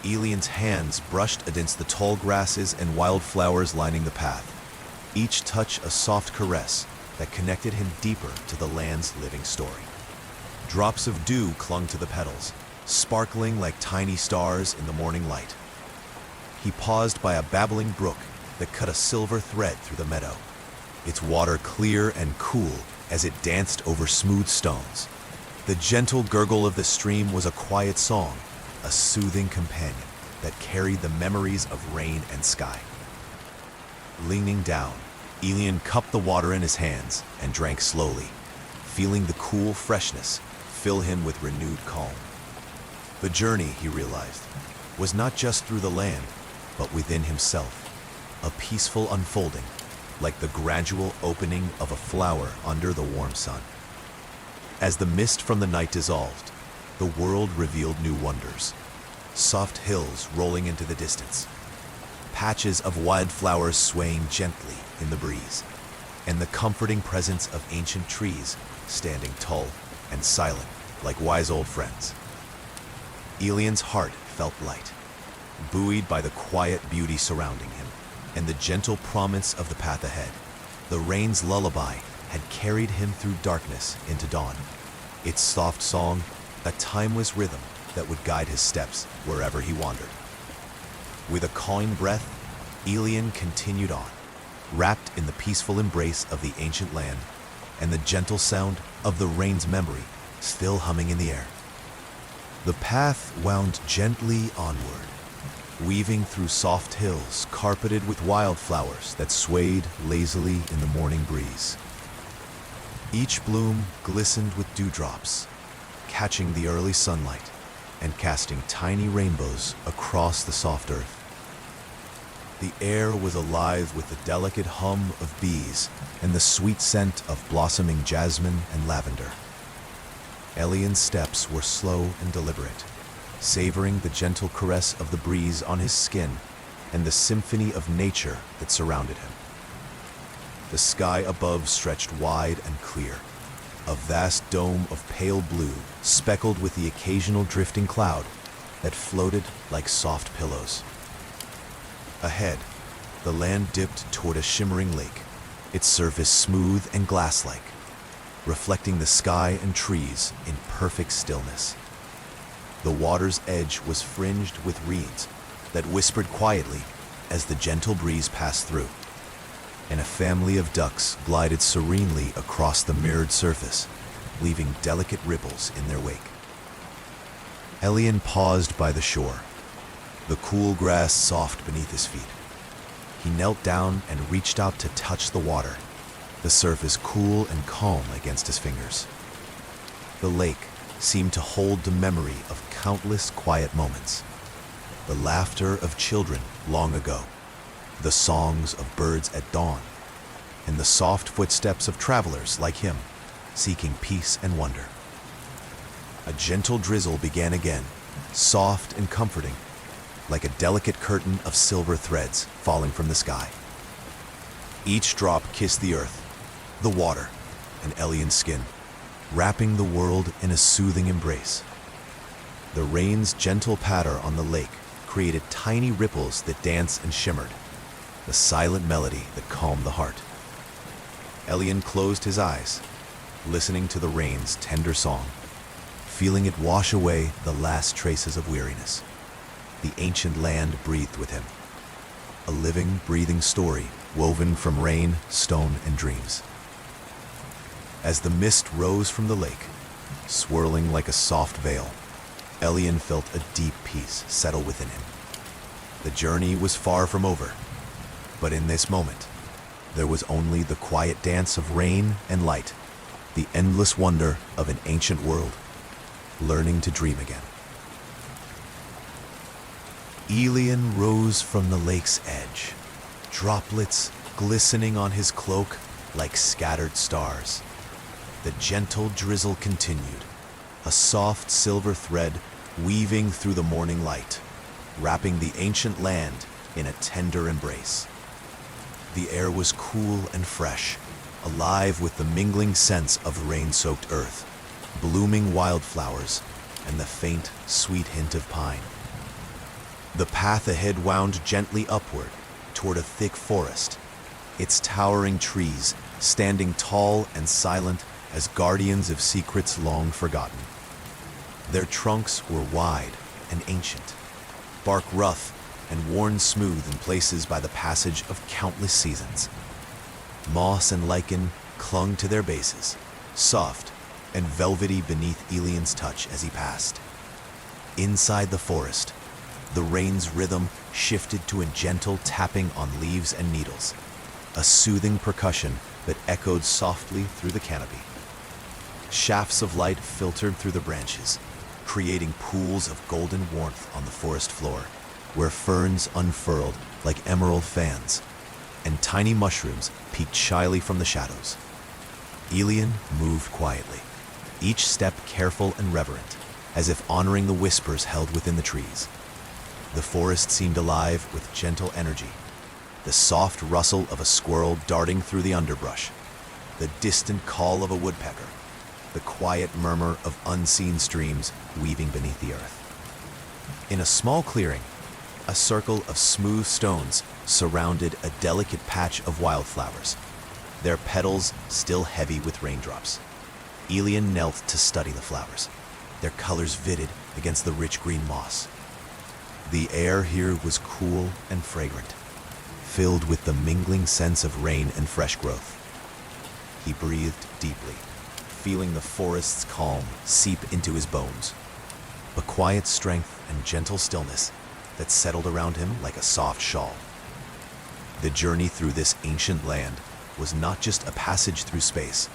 Elian's hands brushed against the tall grasses and wildflowers lining the path, each touch a soft caress that connected him deeper to the land's living story. Drops of dew clung to the petals, sparkling like tiny stars in the morning light. He paused by a babbling brook that cut a silver thread through the meadow, its water clear and cool as it danced over smooth stones. The gentle gurgle of the stream was a quiet song, a soothing companion that carried the memories of rain and sky. Leaning down, Elian cupped the water in his hands and drank slowly, feeling the cool freshness fill him with renewed calm. The journey, he realized, was not just through the land, but within himself, a peaceful unfolding, like the gradual opening of a flower under the warm sun. As the mist from the night dissolved, the world revealed new wonders. Soft hills rolling into the distance, patches of wildflowers swaying gently in the breeze, and the comforting presence of ancient trees standing tall and silent like wise old friends. Elian's heart felt light, buoyed by the quiet beauty surrounding him and the gentle promise of the path ahead. The rain's lullaby had carried him through darkness into dawn, its soft song a timeless rhythm that would guide his steps wherever he wandered. With a cawing breath, Elian continued on, wrapped in the peaceful embrace of the ancient land and the gentle sound of the rain's memory still humming in the air. The path wound gently onward, weaving through soft hills carpeted with wildflowers that swayed lazily in the morning breeze. Each bloom glistened with dewdrops, catching the early sunlight and casting tiny rainbows across the soft earth. The air was alive with the delicate hum of bees and the sweet scent of blossoming jasmine and lavender. Elian's steps were slow and deliberate, savoring the gentle caress of the breeze on his skin and the symphony of nature that surrounded him. The sky above stretched wide and clear, a vast dome of pale blue speckled with the occasional drifting cloud that floated like soft pillows. Ahead, the land dipped toward a shimmering lake, its surface smooth and glass-like, reflecting the sky and trees in perfect stillness. The water's edge was fringed with reeds that whispered quietly as the gentle breeze passed through, and a family of ducks glided serenely across the mirrored surface, leaving delicate ripples in their wake. Elian paused by the shore, the cool grass soft beneath his feet. He knelt down and reached out to touch the water, the surface cool and calm against his fingers. The lake seemed to hold the memory of countless quiet moments, the laughter of children long ago, the songs of birds at dawn, and the soft footsteps of travelers like him, seeking peace and wonder. A gentle drizzle began again, soft and comforting, like a delicate curtain of silver threads falling from the sky. Each drop kissed the earth, the water, and Elian's skin, wrapping the world in a soothing embrace. The rain's gentle patter on the lake created tiny ripples that danced and shimmered, the silent melody that calmed the heart. Elian closed his eyes, listening to the rain's tender song, feeling it wash away the last traces of weariness. The ancient land breathed with him, a living, breathing story woven from rain, stone, and dreams. As the mist rose from the lake, swirling like a soft veil, Elian felt a deep peace settle within him. The journey was far from over, but in this moment, there was only the quiet dance of rain and light, the endless wonder of an ancient world, learning to dream again. Elian rose from the lake's edge, droplets glistening on his cloak like scattered stars. The gentle drizzle continued, a soft silver thread weaving through the morning light, wrapping the ancient land in a tender embrace. The air was cool and fresh, alive with the mingling scents of rain-soaked earth, blooming wildflowers, and the faint, sweet hint of pine. The path ahead wound gently upward toward a thick forest, its towering trees standing tall and silent as guardians of secrets long forgotten. Their trunks were wide and ancient, bark rough and worn smooth in places by the passage of countless seasons. Moss and lichen clung to their bases, soft and velvety beneath Elian's touch as he passed. Inside the forest, the rain's rhythm shifted to a gentle tapping on leaves and needles, a soothing percussion that echoed softly through the canopy. Shafts of light filtered through the branches, creating pools of golden warmth on the forest floor, where ferns unfurled like emerald fans, and tiny mushrooms peeked shyly from the shadows. Elian moved quietly, each step careful and reverent, as if honoring the whispers held within the trees. The forest seemed alive with gentle energy, the soft rustle of a squirrel darting through the underbrush, the distant call of a woodpecker, the quiet murmur of unseen streams weaving beneath the earth. In a small clearing, a circle of smooth stones surrounded a delicate patch of wildflowers, their petals still heavy with raindrops. Elian knelt to study the flowers, their colors vivid against the rich green moss. The air here was cool and fragrant, filled with the mingling sense of rain and fresh growth. He breathed deeply, feeling the forest's calm seep into his bones, a quiet strength and gentle stillness that settled around him like a soft shawl. The journey through this ancient land was not just a passage through space,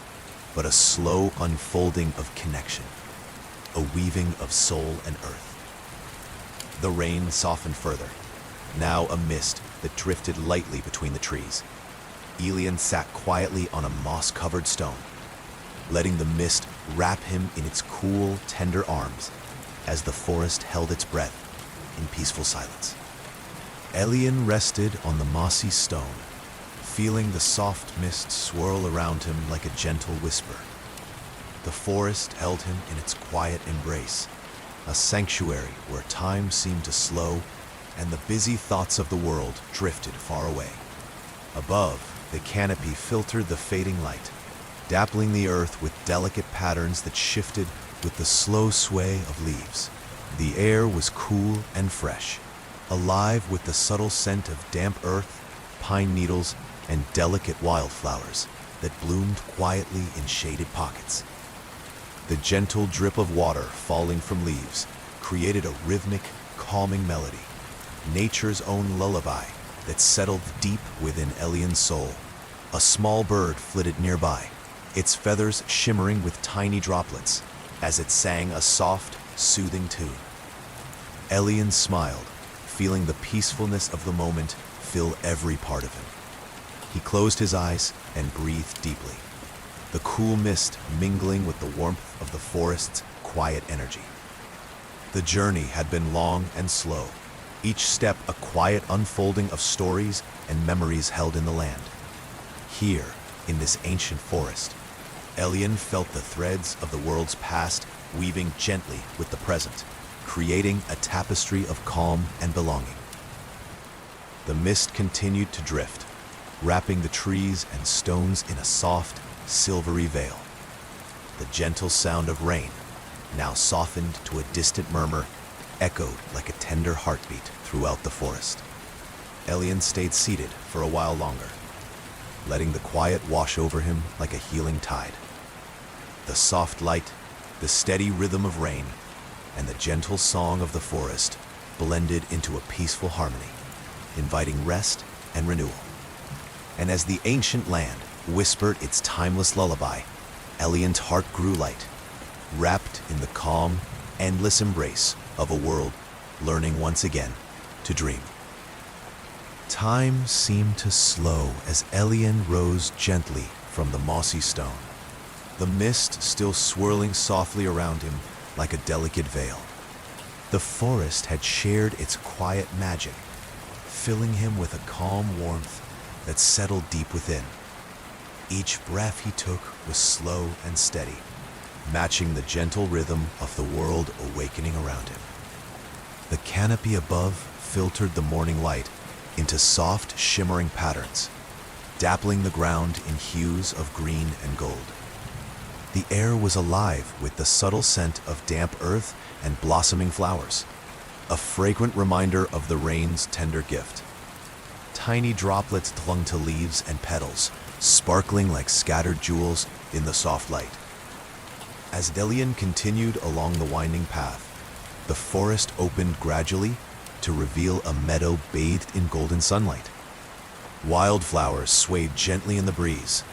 but a slow unfolding of connection, a weaving of soul and earth. The rain softened further, now a mist that drifted lightly between the trees. Elian sat quietly on a moss-covered stone, letting the mist wrap him in its cool, tender arms as the forest held its breath in peaceful silence. Elian rested on the mossy stone, feeling the soft mist swirl around him like a gentle whisper. The forest held him in its quiet embrace, a sanctuary where time seemed to slow and the busy thoughts of the world drifted far away. Above, the canopy filtered the fading light, dappling the earth with delicate patterns that shifted with the slow sway of leaves. The air was cool and fresh, alive with the subtle scent of damp earth, pine needles, and delicate wildflowers that bloomed quietly in shaded pockets. The gentle drip of water falling from leaves created a rhythmic, calming melody, nature's own lullaby that settled deep within Elian's soul. A small bird flitted nearby, its feathers shimmering with tiny droplets as it sang a soft, soothing tune. Elian smiled, feeling the peacefulness of the moment fill every part of him. He closed his eyes and breathed deeply, the cool mist mingling with the warmth of the forest's quiet energy. The journey had been long and slow, each step a quiet unfolding of stories and memories held in the land. Here, in this ancient forest, Elian felt the threads of the world's past weaving gently with the present, creating a tapestry of calm and belonging. The mist continued to drift, wrapping the trees and stones in a soft, silvery veil. The gentle sound of rain, now softened to a distant murmur, echoed like a tender heartbeat throughout the forest. Elian stayed seated for a while longer, letting the quiet wash over him like a healing tide. The soft light, the steady rhythm of rain, and the gentle song of the forest blended into a peaceful harmony, inviting rest and renewal. And as the ancient land whispered its timeless lullaby, Elian's heart grew light, wrapped in the calm, endless embrace of a world learning once again to dream. Time seemed to slow as Elian rose gently from the mossy stone, the mist still swirling softly around him like a delicate veil. The forest had shared its quiet magic, filling him with a calm warmth that settled deep within. Each breath he took was slow and steady, matching the gentle rhythm of the world awakening around him. The canopy above filtered the morning light into soft, shimmering patterns, dappling the ground in hues of green and gold. The air was alive with the subtle scent of damp earth and blossoming flowers, a fragrant reminder of the rain's tender gift. Tiny droplets clung to leaves and petals, sparkling like scattered jewels in the soft light. As Elian continued along the winding path, the forest opened gradually to reveal a meadow bathed in golden sunlight. Wildflowers swayed gently in the breeze,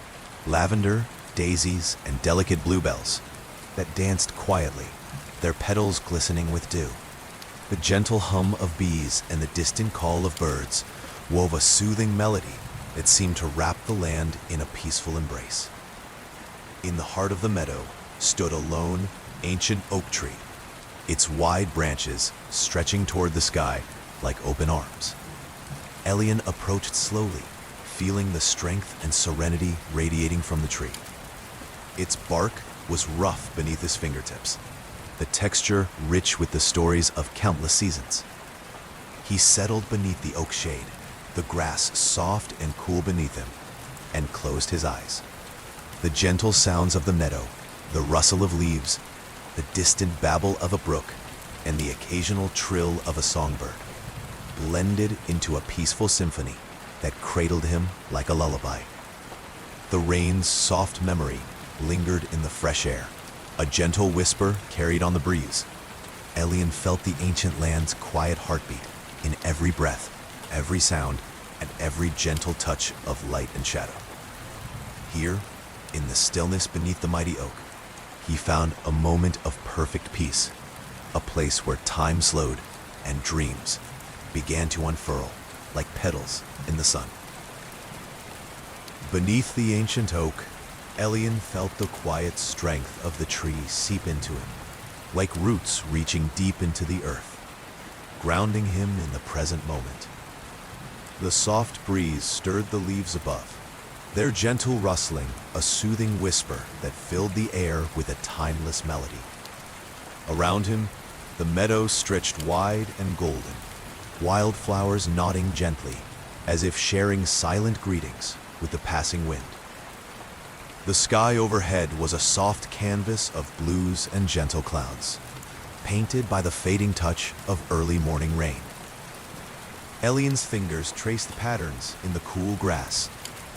lavender, daisies and delicate bluebells that danced quietly, their petals glistening with dew. The gentle hum of bees and the distant call of birds wove a soothing melody that seemed to wrap the land in a peaceful embrace. In the heart of the meadow stood a lone, ancient oak tree, its wide branches stretching toward the sky like open arms. Elian approached slowly, feeling the strength and serenity radiating from the tree. Its bark was rough beneath his fingertips, the texture rich with the stories of countless seasons. He settled beneath the oak shade, the grass soft and cool beneath him, and closed his eyes. The gentle sounds of the meadow, the rustle of leaves, the distant babble of a brook, and the occasional trill of a songbird blended into a peaceful symphony that cradled him like a lullaby. The rain's soft memory lingered in the fresh air, a gentle whisper carried on the breeze. Elian felt the ancient land's quiet heartbeat in every breath, every sound, and every gentle touch of light and shadow. Here, in the stillness beneath the mighty oak, he found a moment of perfect peace, a place where time slowed and dreams began to unfurl like petals in the sun. Beneath the ancient oak, Elian felt the quiet strength of the tree seep into him, like roots reaching deep into the earth, grounding him in the present moment. The soft breeze stirred the leaves above, their gentle rustling a soothing whisper that filled the air with a timeless melody. Around him, the meadow stretched wide and golden, wildflowers nodding gently, as if sharing silent greetings with the passing wind. The sky overhead was a soft canvas of blues and gentle clouds, painted by the fading touch of early morning rain. Elian's fingers traced patterns in the cool grass,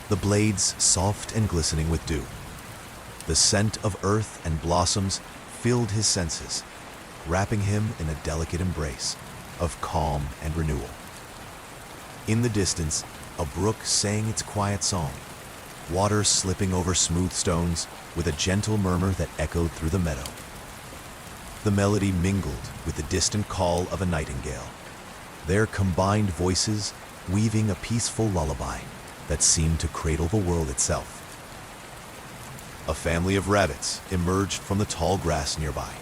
the blades soft and glistening with dew. The scent of earth and blossoms filled his senses, wrapping him in a delicate embrace of calm and renewal. In the distance, a brook sang its quiet song, water slipping over smooth stones with a gentle murmur that echoed through the meadow. The melody mingled with the distant call of a nightingale, their combined voices weaving a peaceful lullaby that seemed to cradle the world itself. A family of rabbits emerged from the tall grass nearby,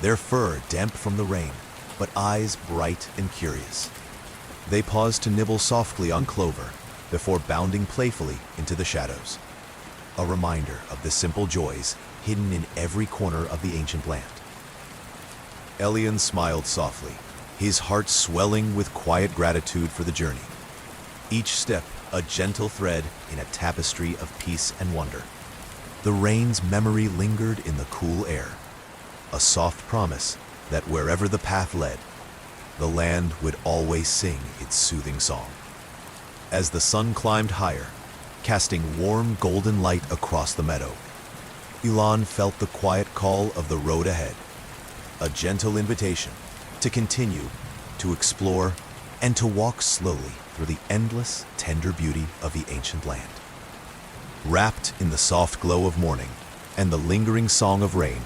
their fur damp from the rain, but eyes bright and curious. They paused to nibble softly on clover before bounding playfully into the shadows, a reminder of the simple joys hidden in every corner of the ancient land. Elian smiled softly, his heart swelling with quiet gratitude for the journey, each step a gentle thread in a tapestry of peace and wonder. The rain's memory lingered in the cool air, a soft promise that wherever the path led, the land would always sing its soothing song. As the sun climbed higher, casting warm golden light across the meadow, Elon felt the quiet call of the road ahead, a gentle invitation to continue, to explore, and to walk slowly through the endless, tender beauty of the ancient land. Wrapped in the soft glow of morning and the lingering song of rain,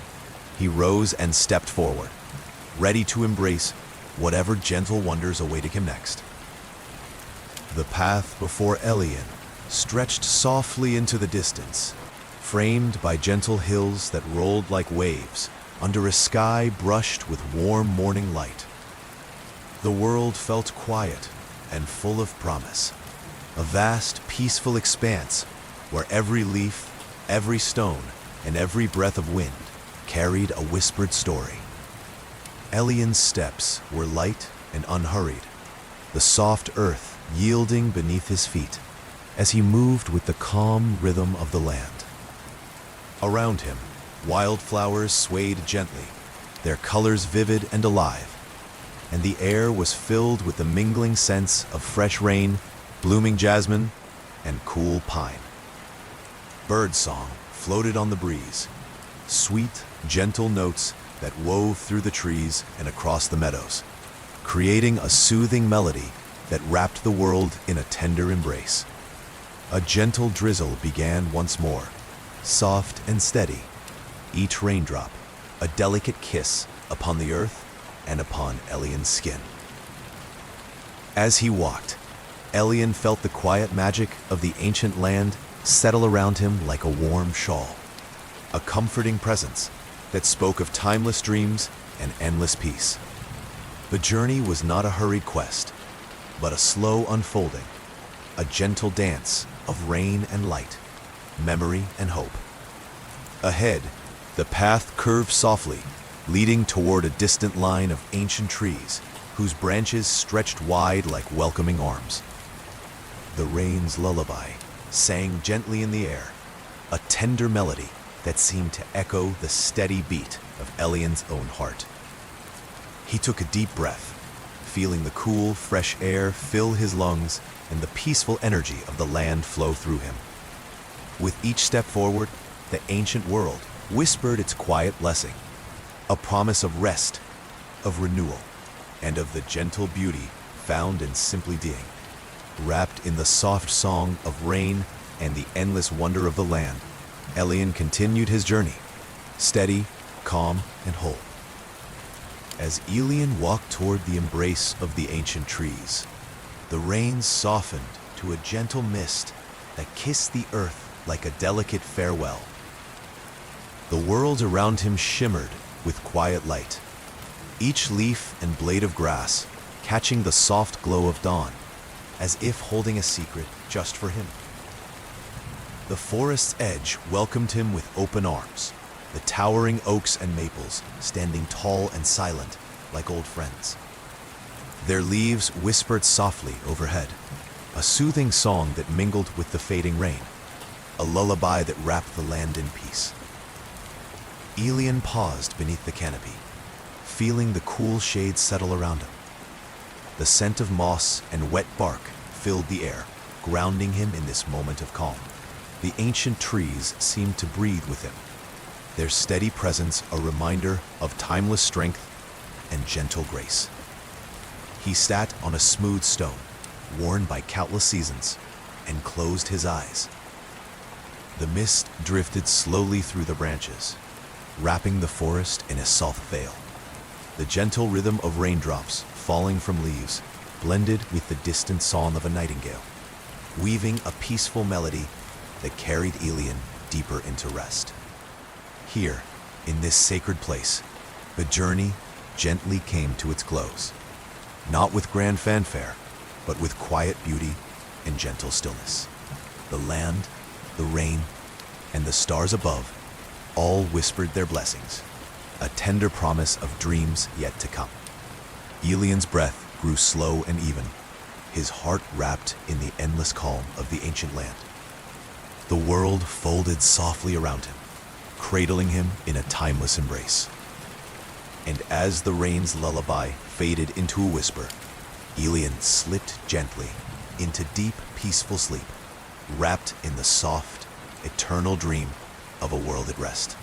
he rose and stepped forward, ready to embrace whatever gentle wonders awaited him next. The path before Elian stretched softly into the distance, framed by gentle hills that rolled like waves under a sky brushed with warm morning light. The world felt quiet and full of promise, a vast, peaceful expanse where every leaf, every stone, and every breath of wind carried a whispered story. Elian's steps were light and unhurried, the soft earth yielding beneath his feet as he moved with the calm rhythm of the land. Around him, wildflowers swayed gently, their colors vivid and alive, and the air was filled with the mingling scents of fresh rain, blooming jasmine, and cool pine. Birdsong floated on the breeze, sweet, gentle notes that wove through the trees and across the meadows, creating a soothing melody that wrapped the world in a tender embrace. A gentle drizzle began once more, soft and steady, each raindrop a delicate kiss upon the earth and upon Elian's skin. As he walked, Elian felt the quiet magic of the ancient land settle around him like a warm shawl, a comforting presence that spoke of timeless dreams and endless peace. The journey was not a hurried quest, but a slow unfolding, a gentle dance of rain and light, memory and hope. Ahead, the path curved softly, leading toward a distant line of ancient trees whose branches stretched wide like welcoming arms. The rain's lullaby sang gently in the air, a tender melody that seemed to echo the steady beat of Elian's own heart. He took a deep breath, feeling the cool, fresh air fill his lungs and the peaceful energy of the land flow through him. With each step forward, the ancient world whispered its quiet blessing, a promise of rest, of renewal, and of the gentle beauty found in simply being. Wrapped in the soft song of rain and the endless wonder of the land, Elian continued his journey, steady, calm, and whole. As Elian walked toward the embrace of the ancient trees, the rain softened to a gentle mist that kissed the earth like a delicate farewell. The world around him shimmered with quiet light, each leaf and blade of grass catching the soft glow of dawn, as if holding a secret just for him. The forest's edge welcomed him with open arms, the towering oaks and maples standing tall and silent like old friends. Their leaves whispered softly overhead, a soothing song that mingled with the fading rain, a lullaby that wrapped the land in peace. Elian paused beneath the canopy, feeling the cool shade settle around him. The scent of moss and wet bark filled the air, grounding him in this moment of calm. The ancient trees seemed to breathe with him, their steady presence a reminder of timeless strength and gentle grace. He sat on a smooth stone, worn by countless seasons, and closed his eyes. The mist drifted slowly through the branches, wrapping the forest in a soft veil. The gentle rhythm of raindrops falling from leaves blended with the distant song of a nightingale, weaving a peaceful melody that carried Elian deeper into rest. Here, in this sacred place, the journey gently came to its close, not with grand fanfare, but with quiet beauty and gentle stillness. The land, the rain, and the stars above all whispered their blessings, a tender promise of dreams yet to come. Elian's breath grew slow and even, his heart wrapped in the endless calm of the ancient land. The world folded softly around him, cradling him in a timeless embrace. And as the rain's lullaby faded into a whisper, Elian slipped gently into deep, peaceful sleep, wrapped in the soft, eternal dream of a world at rest.